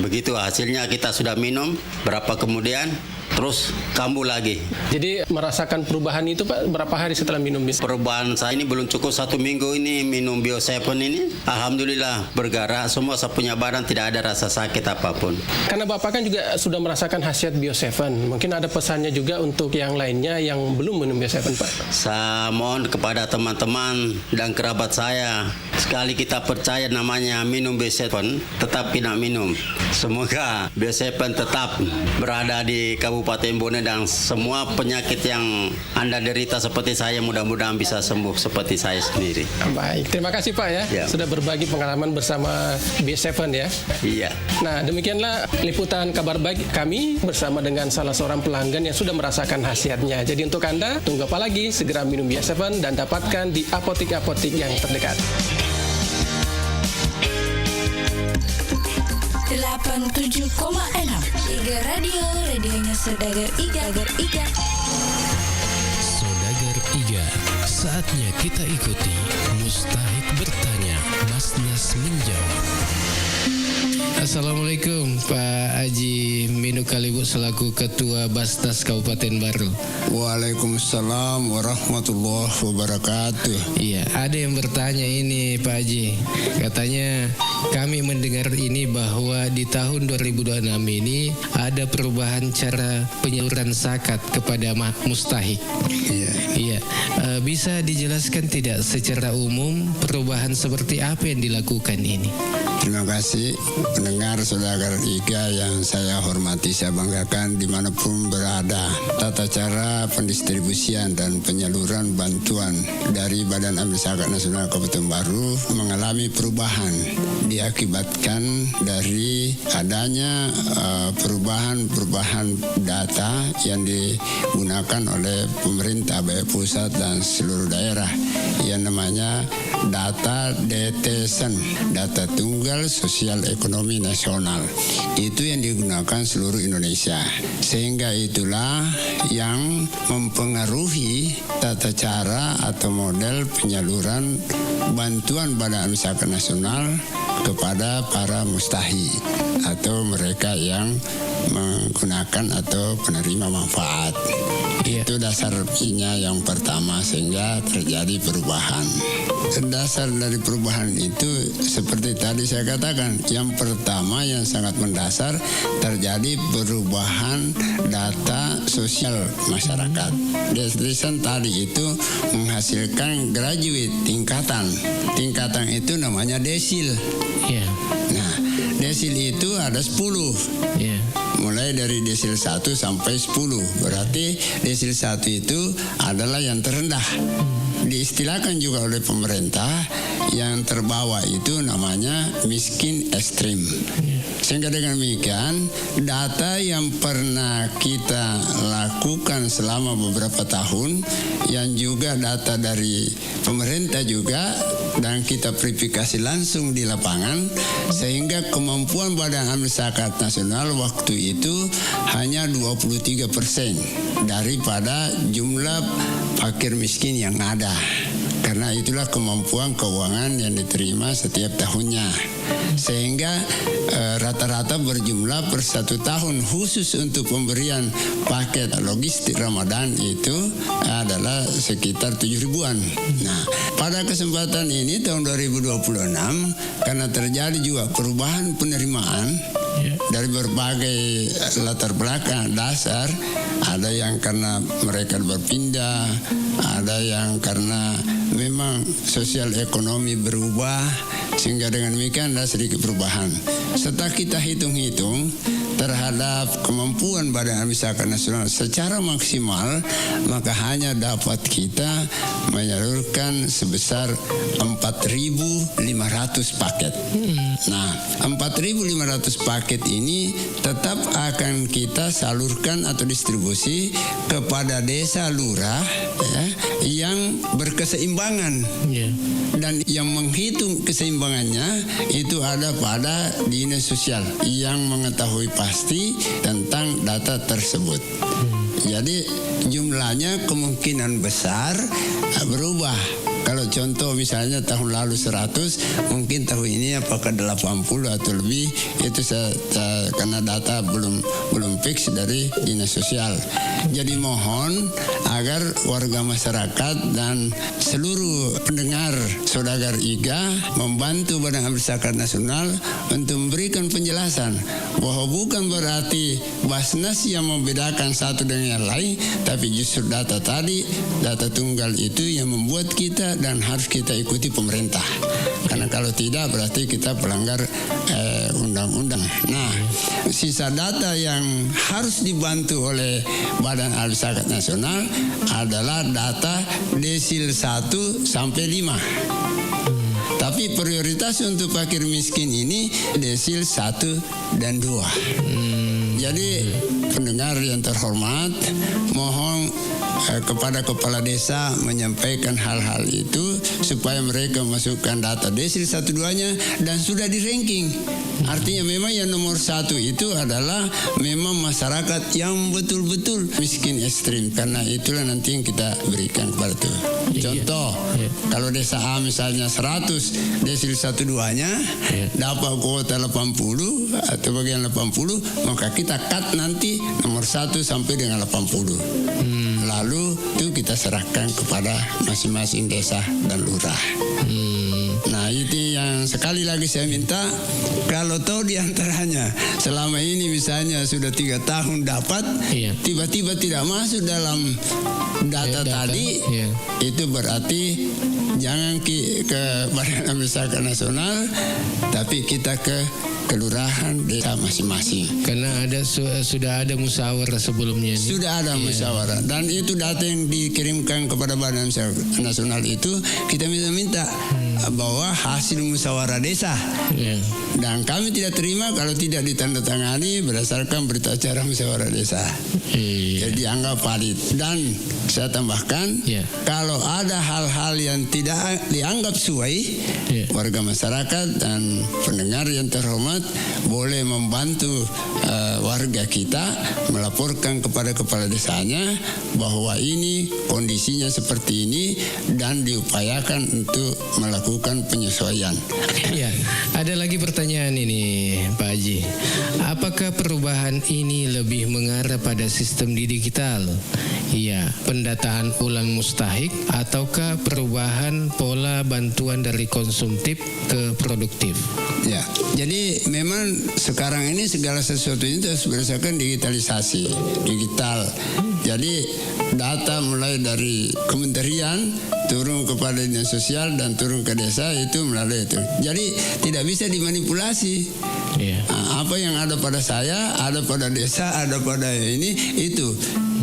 begitu hasilnya kita sudah minum, berapa kemudian terus kambuh lagi. Jadi merasakan perubahan itu Pak berapa hari setelah minum Bio7? Perubahan saya ini belum cukup 1 minggu ini minum Bio7 ini. Alhamdulillah bergerak semua, saya punya badan tidak ada rasa sakit apapun. Karena Bapak kan juga sudah merasakan khasiat Bio7. Mungkin ada pesannya juga untuk yang lainnya yang belum minum Bio7 Pak. Saya mohon kepada teman-teman dan kerabat saya, sekali kita percaya namanya minum Bio7, tetap kita minum. Semoga Bio7 tetap berada di Kabupaten Bone dan semua penyakit yang Anda derita seperti saya mudah-mudahan bisa sembuh seperti saya sendiri. Baik, terima kasih Pak ya, sudah berbagi pengalaman bersama Bio7 ya. Iya. Nah, demikianlah liputan kabar baik kami bersama dengan salah seorang pelanggan yang sudah merasakan khasiatnya. Jadi untuk Anda, tunggu apa lagi? Segera minum Bio7 dan dapatkan di apotik-apotik yang terdekat. 87,6 Iga Radio, radionya Saudagar Iga. Saudagar Iga, saatnya kita ikuti Mustahik bertanya, Basnas menjawab. Assalamualaikum Pak Haji Minu Kalibu selaku Ketua Basnas Kabupaten Baru. Waalaikumsalam warahmatullahi wabarakatuh. Iya, ada yang bertanya ini Pak Haji. Katanya kami mendengar ini bahwa di tahun 2026 ini ada perubahan cara penyaluran zakat kepada mustahik. Iya. Bisa dijelaskan tidak secara umum perubahan seperti apa yang dilakukan ini? Terima kasih pendengar Saudagar Iga yang saya hormati, saya banggakan dimanapun berada. Tata cara pendistribusian dan penyaluran bantuan dari Badan Amil Zakat Nasional Kabupaten Baru mengalami perubahan diakibatkan dari adanya perubahan data yang digunakan oleh pemerintah baik pusat dan seluruh daerah yang namanya data DTSen, data tunggal sosial ekonomi nasional. Itu yang digunakan seluruh Indonesia. Sehingga itulah yang mempengaruhi tata cara atau model penyaluran bantuan Badan Amil Zakat Nasional kepada para mustahik atau mereka yang menggunakan atau penerima manfaat. Itu dasarnya yang pertama, sehingga terjadi perubahan. Dasar dari perubahan itu seperti tadi saya katakan, yang pertama yang sangat mendasar terjadi perubahan data sosial masyarakat. Destination tadi itu menghasilkan graduate tingkatan. Tingkatan itu namanya desil. Nah, desil itu ada 10. Mulai dari desil 1 sampai 10. Berarti desil 1 itu adalah yang terendah. Diistilahkan juga oleh pemerintah yang terbawah itu namanya miskin ekstrim. Sehingga dengan demikian data yang pernah kita lakukan selama beberapa tahun yang juga data dari pemerintah juga dan kita verifikasi langsung di lapangan, sehingga kemampuan Badan Amil Zakat Nasional waktu itu hanya 23% daripada jumlah fakir miskin yang ada. Karena itulah kemampuan keuangan yang diterima setiap tahunnya. Sehingga rata-rata berjumlah per 1 tahun khusus untuk pemberian paket logistik Ramadan itu adalah sekitar 7 ribuan. Nah, pada kesempatan ini tahun 2026 karena terjadi juga perubahan penerimaan dari berbagai latar belakang dasar, ada yang karena mereka berpindah, ada yang karena memang sosial ekonomi berubah, sehingga dengan demikian ada sedikit perubahan. Setelah kita hitung-hitung terhadap kemampuan Badan Amil Zakat Nasional secara maksimal, maka hanya dapat kita menyalurkan sebesar 4.500 paket. Nah, 4.500 paket ini tetap akan kita salurkan atau distribusi kepada desa lurah yang berkeseimbangan. Dan yang menghitung keseimbangannya itu ada pada dinas sosial yang mengetahui pasti tentang data tersebut. Jadi jumlahnya kemungkinan besar berubah. Kalau contoh misalnya tahun lalu 100, mungkin tahun ini apakah 80 atau lebih, itu karena data belum fix dari dinas sosial. Jadi mohon agar warga masyarakat dan seluruh pendengar Saudagar IGA membantu Badan Amil Zakat Nasional untuk memberikan penjelasan bahwa bukan berarti Basnas yang membedakan satu dengan yang lain, tapi justru data tadi, data tunggal itu yang membuat kita dan harus kita ikuti pemerintah. Karena kalau tidak berarti kita pelanggar undang-undang. Nah, sisa data yang harus dibantu oleh Badan Amil Zakat Nasional adalah data desil 1 sampai 5. Tapi prioritas untuk fakir miskin ini desil 1 dan 2. Jadi pendengar yang terhormat, mohon kepada kepala desa menyampaikan hal-hal itu supaya mereka masukkan data desil 1-2-nya dan sudah di ranking. Artinya memang yang nomor 1 itu adalah memang masyarakat yang betul-betul miskin ekstrim, karena itulah nanti yang kita berikan kepada itu. Contoh, kalau desa A misalnya 100 desil 1-2-nya dapat kuota 80 atau bagian 80, maka kita cut nanti nomor 1 sampai dengan 80. Lalu itu kita serahkan kepada masing-masing desa dan lurah. Nah, itu yang sekali lagi saya minta, kalau tahu diantaranya selama ini misalnya sudah 3 tahun dapat, tiba-tiba tidak masuk dalam data tadi, itu berarti jangan ke Badan Amil Zakat Nasional, tapi kita ke kelurahan desa masing-masing. Karena sudah ada musyawarah sebelumnya. Sudah ada musyawarah, dan itu data yang dikirimkan kepada Badan Zakat Nasional itu kita minta bahwa hasil musyawarah desa. Dan kami tidak terima kalau tidak ditandatangani berdasarkan berita acara musyawarah desa. Jadi dianggap valid. Dan saya tambahkan, kalau ada hal-hal yang tidak dianggap sesuai, warga masyarakat dan pendengar yang terhormat boleh membantu warga kita melaporkan kepada kepala desanya bahwa ini kondisinya seperti ini dan diupayakan untuk melakukan penyesuaian. Ya, ada lagi pertanyaan ini, Pak Haji. Apakah perubahan ini lebih mengarah pada sistem digital? Iya, pendataan ulang mustahik ataukah perubahan pola bantuan dari konsumtif ke produktif? Ya, jadi memang sekarang ini segala sesuatu itu harus berdasarkan digitalisasi, digital. Jadi data mulai dari kementerian turun kepada dinas sosial dan turun ke desa itu melalui itu. Jadi tidak bisa dimanipulasi. Nah, apa yang ada pada saya, ada pada desa, ada pada ini itu.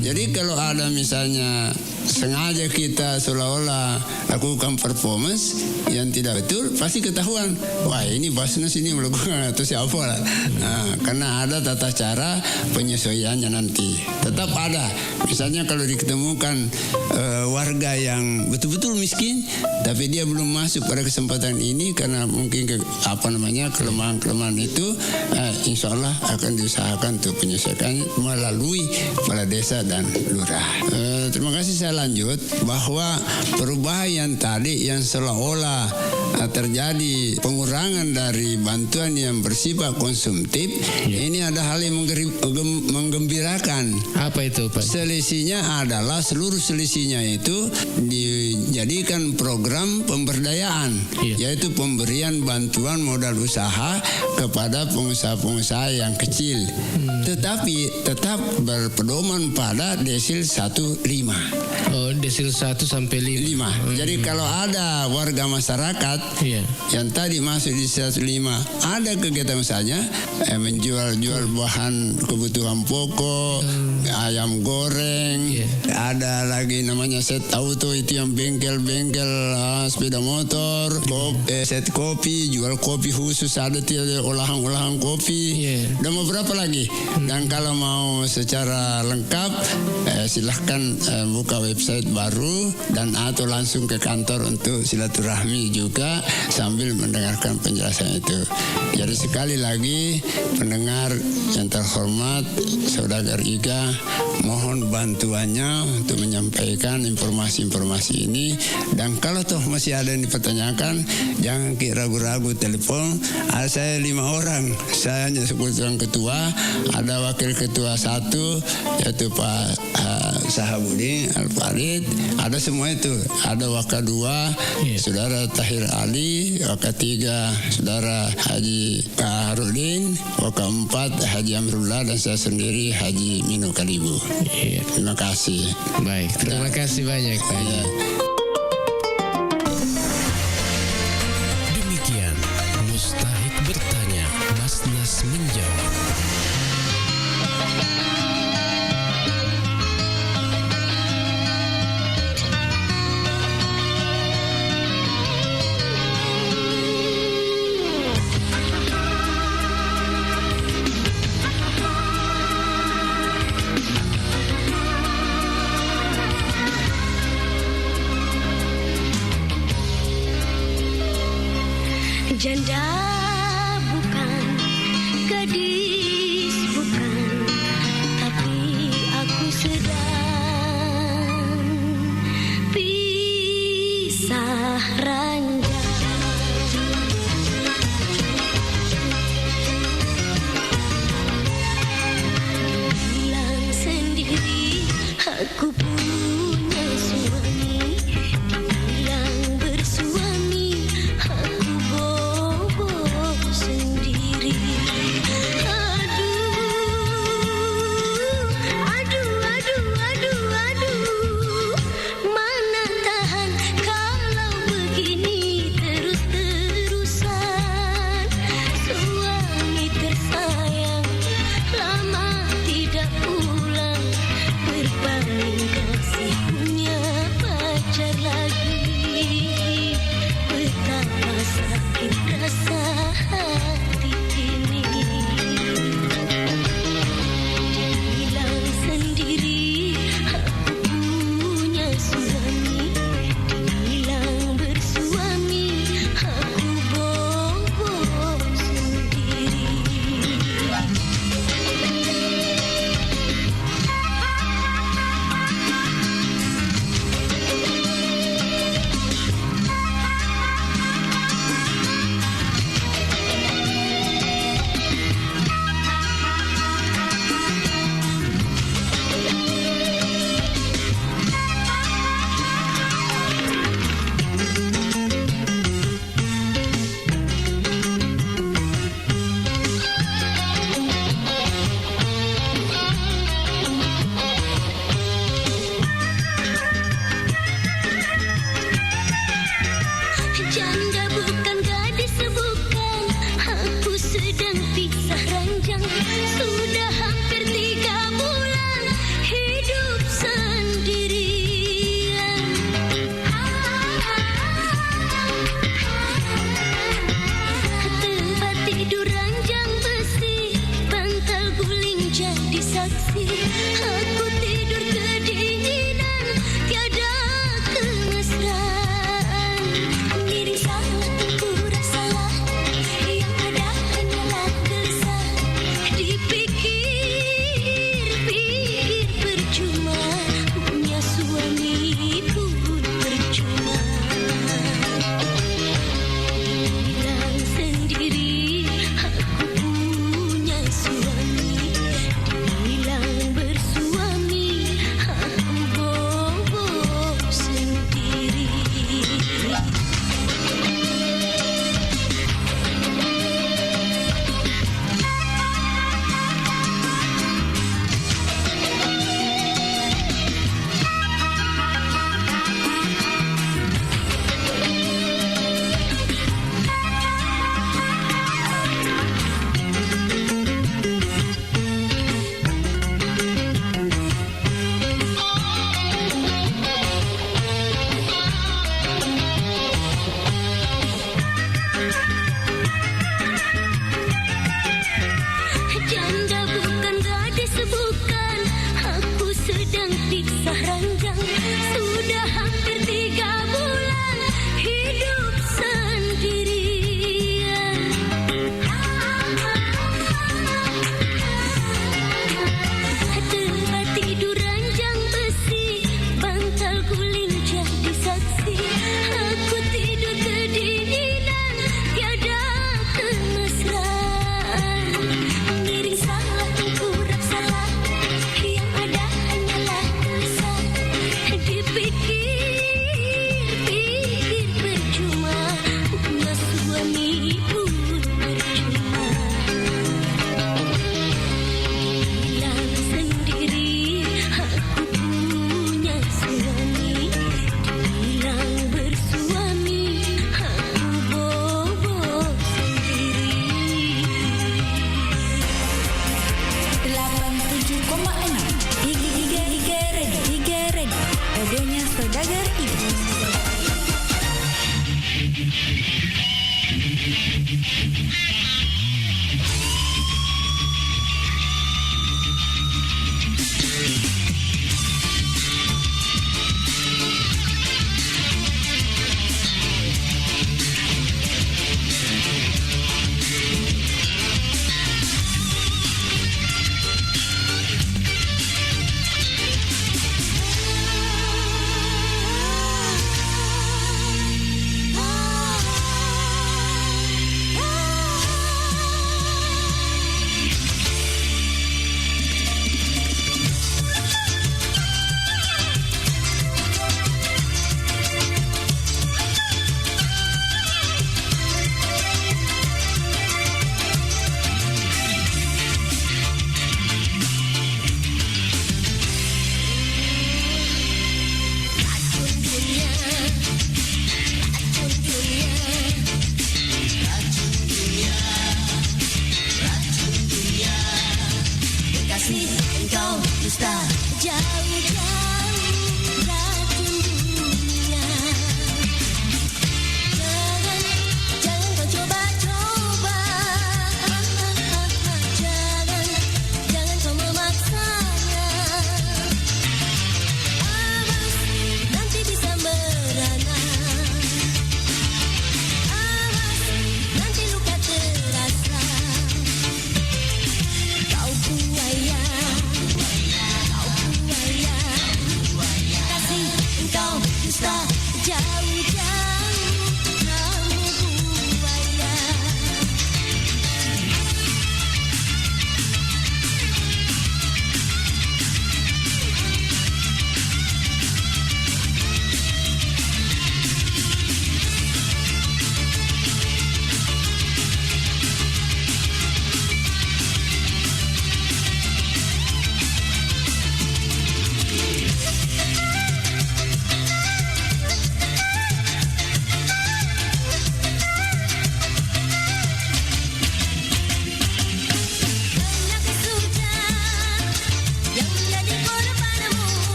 Jadi kalau ada misalnya sengaja kita seolah-olah lakukan performance yang tidak betul, pasti ketahuan. Wah, ini Basnas ini melakukan atau siapa lah. Nah, karena ada tata cara penyesuaiannya nanti. Tetap ada. Misalnya kalau diketemukan warga yang betul-betul miskin, tapi dia belum masuk pada kesempatan ini karena mungkin kelemahan-kelemahan itu, insya Allah akan diusahakan untuk penyelesaian melalui kepala desa dan lurah. Terima kasih, saya lanjut bahwa perubahan yang tadi yang seolah-olah terjadi pengurangan dari bantuan yang bersifat konsumtif, ini ada hal yang menggembirakan. Apa itu, Pak? Selisihnya adalah seluruh selisihnya itu dijadikan program pemberdayaan, yaitu pemberian bantuan modal usaha kepada pengusaha-pengusaha yang kecil, tetapi tetap berpedoman pada desil 1-5. Oh, desil 1 sampai 5. Jadi kalau ada warga masyarakat yang tadi masuk di 105, ada kegiatan usahanya menjual bahan kebutuhan pokok, ayam goreng, ada lagi namanya set auto, itu yang bengkel-bengkel sepeda motor, set kopi, jual kopi khusus, ada olahan-olahan kopi, dan beberapa lagi. Dan kalau mau secara lengkap, silahkan buka website baru dan atau langsung ke kantor untuk silaturahmi juga sambil mendengarkan penjelasan itu. Jadi sekali lagi pendengar yang terhormat, Saudagar Iga, mohon bantuannya untuk menyampaikan informasi-informasi ini. Dan kalau toh masih ada yang dipertanyakan, jangan ragu-ragu telepon. Ada saya 5 orang, saya hanya sebagai ketua, ada wakil ketua 1 yaitu Pak Sahabudin Al-Farid, ada semua itu. Ada wakil 2 Saudara Tahir Ali, wakil 3 Saudara Haji Kaharudin, wakil 4 Haji Amrullah, dan saya sendiri Haji Mino Kalibu. Terima kasih. Baik, terima kasih banyak, Pak. Demikian Mustahik bertanya, Basnas menjawab. Janda bukan, gadis bukan, tapi aku sedang pisah ranjang. Bilang sendiri aku punya suami, bilang bersuami aku bobo.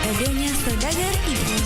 Radionya Saudagar Ibu.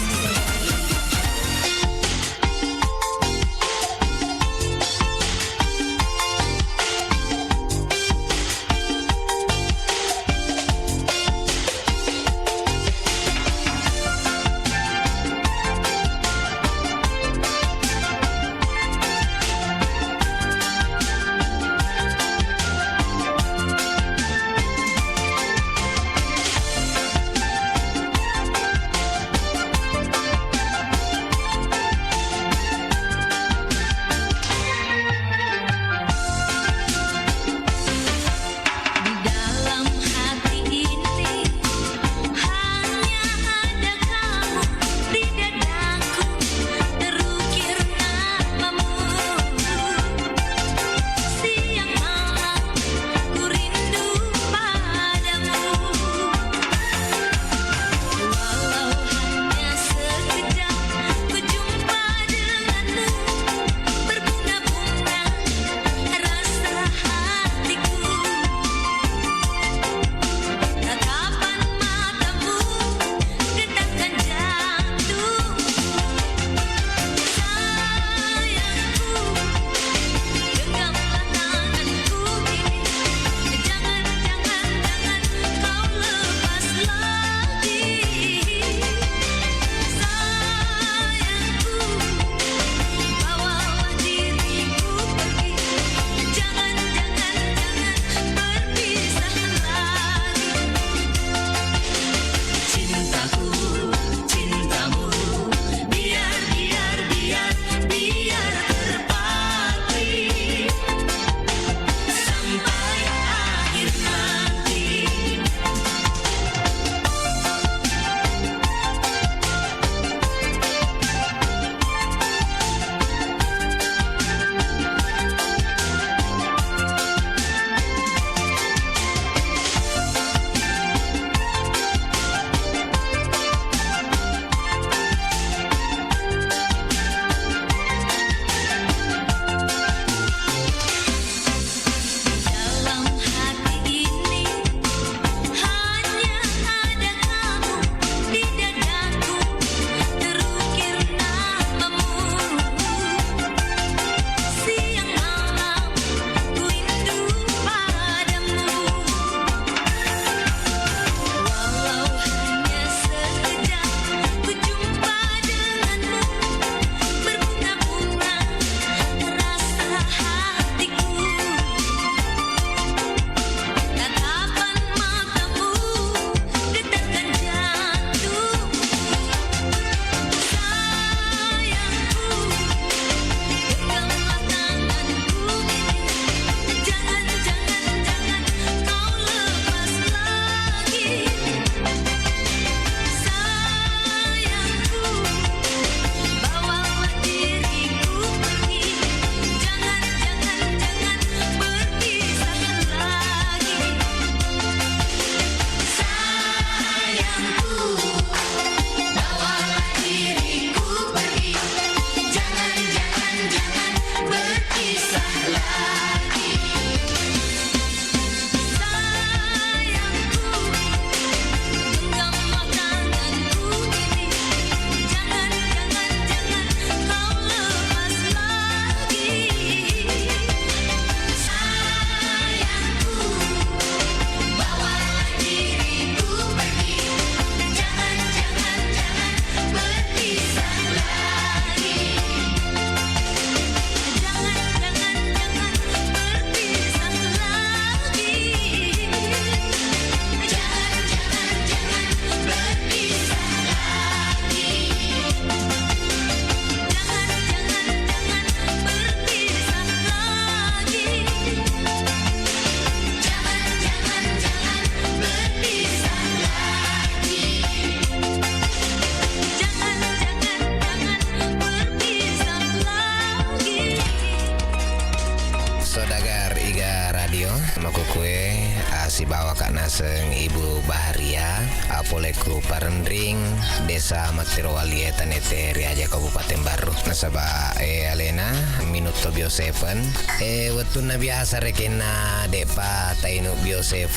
masih bawa Kak Naseng Ibu Baharia Apoleku Parendring Desa Matirawali Tanete Riaja Kabupaten Baru nasaba alena minuto bio 7 wetuna biasa rekena depa tainu bio 7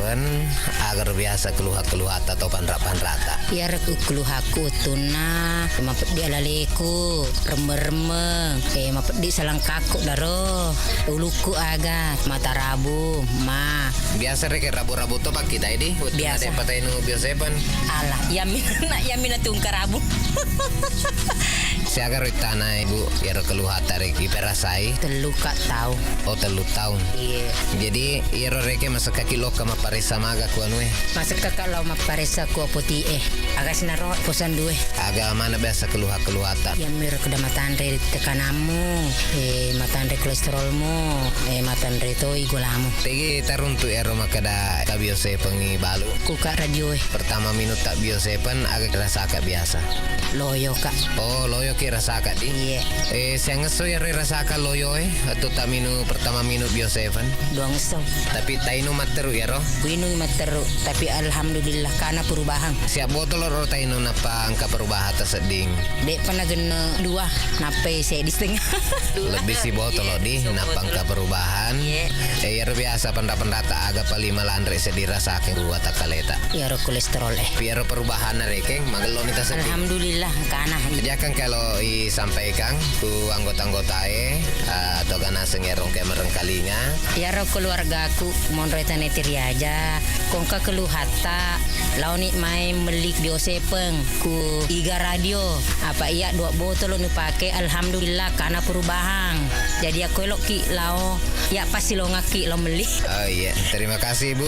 agar biasa keluhat atau panrata Ya reku keluhaku tuna mapet dia laleku remeng mapet di salang kaku daro uluku aga mata rabu ma biasa reke rabu-rabu to pak kita ini biasa depa tainu bio 7 alah yamina tungkar rabu Siaga roi tanah ibu ya keluhat tarik iperasai telu kak tahu telu tahun iya jadi ya reke masa kaki lo kama paresa maga kuanue masa kakak lo ma paresa ku poti agak sinaro posan due agak mana biasa keluhata ya mir kuda matandre tekanamu matandre kolesterolmu matandre to igolamu tegi taruntu ero makada kabiose pengi balu ku kak radio pertama minut tak biose pen agak rasa kak biasa loyo kak loyo rasa kak di iya saya ngeso ya rasa kak loyo atau tak pertama minut bio 7 doang ngeso tapi tainu materu ya roh kuinu materu tapi alhamdulillah karena perubahan siap botol roh tainu napa angka perubahan terseding dek pernah gena 2 nape saya di setengah lebih si botol di napa angka perubahan ya biasa pendata agak paling malandre sedirasakan buat takaleta ya roh kolesterol biar perubahan rekeng magelon kita sedih alhamdulillah karena jangan kalau sampaikan ku anggota-anggota atau kana sengerong ke merengkalinga ya ro keluarga aku mon reta netiri aja kongka keluhata launi main melik bio 7 ku iga radio apa iya 2 botol nu pake alhamdulillah karena perubahan jadi aku elok ki lao ya pasti lo ngaki lo meli oh iya terima kasih Bu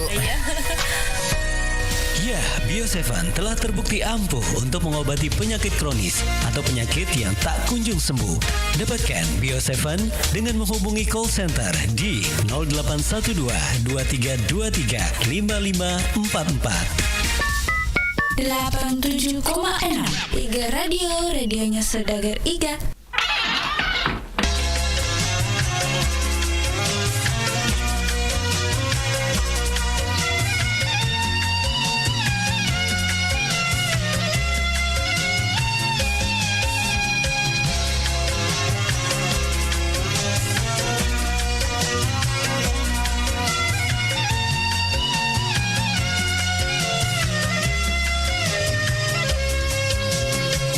Ya, Bio 7 telah terbukti ampuh untuk mengobati penyakit kronis atau penyakit yang tak kunjung sembuh. Dapatkan Bio 7 dengan menghubungi call center di 0812 2323 5544. 87,6 Iga Radio, radionya Saudagar Iga.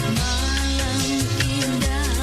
Malam indah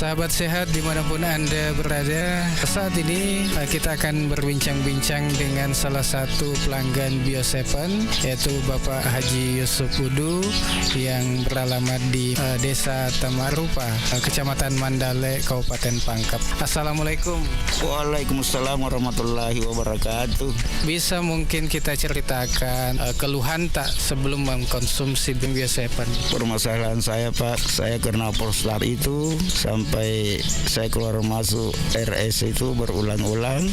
Sahabat sehat dimanapun Anda berada, saat ini kita akan berbincang-bincang dengan salah satu pelanggan Bio7, yaitu Bapak Haji Yusuf Udu yang beralamat di Desa Tamarupa, Kecamatan Mandale, Kabupaten Pangkep. Assalamualaikum. Waalaikumsalam warahmatullahi wabarakatuh. Bisa mungkin kita ceritakan keluhan tak sebelum mengkonsumsi Bio7? Permasalahan saya Pak, saya kena prostat itu sampai saya keluar masuk RS itu berulang-ulang,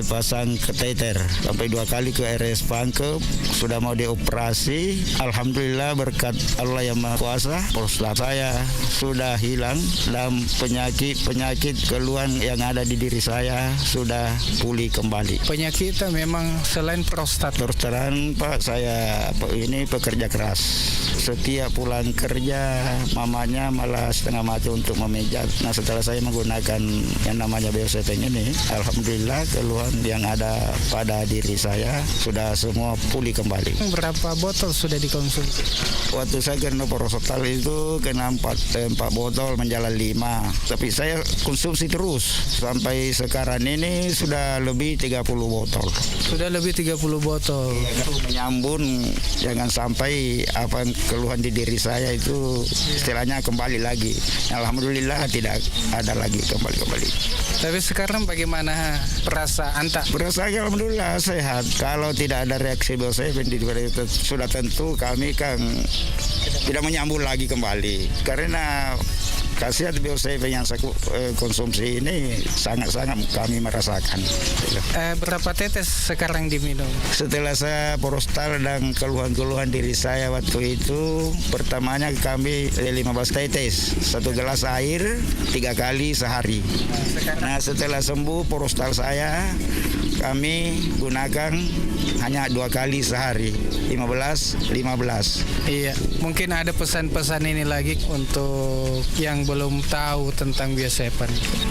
pasang kateter sampai 2 kali ke RS Pangkep, sudah mau dioperasi. Alhamdulillah berkat Allah yang Maha Kuasa, prostat saya sudah hilang dan penyakit keluhan yang ada di diri saya sudah pulih kembali. Penyakit memang selain prostat. Terus Pak, saya ini pekerja keras. Setiap pulang kerja, mamanya malah setengah mati untuk memijat. Nah, setelah saya menggunakan yang namanya Bio7 ini, alhamdulillah keluhan yang ada pada diri saya sudah semua pulih kembali. Berapa botol sudah dikonsumsi? Waktu saya kena prostat itu kena 4 botol menjalan 5. Tapi saya konsumsi terus sampai sekarang ini sudah lebih 30 botol. Sudah lebih 30 botol. Menyambung jangan sampai apa keluhan di diri saya itu istilahnya kembali lagi. Alhamdulillah tidak ada lagi kembali. Tapi sekarang bagaimana perasaan tak? Perasaan alhamdulillah sehat. Kalau tidak ada reaksi Bio7 sudah tentu kami kan tidak menyambung lagi kembali. Karena khasiat Bio7 yang saya konsumsi ini sangat-sangat kami merasakan. Berapa tetes sekarang diminum? Setelah saya prostat dan keluhan-keluhan diri saya waktu itu, pertamanya kami 15 tetes, 1 gelas air 3 kali sehari. Nah, setelah sembuh prostat saya, kami gunakan hanya 2 kali sehari, 15. Iya, mungkin ada pesan-pesan ini lagi untuk yang belum tahu tentang Bio7.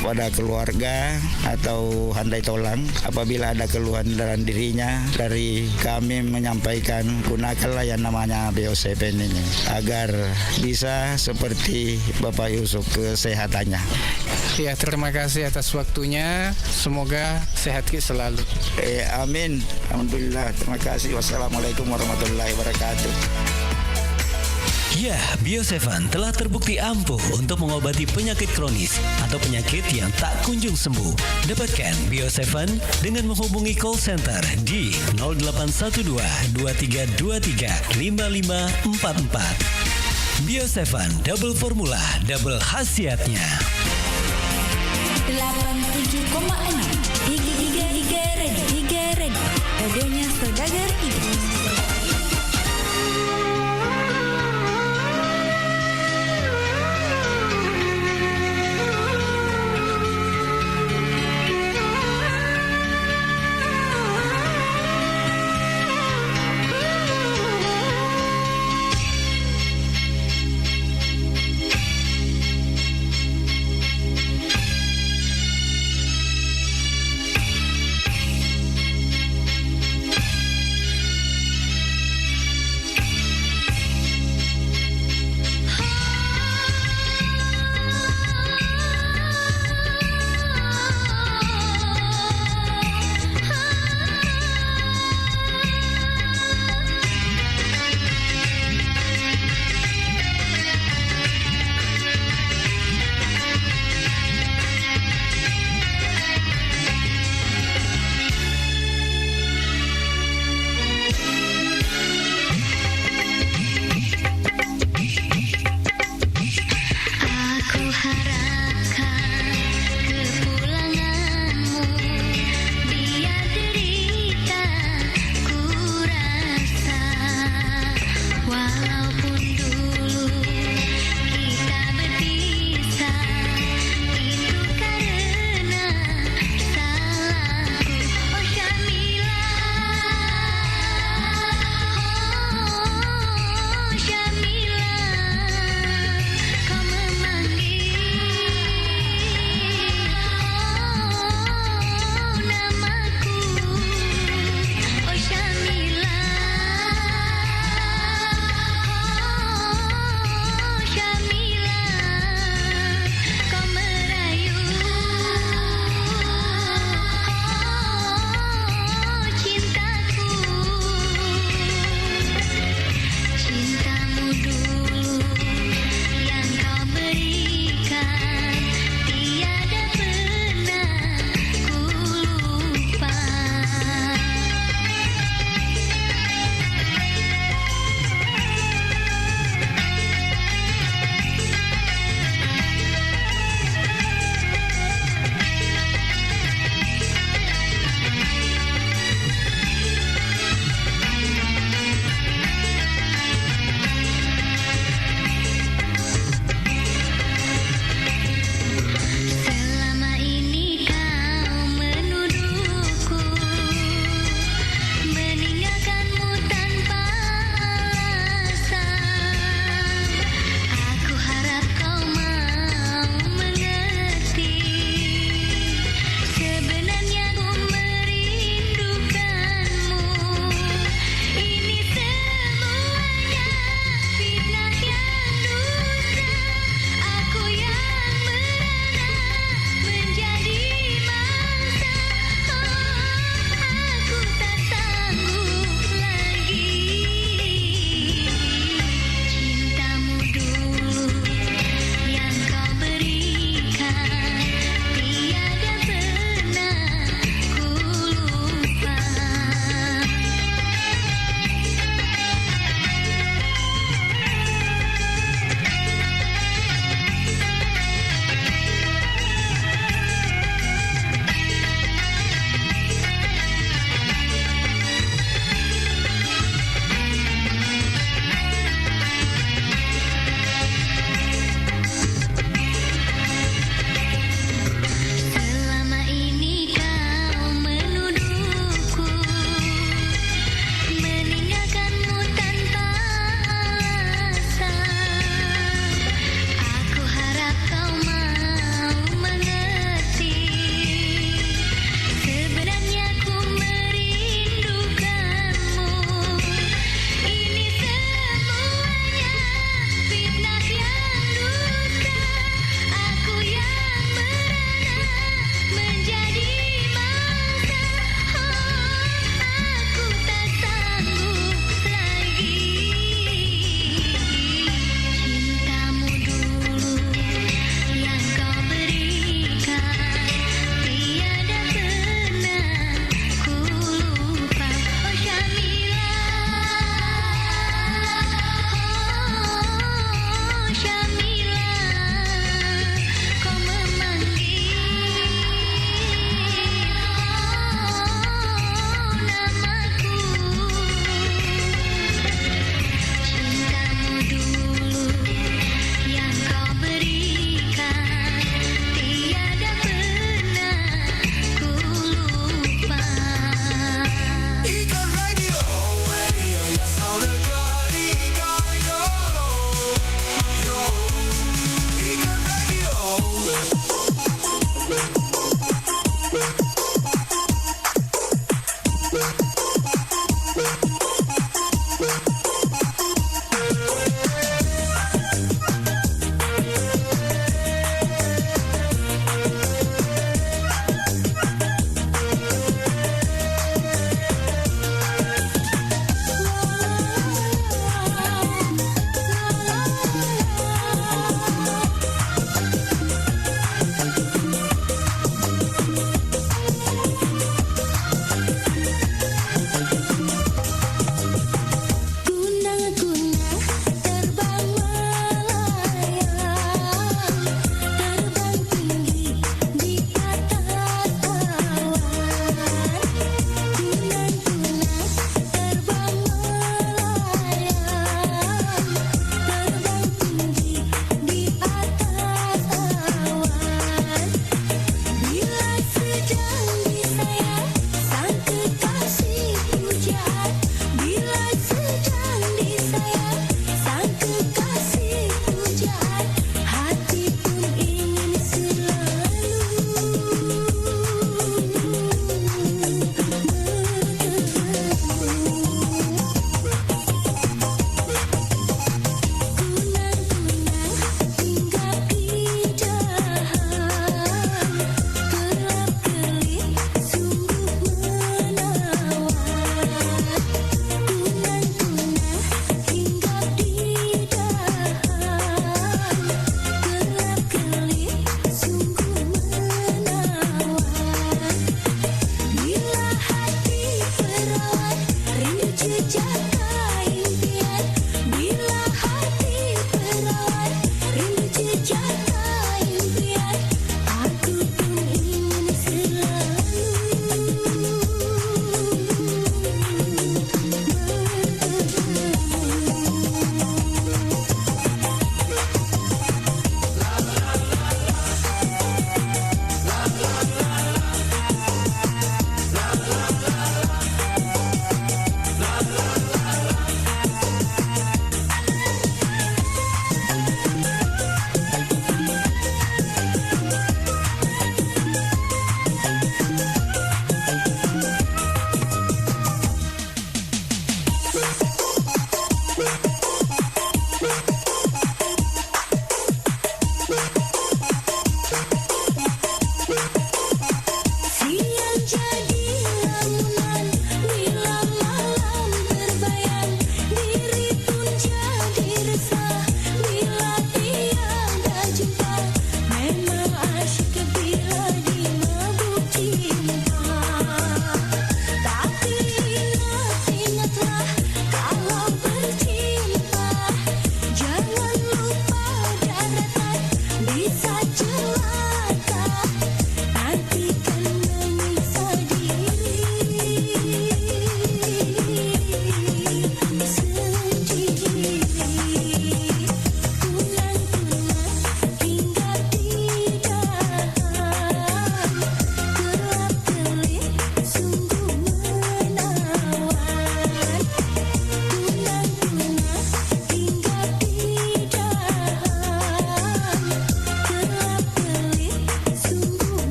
Pada keluarga atau handai tolang, apabila ada keluhan dalam dirinya, dari kami menyampaikan gunakanlah yang namanya Bio7 ini agar bisa seperti Bapak Yusuf kesehatannya. Ya, terima kasih atas waktunya. Semoga sehat selalu. Amin. Alhamdulillah. Terima kasih. Wassalamualaikum warahmatullahi wabarakatuh. Ya, Bio7 telah terbukti ampuh untuk mengobati penyakit kronis atau penyakit yang tak kunjung sembuh. Dapatkan Bio7 dengan menghubungi call center di 0812 2323 5544. Bio7 double formula, double khasiatnya. 87,6 Iga ready. Radionya Saudagar Iga.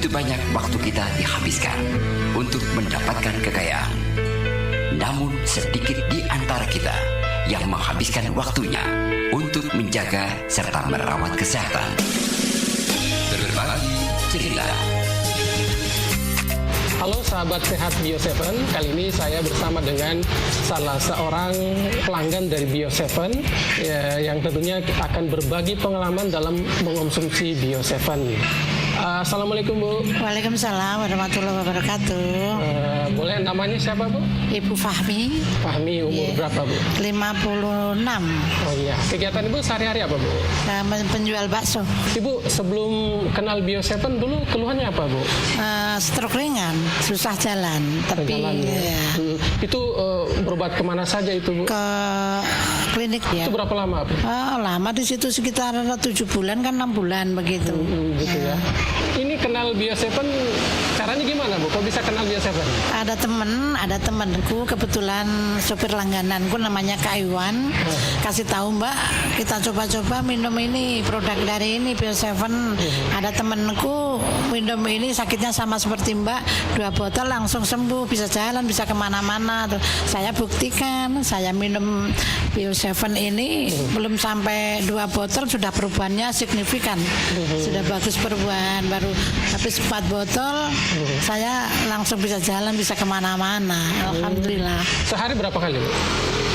Begitu banyak waktu kita dihabiskan untuk mendapatkan kekayaan. Namun sedikit di antara kita yang menghabiskan waktunya untuk menjaga serta merawat kesehatan. Berbagi cerita. Halo sahabat sehat Bio7, kali ini saya bersama dengan salah seorang pelanggan dari Bio7 yang tentunya akan berbagi pengalaman dalam mengonsumsi Bio7. Assalamualaikum Bu. Waalaikumsalam warahmatullahi wabarakatuh. Boleh namanya siapa Bu? Ibu Fahmi. Fahmi, umur berapa Bu? 56. Oh iya, kegiatan Ibu sehari-hari apa Bu? Penjual bakso. Ibu sebelum kenal Bio7 dulu keluhannya apa Bu? Stroke ringan, susah jalan. Tapi jalan, ya. Itu berobat kemana saja itu Bu? Ke klinik ya. Itu berapa lama Bu? Lama di situ sekitar 7 bulan kan 6 bulan begitu. Gitu ya. Ini kenal Bio7 caranya gimana Bu? Kok bisa kenal Bio7? Ada temanku kebetulan sopir langgananku namanya Kak Iwan. Kasih tahu Mbak, kita coba-coba minum ini, produk dari ini Bio7. Ada temanku minum ini sakitnya sama seperti Mbak, 2 botol langsung sembuh, bisa jalan, bisa kemana-mana. Saya buktikan, saya minum Bio7 ini belum sampai 2 botol sudah perubahannya signifikan, sudah bagus perubahan. Baru habis 4 botol saya langsung bisa jalan, bisa kemana-mana. Alhamdulillah. Sehari berapa kali Bu?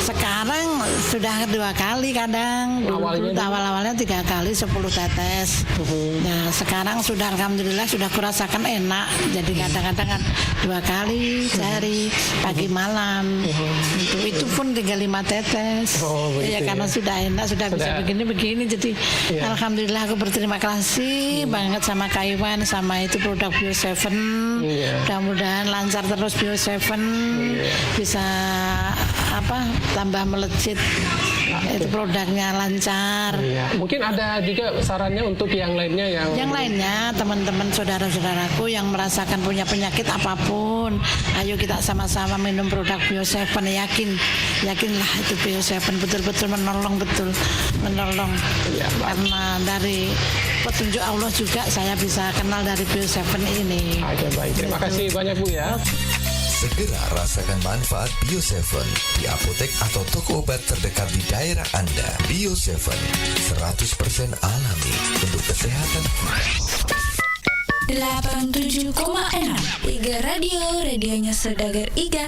Sekarang sudah 2 kali kadang. Awal-awalnya 3 kali 10 tetes. Nah sekarang sudah alhamdulillah sudah kurasakan enak. Jadi kadang-kadang kan 2 kali sehari, pagi malam. Itu pun tinggal 5 tetes. Ya karena sudah enak, sudah bisa begini-begini. Jadi alhamdulillah aku berterima kasih banget sama Kak Iwan, sama itu produk Bio7. Mudah-mudahan lancar terus Bio7, bisa tambah melejit, itu produknya lancar. Mungkin ada juga sarannya untuk yang lainnya yang lainnya, teman-teman saudara-saudaraku yang merasakan punya penyakit apapun, ayo kita sama-sama minum produk Bio7. Yakinlah itu Bio7 betul-betul menolong karena dari petunjuk Allah juga saya bisa kenal dari Bio7 ini. Baik, terima kasih banyak Bu ya. Segera rasakan manfaat Bio7 di apotek atau toko obat terdekat di daerah Anda. Bio7 100% alami untuk kesehatan. 87,6 Iga Radio, radionya Saudagar Iga.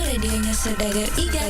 radionya Saudagar Iga.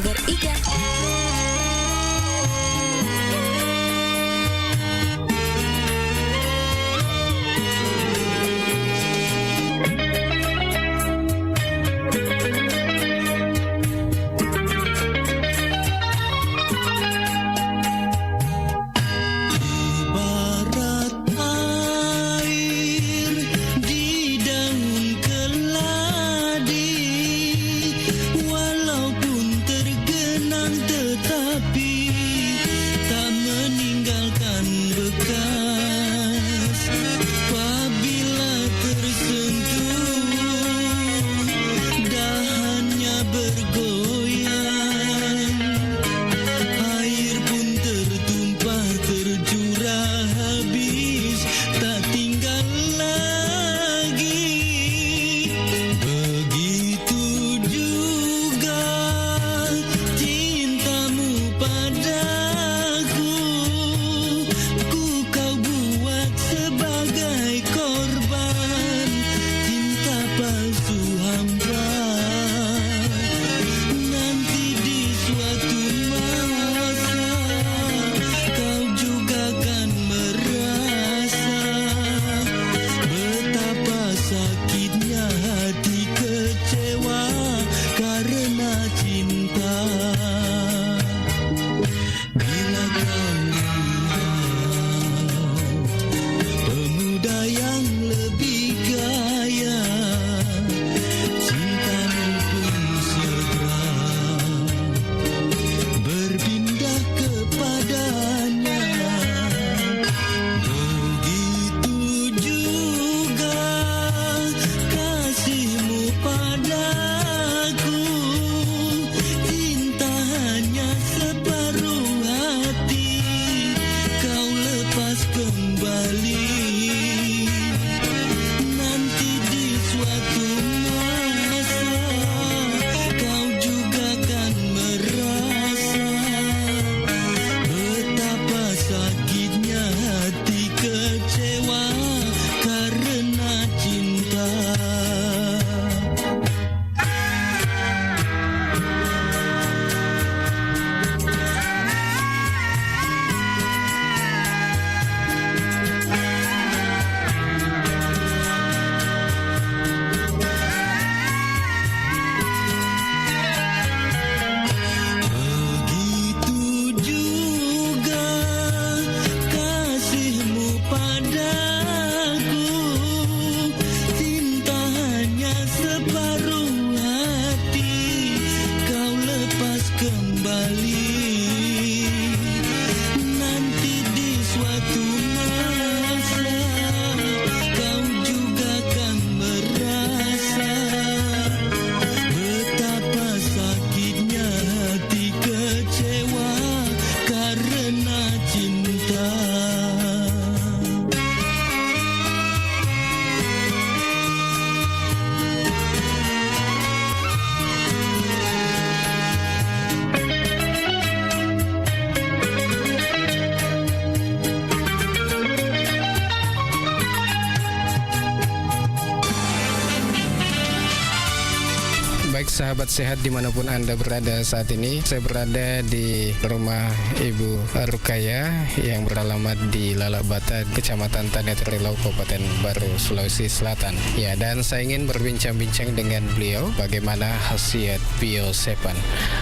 Sahabat sehat dimanapun Anda berada saat ini, saya berada di rumah Ibu Rukaya yang beralamat di Lalabata, Kecamatan Tanetrilau, Kabupaten Baru, Sulawesi Selatan. Ya, dan saya ingin berbincang-bincang dengan beliau bagaimana khasiat Bio7.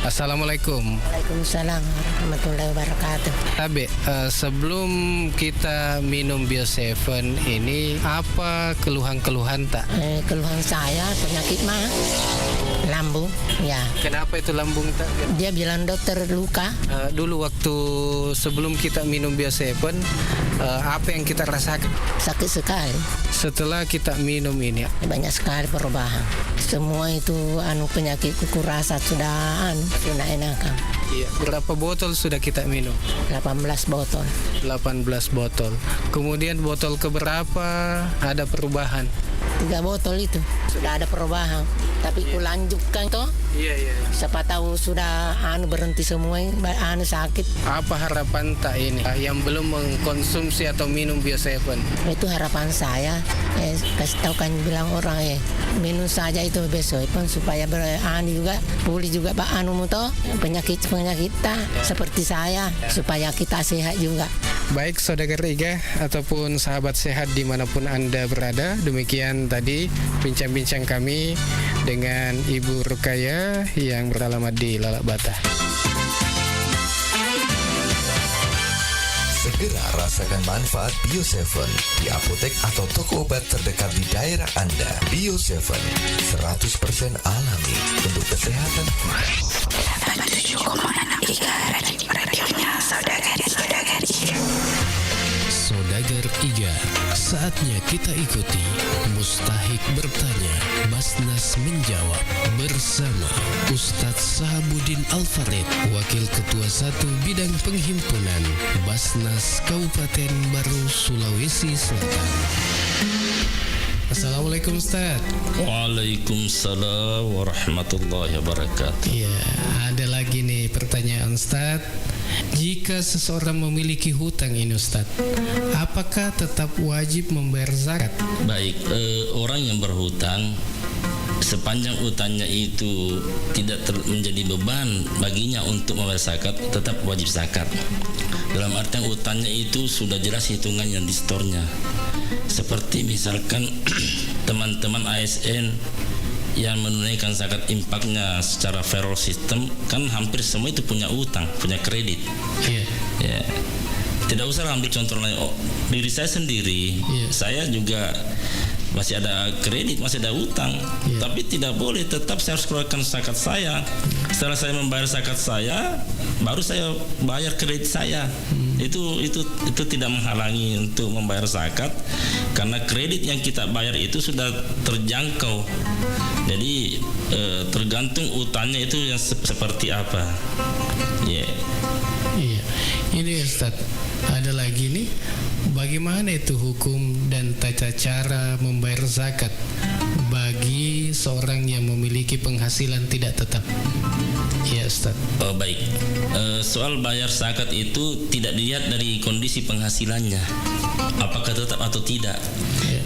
Assalamualaikum. Waalaikumsalam warahmatullahi wabarakatuh. Abe, sebelum kita minum Bio7 ini, apa keluhan-keluhan tak? Keluhan saya penyakit mah lambung, ya. Kenapa itu lambung tak? Dia bilang dokter luka. Dulu waktu sebelum kita minum Bio7, apa yang kita rasakan? Sakit sekali. Setelah kita minum ini, banyak sekali perubahan. Semua itu penyakit kuku rasa sudah enakan. Iya. Berapa botol sudah kita minum? 18 botol. 18 botol. Kemudian botol keberapa ada perubahan? 3 botol itu. Sudah ada perubahan. Tapi ku lanjutkan toh. Iya. Siapa tahu sudah berhenti semua, sakit. Apa harapan tak ini yang belum mengkonsumsi atau minum Bio7? Itu harapan saya. Kasih tahu kan bilang orang minum saja itu Bio7 supaya juga pulih juga toh penyakit kita seperti saya supaya kita sehat juga. Baik saudara Iga ataupun sahabat sehat dimanapun Anda berada, demikian tadi bincang-bincang kami dengan Ibu Rukaya yang beralamat di Lalak Bata. Segera rasakan manfaat Bio7 di apotek atau toko obat terdekat di daerah Anda. Bio7 100% alami untuk kesehatan kita. 87,6 radionya saudara-saudari. Saudagar Iga, saatnya kita ikuti Mustahik bertanya, Basnas menjawab bersama Ustadz Sahabuddin Al-Farid, Wakil Ketua 1 Bidang Penghimpunan Basnas Kabupaten Baru, Sulawesi Selatan. Assalamualaikum Ustaz. Waalaikumsalam warahmatullahi wabarakatuh. Ya, ada lagi nih pertanyaan Ustaz. Jika seseorang memiliki hutang ini Ustaz, apakah tetap wajib membayar zakat? Baik, orang yang berhutang sepanjang utangnya itu tidak menjadi beban baginya untuk membayar zakat, tetap wajib zakat. Dalam artian utangnya itu sudah jelas hitungannya di store-nya. Seperti misalkan teman-teman ASN yang menunaikan zakat infaknya secara federal system, kan hampir semua itu punya utang, punya kredit. Ya. Tidak usah ambil contoh lain. Diri saya sendiri, saya juga masih ada kredit, masih ada utang, tapi tidak boleh, tetap saya harus keluarkan zakat saya. Setelah saya membayar zakat saya, baru saya bayar kredit saya. Itu tidak menghalangi untuk membayar zakat, karena kredit yang kita bayar itu sudah terjangkau. Jadi tergantung utangnya itu yang seperti apa. Iya. Ini Ustaz, ada lagi nih. Bagaimana itu hukum dan tata cara membayar zakat bagi seorang yang memiliki penghasilan tidak tetap? Ya Ustaz. Baik. Soal bayar zakat itu tidak dilihat dari kondisi penghasilannya, apakah tetap atau tidak.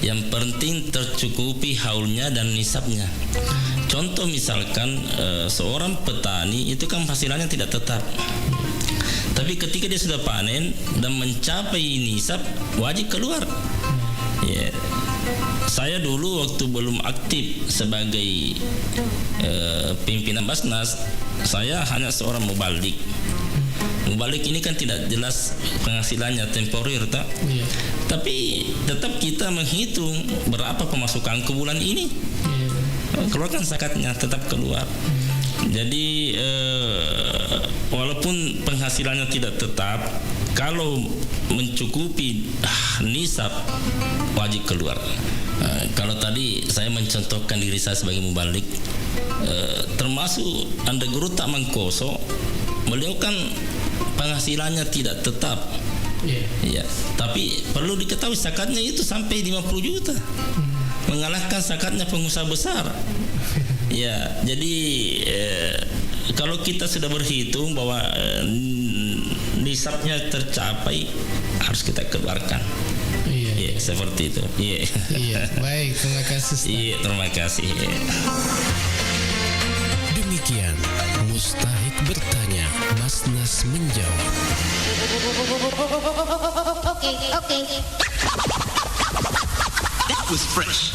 Yang penting tercukupi haulnya dan nisabnya. Contoh misalkan seorang petani itu kan penghasilannya tidak tetap. Tapi ketika dia sudah panen dan mencapai nisab, wajib keluar. Ya. Saya dulu waktu belum aktif sebagai pimpinan Basnas, saya hanya seorang mubalik. Mubalik ini kan tidak jelas penghasilannya, temporer tak? Tapi tetap kita menghitung berapa pemasukanku bulan ini. Keluarkan zakatnya, tetap keluar. Jadi walaupun penghasilannya tidak tetap, kalau mencukupi nisab, wajib keluar. Kalau tadi saya mencontohkan diri saya sebagai mubalik, termasuk Anda Guru Tak Mangkoso, beliau kan penghasilannya tidak tetap. Ya, tapi perlu diketahui zakatnya itu sampai 50 juta. Mengalahkan zakatnya pengusaha besar. Ya, jadi kalau kita sudah berhitung bahwa nisabnya tercapai, harus kita keluarkan. Iya, seperti itu. Iya. Baik, terima kasih. Iya, terima kasih. Demikian Mustahik bertanya, Basnas menjawab. Okay. That was fresh.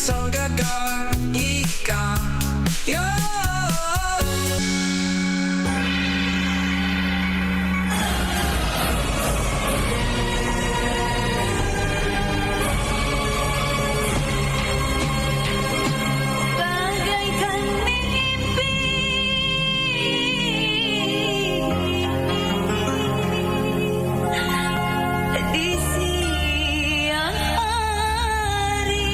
saudagar Ika. Yo. Bagaikan mimpi di siang hari.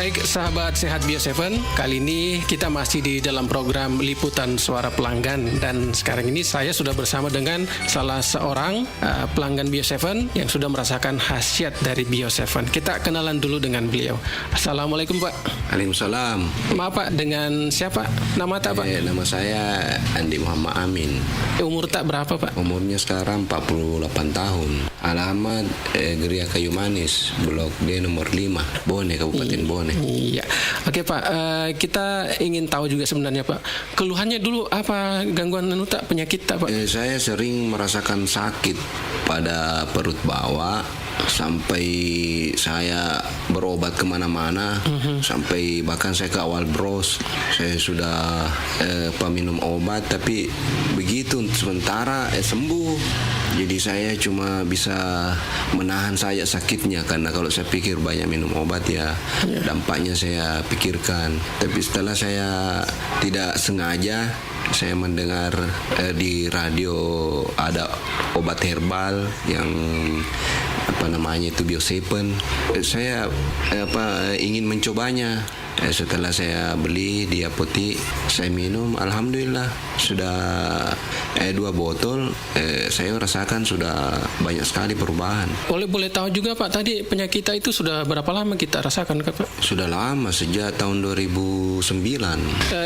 baik sahabat Sehat Bio7, kali ini kita masih di dalam program Liputan Suara Pelanggan, dan sekarang ini saya sudah bersama dengan salah seorang pelanggan Bio7 yang sudah merasakan khasiat dari Bio7. Kita kenalan dulu dengan beliau. Assalamualaikum Pak. Waalaikumsalam. Maaf Pak, dengan siapa? Nama tak Pak? Nama saya Andi Muhammad Amin. Umur tak berapa Pak? Umurnya sekarang 48 tahun. Alamat Geria Kayu Manis, Blok D nomor 5, Bone, Kabupaten Bone. Iya. Oke Pak, kita ingin tahu juga sebenarnya Pak, keluhannya dulu apa, gangguan tak, penyakit tak Pak? Saya sering merasakan sakit pada perut bawah, sampai saya berobat kemana-mana, sampai bahkan saya ke awal bros, saya sudah minum obat, tapi begitu sementara sembuh. Jadi saya cuma bisa menahan saja sakitnya, karena kalau saya pikir banyak minum obat ya dampaknya saya pikirkan. Tapi setelah saya tidak sengaja saya mendengar di radio ada obat herbal yang namanya itu Bio7. Saya ingin mencobanya. Setelah saya beli di apotek, saya minum, alhamdulillah sudah 2 botol, saya rasakan sudah banyak sekali perubahan. Boleh tahu juga Pak, tadi penyakit kita itu sudah berapa lama kita rasakan Pak? Sudah lama, sejak tahun 2009.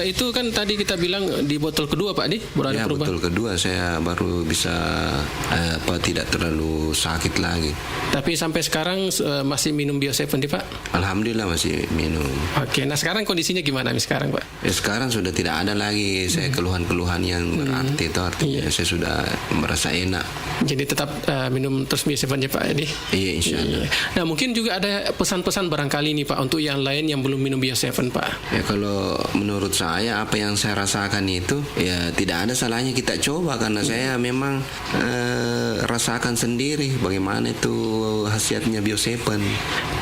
Itu kan tadi kita bilang di botol kedua Pak, baru ada perubahan. Botol kedua saya baru bisa tidak terlalu sakit lagi. Tapi sampai sekarang masih minum Bio7 Pak? Alhamdulillah masih minum. Oke, nah sekarang kondisinya gimana sekarang Pak? Sekarang sudah tidak ada lagi saya keluhan-keluhan yang berarti itu, artinya saya sudah merasa enak. Jadi tetap minum terus Bio7 ya Pak? Iya, insya Allah. Nah mungkin juga ada pesan-pesan barangkali nih Pak untuk yang lain yang belum minum Bio7 Pak. Ya kalau menurut saya apa yang saya rasakan itu ya tidak ada salahnya kita coba, karena saya memang rasakan sendiri bagaimana itu khasiatnya Bio7.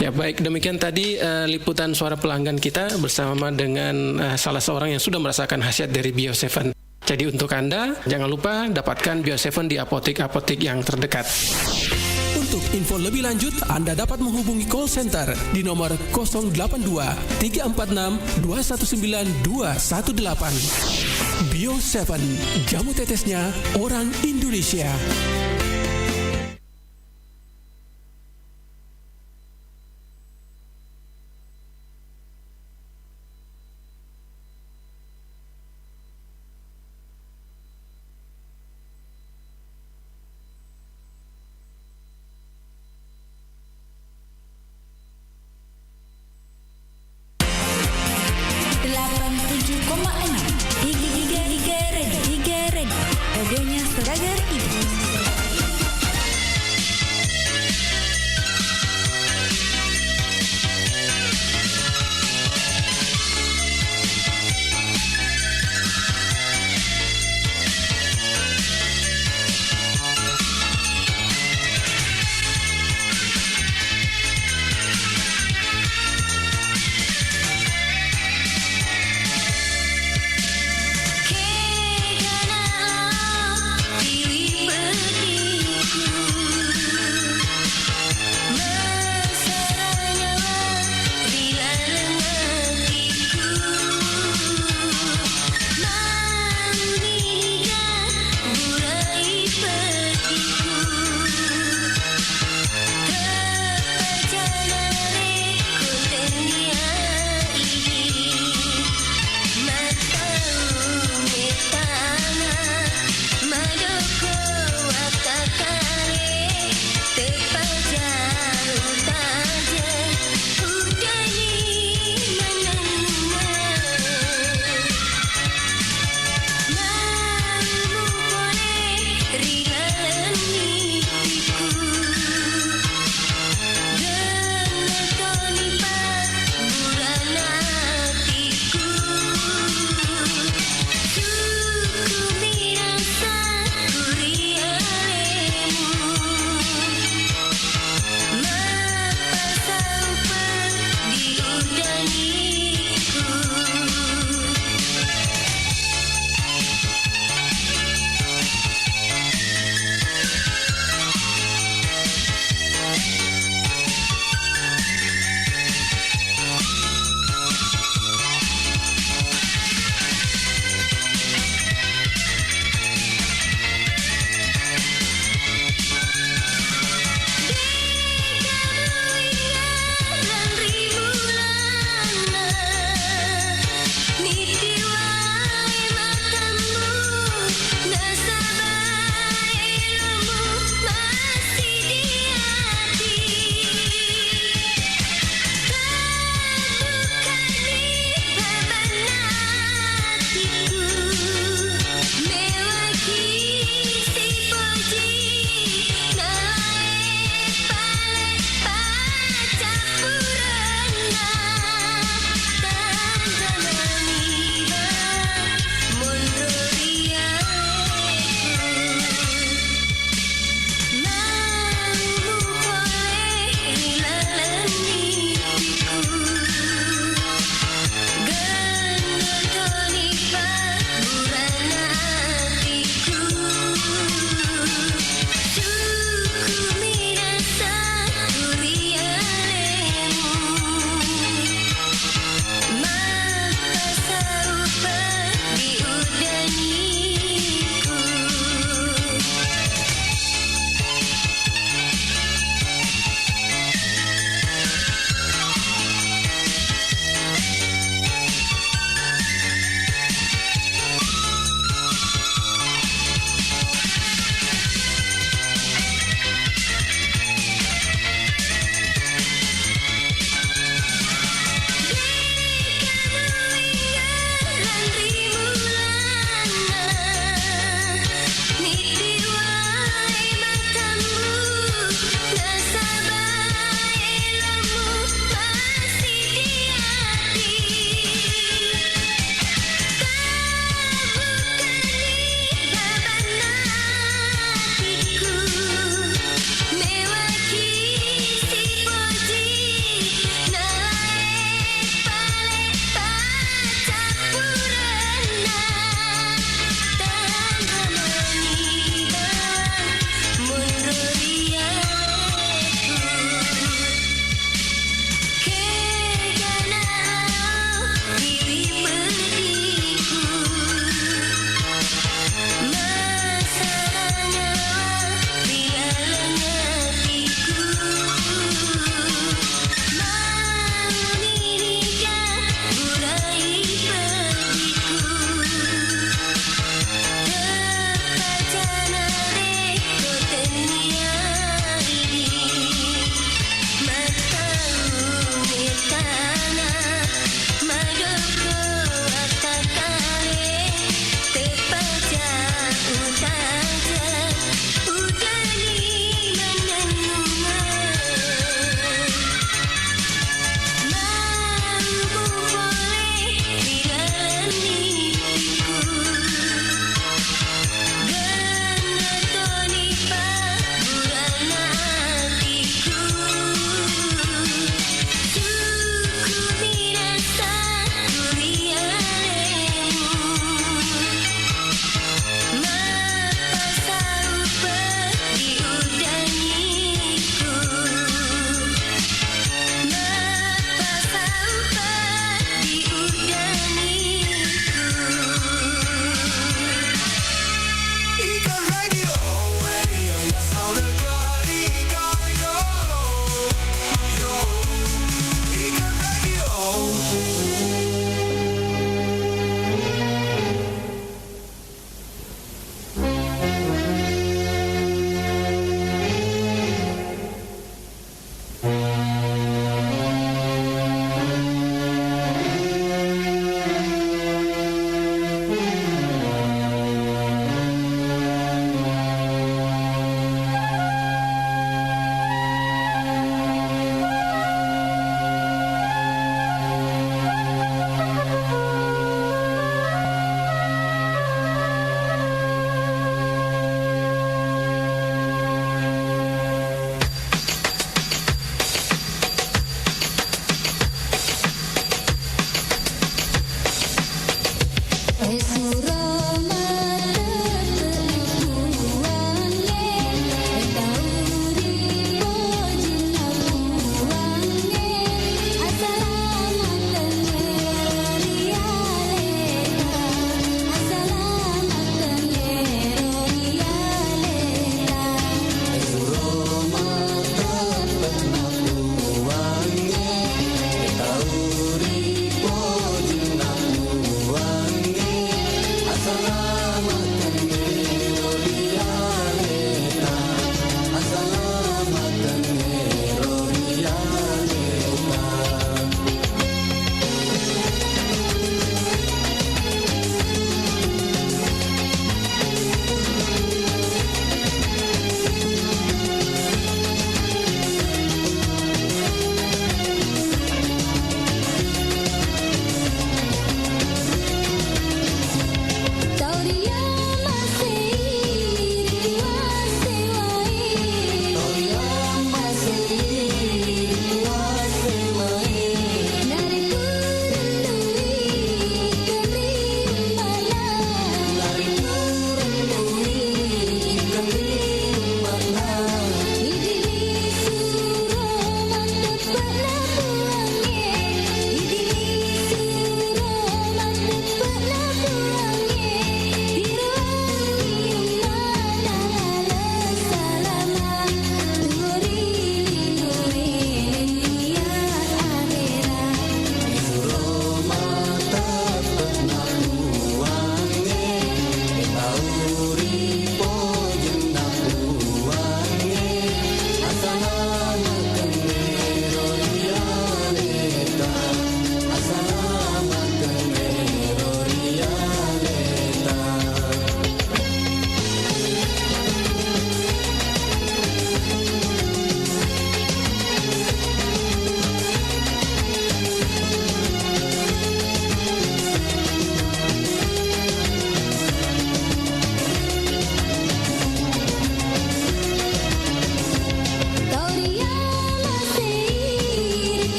Ya baik, demikian tadi liputan suara pelanggan kita bersama dengan salah seorang yang sudah merasakan khasiat dari Bio7. Jadi untuk Anda, jangan lupa dapatkan Bio7 di apotek-apotek yang terdekat. Untuk info lebih lanjut, Anda dapat menghubungi call center di nomor 082 346 219 218. Bio7, jamu tetesnya orang Indonesia. Radionya Saudagar Ibu.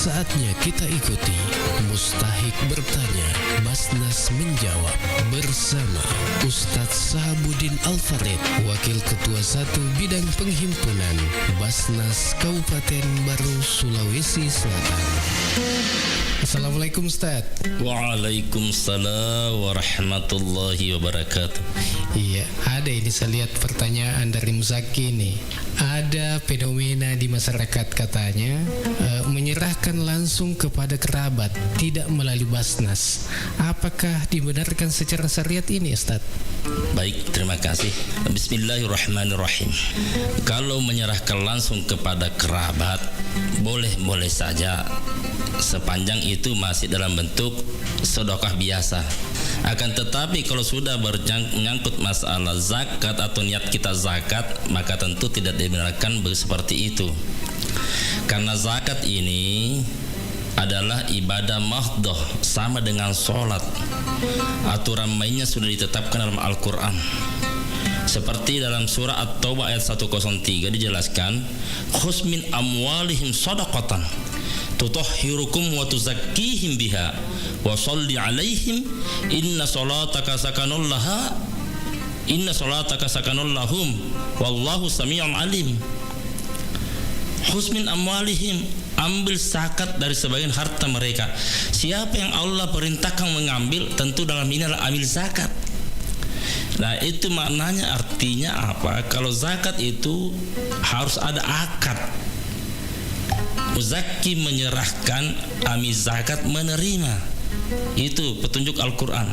saatnya kita ikuti Mustahik Bertanya, Basnas Menjawab bersama Ustadz Sahabudin Al-Farid, Wakil Ketua 1 Bidang Penghimpunan Basnas Kabupaten Baru, Sulawesi Selatan. Assalamualaikum Ustaz. Waalaikumsalam warahmatullahi wabarakatuh. Iya, ada ini saya lihat pertanyaan dari Muzaki nih. Ada fenomena di masyarakat katanya menyerahkan langsung kepada kerabat, tidak melalui Basnas. Apakah dibenarkan secara syariat ini, Ustaz? Baik, terima kasih. Bismillahirrahmanirrahim. Kalau menyerahkan langsung kepada kerabat, boleh-boleh saja, sepanjang itu masih dalam bentuk sedekah biasa. Akan tetapi kalau sudah menyangkut masalah zakat atau niat kita zakat, maka tentu tidak dibenarkan seperti itu. Karena zakat ini adalah ibadah mahdoh, sama dengan sholat. Aturan mainnya sudah ditetapkan dalam Al-Quran. Seperti dalam surah At-Taubah ayat 103 dijelaskan, khus min amwalihim shadaqatan tutahhirukum wa tuzakkihim biha wa sholli alaihim inna salataka sakanul lahum wallahu sami'un alim. Khus min amwalihim, ambil zakat dari sebagian harta mereka. Siapa yang Allah perintahkan mengambil, tentu dalam ini adalah ambil zakat. Nah, itu maknanya, artinya apa? Kalau zakat itu harus ada akad. Muzaki menyerahkan, amil zakat menerima. Itu petunjuk Al-Quran.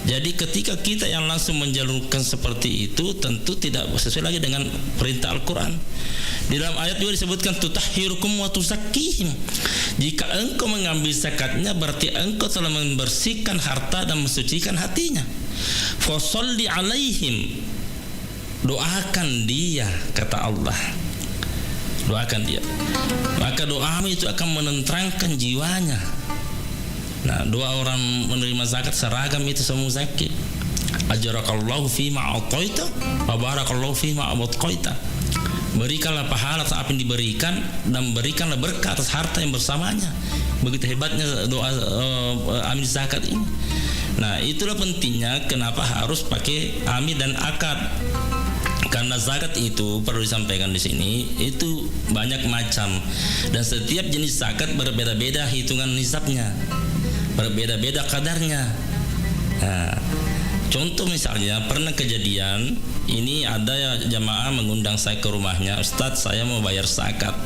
Jadi ketika kita yang langsung menjalurkan seperti itu, tentu tidak sesuai lagi dengan perintah Al-Quran. Di dalam ayat juga disebutkan tutahhirukum wa tuzakkihim. Jika engkau mengambil zakatnya, berarti engkau telah membersihkan harta dan mensucikan hatinya. Fasholli alaihim, doakan dia, kata Allah. Doakan dia, maka doamu itu akan menenteramkan jiwanya. Nah, doa orang menerima zakat seragam itu semua zakit. Ajarakallahu fima a'taita wa barakallahu fima abqaita. Berikanlah pahala atas apa yang diberikan, dan berikanlah berkah atas harta yang bersamanya. Begitu hebatnya doa amil zakat ini. Nah, itulah pentingnya kenapa harus pakai amil dan akad. Karena zakat itu perlu disampaikan di sini, itu banyak macam, dan setiap jenis zakat berbeda-beda hitungan nisabnya, berbeda-beda kadarnya. Nah, contoh misalnya pernah kejadian ini, ada jamaah mengundang saya ke rumahnya, Ustadz saya mau bayar zakat.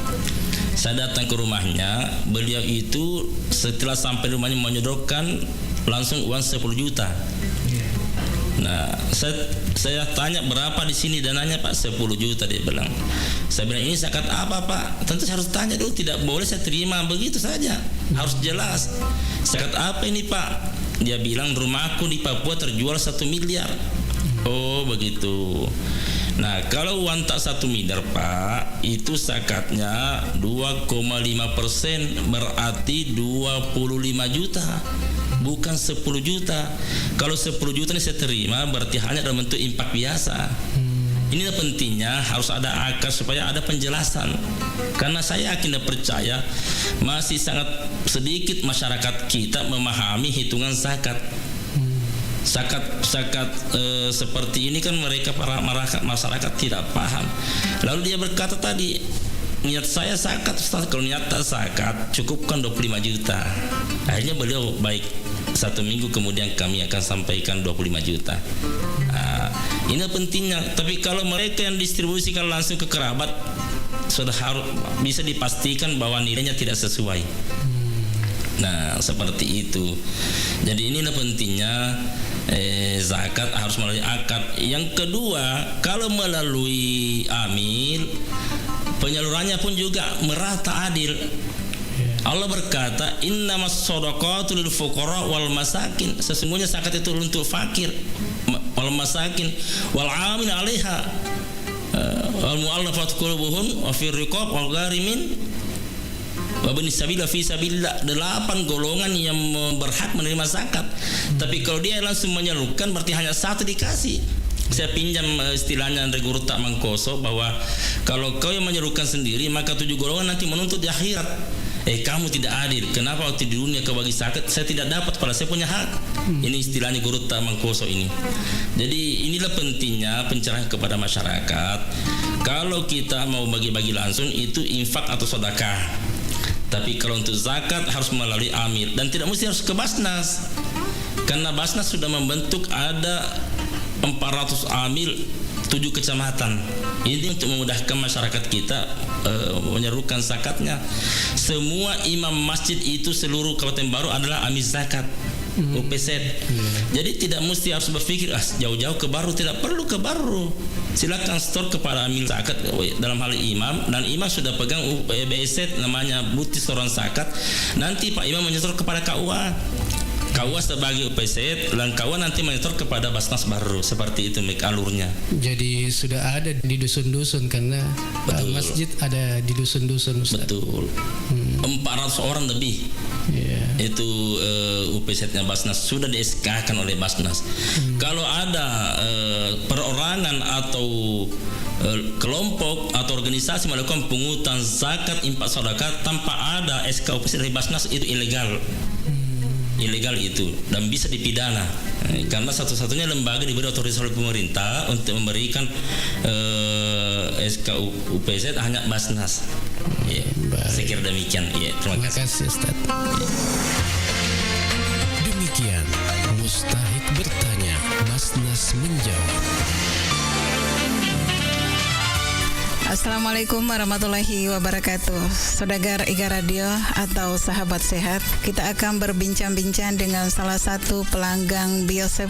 Saya datang ke rumahnya, beliau itu setelah sampai rumahnya menyodorkan langsung uang 10 juta. Nah, saya tanya berapa di sini dananya, Pak? 10 juta dia bilang. Saya bilang, ini zakat apa, Pak? Tentu saya harus tanya dulu, tidak boleh saya terima begitu saja, harus jelas. Zakat apa ini, Pak? Dia bilang, rumahku di Papua terjual 1 miliar. Oh, begitu. Nah, kalau uang tak 1 miliar, Pak, itu zakatnya 2,5%, berarti 25 juta. Bukan 10 juta. Kalau 10 juta ini saya terima, berarti hanya dalam bentuk impak biasa. Ini pentingnya harus ada akad supaya ada penjelasan. Karena saya yakin dan percaya masih sangat sedikit masyarakat kita memahami hitungan zakat. Zakat seperti ini kan mereka para masyarakat tidak paham. Lalu dia berkata tadi, niat saya zakat, Ustaz. Kalau niat zakat cukupkan 25 juta. Akhirnya beliau baik, 1 minggu kemudian kami akan sampaikan 25 juta. Nah, ini pentingnya. Tapi kalau mereka yang distribusikan langsung ke kerabat, sudah harus bisa dipastikan bahwa nilainya tidak sesuai. Nah, seperti itu. Jadi inilah pentingnya zakat harus melalui akad. Yang kedua, kalau melalui amil, penyalurannya pun juga merata adil. Allah berkata, innamas shadaqatu lil fuqara wal masakin. Sesungguhnya zakat itu untuk fakir, wal masakin, wal 'amil 'alaiha, wal mu'allafat qulubuhum wa fir riqab wal gharimin wa bin sabila fi sabilillah. 8 golongan yang berhak menerima zakat. Tapi kalau dia langsung menyalurkan, berarti hanya 1 dikasih. Saya pinjam istilahnya dari Guru Tak Mangkoso, bahwa kalau kau yang menyalurkan sendiri, maka 7 golongan nanti menuntut di akhirat. kamu tidak adil. Kenapa waktu di dunia kau bagi zakat saya tidak dapat padahal saya punya hak. Ini istilahnya Gurutta Mangkoso ini. Jadi inilah pentingnya pencerahan kepada masyarakat. Kalau kita mau bagi-bagi langsung itu infak atau sedekah. Tapi kalau untuk zakat harus melalui amil dan tidak mesti harus ke Basnas. Karena Basnas sudah membentuk ada 400 amil 7 kecamatan. Ini untuk memudahkan masyarakat kita menyerukan zakatnya. Semua imam masjid itu seluruh Kabupaten Baru adalah amil zakat. UPZ. Jadi tidak mesti harus berpikir jauh-jauh ke Baru, tidak perlu ke Baru. Silakan store kepada amil zakat dalam hal imam, dan imam sudah pegang BZ namanya bukti setoran zakat. Nanti Pak Imam menyetor kepada KUA. KUA sebagai UPZ dan KUA nanti menyetor kepada Basnas Baru. Seperti itu alurnya. Jadi sudah ada di dusun-dusun karena masjid ada di dusun-dusun, Ustaz. Betul. 400 orang lebih. Itu UPZ-nya Basnas sudah di-SK-kan oleh Basnas. Kalau ada perorangan atau kelompok atau organisasi melakukan pungutan zakat infak sedekah tanpa ada SK UPZ dari Basnas, itu ilegal. Ilegal itu dan bisa dipidana karena satu-satunya lembaga diberi otoritas oleh pemerintah untuk memberikan SK UPZ hanya Basnas. Saya kira demikian. Terima kasih Ustaz. Demikian Mustahik bertanya, Basnas menjawab. Assalamualaikum warahmatullahi wabarakatuh. Saudagar Iga Radio atau sahabat sehat, kita akan berbincang-bincang dengan salah satu pelanggan Bio7,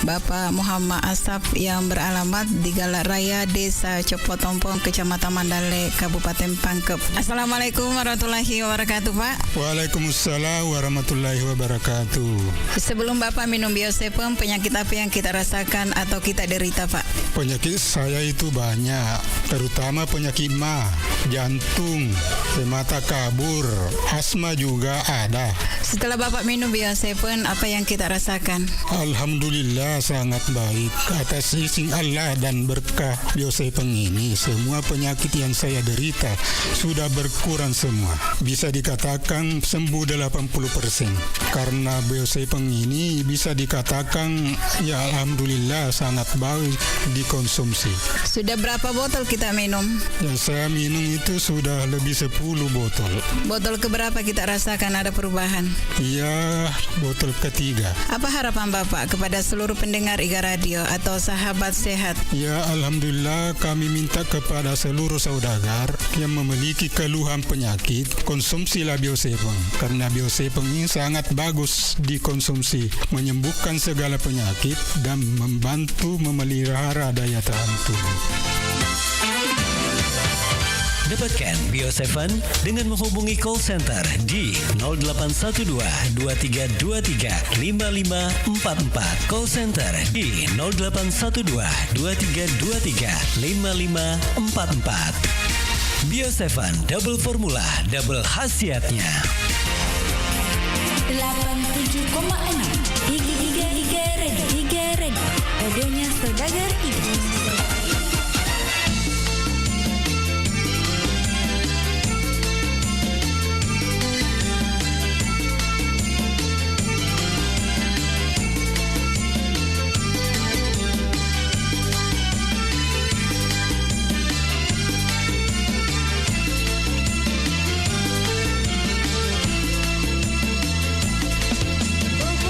Bapak Muhammad Asap yang beralamat di Galak Raya, Desa Copotompong, Kecamatan Mandale, Kabupaten Pangkep. Assalamualaikum warahmatullahi wabarakatuh, Pak. Waalaikumsalam warahmatullahi wabarakatuh. Sebelum Bapak minum Bio7, penyakit apa yang kita rasakan atau kita derita, Pak? Penyakit saya itu banyak, terutama penyakit mah, jantung, mata kabur, asma juga ada. Setelah Bapak minum Bio7, apa yang kita rasakan? Alhamdulillah sangat baik. Atas izin Allah dan berkah Bio7 ini, semua penyakit yang saya derita sudah berkurang semua. Bisa dikatakan sembuh 80%. Karena Bio7 ini bisa dikatakan ya alhamdulillah sangat baik dikonsumsi. Sudah berapa botol kita minum? Yang saya minum itu sudah lebih 10 botol. Botol keberapa kita rasakan ada perubahan? Iya, botol ketiga. Apa harapan Bapak kepada seluruh pendengar Iga Radio atau sahabat sehat? Ya, alhamdulillah kami minta kepada seluruh saudagar yang memiliki keluhan penyakit, konsumsilah Bio7 karena Bio7 ini sangat bagus dikonsumsi, menyembuhkan segala penyakit dan membantu memelihara daya tahan tubuh. Dapatkan Bio7 dengan menghubungi call center di 0812 2323 5544. Call center di 0812 2323 5544. Bio7 double formula, double khasiatnya. 87,6 Iga Radio. Radionya Saudagar Ibu. Por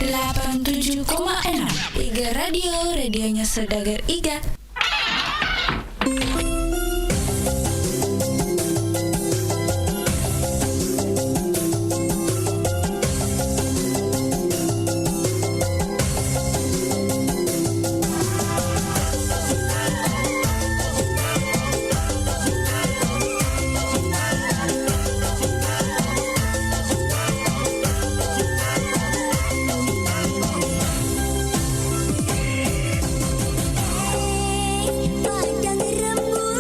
87,6 Iga Radio, radionya Saudagar Iga. Padang rembulan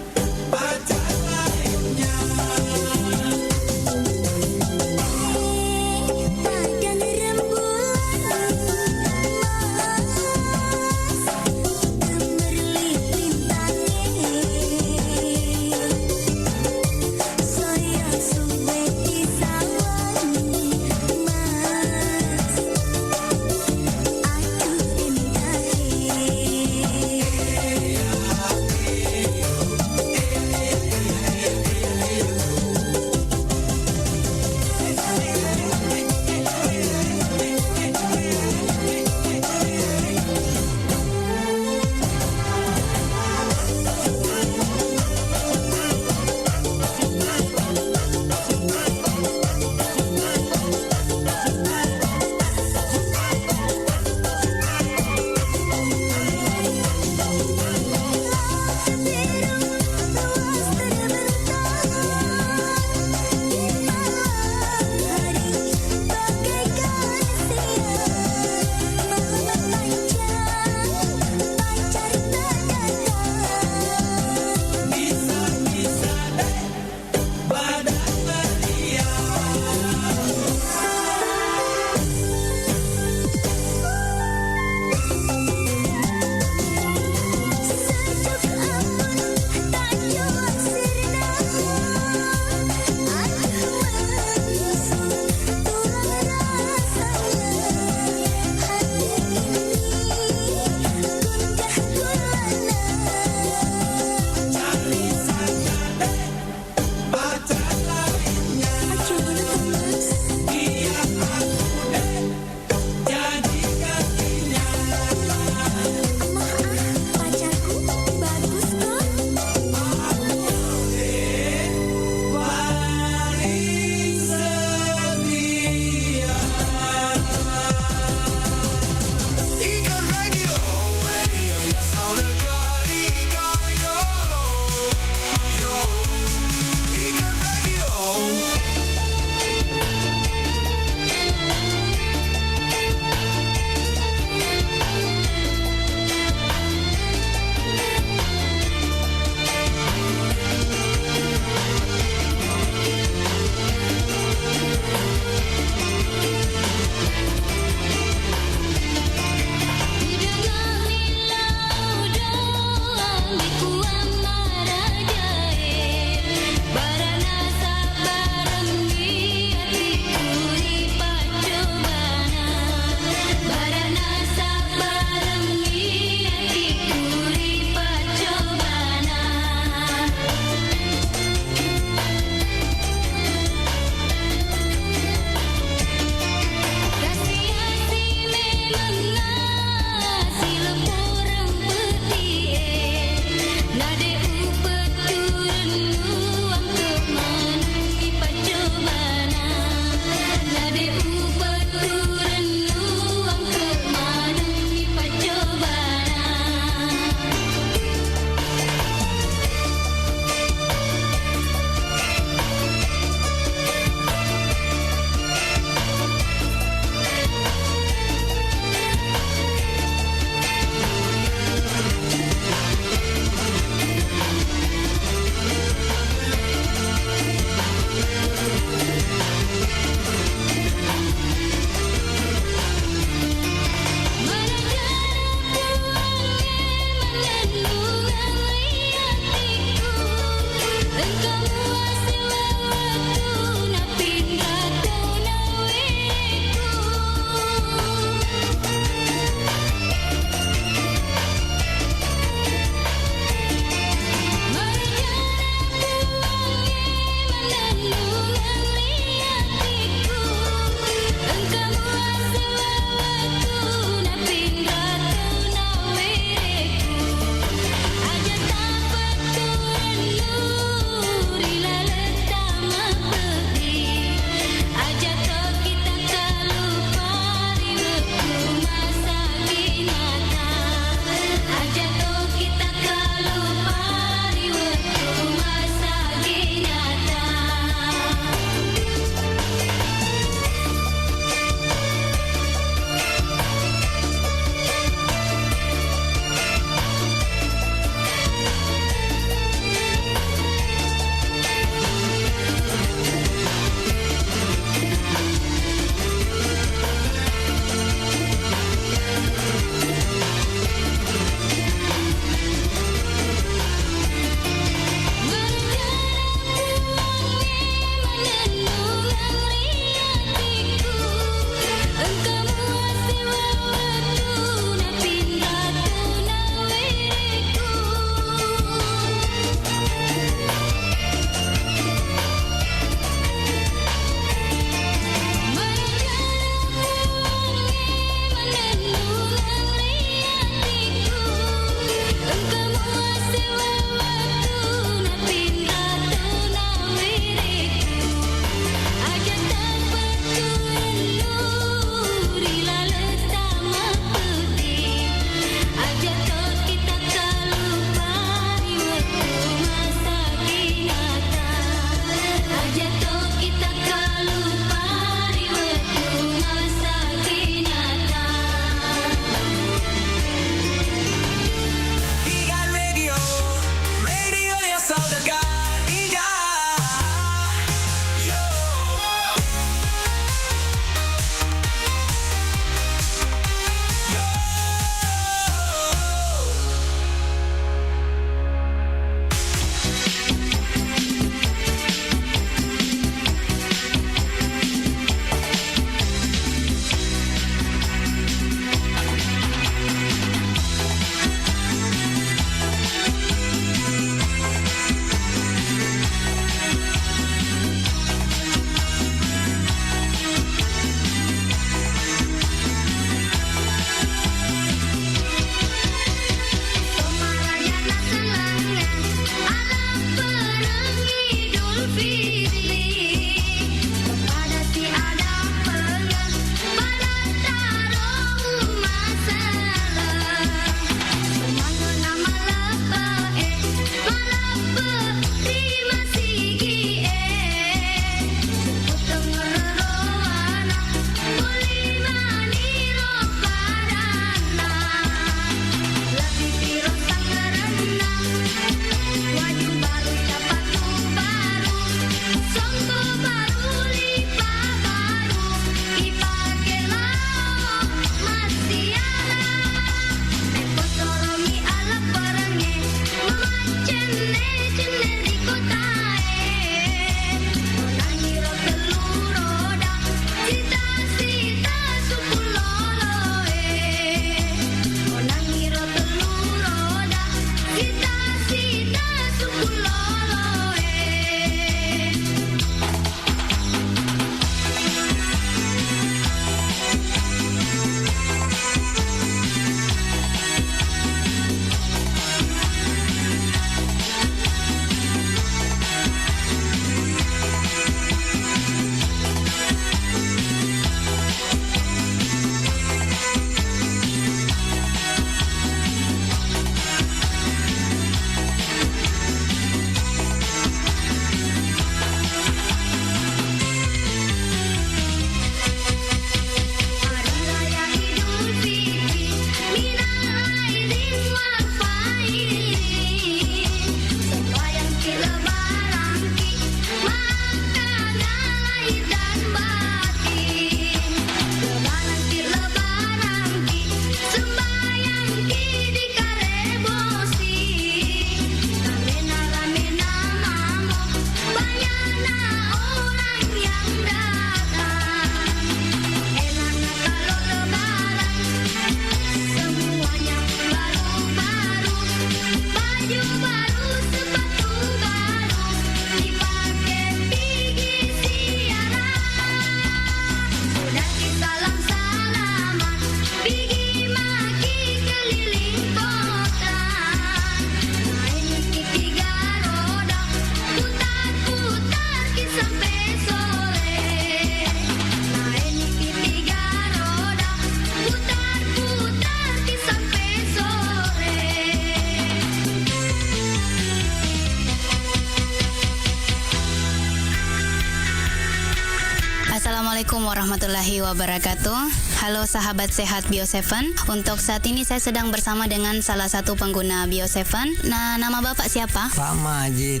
Assalamualaikum warahmatullahi wabarakatuh. Halo sahabat sehat Bio7. Untuk saat ini saya sedang bersama dengan salah satu pengguna Bio7. Nah, nama Bapak siapa? Pak Majid.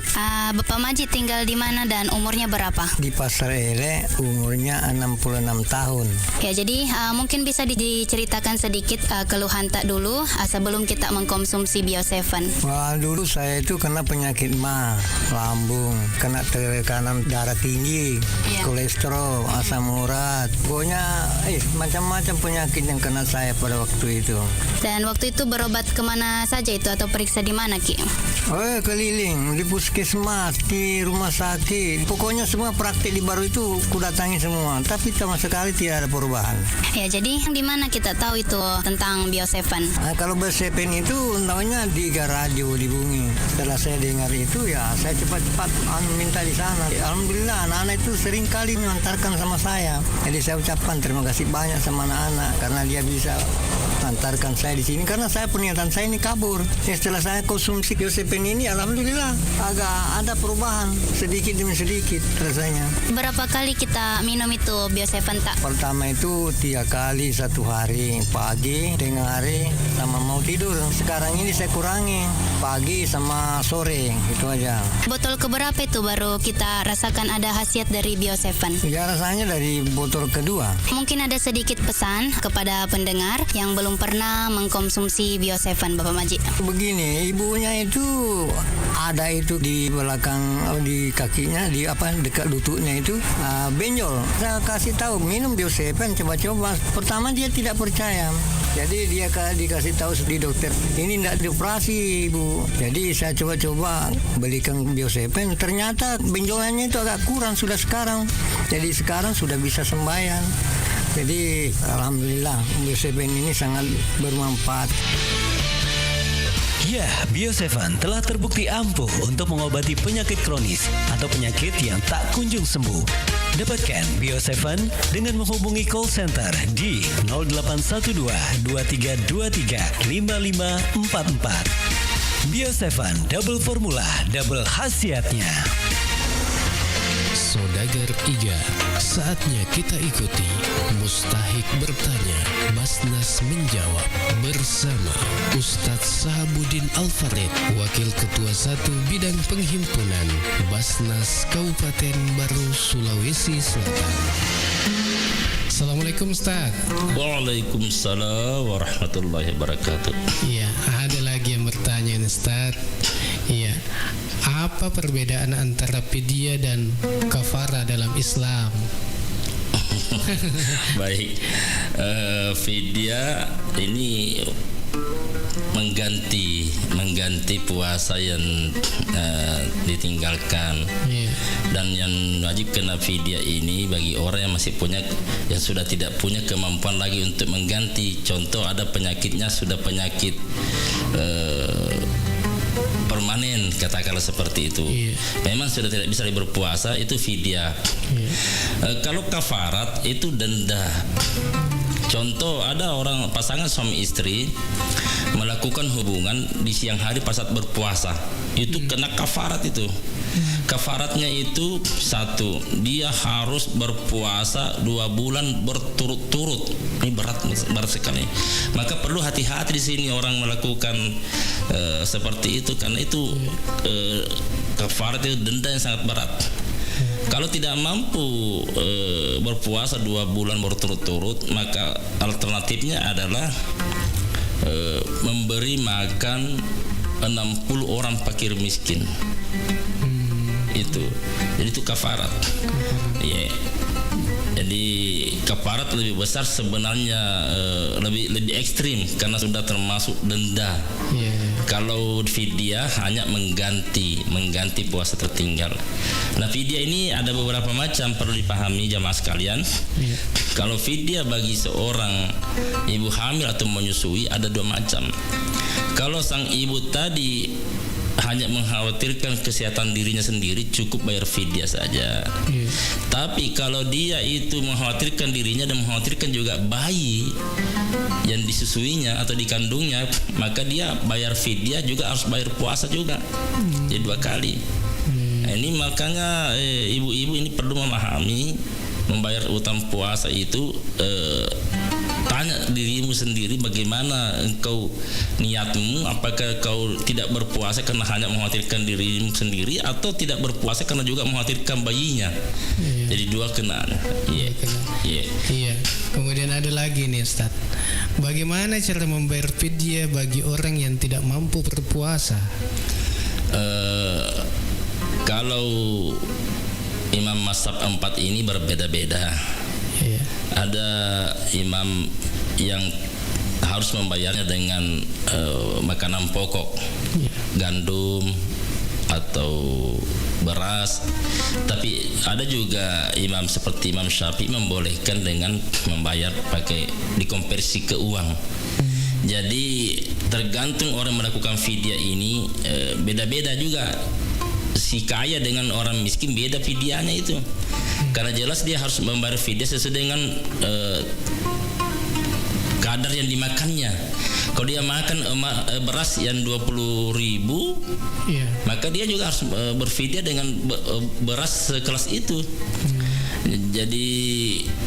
Bapak Majid tinggal di mana dan umurnya berapa? Di Pasar Ele, umurnya 66 tahun. Ya, jadi mungkin bisa diceritakan sedikit keluhan tak dulu sebelum kita mengkonsumsi Bio7. Wah, dulu saya itu kena penyakit mah, lambung, kena tekanan darah tinggi, kolesterol, asam urat, pokoknya macam-macam penyakit yang kena saya pada waktu itu. Dan waktu itu berobat kemana saja itu atau periksa di mana, Ki? Keliling di puskesmas, di rumah sakit, pokoknya semua praktik di Baru itu kudatangi semua, tapi sama sekali tidak ada perubahan. Ya, jadi di mana kita tahu itu tentang Bio7? Kalau Bio7 itu tahunya di radio di Bumi. Setelah saya dengar itu, ya saya cepat-cepat minta di sana. Alhamdulillah anak-anak itu sering kali mengantarkan sama saya. Jadi saya ucapkan terima kasih banyak sama anak-anak karena dia bisa antarkan saya di sini karena saya pernyataan saya ini kabur. Setelah saya konsumsi Bio7 ini, alhamdulillah agak ada perubahan sedikit demi sedikit rasanya. Berapa kali kita minum itu Bio7 tak? Pertama itu 3 kali satu hari, pagi, tengah hari, sama mau tidur. Sekarang ini saya kurangi pagi sama sore, itu aja. Botol keberapa itu baru kita rasakan ada khasiat dari Bio7? Ya, rasanya dari botol kedua. Mungkin ada sedikit pesan kepada pendengar yang belum pernah mengkonsumsi Bio7, Bapak Majid. Begini, ibunya itu ada itu di belakang, di kakinya, di dekat lututnya itu benjol. Saya kasih tahu minum Bio7, coba-coba. Pertama dia tidak percaya. Jadi dia dikasih tahu di dokter, ini tidak dioperasi ibu. Jadi saya coba-coba belikan Bio7, ternyata benjolannya itu agak kurang sudah sekarang. Jadi sekarang sudah bisa sembahyang. Jadi alhamdulillah Bio7 ini sangat bermanfaat. Ya, Bio7 telah terbukti ampuh untuk mengobati penyakit kronis atau penyakit yang tak kunjung sembuh. Dapatkan Bio7 dengan menghubungi call center di 0812 2323 5544. Bio7 double formula, double khasiatnya. Saudagar Iga, saatnya kita ikuti Mustahik bertanya, Basnas menjawab bersama Ustadz Sahabuddin Al-Farid, Wakil Ketua 1 Bidang Penghimpunan Basnas Kabupaten Baru, Sulawesi Selatan. Assalamualaikum Ustaz. Waalaikumsalam warahmatullahi wabarakatuh. Iya, ada lagi yang bertanya Ustaz. Iya, apa perbedaan antara fidyah dan kafarah dalam Islam? Baik, fidyah ini mengganti puasa yang ditinggalkan. Dan yang wajib kena fidyah ini bagi orang yang masih punya, yang sudah tidak punya kemampuan lagi untuk mengganti. Contoh ada penyakitnya sudah penyakit permanen, katakanlah seperti itu. Memang sudah tidak bisa berpuasa, itu fidyah. Kalau kafarat itu denda. Contoh ada orang pasangan suami istri melakukan hubungan di siang hari pas saat berpuasa, itu kena kafarat itu. Kafaratnya itu 1, dia harus berpuasa 2 bulan berturut-turut. Ini berat sekali. Maka perlu hati-hati di sini orang melakukan seperti itu, karena itu kafarat itu denda yang sangat berat. Kalau tidak mampu berpuasa 2 bulan berturut-turut, maka alternatifnya adalah memberi makan 60 orang fakir miskin. Jadi itu kafarat. Jadi kafarat lebih besar sebenarnya, lebih ekstrim karena sudah termasuk denda. Kalau fidyah hanya mengganti puasa tertinggal. Nah, fidyah ini ada beberapa macam, perlu dipahami jamaah sekalian. Kalau fidyah bagi seorang ibu hamil atau menyusui ada 2 macam. Kalau sang ibu tadi hanya mengkhawatirkan kesehatan dirinya sendiri, cukup bayar fidyah saja. Tapi kalau dia itu mengkhawatirkan dirinya dan mengkhawatirkan juga bayi yang disusuinya atau dikandungnya, maka dia bayar fidyah juga harus bayar puasa juga. Jadi 2 kali. Nah, ini makanya ibu-ibu ini perlu memahami membayar utang puasa itu tanya dirimu sendiri bagaimana engkau niatmu, apakah kau tidak berpuasa karena hanya mengkhawatirkan dirimu sendiri atau tidak berpuasa karena juga mengkhawatirkan bayinya. Jadi dua kena. Iya. Kemudian ada lagi nih Ustaz. Bagaimana cara membayar fidyah bagi orang yang tidak mampu berpuasa? Kalau imam mazhab 4 ini berbeda-beda. Ada imam yang harus membayarnya dengan makanan pokok, gandum atau beras. Tapi ada juga imam seperti Imam Syafi'i membolehkan dengan membayar pakai dikonversi ke uang. Jadi tergantung orang melakukan fidyah ini beda-beda juga. Si kaya dengan orang miskin beda fidyahnya itu. Karena jelas dia harus membayar fidyah sesuai dengan kadar yang dimakannya. Kalau dia makan beras yang 20.000, maka dia juga harus berfidyah dengan beras sekelas itu. Jadi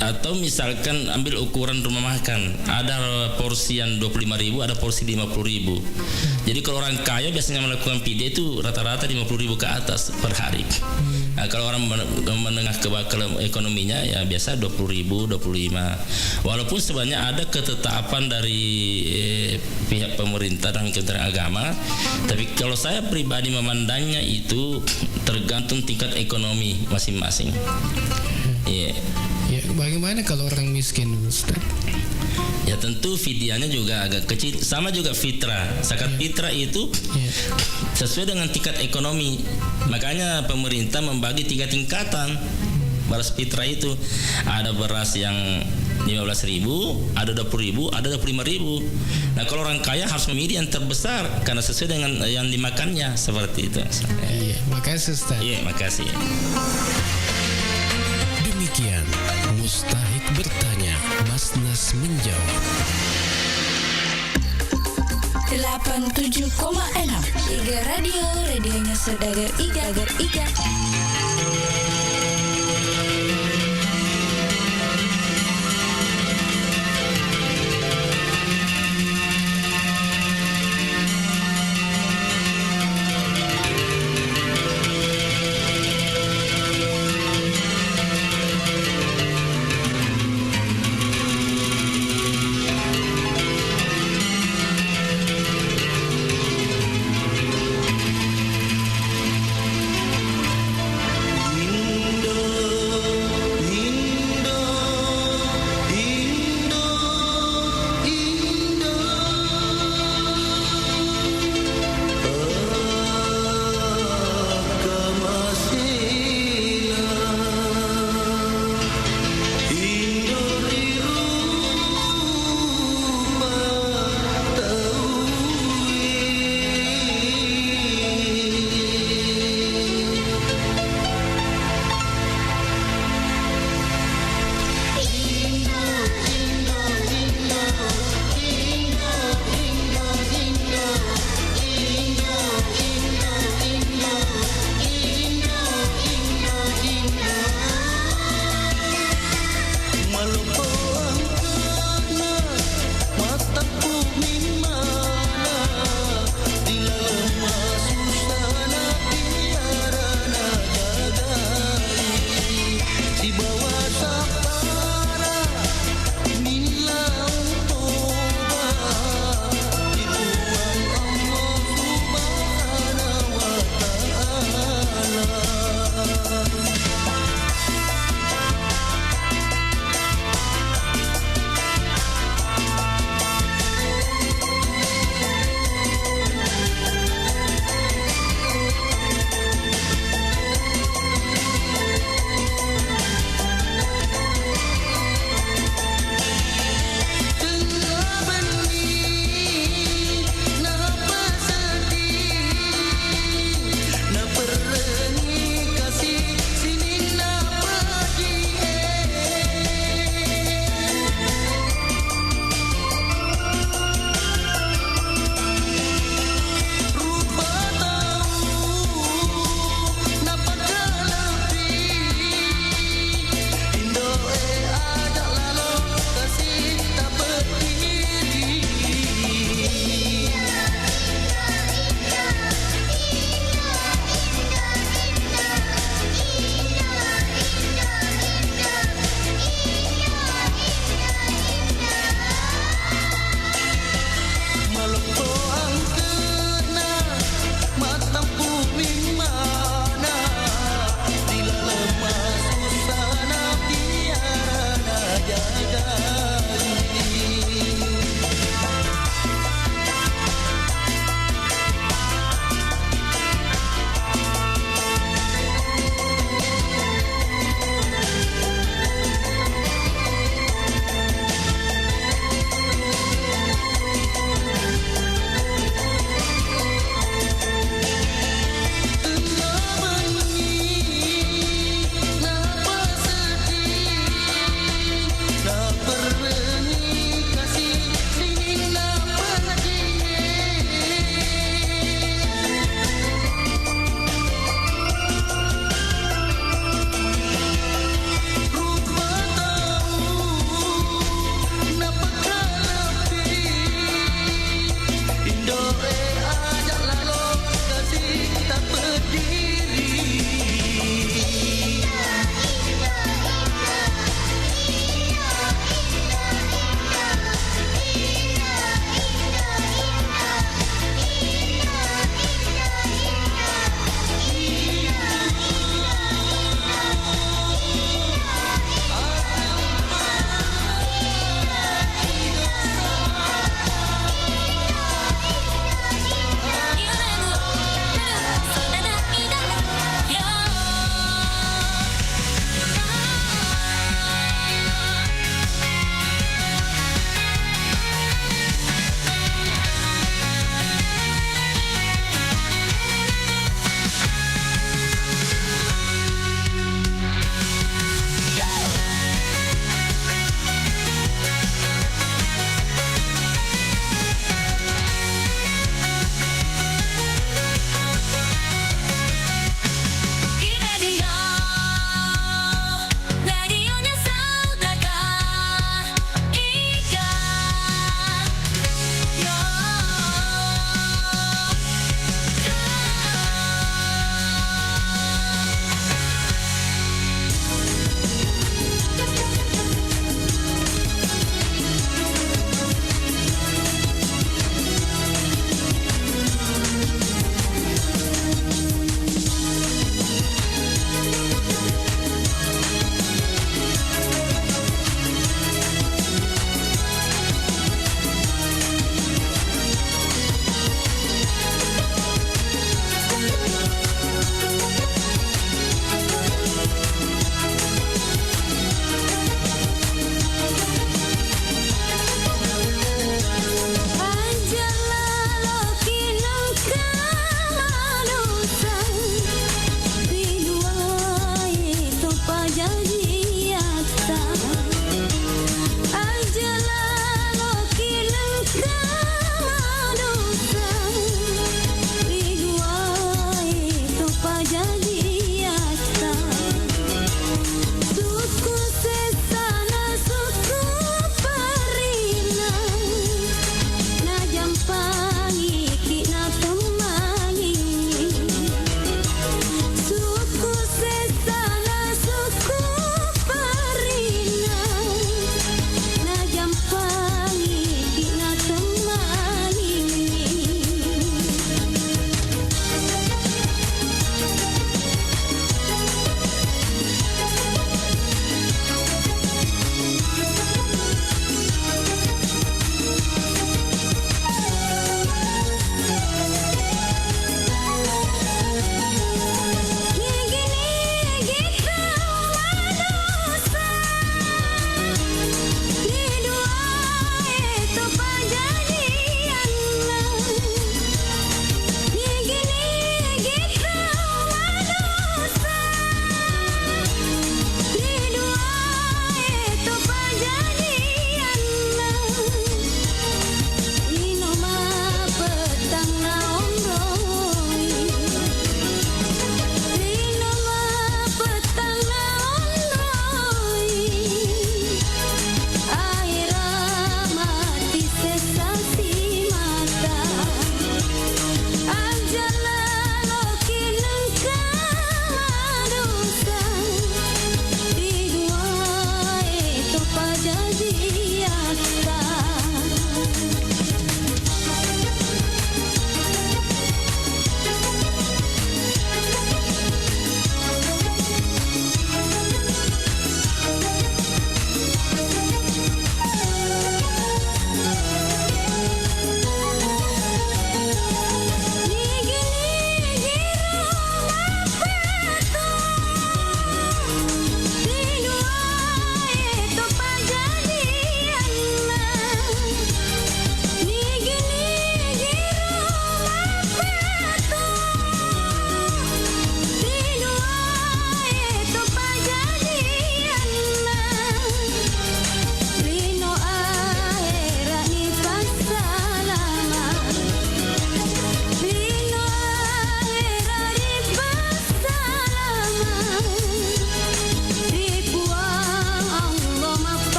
atau misalkan ambil ukuran rumah makan, ada porsi yang 25.000, ada porsi 50.000. Jadi kalau orang kaya biasanya melakukan fidyah itu rata-rata 50.000 ke atas per hari. Nah, kalau orang menengah ke bawah ekonominya ya biasa 20.000, 25. Walaupun sebenarnya ada ketetapan dari pihak pemerintah dan Kementerian Agama, tapi kalau saya pribadi memandangnya itu tergantung tingkat ekonomi masing-masing. Ya, bagaimana kalau orang miskin, Ustaz? Ya tentu fidyahnya juga agak kecil. Sama juga fitrah. Zakat fitrah itu sesuai dengan tingkat ekonomi. Makanya pemerintah membagi 3 tingkatan beras fitrah itu. Ada beras yang 15.000, ada 20.000, ada 25.000. Nah kalau orang kaya harus memilih yang terbesar karena sesuai dengan yang dimakannya, seperti itu. Iya, makasih Ustaz. Iya, makasih. Demikian Mustahik bertanya, Mas Nas menjawab. 87,6 Iga Radio, radionya Saudagar Iga.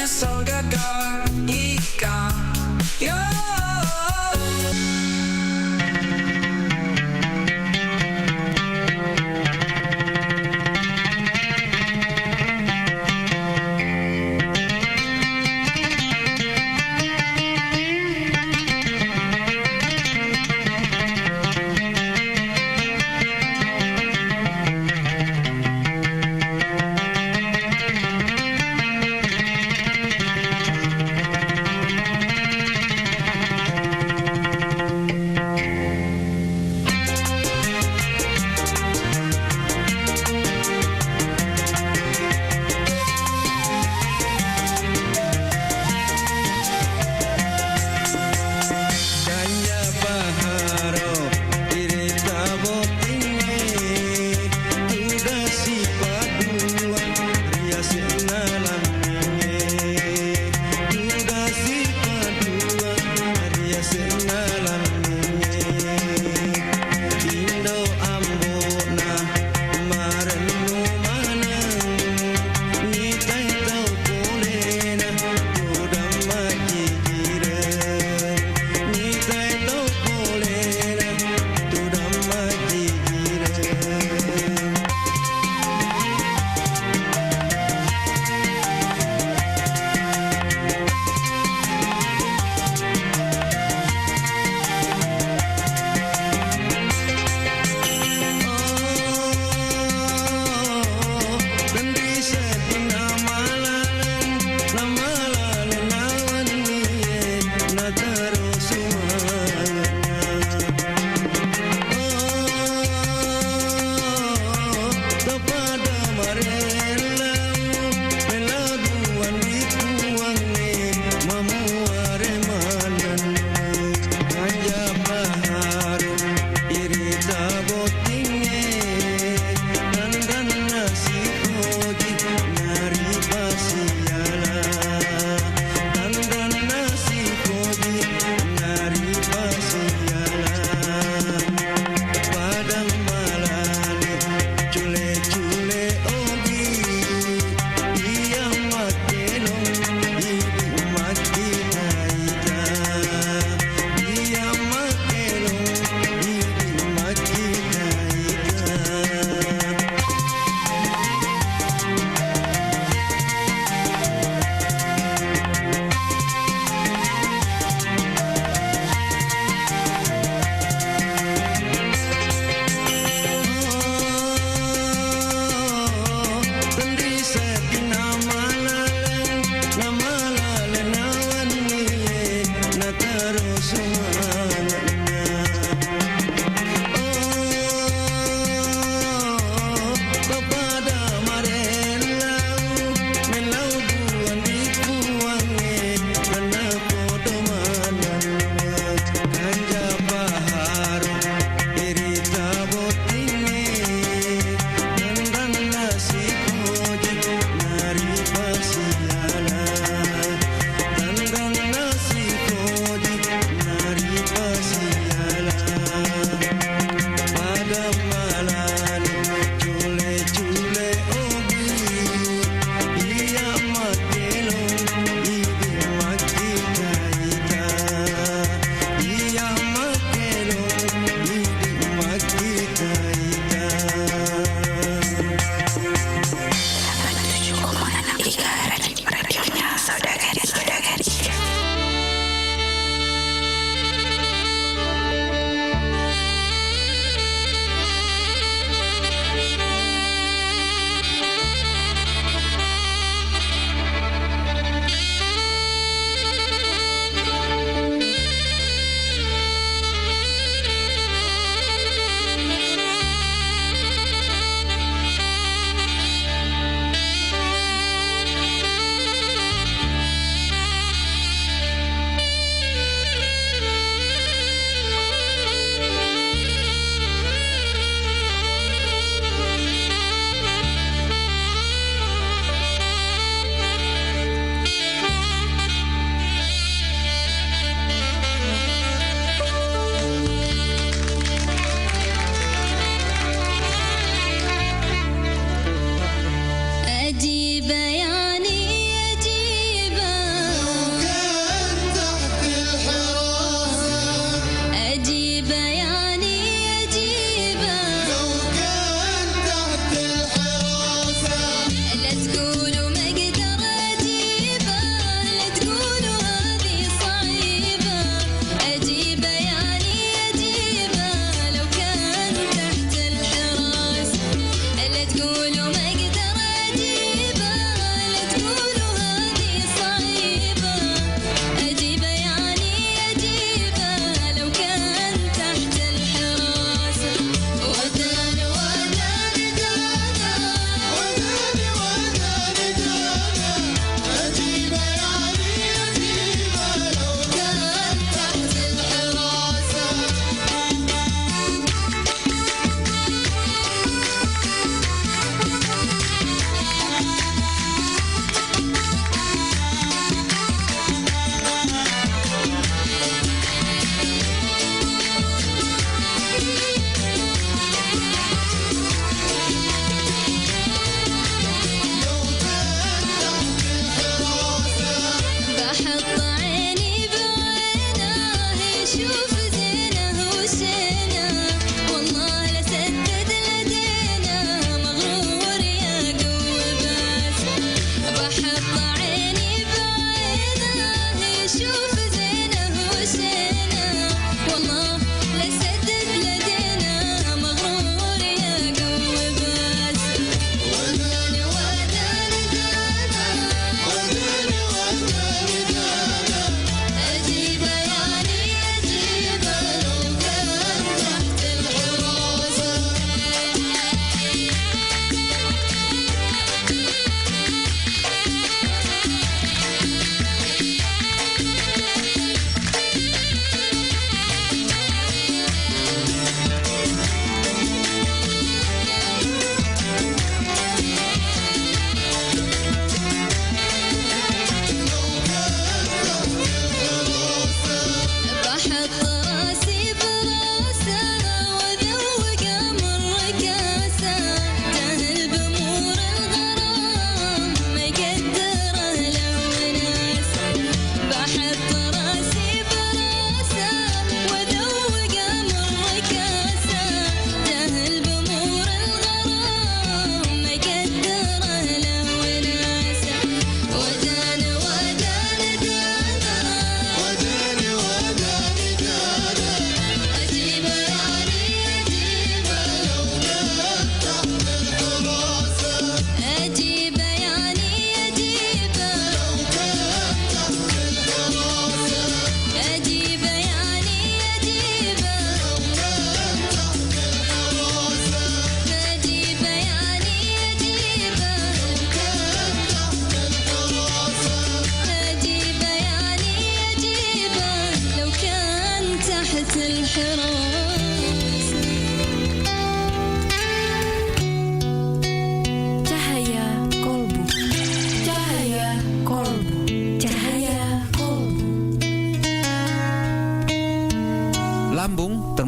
radionya Saudagar Ika. Yo.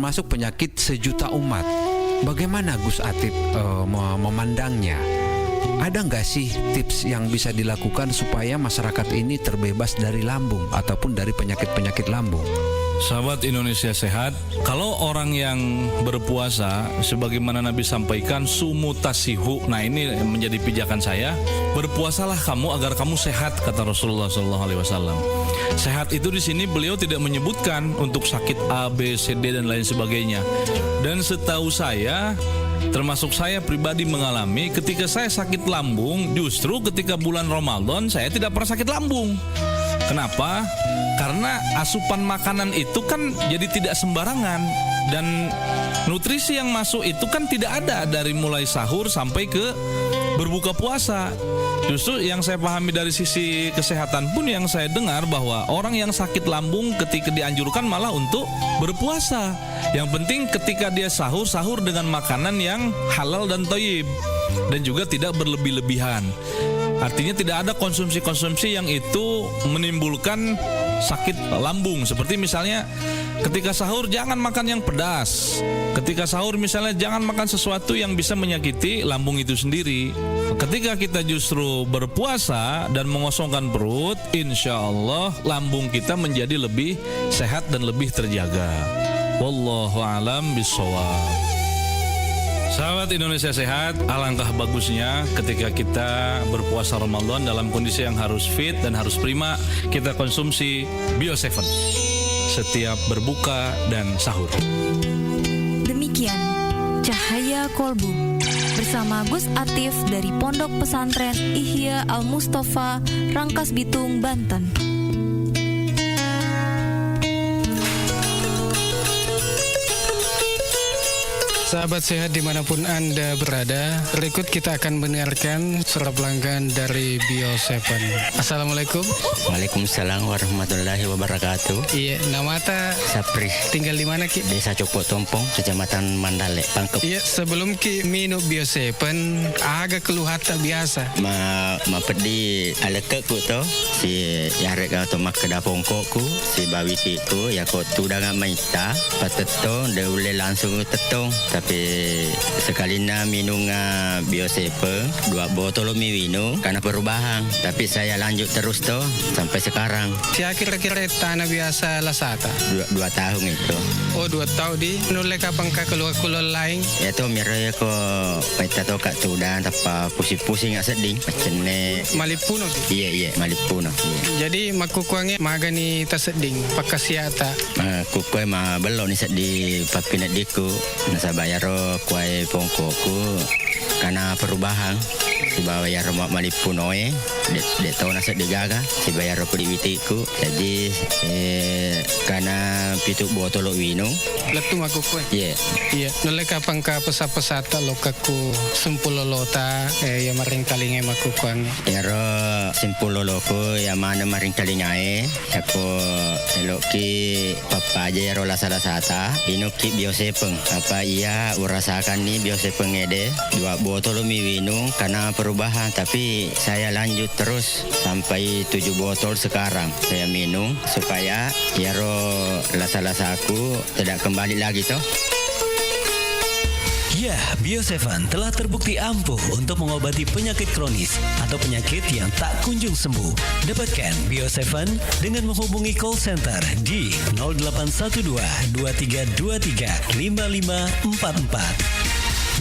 termasuk penyakit sejuta umat. Bagaimana Gus Atip memandangnya? Ada nggak sih tips yang bisa dilakukan supaya masyarakat ini terbebas dari lambung ataupun dari penyakit-penyakit lambung? Sahabat Indonesia Sehat, kalau orang yang berpuasa, sebagaimana Nabi sampaikan, sumu tasihu. Nah, ini menjadi pijakan saya. Berpuasalah kamu agar kamu sehat, kata Rasulullah SAW. Sehat itu di sini beliau tidak menyebutkan untuk sakit A, B, C, D dan lain sebagainya. Dan setahu saya, termasuk saya pribadi mengalami, ketika saya sakit lambung, justru ketika bulan Ramadan saya tidak pernah sakit lambung. Kenapa? Karena asupan makanan itu kan jadi tidak sembarangan, dan nutrisi yang masuk itu kan tidak ada dari mulai sahur sampai ke berbuka puasa. Justru yang saya pahami dari sisi kesehatan pun yang saya dengar bahwa orang yang sakit lambung ketika dianjurkan malah untuk berpuasa. Yang penting ketika dia sahur dengan makanan yang halal dan thayyib, dan juga tidak berlebih-lebihan. Artinya tidak ada konsumsi-konsumsi yang itu menimbulkan sakit lambung. Seperti misalnya ketika sahur jangan makan yang pedas. Ketika sahur misalnya jangan makan sesuatu yang bisa menyakiti lambung itu sendiri. Ketika kita justru berpuasa dan mengosongkan perut, insya Allah lambung kita menjadi lebih sehat dan lebih terjaga. Wallahu a'lam bishawab. Sahabat Indonesia Sehat, alangkah bagusnya ketika kita berpuasa Ramadan dalam kondisi yang harus fit dan harus prima, kita konsumsi Bio7 setiap berbuka dan sahur. Demikian Cahaya Kolbu bersama Gus Atif dari Pondok Pesantren Ihya Al Mustafa, Rangkas Bitung, Banten. Sahabat sehat dimanapun Anda berada, berikut kita akan mendengarkan suara pelanggan dari Bio7. Assalamualaikum. Waalaikumsalam warahmatullahi wabarakatuh. Iya, nama ta Sapri. Tinggal di mana Ki? Desa Cokok Tompong, Kecamatan Mandale, Pangkep. Iya, sebelum Ki minum Bio7, agak keluhan tak biasa. Ma pedi aleke ku to, si yarek ka to makeda pongkokku, si bawiti ku ya ko tudang maita, pateto de ule langsung tetong. Tapi sekali na minum Bio7 2 botol minum karena perubahan. Tapi saya lanjut terus tuh sampai sekarang. Si kira-kira tanah biasa lasata? 2 tahun itu. Oh 2 tahun di nulai kapan ka keluar lain? Ya tuh miraya ko paita to kak tudan tapa pusing-pusing nggak seding. Macene. Malipuno. Iya malipuno. Iya. Jadi makukuangnya magani taseding pakasiata. Kukuai ma belum nih di papinat diku. Nasa bayaro kuai pongkoku karena perubahan si bayar mak malipunoe de tahun nasa digaga si bayar kudiwitiku jadi karena pitu botol wino letu aku kue iya nolai kapang ka pesata lo kaku sempulo lota ya maring kalingai maku kuang yaro sempulo loko ya mana maring kalingai aku eloki papa aja yaro lasata inoki Bio7 apa iya urasakan nih Bio7 ngede 2 botol wino karena perubahan tapi saya lanjut terus sampai 7 botol sekarang saya minum supaya yaro lasa-lasaku tidak kembali lagi toh. Ya, Bio7 telah terbukti ampuh untuk mengobati penyakit kronis atau penyakit yang tak kunjung sembuh. Dapatkan Bio7 dengan menghubungi call center di 0812 2323 5544.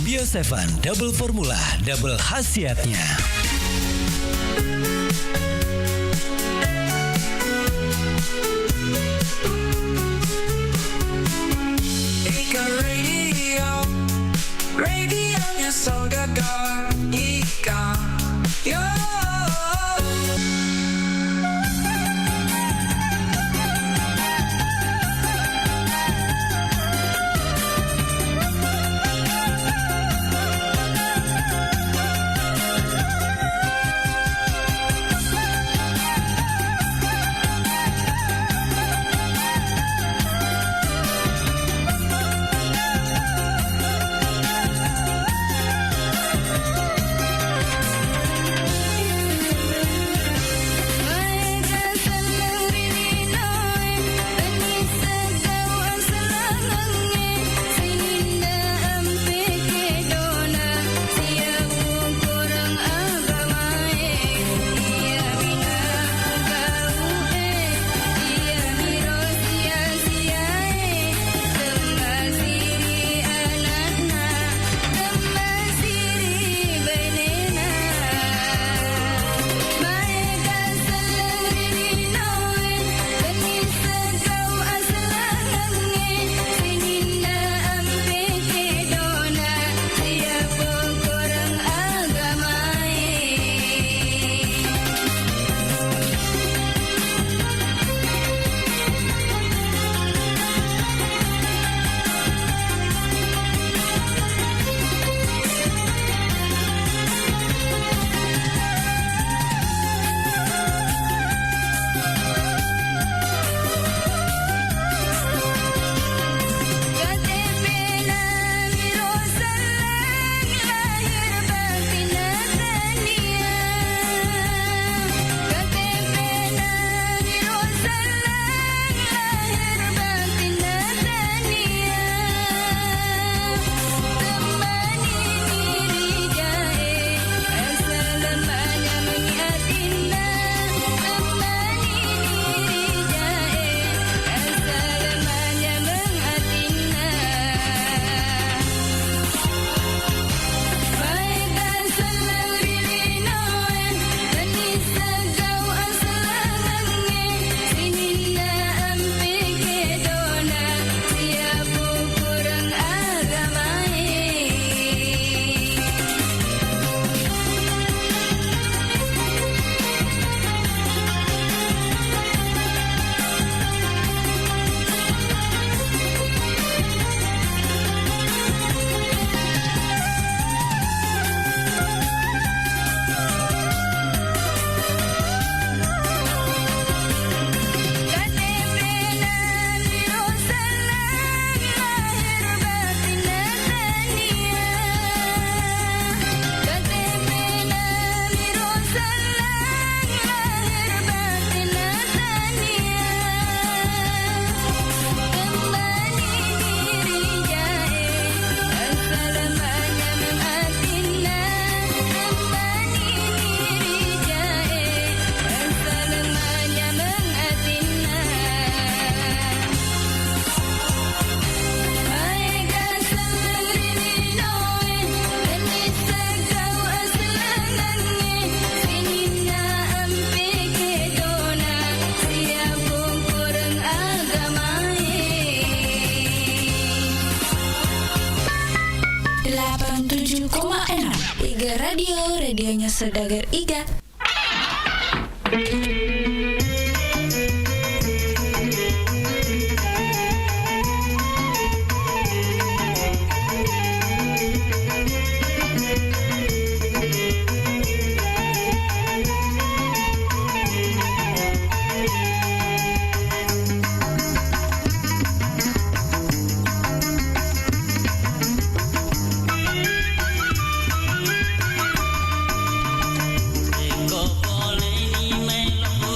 Bio7 double formula, double khasiatnya. Ika radionya Saudagar Ika yo. radionya Saudagar Iga. Ko boleh ni melok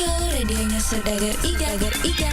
radionya Saudagar Iga.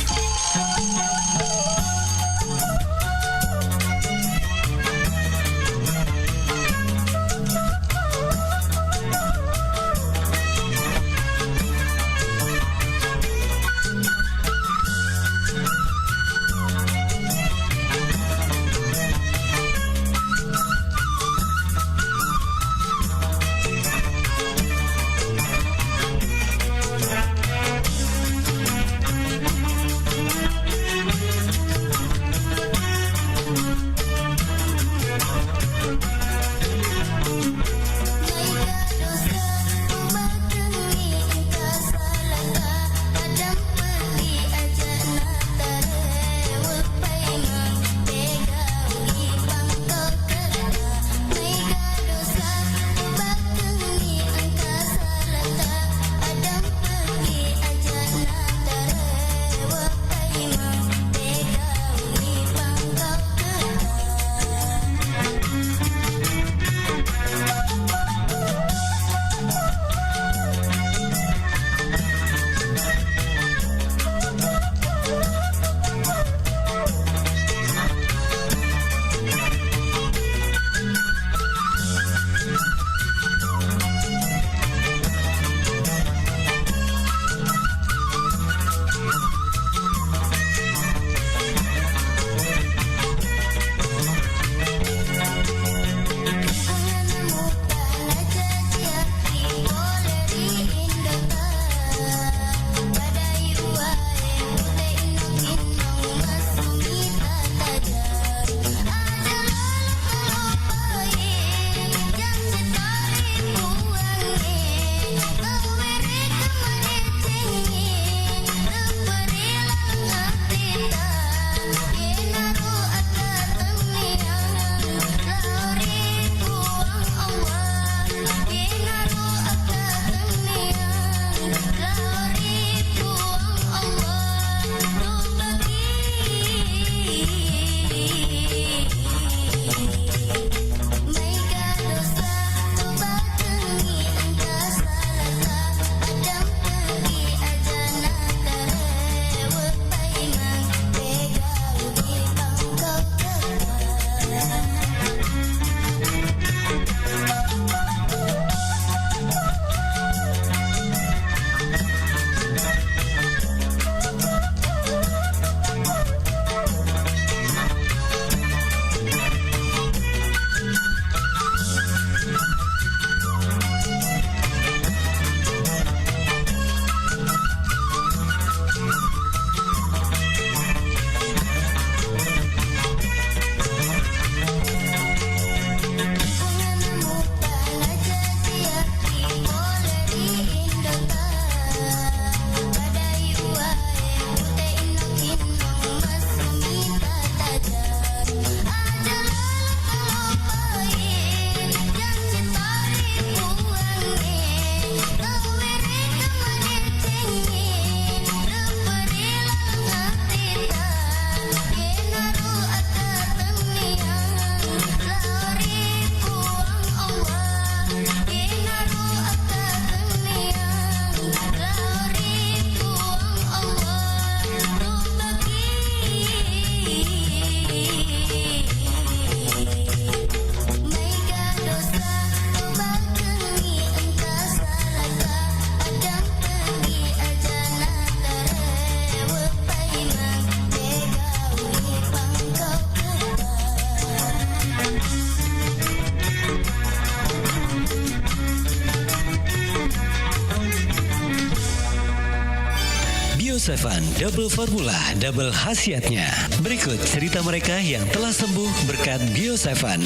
Bio 7, double formula, double khasiatnya. Berikut cerita mereka yang telah sembuh berkat Bio 7.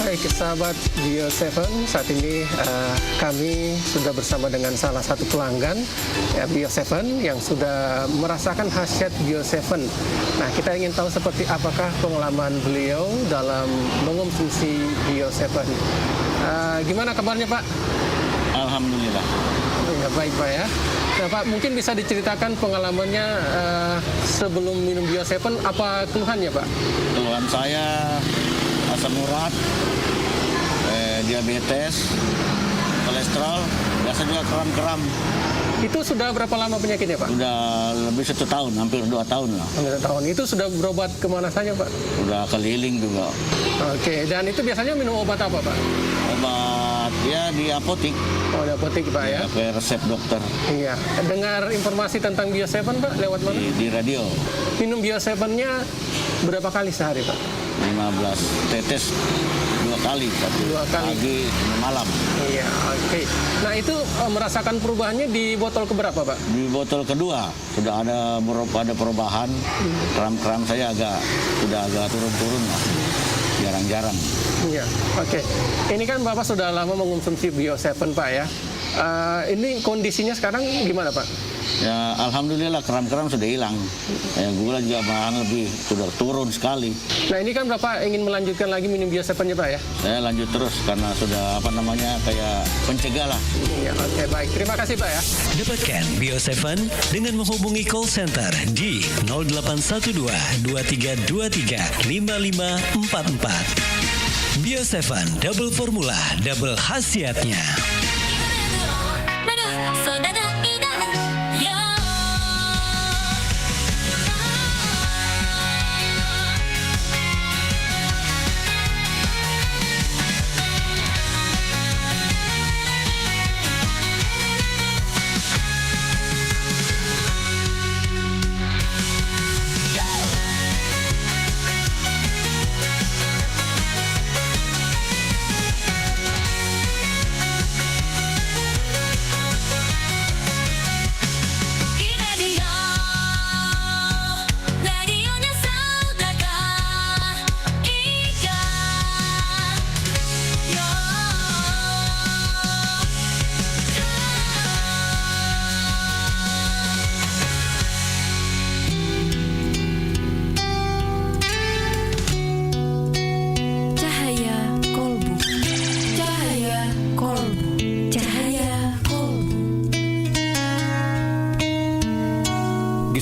Baik sahabat Bio 7, saat ini kami sudah bersama dengan salah satu pelanggan ya, Bio 7 yang sudah merasakan khasiat Bio 7. Nah, kita ingin tahu seperti apakah pengalaman beliau dalam mengonsumsi Bio 7. Gimana kabarnya Pak? Alhamdulillah. Ya, baik Pak ya. Nah Pak, mungkin bisa diceritakan pengalamannya sebelum minum Bio 7, apa keluhannya Pak? Keluhan saya asam urat, diabetes, kolesterol, biasa juga kram-kram. Itu sudah berapa lama penyakitnya, Pak? Sudah lebih 1 tahun, hampir 2 tahun lah. Hampir 2 tahun. Itu sudah berobat kemana saja, Pak? Sudah keliling juga. Oke, dan itu biasanya minum obat apa, Pak? Obat ya di apotik. Oh, di apotik, Pak, ya? Pakai resep dokter. Iya. Dengar informasi tentang Bio7, Pak, lewat mana? Di radio. Minum Bio7-nya berapa kali sehari, Pak? 15 tetes 2 kali, 2 kali. Pagi, malam. Iya, oke. Nah, itu merasakan perubahannya di botol keberapa, Pak? Di botol kedua sudah ada perubahan. Kram-kram saya sudah agak turun-turun lah. Jarang-jarang. Iya, oke. Ini kan Bapak sudah lama mengonsumsi Bio7, Pak, ya. Ini kondisinya sekarang gimana, Pak? Ya, alhamdulillah kram-kram sudah hilang. Ya, gula juga malahan sudah turun sekali. Nah, ini kan Bapak ingin melanjutkan lagi minum Bio7-nya, Pak, ya? Saya lanjut terus karena sudah kayak pencegah lah. Iya, oke, baik. Terima kasih, Pak, ya. Dapatkan Bio7 dengan menghubungi call center di 0812 2323 5544. Bio7 double formula, double khasiatnya.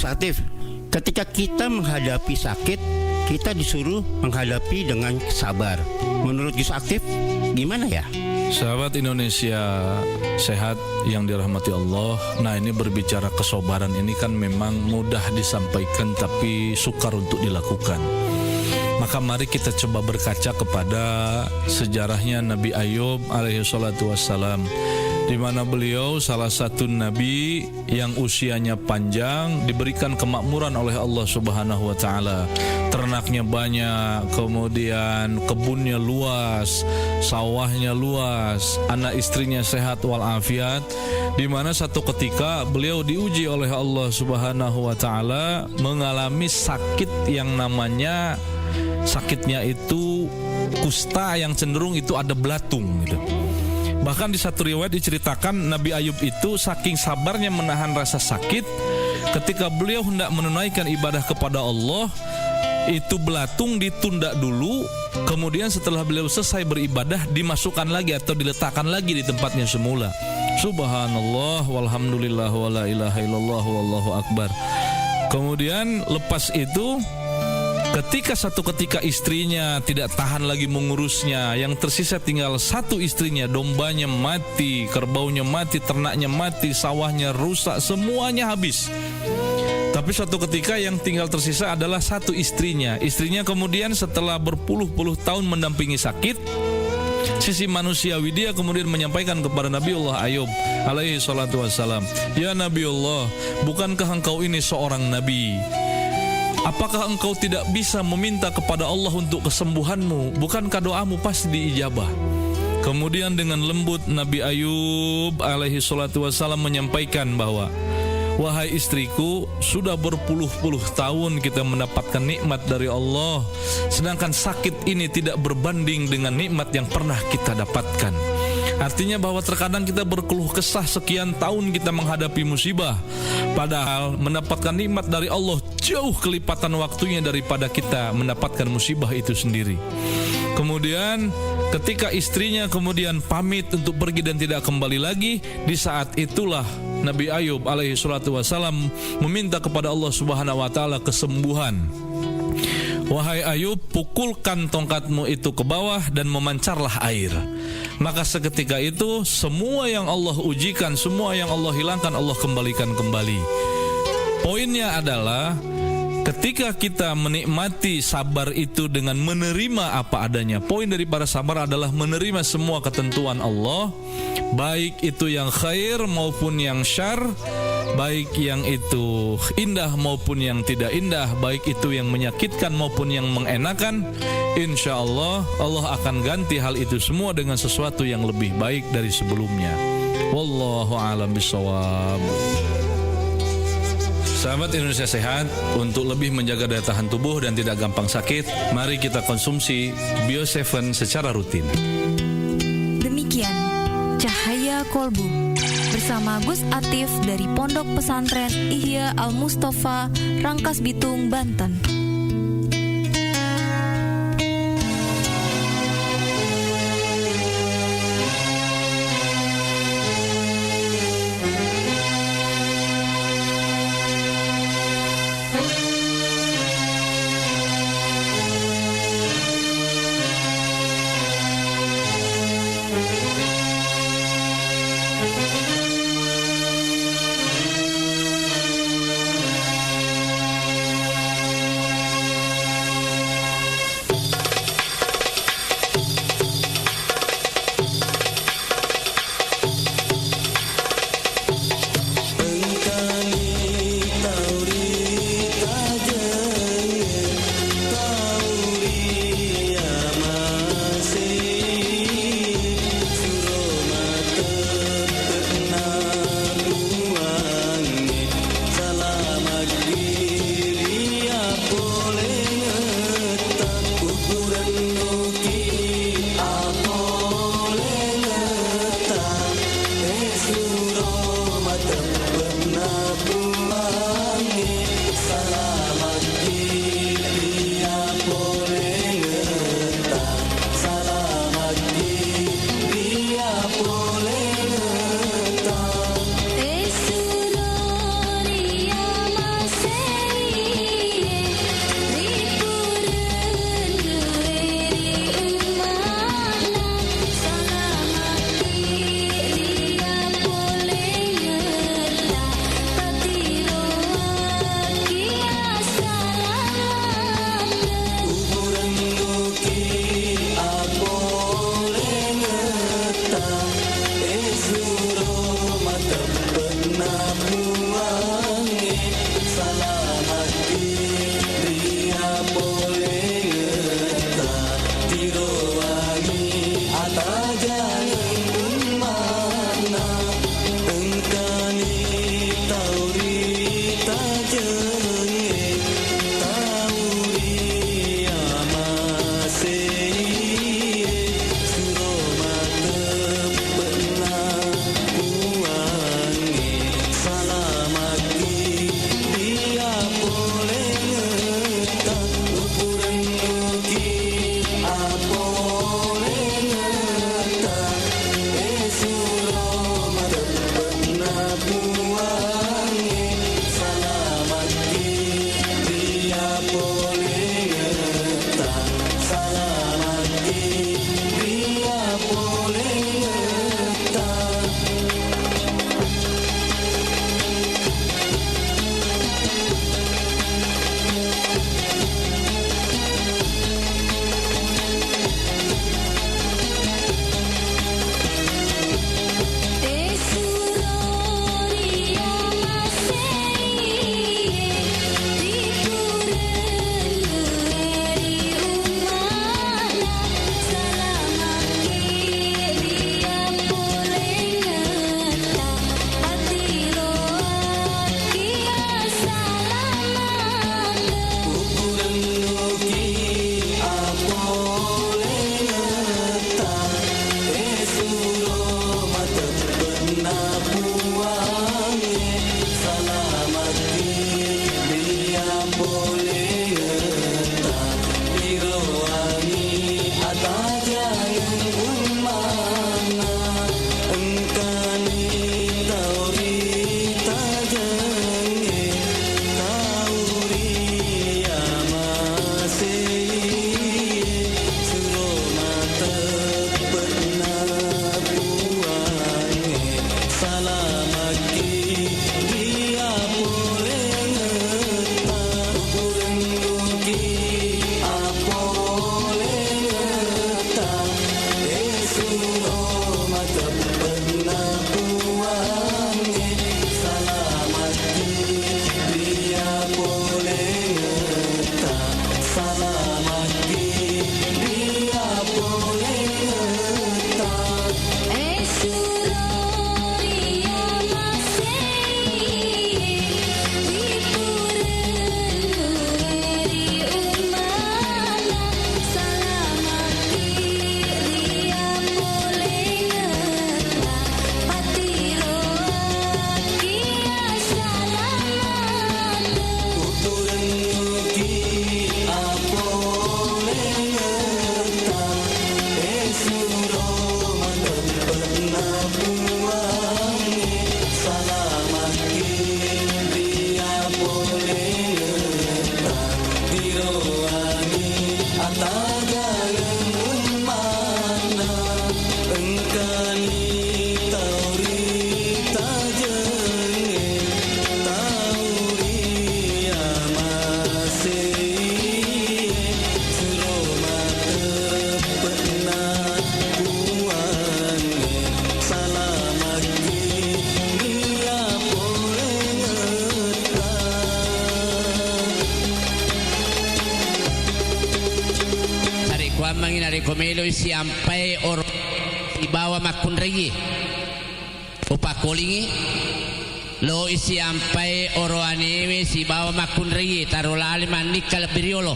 Aktif. Ketika kita menghadapi sakit, kita disuruh menghadapi dengan sabar. Menurut Gus Aktif, gimana ya? Sahabat Indonesia sehat yang dirahmati Allah. Nah, ini berbicara kesabaran ini kan memang mudah disampaikan tapi sukar untuk dilakukan. Maka mari kita coba berkaca kepada sejarahnya Nabi Ayub alaihi salatu wassalam, di mana beliau salah satu nabi yang usianya panjang, diberikan kemakmuran oleh Allah Subhanahu wa taala. Ternaknya banyak, kemudian kebunnya luas, sawahnya luas, anak istrinya sehat walafiat, di mana satu ketika beliau diuji oleh Allah Subhanahu wa taala mengalami sakit yang namanya sakitnya itu kusta, yang cenderung itu ada belatung gitu. Bahkan di satu riwayat diceritakan Nabi Ayub itu saking sabarnya menahan rasa sakit, ketika beliau hendak menunaikan ibadah kepada Allah, itu belatung ditunda dulu, kemudian setelah beliau selesai beribadah dimasukkan lagi atau diletakkan lagi di tempatnya semula. Subhanallah walhamdulillah wala ilaha illallah wallahu akbar. Kemudian lepas itu, ketika istrinya tidak tahan lagi mengurusnya, yang tersisa tinggal satu istrinya, dombanya mati, kerbaunya mati, ternaknya mati, sawahnya rusak, semuanya habis. Tapi suatu ketika yang tinggal tersisa adalah satu istrinya. Istrinya kemudian setelah berpuluh-puluh tahun mendampingi sakit, sisi manusiawi dia kemudian menyampaikan kepada Nabiullah Ayub alaihi salatu wassalam, "Ya Nabiullah, bukankah engkau ini seorang nabi? Apakah engkau tidak bisa meminta kepada Allah untuk kesembuhanmu? Bukankah doamu pasti diijabah?" Kemudian dengan lembut Nabi Ayub alaihi salatu wassalam menyampaikan bahwa, "Wahai istriku, sudah berpuluh-puluh tahun kita mendapatkan nikmat dari Allah, sedangkan sakit ini tidak berbanding dengan nikmat yang pernah kita dapatkan." Artinya bahwa terkadang kita berkeluh kesah sekian tahun kita menghadapi musibah, padahal mendapatkan nikmat dari Allah jauh kelipatan waktunya daripada kita mendapatkan musibah itu sendiri. Kemudian ketika istrinya kemudian pamit untuk pergi dan tidak kembali lagi, di saat itulah Nabi Ayub alaihi salatu wassalam meminta kepada Allah Subhanahu wa taala kesembuhan. Wahai Ayub, pukulkan tongkatmu itu ke bawah dan memancarlah air. Maka seketika itu semua yang Allah ujikan, semua yang Allah hilangkan, Allah kembalikan kembali. Poinnya adalah ketika kita menikmati sabar itu dengan menerima apa adanya. Poin daripada sabar adalah menerima semua ketentuan Allah, baik itu yang khair maupun yang syar, baik yang itu indah maupun yang tidak indah, baik itu yang menyakitkan maupun yang mengenakan. Insya Allah, Allah akan ganti hal itu semua dengan sesuatu yang lebih baik dari sebelumnya. Wallahu a'lam bishawab. Sahabat Indonesia Sehat, untuk lebih menjaga daya tahan tubuh dan tidak gampang sakit, mari kita konsumsi Bio7 secara rutin. Demikian Cahaya Kolbu bersama Gus Atif dari Pondok Pesantren Ihya Al Mustafa, Rangkas Bitung, Banten. kuam mangina re komelo siampai or ibawa makun regi upakolingi lo isiampai oro anewe si bawa makun regi tarolali manikal biriolo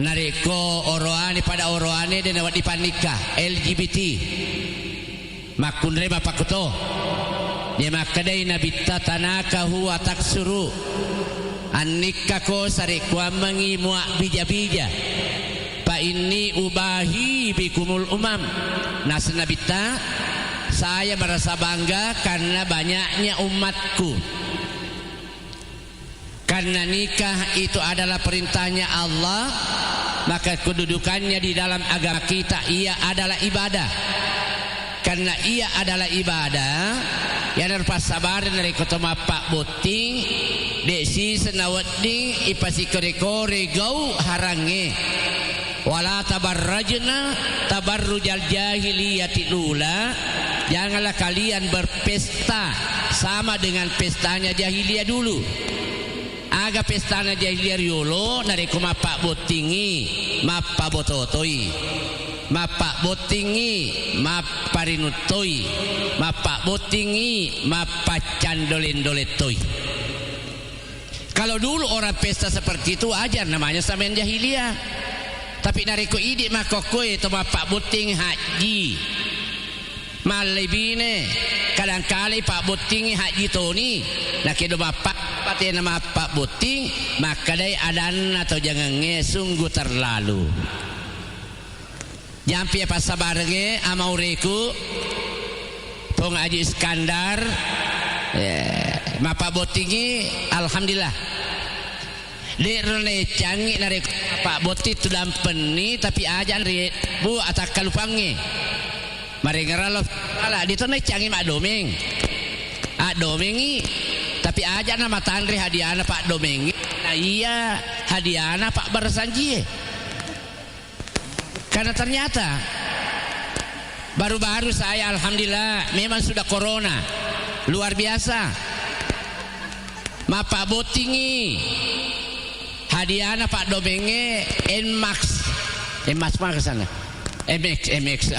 nareko oroane pada oroane dan awak dipanika LGBT makun reba pakuto dia makadai nabita tanaka huwa taksuru annika ko sare kuamangi muak bija-bija pa ini ubahi bikumul umam nas nabita saya merasa bangga karena banyaknya umatku karena nikah itu adalah perintahnya Allah maka kedudukannya di dalam agama kita ia adalah ibadah karena ia adalah ibadah yang harus sabar dari ketemu Pak Boting desi senawatding ipasi kore-kore gau harange wala tabarrajna tabarrujal jahiliyati lula janganlah kalian berpesta sama dengan pestanya jahiliyah dulu aga pestana jahiliyah riolo nareko Pak Botingi mappa bototoi Mapa botingi mapa rinutoi mapa botingi mapa candolen-doletoi. Kalau dulu orang pesta seperti itu ajar namanya samain jahiliyah. Tapi nareko ide makokoe to mapa boting haji malibine kadang-kali Pak Botingi haji toni nah kedo bapak patena mapa boting maka dai adan atau jangan sungguh terlalu jampi apa sabarge amaureku pong Haji Iskandar mapa botingi alhamdulillah di rene canggih nare Pak Boti tu dampeni tapi ajan re bu atak kalupangi mari ngeralo ala di tu canggih mak domeng domengi tapi ajan nama tandri hadiana Pak domengi nah iya hadiana Pak Barsanji karena ternyata baru-baru saya alhamdulillah memang sudah corona luar biasa Pak Botingi hadiahnya Pak Domenge Nmax mana sana MX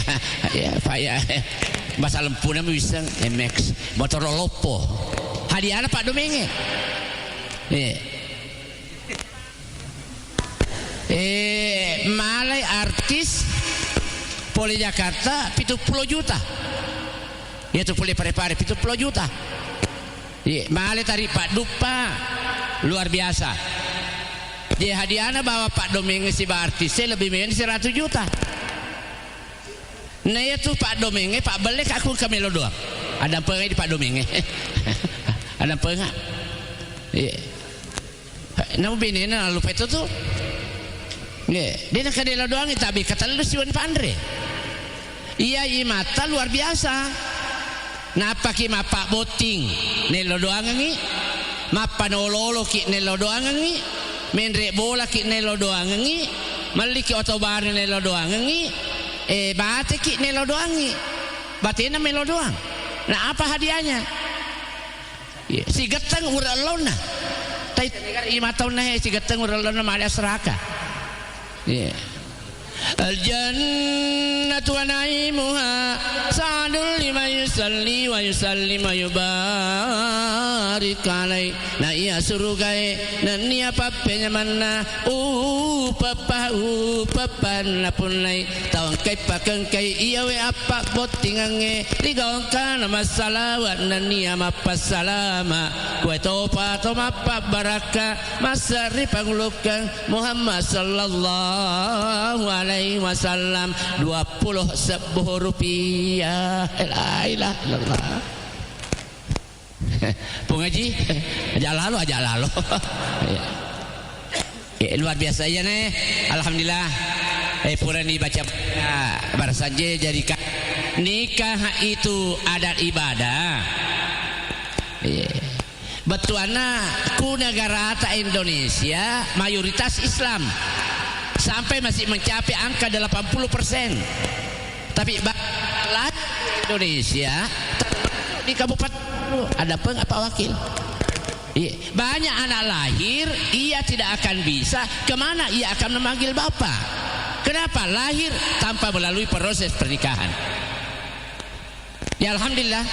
ya Pak ya bahasa lempunya bisa MX motor lopo hadiahnya Pak Domenge malai artis Poli Jakarta 70 juta yaitu Poli Parepare 70 juta malai tari Pak Dupa luar biasa dia hadiahnya bawa Pak Domenge si artisnya lebih banyak 100 juta nah itu Pak Domenge Pak Belek aku ke Melo doang ada pengen di Pak Domenge ada pengen nama binena lupa itu tuh dia nak kadela doang tapi kata lu siwan pandre iya mata luar biasa napa ki Pak Boting nelo doang ngi mapa nololo ki nelo doang ngi menrek bola ki nelo doang ngi maliki otobar nelo doang ngi bate ki nelo doang ngi batena melo doang nah apa hadiahnya si geteng uralona tai negara imatona si geteng uralona malia seraka Al-jannatu wa na'imuha sa'adun liman yusalli wa yusallim wa yubarik alai na iya surugai na niya papenya manna papan na punay tawang kay pakang kay iya we apa botingange ligawang ka na masalawat na niya mapasalama kwe topa to mapabaraka masari pangulukang Muhammad sallallahu alaihi wasallam 20 sebuah rupiah la ilaha illallah pengaji aja lalu luar biasa ya nih alhamdulillah purani baca baru saja jadikan nikah itu adat ibadah betuana ku negara Indonesia mayoritas Islam sampai masih mencapai angka 80%. Tapi Indonesia di kabupaten ada apa wakil Banyak anak lahir, ia tidak akan bisa. Kemana ia akan memanggil bapak? Kenapa? Lahir tanpa melalui proses pernikahan. Ya alhamdulillah,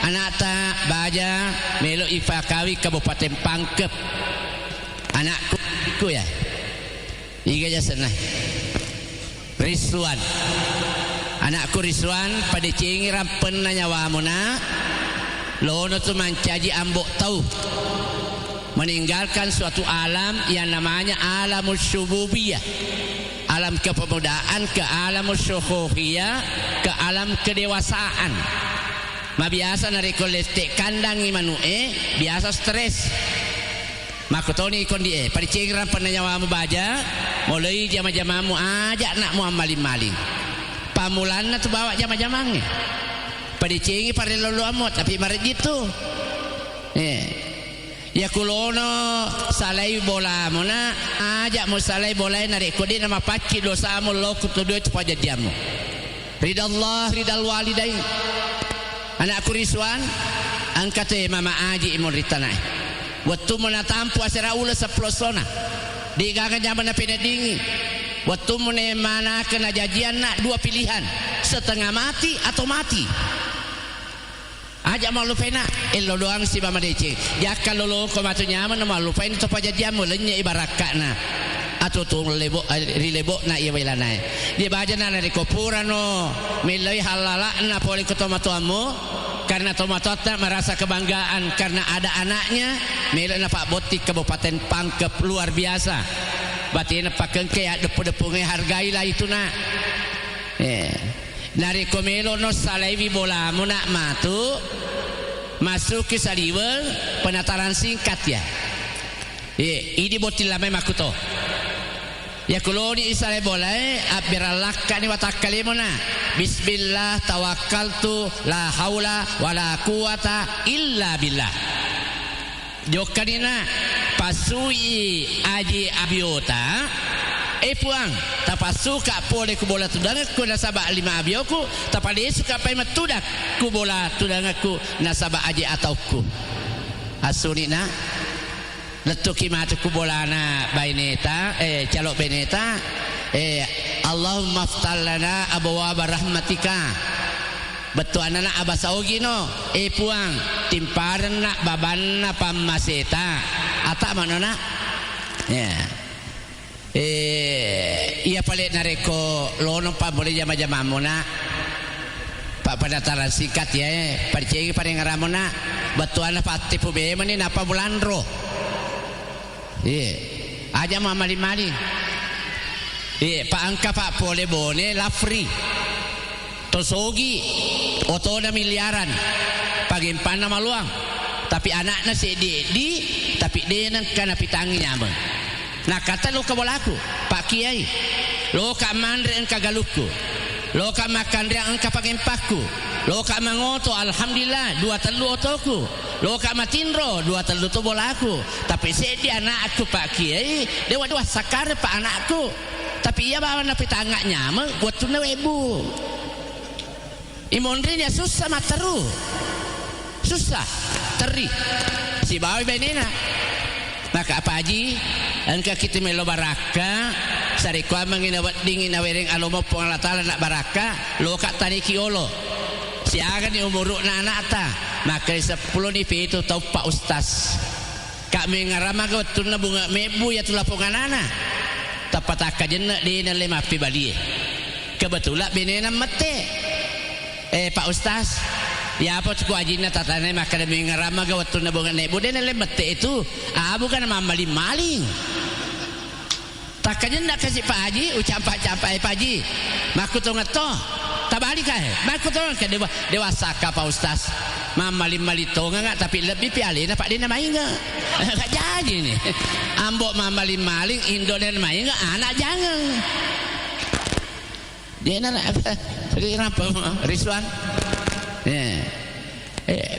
anak tak baja melo ifa kawi Kabupaten Pangkep. Anakku ya, iga ja senah. Rizwan, anakku Rizwan pada cengi rampen nyawa muna. Lono tu mencaji ambok tahu, meninggalkan suatu alam yang namanya alamul syububiyah, alam kepemudaan ke alamul syukhufiyah, ke alam kedewasaan. Ma biasa nariko lestek kandang imanue biasa stres. Makutoni ikon die pada cingran penanyawamu baja mulai jama-jamamu ajak nak mu maling-maling. Pamulanna tu bawa jama-jamangnya. Pada cingi pada lalu amot tapi maret gitu. Ya kulono salai bola mona ajak mu salai bola nariko di nama pakki dosa mu lo kutudu cepat jadiamu. Ridallah ridal walidain. Anakku Rizwan angkate mama aji imon ritanai. Waktu mana tampu asera ula seplosona. Digakan zaman pena dingi. Waktu mana kena jajian nak dua pilihan, setengah mati atau mati. Aja malu pena elo doang si mama dece. Ya kalau lo komatu nyaman malu pena tu pajajian mulanya ibarakana. Atau tu rilebo na iya wailana. Dia baca na dari kopurano milai halala na poli ketomatu amu. Karena tomatotna merasa kebanggaan karena ada anaknya milai na Pak Botik Kabupaten Pangkep luar biasa. Batin Pak Kengke ya depu-depungnya hargailah itu nak. Dari komelo no salaiwi bola munak matu masuk ke saliwel penataran singkat ya. Ini botil lama makuto. Ya kuloni isale boleh abiralakka ni watakalimuna. Bismillah tawakkaltu la haula wala quwata illa billah. Jokanina pasui aji abiota puang tapasuka pole ku bola tudangaku nasaba lima abioku tapade suka pai matudak ku bola tudangaku nasaba aji atauku asunina letuki matu ku bolana baineta calok beneta Allahumma aftal lana abwaaba rahmatika betuanana abasaogi no puang timparan nak babanna pammaseta ata manona iya paling nareko lono pa boleh jama-jama mona pak pendataran singkat ya percaya pada ngaramona betuana pati pube mani napa bulan roh aja mali-mali pak angka pak pole bone lafri tosogi otona miliaran pagimpan nama luang tapi anaknya si di tapi dia nang kana pitangi nyameng. Nah kata lo ke bolaku Pak Kiai lo ka mandre engka galukku lo ka makandre engka pagempakku lo ka mangoto alhamdulillah dua telu otoku lo ka matinro dua telu to bolaku tapi sedi anakku Pak Kiai dewa dua sakar Pak anakku tapi ia bawa na pitanga nyameng buat tuna webu imondrinya susah materu susah teri si bawa benena maka apa haji engka kita melo baraka sarikwa menginawat dingin awereng alomo pengalatala nak baraka lo kat taniki olo siaga ni umuruk na anak ta maka 10 ni itu tau Pak Ustaz kami ngarama ke tuna bunga mebu ya tu lapongan anak tapat akajen di na lima pi bali kebetulan benena mete Pak Ustaz ya apa cukup ajinnya tatane maka demi ngarama ga waktu nabungan nebu dan lemete itu bukan maling takkannya ndak kasih Pak Haji ucampak-campak Pak Haji maku tu ngato tabalik maku tu ke dewasa ka Pak Ustaz mamali-mali to ngak tapi lebih pialina Pak dina main enggak enggak jadi nih ambok mamali-maling Indonesia main enggak anak jangan dia anak apa Rizwan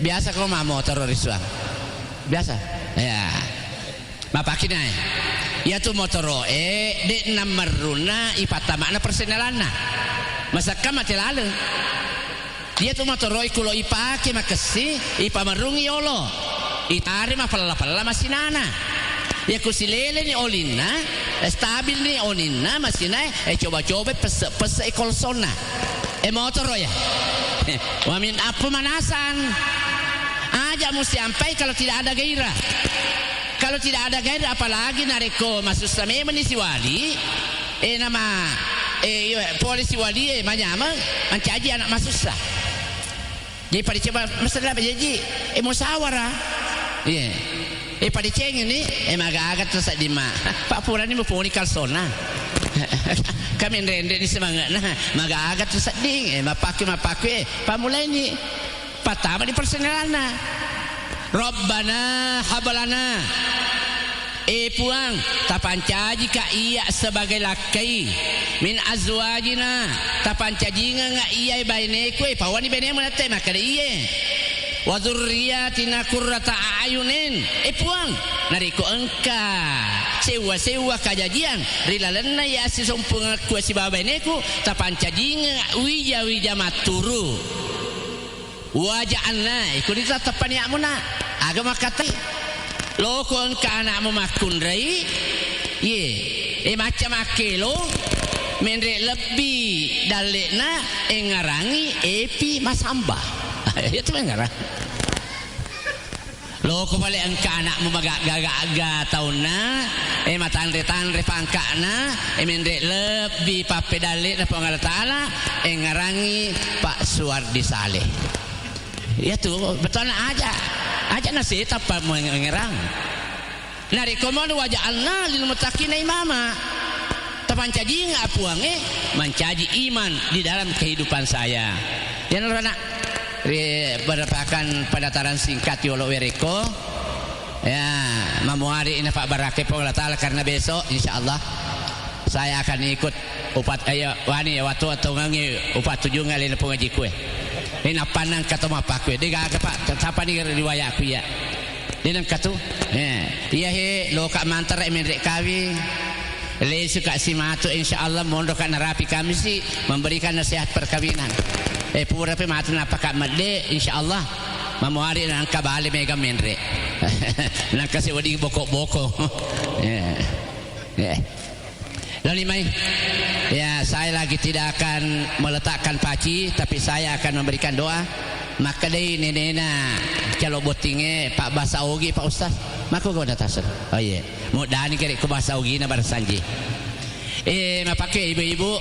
biasa kalau mau teroris bang biasa ya mapakina ya tu motoro di namaruna ipatamana persenelana masakka mati lalu dia tu motoro ikulo ipake makesi ipamarungi yolo itari mah pala masih nana. Ya kusilele ni olina, stabil ni olina masih naik. Coba-coba pese kolsona. Motor ya. Wamin apa manasan? Aja mesti sampai kalau tidak ada gairah. Kalau tidak ada gairah apalagi nareko masuk sama si wali. Nama polisi wali manyama mencaji anak masuk sah. Jadi pada coba masalah berjanji musyawarah. Iya. Pada ceng ini agak-agak terus di mak. Pak Pura ini mau kalsona. Kami rende di semangat nah agak-agak terus ding mapakai pamulai ini pertama di persenelana. Rabbana habalana puang tapancaji ka iya sebagai laki min azwajina tapancaji nga iya baineku pawani bene menate maka iya wa dzurriyyatina qurrata ayunin puang nariko engka sewa kajajian rilalena ya si sompung ku si babaneku tapancaji nga wija maturu waja'alna iku ditatapan ya muna agama kata loko engka anak memakun rai ye macam akelo mendre lebih dalekna ngarangi epi masamba itu ngarang loko balik engka anak memagak-gagak tahunna matanre pangkakna mendre lebih pape dalek na pengal taala ngarangi Pak Suwardi Saleh ya tuh betul aja nasi apa mengerang nari komon waja'alna lil muttaqina imama tapancaji ngapuange mencaji iman di dalam kehidupan saya dan anak berdasarkan pendaftaran singkat yolo wereko ya mamuari ini Pak Barake pengelatala karena besok insyaallah saya akan ikut upat wani waktu ngangi upat tujuh ngalin pengaji kue ini panang kata apa kue dia agak Pak siapa ni riwayat aku ya dia nang katu iya he lo kak mantar emendek kawin le suka si matu insyaallah mondok kan rapi kami sih memberikan nasihat perkawinan pura pe matu napa kak made insyaallah mamuari nang kabale mega mendre nang kasih wadi bokok-bokok lalu mai ya saya lagi tidak akan meletakkan paci tapi saya akan memberikan doa maka deh nenena kalau botingnya Pak Basaugi Pak Ustaz maka kau dah tasar oh iya mau dani kira ke Basaugi na barsanji pakai ibu-ibu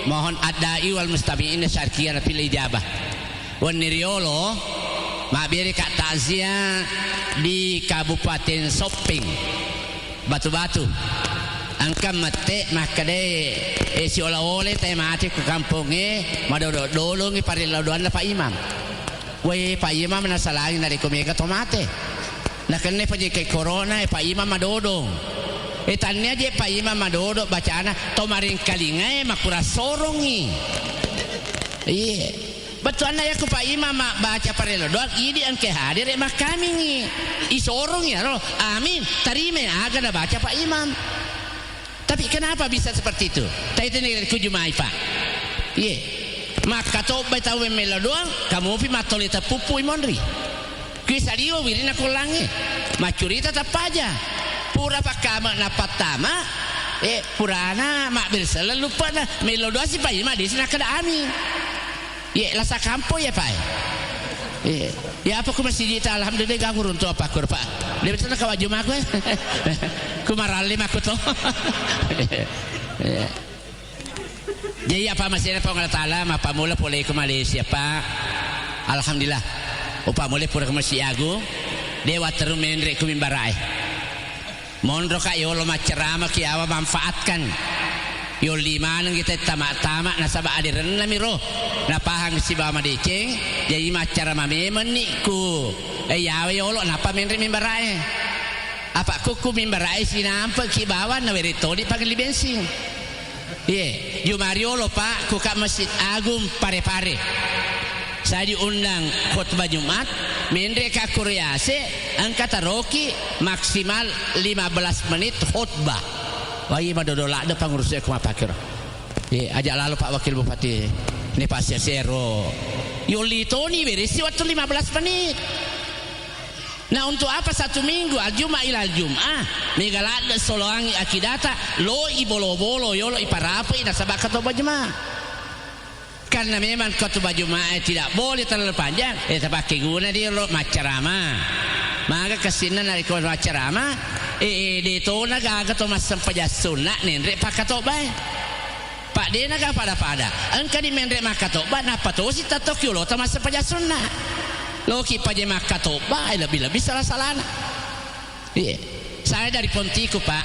mohon adai wal mustami'in syarqiyah fil ijabah wan niriolo mabiri kak takziah di Kabupaten Sopeng Batu-Batu angka mate maka deh si oleh teh mati ke kampungnya madodolong pari laduan Pak Imam weh Pak Imam nasalangin dari komega tomate nah kene penjike corona Pak Imam madodong tanya aja Pak Imam madodong bacana tomaring kalinga makura sorongi iya betul ya ku Pak Imam baca pari laduan ini angke hadir mak kami nih isorong ya roh amin terima agak dah baca Pak Imam. Tapi kenapa bisa seperti itu? Tadi ini kujumai Pak. Iya. Maka tobat tahu melo doang. Kamu pi matolita pupu imonri. Kisariyo wirina kulangi. Macurita tapaja. Pura pakama napatama. Purana mak bersela lupa na melo doang si Pak Ima di sana kada ami. Iya lasa kampo ya Pak. Iya. Ya apa ku masih jita alhamdulillah ganggu runtuh apa kur Pak. Dia betul nak wajum aku kumarali aku tuh jadi apa masih ada pengalat alam apa mula boleh ke Malaysia Pak alhamdulillah apa mulai pura ke Masjid Agung dewa terumendrek ke mimbarai mondro kak yolo macerama kiawa manfaatkan yo lima nang kita tamak-tamak nasabah adiran namiro napahang si bawa madeceng jadi macerama memen niku yawe yolo napa mendrek mimbarai apa kuku mimbarai sinampak kibawan na werito di pagli bensin iya Jumariolo Pak kuka Masjid Agung pare-pare saya diundang khutbah Jumat mendre ka Korease angkata roki maksimal 15 menit khutbah wah iya madodola ada pengurusnya kuma pakir iya ajak lalu Pak Wakil Bupati ini Pak Sesero Yolito nih berisi waktu 15 menit Nah untuk apa 1 minggu al-jum'ah ila al-jum'ah megalada soloangi akidata lo ibolo-bolo yolo iparapi na sabak khutbah Jumat. Karena memang khutbah Jumat tidak boleh terlalu panjang. Tapi guna dia lo macarama. Maka kesina dari khutbah macarama dito nagaga to mas sampajas sunat nendre pakatobay. Pak dia naga pada-pada. Engka di menre makatobay napa to si tatok yolo to mas sampajas sunat. Loki paje makatoba lebih-lebih salah-salahna. Iya. Saya dari Pontiku, Pak.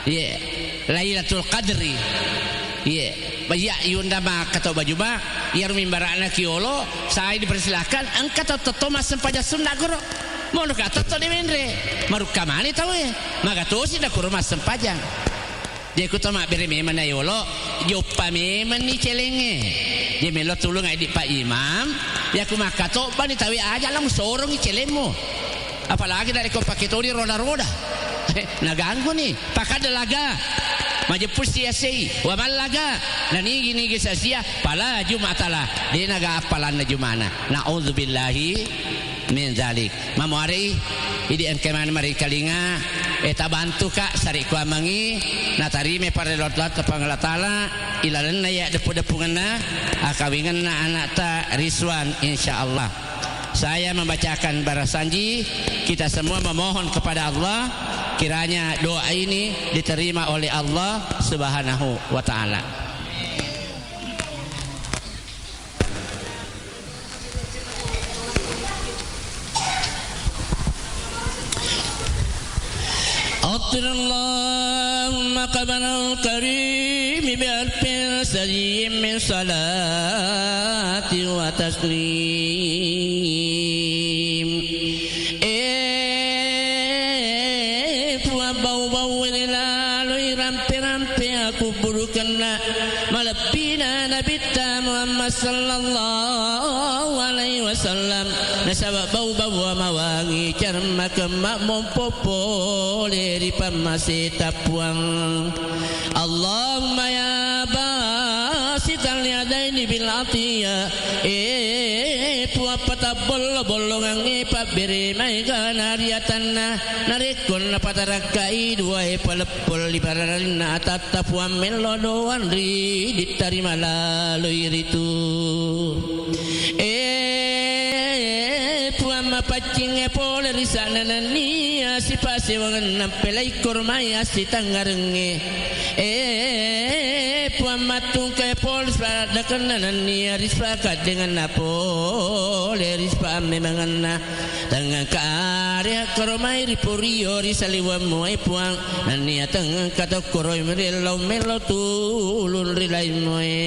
Iya. Lailatul Qadri. Iya. Baya yunda makatoba juga iar mimbarana kiolo saya dipersilakan engka toto mas sempaja sunna guru. Mono ka toto di menre. Maru kamani tahu ya. Maka to si da kuru mas sempajang. Dia ku tama bere meman ayolo jopa meman ni celenge. Dia melo tulung ai di Pak Imam. Ya aku makato bani tawi aja lah sorong i celemu. Apalagi dari kau pakai tori roda-roda. Naganggu nih. Pakada laga. Majepus sia sei. Wa malaga. Nani gini sia pala Jumatala. Dia naga apalan na Jumana. Nauzubillahi min zalik. Mamuari idi engkeman mari kalinga eta bantu Kak sari ku amangi natarime parelot-lot ka Pangala Taala ilalenna ya depu-depunganna akawinganna anak ta Rizwan insyaallah. Saya membacakan barasanji, kita semua memohon kepada Allah kiranya doa ini diterima oleh Allah Subhanahu wa taala. أطر اللهم قبر الكريم بألف سجي من صلاة وتسليم bau-bau lalu rampe-rampe aku burukanlah malapina Nabi Muhammad sallallahu alaihi wasallam nasabak bau-bau mawangi cerma kemak mompopo leri pamase tapuang Allahumma ya basital yadaini bil atiya puapa bolong-bolongan pak beri mai ganariatanna narikun patarakai dua palepol di pararina tatapuam melodoan ri diterima lalu itu puama pacing pole risana nania si pase wangan nampelai kurmai asi tangarenge puama tungkai pol pada kenanan nia rispakat dengan napole rispa memangana tangan karya kurmai ripurio risaliwa moe puang nania tangan kata kuroi merelau melau tulun rilai moe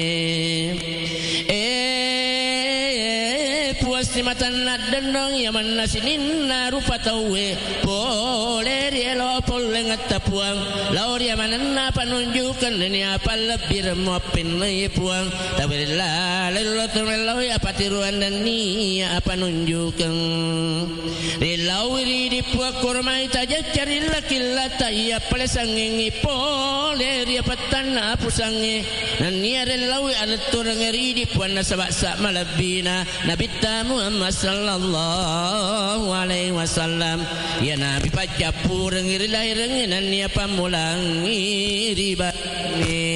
puas di mata nadendong yaman nasinin rupa tawe pole rielo pole ngatapuang laur yaman na panunjukan ini apa lebih remuapin lagi puang tapi lalu terlalu apa tiruan dan ni apa nunjukan rilau di puak kurmai taja cari laki lata ia pale sangengi pole ria patana pusange nania rilau ada turang ri di puan nasabak sak malabina Nabi Muhammad sallallahu alaihi wasallam ya Nabi pacapur ngiri lahir nginan ya pamulangi ribani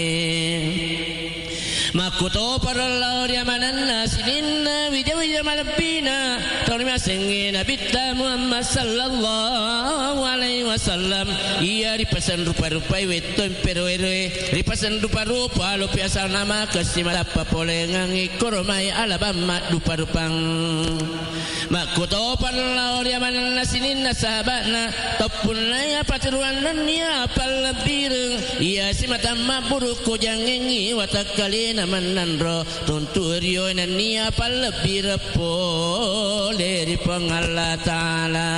makuto para laur ya manan sidinna wijawija malabina torima sengi Nabi Muhammad sallallahu alaihi wasallam ia dipesan rupa-rupa weton perwere dipesan rupa-rupa lo biasa nama kesima apa boleh ngangi koromai alabama rupa-rupang makuto para laur ya manan sidinna sahabatna topun laya patiruan nania palabir ia simata maburu ko jangengi watakalina manandro tunturio nania palabir pole di Pangala Taala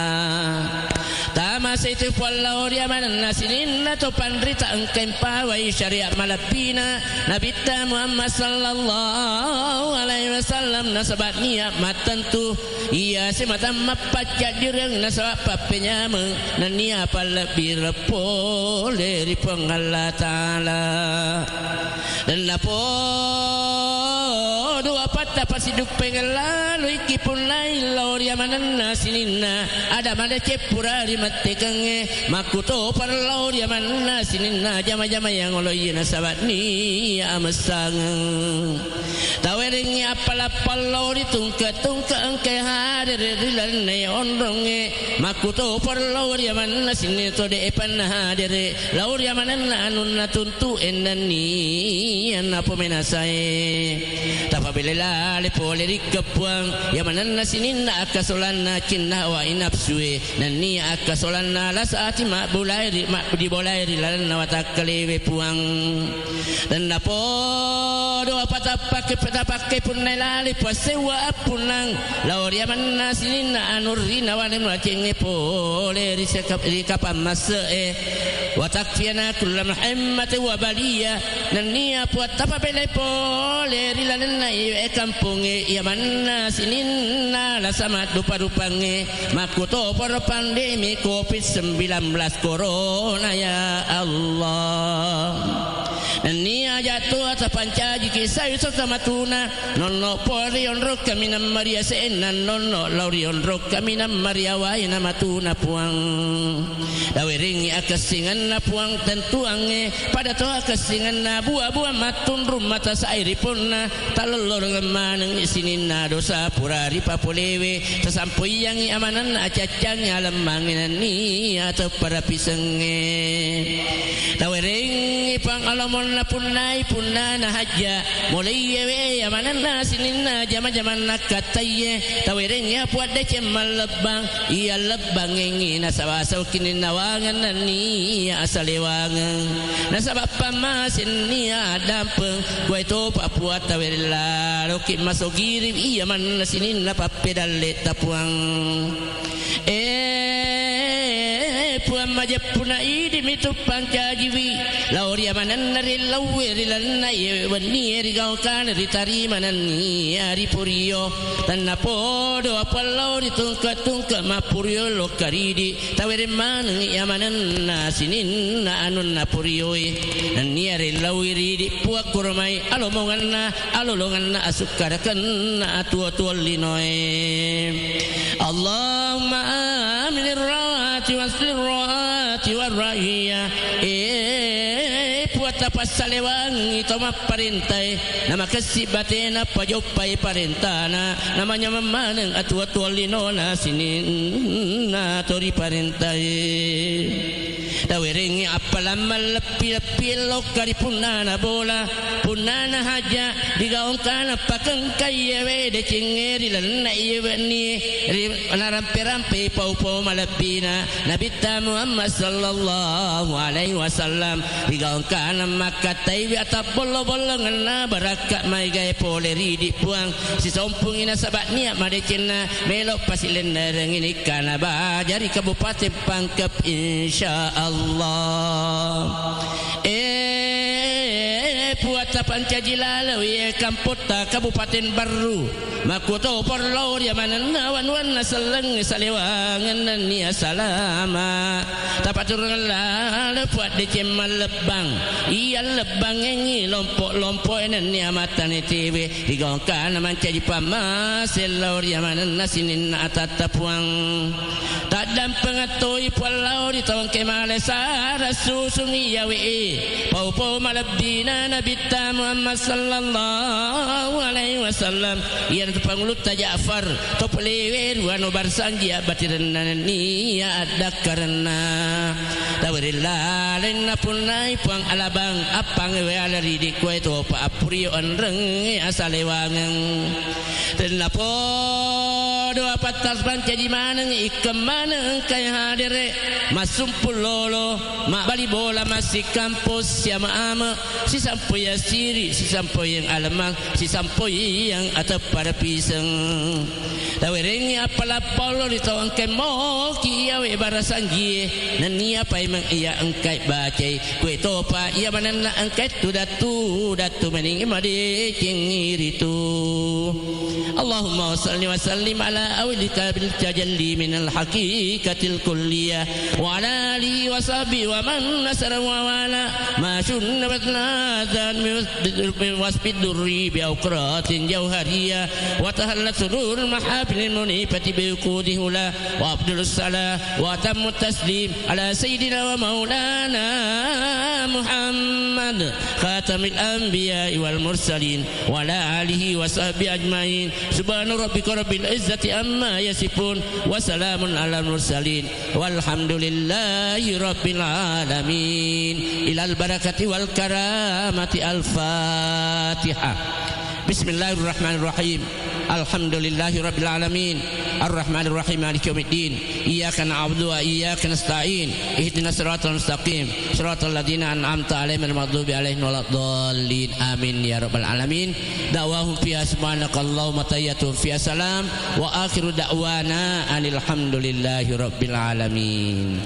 tamasa itu pala oria mana nasinin atau pandrita engkem pawai syariat malapina Nabi Muhammad sallallahu alaihi wasallam nasabat niat matentu ia semata mapacat direng nasabat papenya nania palabir pole di Pangala Taala dan lapo dua pata pasiduk pengalalu iki punai lauria manana sinina ada mana cepura di matekange makuto par lauria manana sinina jama-jama yang oloyina sabat ni amasang tawering apal-apal lauri tungka-tungka angke hadir dilan ne ondonge makuto par lauria manana sinina to de epan hadir lauria manana anun tuntu enani ana pemenasai tapabela le pole kepuang ya manana sinina akasolana cinna wa inapsue nani akasolana la saati ma bulairi ma di bolairi lan watakalewe puang dan napo do patapake pun nelali pasewa punang lauria manana sinina anurina wa nemacenge pole ri kapamas watakfiana kullam himmati wa baliya nania puat tapa pele pole rilanna e kampunge ya manna sininna la sama dupa-dupange makuto por pandemi Covid-19 corona ya Allah nania jatuh atas pancaji kisah itu sama tuna nono porion rok kami nam Maria senan nono laurion rok kami nam Maria wai nama tuna puang daweringi akasingan na puang tentu ange pada toa kasingan na buah-buah matun rumah tas airi pun na talolor ngemaneng isinin na dosa purari papolewe tersampui yang amanan acacang alam manginan ni atau para pisenge daweringi pang alamon na punai punana haja mulai yewe amanan na sinin na jama-jama na kataye daweringi puat dece malebang iya lebang ngengi na sawasaw kinin nawangan na ni asalewangan nasabab pamasin ni adampeng gue to Papua tawela loki masogiri iya man sinin na papedalle tapuang puan maja puna idi mitu pangkajiwi lauria manan nari laweri lanna ye wani eri gaukan ritari manan ni ari purio tanna podo apal lauri tungka mapurio lokaridi tawere man ya manan sinin na anun na purio nan ni ari lawiri di puak kurmai alo monganna alo longanna asukarakan atu linoe Allahumma amin rawati wasirrati warraiya puat apa salewang itu mah parintai nama kesibatena pajopai parentana namanya memaneng atu linona sini na tori parintai daweringi apalamal lepi lokari punana bola punana haja digaungkan pakeng kayewe de cingeri lan yewe ni narampe-rampe pau malapina Nabi Muhammad sallallahu alaihi wasallam digaungkan maka taiwi atap bolo-bolo ngena barakat mai gay poleri di puang si sompung ina sabat niat madecena melok pasilen dereng ini kana bajari Kabupaten Pangkep insyaallah puat pancajilala we Kampota Kabupaten Baru makuto porlo dia manana wan seleng salewangan ni salama tapaturun la puat de cemal lebang iya lebang ngi lompok ni amatan TV digongkan mancaji pamas selor dia manana sinin atatapuang tadam pengatoi pulau di tawang kemalesa rasusungi yawe pau malabdina Nabi Muhammad sallallahu alaihi wasallam yang pangulut Ja'far to pelewer wano barsanggi abatiran ni ada karena tawirilla lenna punai puang alabang apang we alari di kue to pa aprio anreng asalewangan dan lapo doa patas bancaji maneng ikam maneng kay hadire masumpul lolo mak bali bola masih kampus siama ama si sampai ya siri si sampai yang alamang si sampai yang atap pada pisang tawereng apala polo di tawang kemo kiawe barasanggi nani apa emang ia angkai bacai kue topa ia manana angkai tu datu maning made cingiri tu Allahumma salli wa sallim ala أو بالتجلي من الحقيقة الكلية وعلى آله وصحبه ومن نصر ووالى ما شنبت ناذان من وصف الدر بأوقات جوهرية وتهلت سرور المحافل المنيفة بوقوده له وأفضل الصلاة وأتم التسليم على سيدنا ومولانا محمد خاتم الأنبياء والمرسلين وعلى آله وصحبه أجمعين سبحان ربك رب العزة أما يصفون وسلام على المرسلين والحمد لله رب العالمين إلى البركة والكرامة الفاتحة بسم الله الرحمن الرحيم الحمد لله رب العالمين الرحمن الرحيم مالك يوم الدين إياك نعبد وإياك نستعين اهدنا الصراط المستقيم صراط الذين أنعمت عليهم المغضوب عليهم ولا الضالين آمين يا رب العالمين دعواهم فيها سبحانك اللهم تحيتهم فيها سلام وآخر دعوانا أن الحمد لله رب العالمين.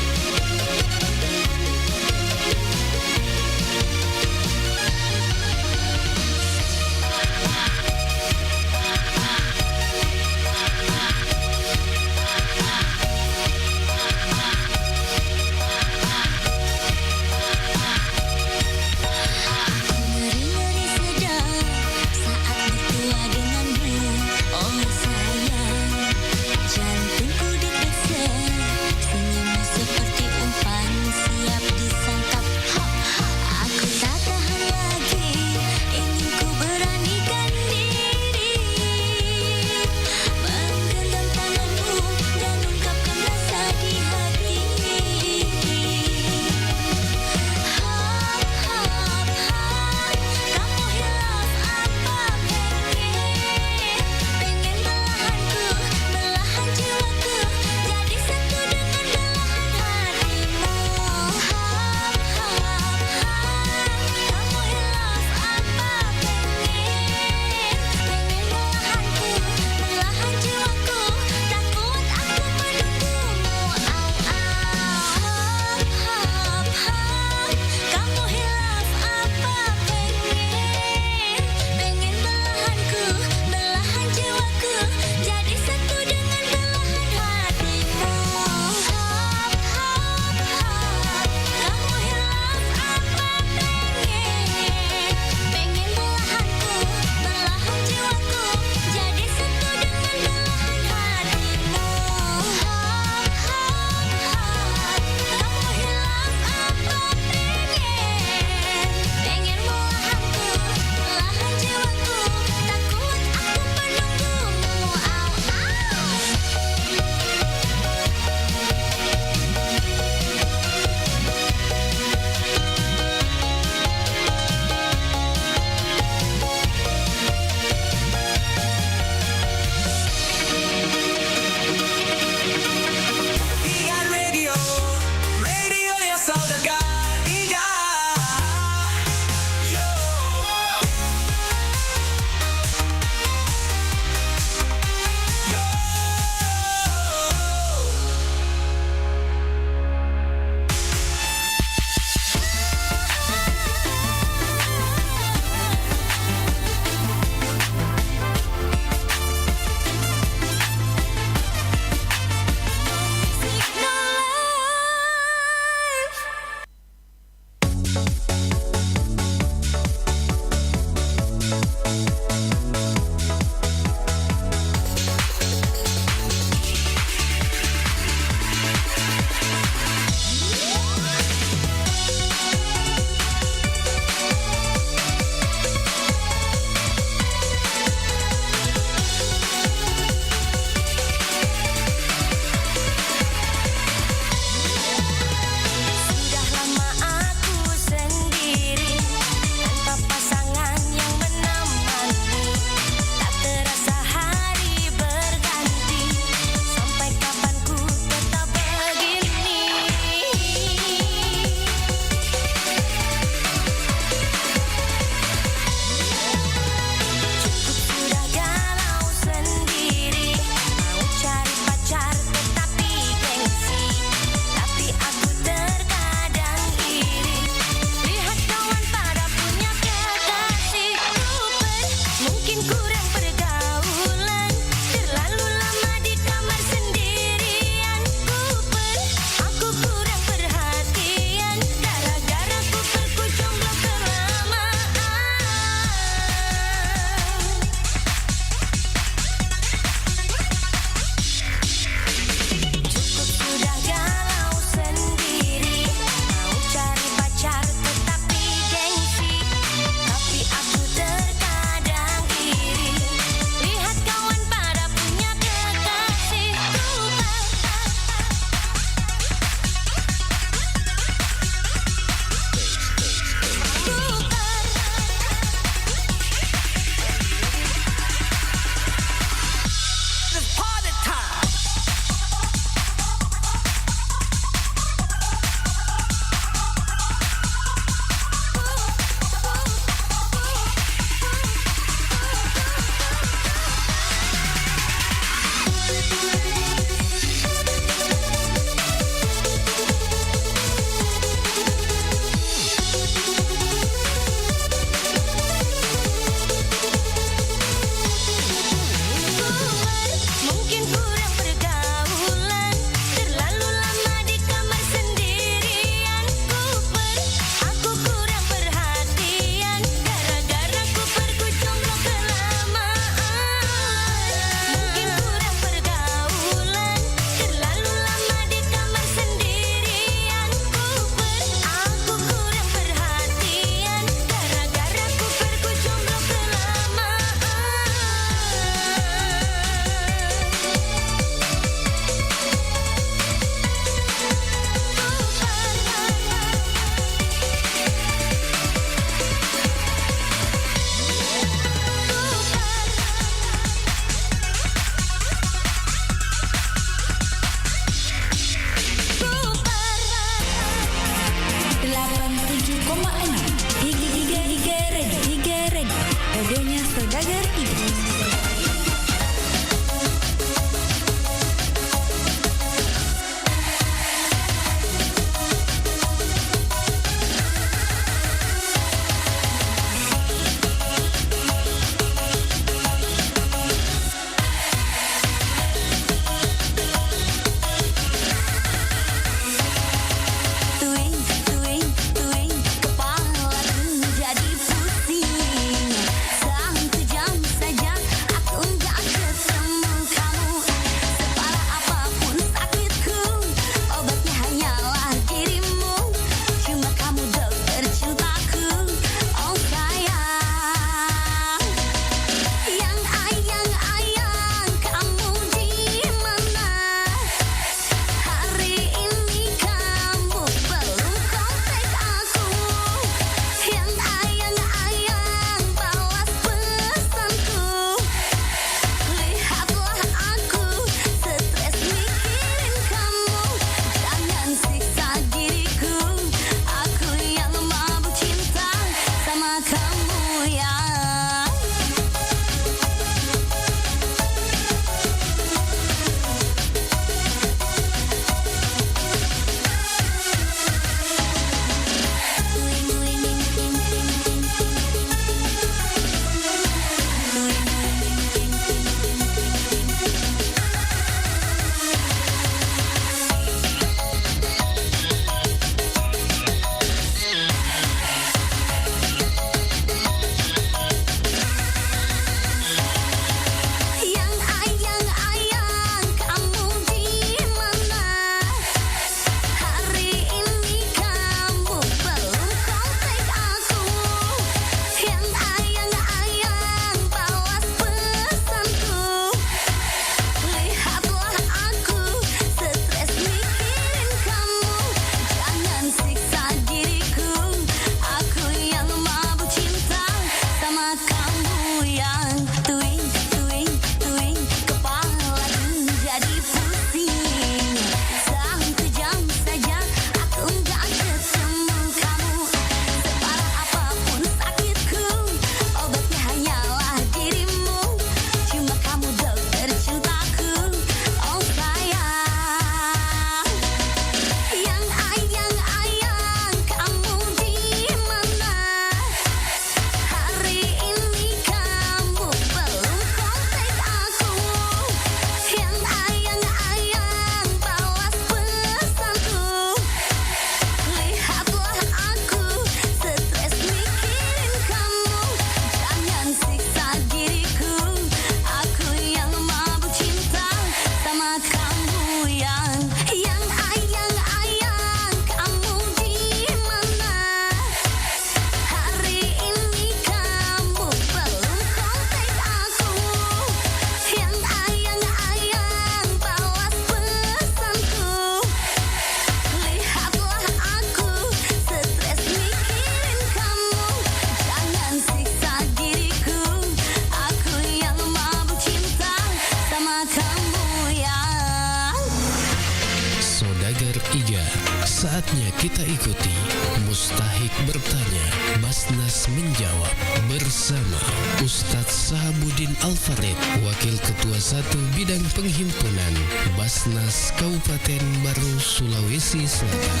Saatnya kita ikuti Mustahik Bertanya, Basnas Menjawab bersama Ustadz Sahabuddin Al-Farid, Wakil Ketua 1 Bidang Penghimpunan Basnas Kabupaten Baru, Sulawesi Selatan.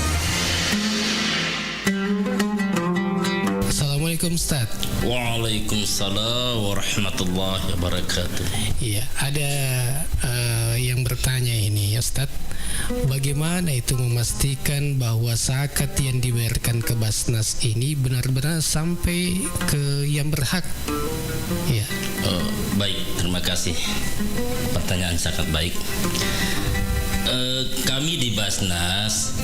Assalamualaikum Ustaz. Waalaikumsalam warahmatullahi wabarakatuh. Iya, ada yang bertanya ini Ustaz, bagaimana itu memastikan bahwa zakat yang dibayarkan ke Basnas ini benar-benar sampai ke yang berhak? Ya. Baik, terima kasih. Pertanyaan sangat baik. Kami di Basnas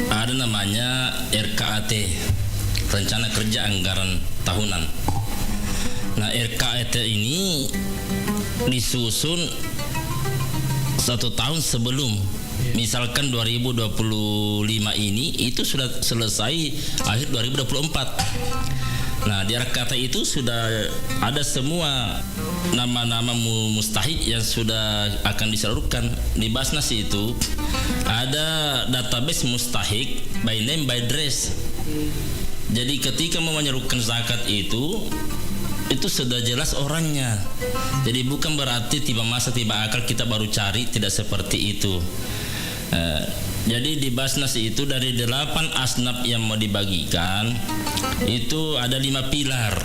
ada namanya RKAT, Rencana Kerja Anggaran Tahunan. Nah, RKAT ini disusun 1 tahun sebelum. Misalkan 2025 ini itu sudah selesai akhir 2024. Nah, di RKAT itu sudah ada semua nama-nama mustahik yang sudah akan disalurkan. Di Basnas itu ada database mustahik by name by address. Jadi ketika mau menyalurkan zakat itu sudah jelas orangnya. Jadi bukan berarti tiba masa tiba akal kita baru cari, tidak seperti itu. Jadi di Basnas itu dari 8 asnaf yang mau dibagikan itu ada 5 pilar: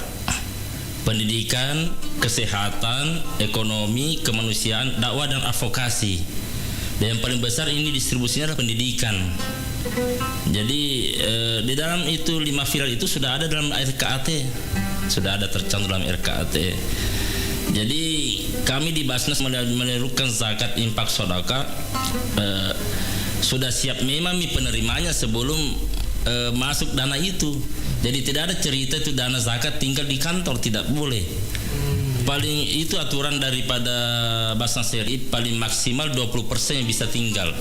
pendidikan, kesehatan, ekonomi, kemanusiaan, dakwah dan advokasi. Dan yang paling besar ini distribusinya adalah pendidikan. Jadi di dalam itu 5 pilar itu sudah ada dalam RKAT, sudah ada tercantum dalam RKAT. Jadi kami di Basnas menyalurkan zakat infak sedekah sudah siap memang penerimanya sebelum masuk dana itu. Jadi tidak ada cerita itu dana zakat tinggal di kantor, tidak boleh. Paling itu aturan daripada Basnas RI, paling maksimal 20% yang bisa tinggal.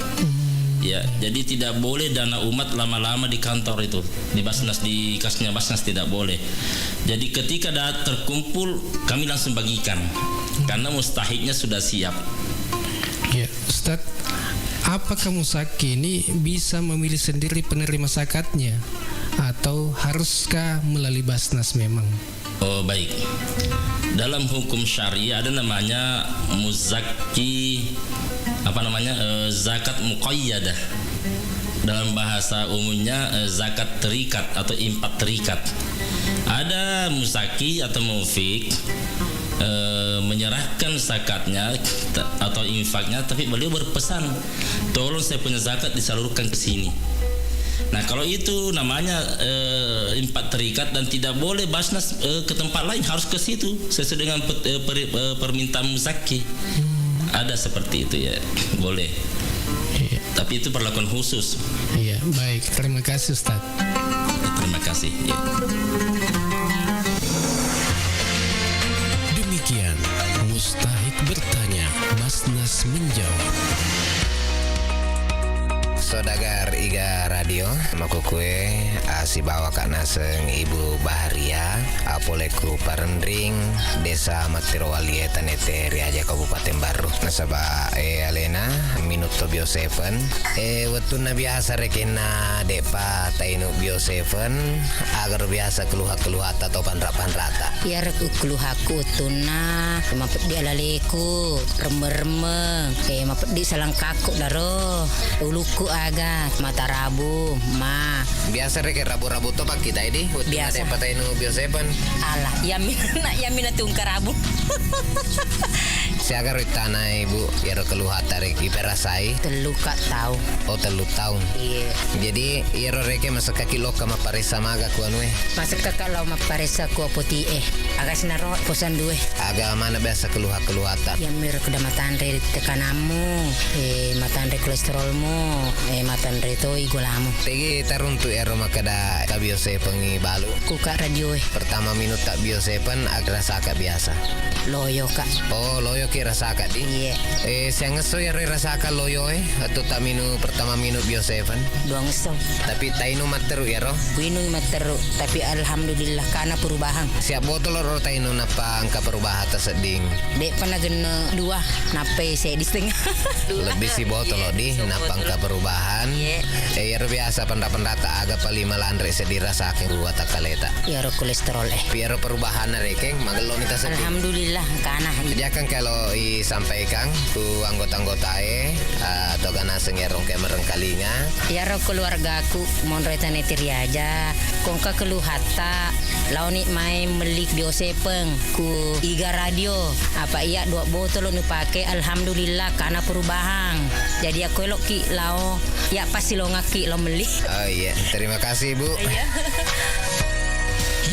Ya, jadi tidak boleh dana umat lama-lama di kantor itu. Di Basnas, di kasnya Basnas tidak boleh. Jadi ketika terkumpul kami langsung bagikan karena mustahiknya sudah siap. Ya, Ustaz, apakah mustahik ini bisa memilih sendiri penerima zakatnya atau haruskah melalui Basnas memang? Oh, baik. Dalam hukum syariah ada namanya muzakki, zakat muqayyadah. Dalam bahasa umumnya zakat terikat atau infak terikat. Ada muzaki atau mufik menyerahkan zakatnya atau infaknya, tapi beliau berpesan, tolong saya punya zakat disalurkan ke sini. Nah, kalau itu namanya infak terikat dan tidak boleh Basnas ke tempat lain, harus ke situ sesuai dengan permintaan muzaki. Ada seperti itu ya, boleh. Iya. Tapi itu perlakuan khusus. Iya, baik. Terima kasih Ustaz. Terima kasih. Ya. Demikian Mustahik Bertanya, Basnas Menjawab. Sodagar Iga Radio maku kue si bawa kak naseng Ibu Baharia apoleku Parendring Desa Matirowali Tanete Riaja Kabupaten Baru nasaba alena minuto bio 7 wetuna biasa rekena depa tainu bio 7 agar biasa keluhat atau panrata ya reku keluhaku tuna mapet dia laleku remeng mapet di salang kaku daro uluku aga mata rabu ma biasa rek rabu-rabu to pak kita ini biasa patay no bio 7 alah yamina tungkar rabu siaga ritana ibu ya keluhat tarik iperasai telu kak tahu telu tahun iya jadi ya reke masa kaki lo kama paresa maga ku anu masa kakak lo ma paresa ku poti aga sinaro posan due aga mana biasa keluhat-keluhatan ya mir kuda matandre tekanamu matandre kolesterolmu matandre to igolamu tegi taruntu ero makada kabio 7 balu ku kak radio pertama minut tak bio 7 agra saka biasa loyo kak loyo ki rasakan di. Iya. Saya ngeso ya rasakan loyo atau tak pertama minum Bio7. Doang ngeso. Tapi tak inu materu ya roh. Minum materu, tapi alhamdulillah karena perubahan. Siap botol roh tak inu napa angka perubahan terseding. Dek pernah gena 2, nape saya di setengah. Lebih si botol lo di napa angka perubahan. Ya biasa pendata agak paling melandre sedirasakan buat takaleta. Ya roh kolesterol Biar perubahan rekeng magelon kita sedih. Alhamdulillah karena. Jangan kalau sampaikan ku anggota-anggota atau kana sengerong ke merengkalinga. Ya roh keluargaku mon retan etiri aja. Kongka keluh hatta launi main melik Bio7 ku Iga Radio. Apa iya 2 botol nu pake alhamdulillah karena perubahan. Jadi aku elok ki lao ya pasti lo ngaki lo meli. Oh iya, terima kasih Bu.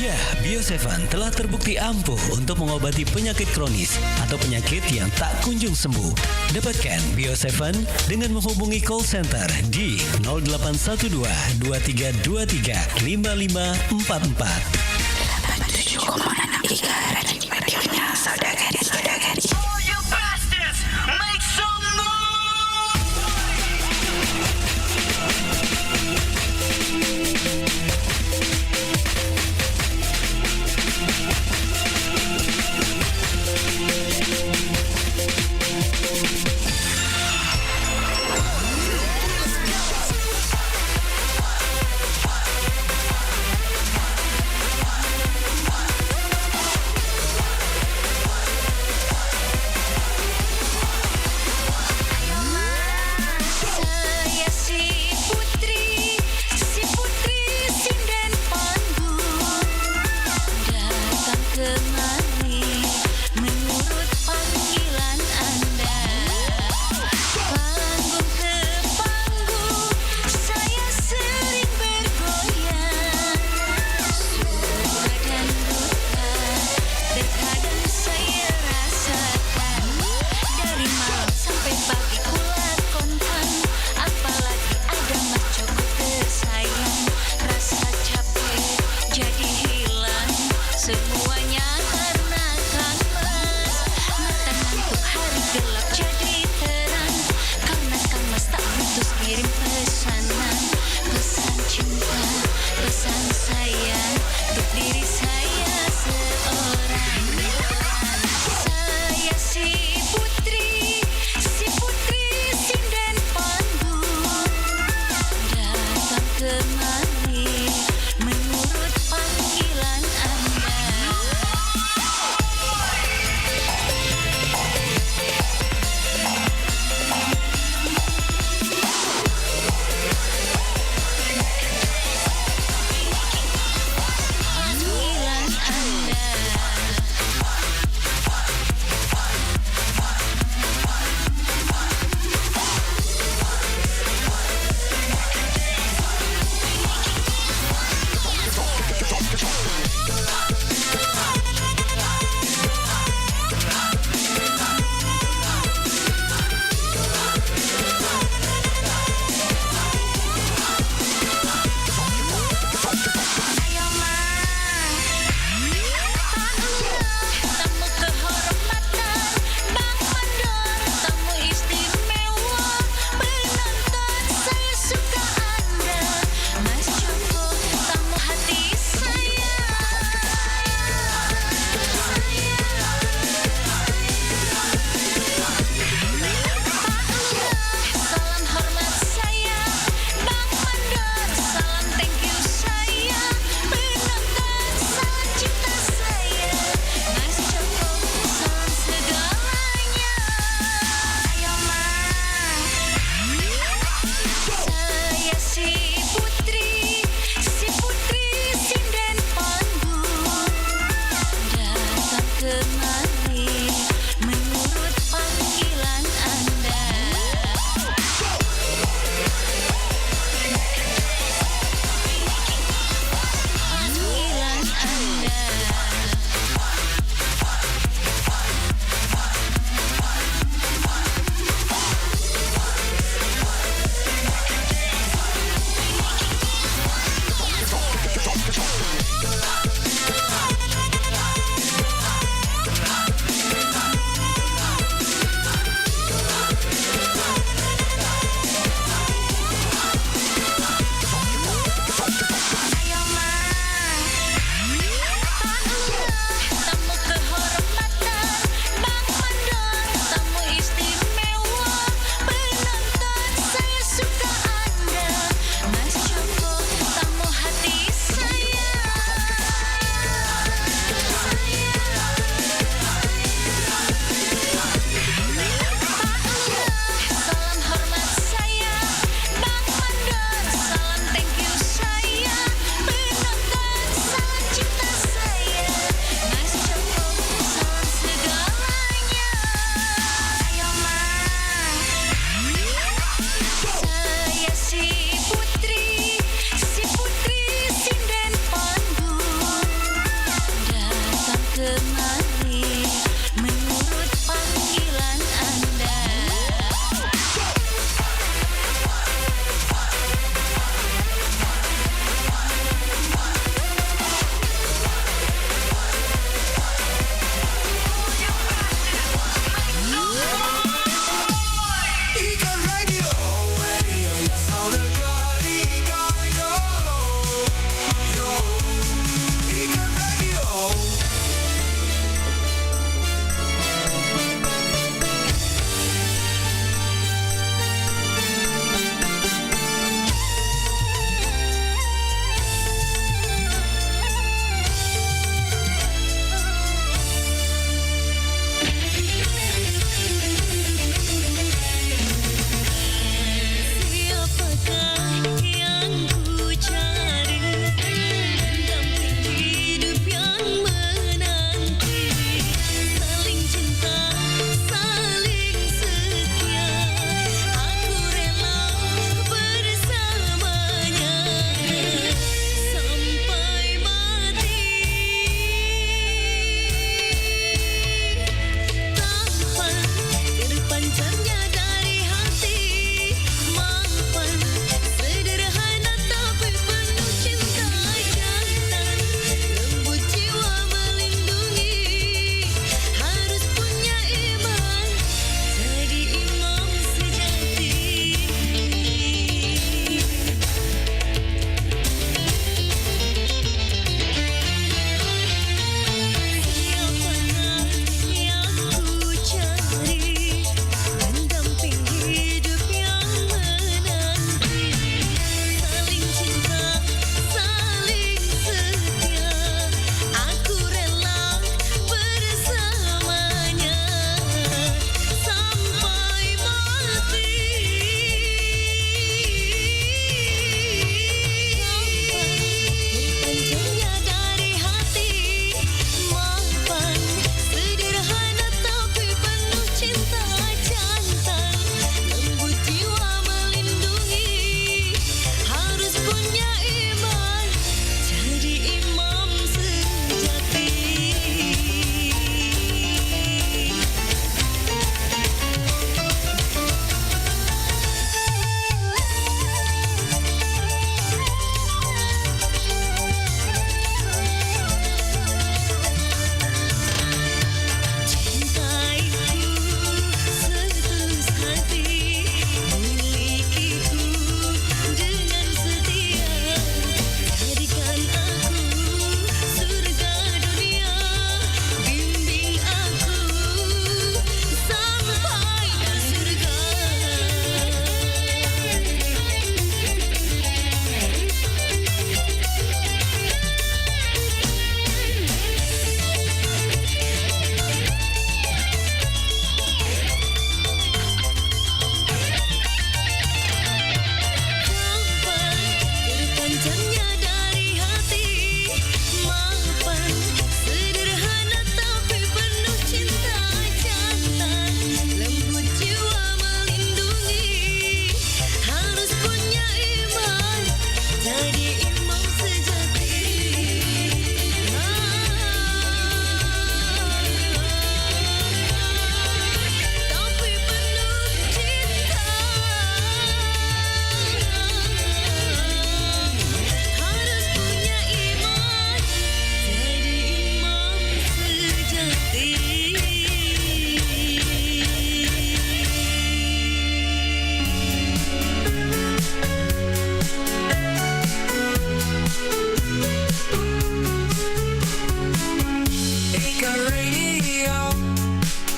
Ya, Bio7 telah terbukti ampuh untuk mengobati penyakit kronis atau penyakit yang tak kunjung sembuh. Dapatkan Bio7 dengan menghubungi call center di 0812 2323 5544. 87,6 Iga radionya saudara-saudari.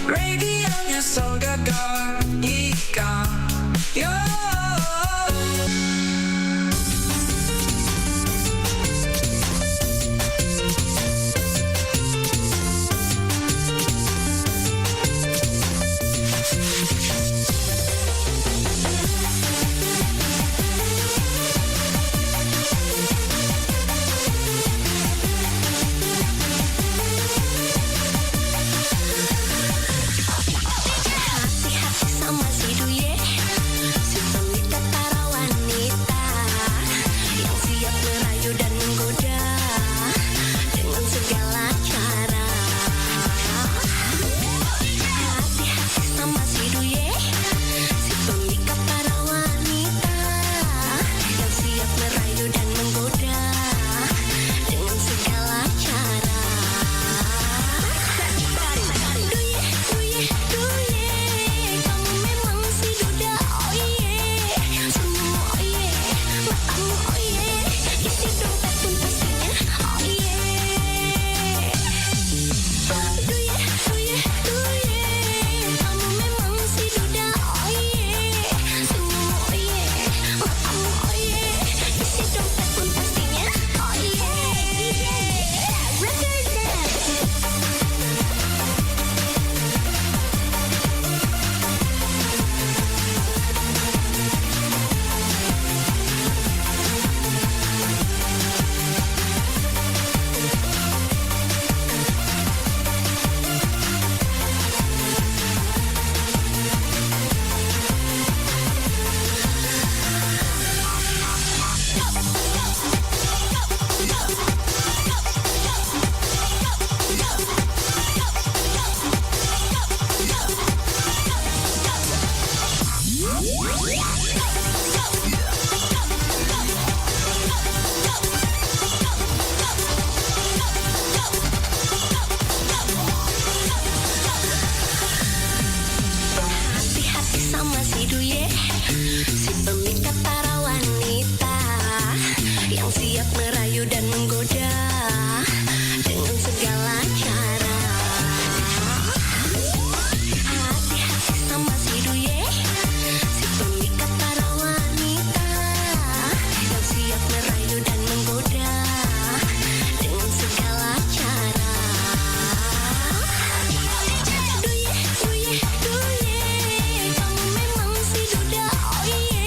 radionya Saudagar Ika. Yo. Oh yeah.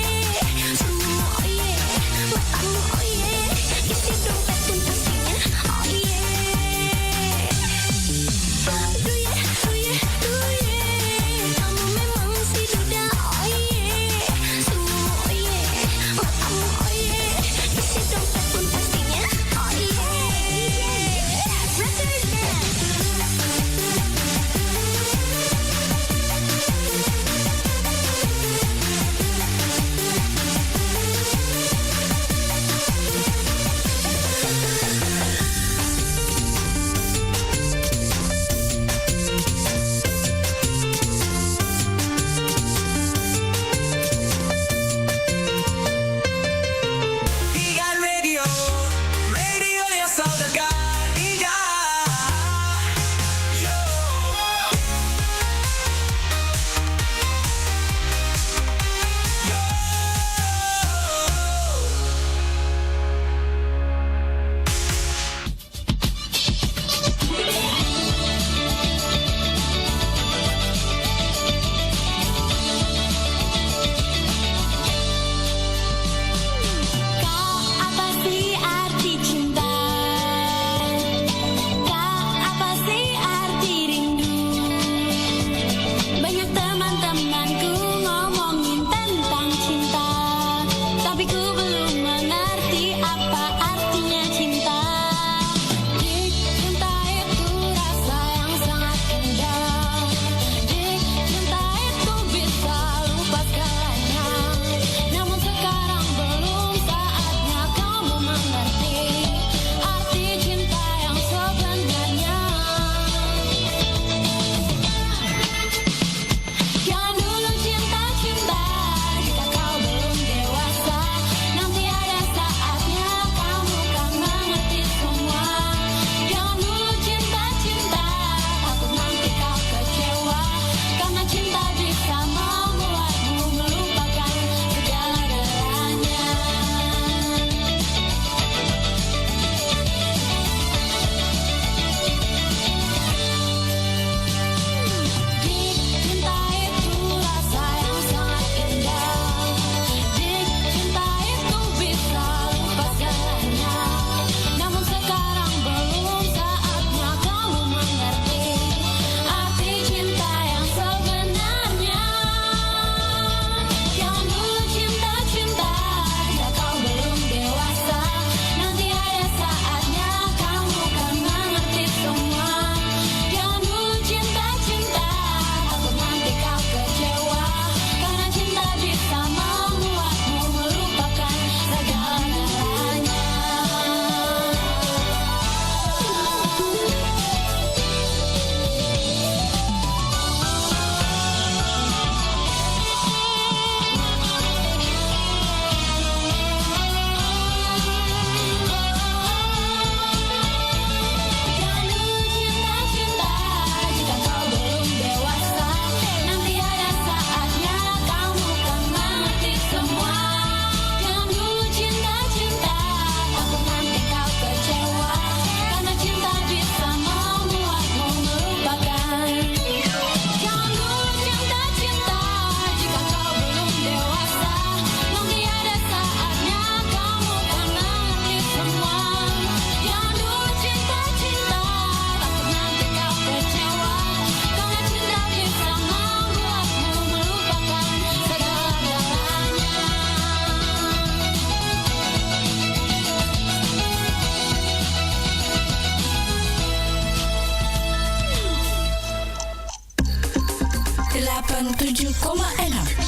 87,6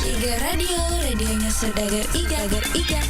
Iga Radio, radionya Saudagar Iga.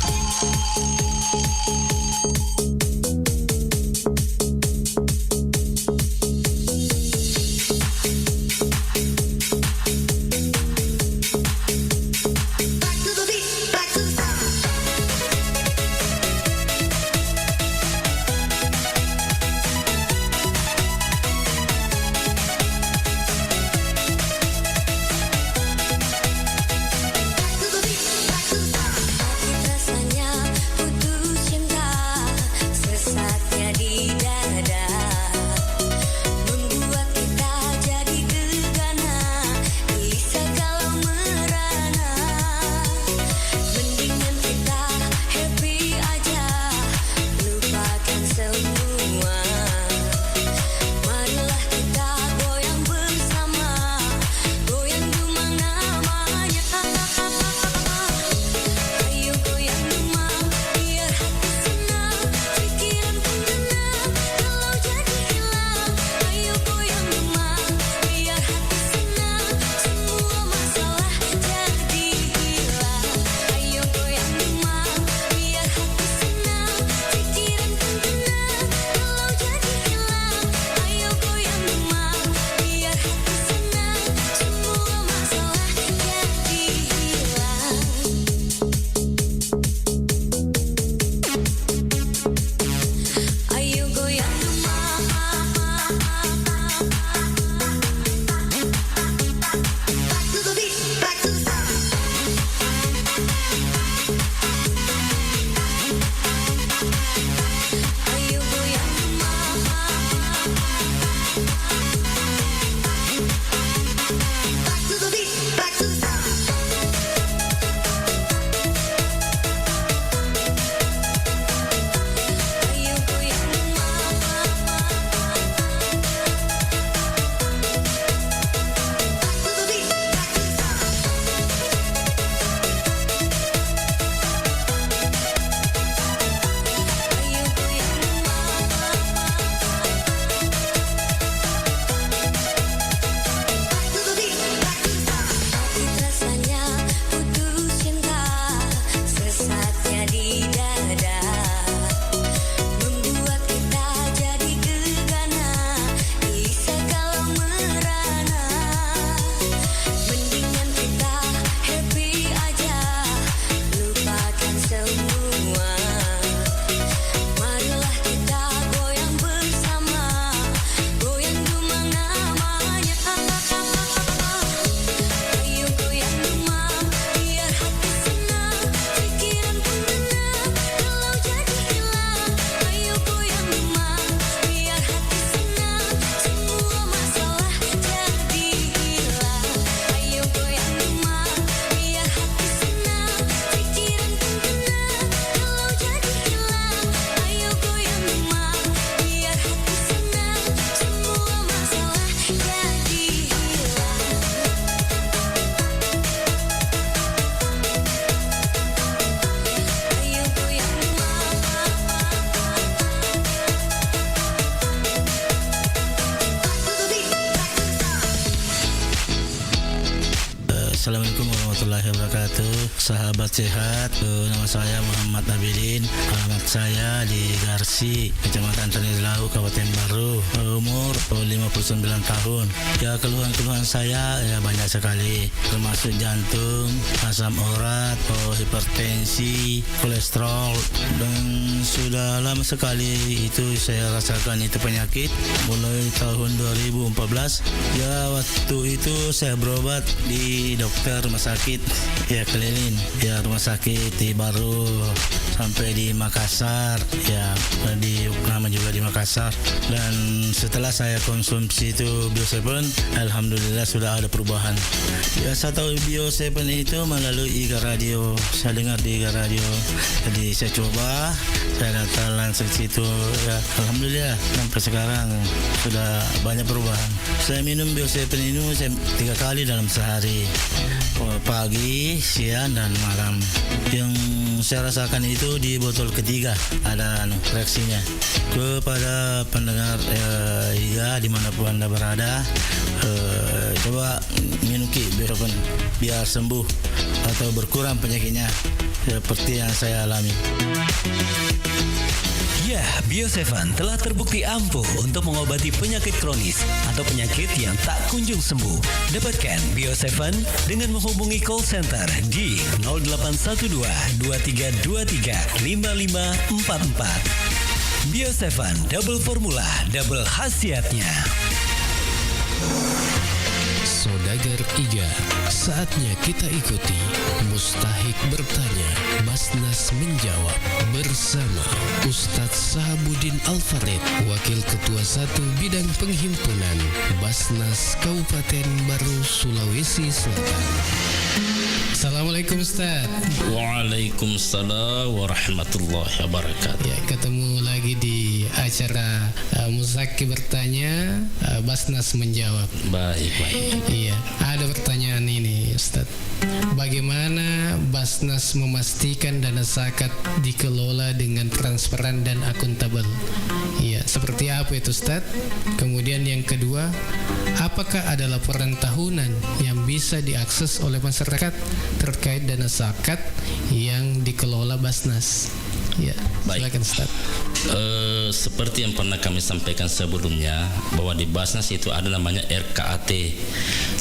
Assalamualaikum warahmatullahi wabarakatuh. Sahabat sehat, nama saya Muhammad Abidin. Alamat saya di Garsi, Kecamatan Tanilau, Kabupaten Baru. Umur 59 tahun. Ya, keluhan-keluhan saya ya banyak sekali, termasuk jantung, asam urat, hipertensi, kolesterol, dan sudah lama sekali itu saya rasakan itu penyakit mulai tahun 2014. Ya, waktu itu saya berobat di dokter rumah sakit ya keliling ya, rumah sakit di Baru sampai di Makassar ya, di Uknama juga di Makassar. Dan setelah saya konsumsi itu Bio7, alhamdulillah sudah ada perubahan ya. Saya tahu Bio7 itu melalui Iga Radio, saya dengar di Iga Radio, jadi saya coba, saya datang langsung situ ya, alhamdulillah sampai sekarang sudah banyak perubahan. Saya minum Bio7 ini 3 kali dalam sehari, pagi, siang, dan malam. Yang saya rasakan itu di botol ketiga ada reaksinya. Kepada pendengar Iga dimanapun Anda berada, coba minum Bioseven biar sembuh atau berkurang penyakitnya seperti yang saya alami. Ya, Bioseven telah terbukti ampuh untuk mengobati penyakit kronis atau penyakit yang tak kunjung sembuh. Dapatkan Bioseven dengan menghubungi call center di 0812 2323 5544. Bioseven double formula, double khasiatnya. Saudagar Iga, saatnya kita ikuti Mustahik Bertanya, Basnas Menjawab bersama Ustadz Sahabuddin Al-Farid, Wakil Ketua 1 Bidang Penghimpunan Basnas Kabupaten Baru, Sulawesi Selatan. Assalamualaikum Ustaz. Waalaikumsalam warahmatullahi wabarakatuh. Ya, ketemu lagi di acara Mustahik Bertanya, Basnas Menjawab. Baik. Iya, ada pertanyaan ini Ustaz. Bagaimana Basnas memastikan dana zakat dikelola dengan transparan dan akuntabel? Iya, seperti apa itu Ustaz? Kemudian yang kedua, apakah ada laporan tahunan yang bisa diakses oleh masyarakat terkait dana zakat yang dikelola Basnas? Ya, silakan Ustaz. Seperti yang pernah kami sampaikan sebelumnya, bahwa di Basnas itu ada namanya RKAT,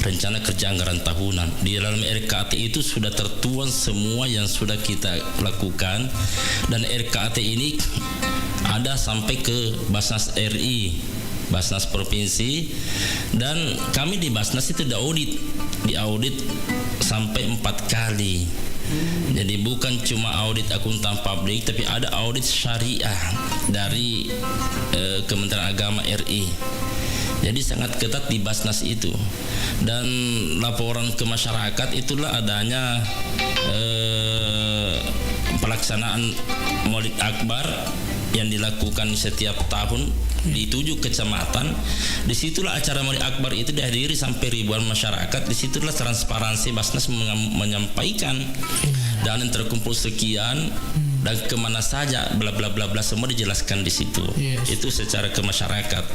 Rencana Kerja Anggaran Tahunan. Di dalam RKAT itu sudah tertuang semua yang sudah kita lakukan, dan RKAT ini ada sampai ke Basnas RI, Basnas Provinsi, dan kami di Basnas itu diaudit sampai 4 kali. Jadi bukan cuma audit akuntan publik, tapi ada audit syariah dari Kementerian Agama RI. Jadi sangat ketat di Basnas itu. Dan laporan ke masyarakat itulah adanya pelaksanaan Maulid Akbar yang dilakukan setiap tahun di 7 kecamatan. Disitulah acara Maulid Akbar itu dihadiri sampai ribuan masyarakat. Disitulah transparansi Basnas menyampaikan dana yang terkumpul sekian dan kemana saja, bla bla bla bla, semua dijelaskan di situ. Itu secara ke masyarakat.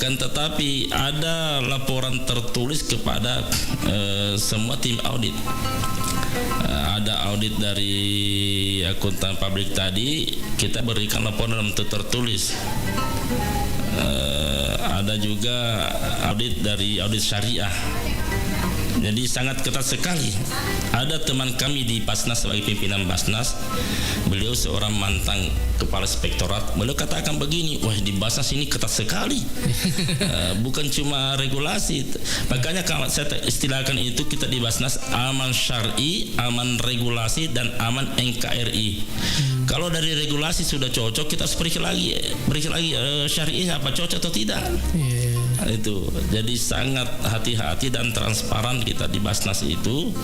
Kan tetapi ada laporan tertulis kepada semua tim audit. Ada audit dari akuntan publik tadi, kita berikan laporan dalam bentuk tertulis. Ada juga audit dari audit syariah. Jadi sangat ketat sekali. Ada teman kami di Basnas sebagai pimpinan Basnas, beliau seorang mantan kepala inspektorat. Beliau katakan begini, wah di Basnas ini ketat sekali. Bukan cuma regulasi. Makanya kalau saya istilahkan itu, kita di Basnas aman syar'i, aman regulasi, dan aman NKRI. Kalau dari regulasi sudah cocok, kita harus periksa lagi syar'inya apa cocok atau tidak. Itu jadi sangat hati-hati dan transparan kita di Basnas itu.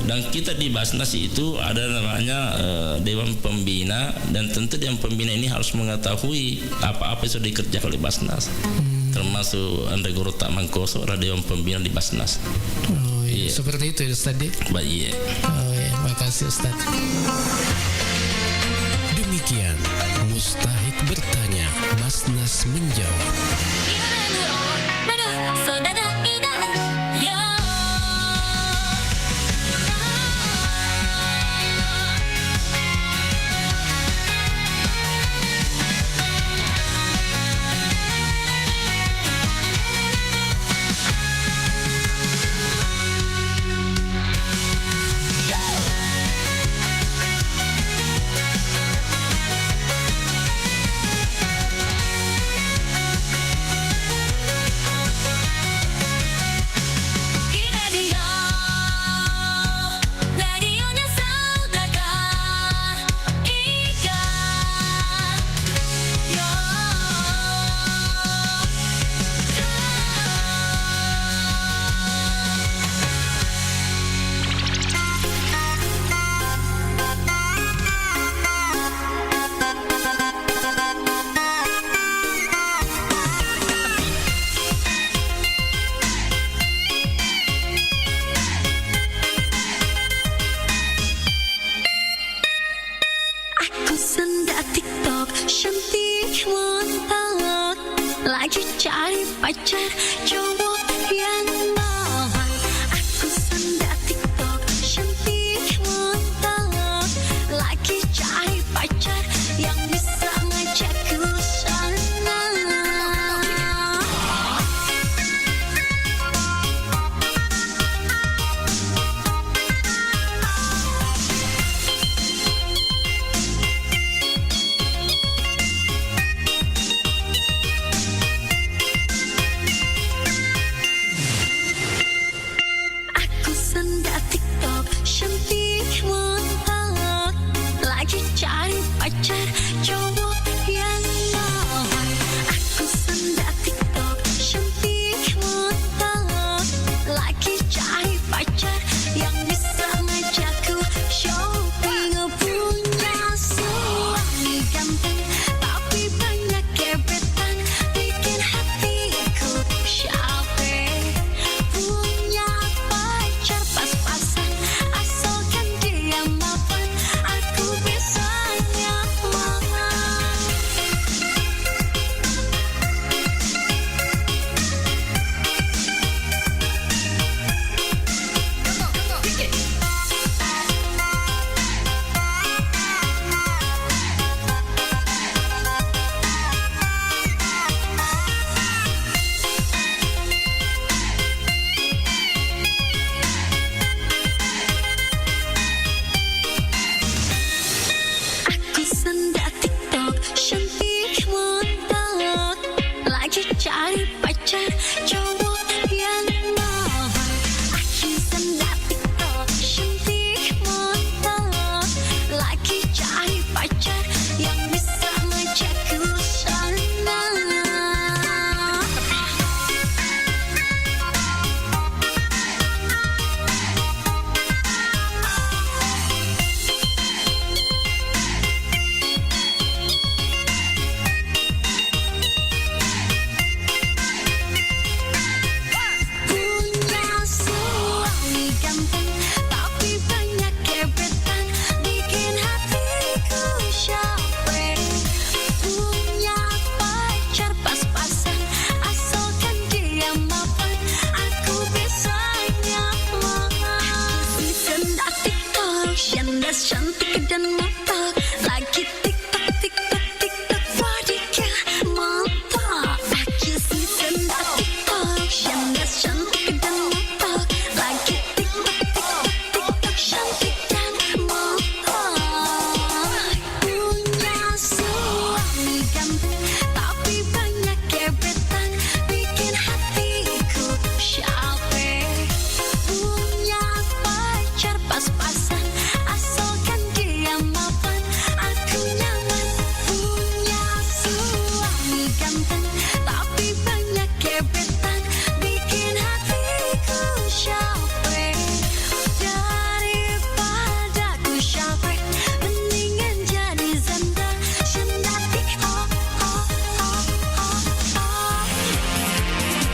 Dan kita di Basnas itu ada namanya Dewan Pembina, dan tentu Dewan Pembina ini harus mengetahui apa-apa yang sudah dikerjakan oleh Basnas. Termasuk Andre Guru Tak Mangkoso adalah Dewan Pembina di Basnas. Iya. Seperti itu ya Ustaz. Baik. Makasih Ustaz. Demikian Mustahik Bertanya, Basnas Menjawab. Cantik mantap, lagi cari pacar, coba yang mahal. Aku sendak TikTok, cantik montok. Lagi cari pacar yang bisa ngajakku sana. Aku sendak TikTok, cantik montok. Lagi cari pacar cowok yang mahal. Aku sendak TikTok, cantik montok. Lagi cari pacar yang bisa ngajakku shopping. Punya suami ganteng tapi banyak gebetan, bikin hatiku capek. Punya pacar pas-pasan, asalkan dia mapan, aku bisa nyaman. Aku sendak TikTok, cantik montok. Lagi cari pacar cowok yang mahal. Aku sendak TikTok, cantik montok. Lagi cari pacar yang bisa ngajakku sana. Punya suami ganteng tapi banyak gebetan, bikin hatiku capek. Punya pacar pas-pasan, asalkan dia mapan, aku bisa nyaman. Si sendak TikTok, candas cantik dan mantap. Lagi TikTok, TikTok, TikTok, wadikah mantap. Aku si sendak TikTok, candas cantik dan mantap. Lagi TikTok, TikTok, TikTok, cantik dan mantap. Punya suami ganteng tapi banyak gebetan, bikin hatiku capek. Punya pacar pas-pasan, asalkan dia mapan, aku nyaman. Punya suami ganteng tapi banyak gebetan, bikin hatiku capek. Daripada ku capek, mendingan jadi janda, janda TikTok.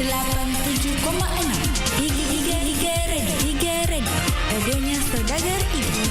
87,6 Iga Red, radionya Saudagar Ibu.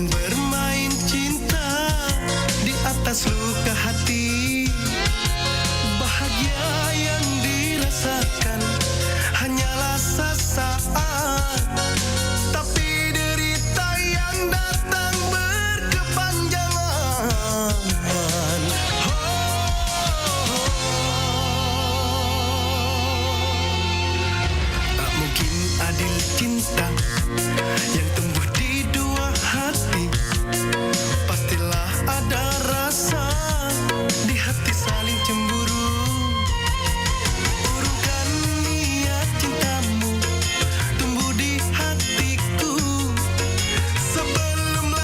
dan bermain cinta di atas luka hati.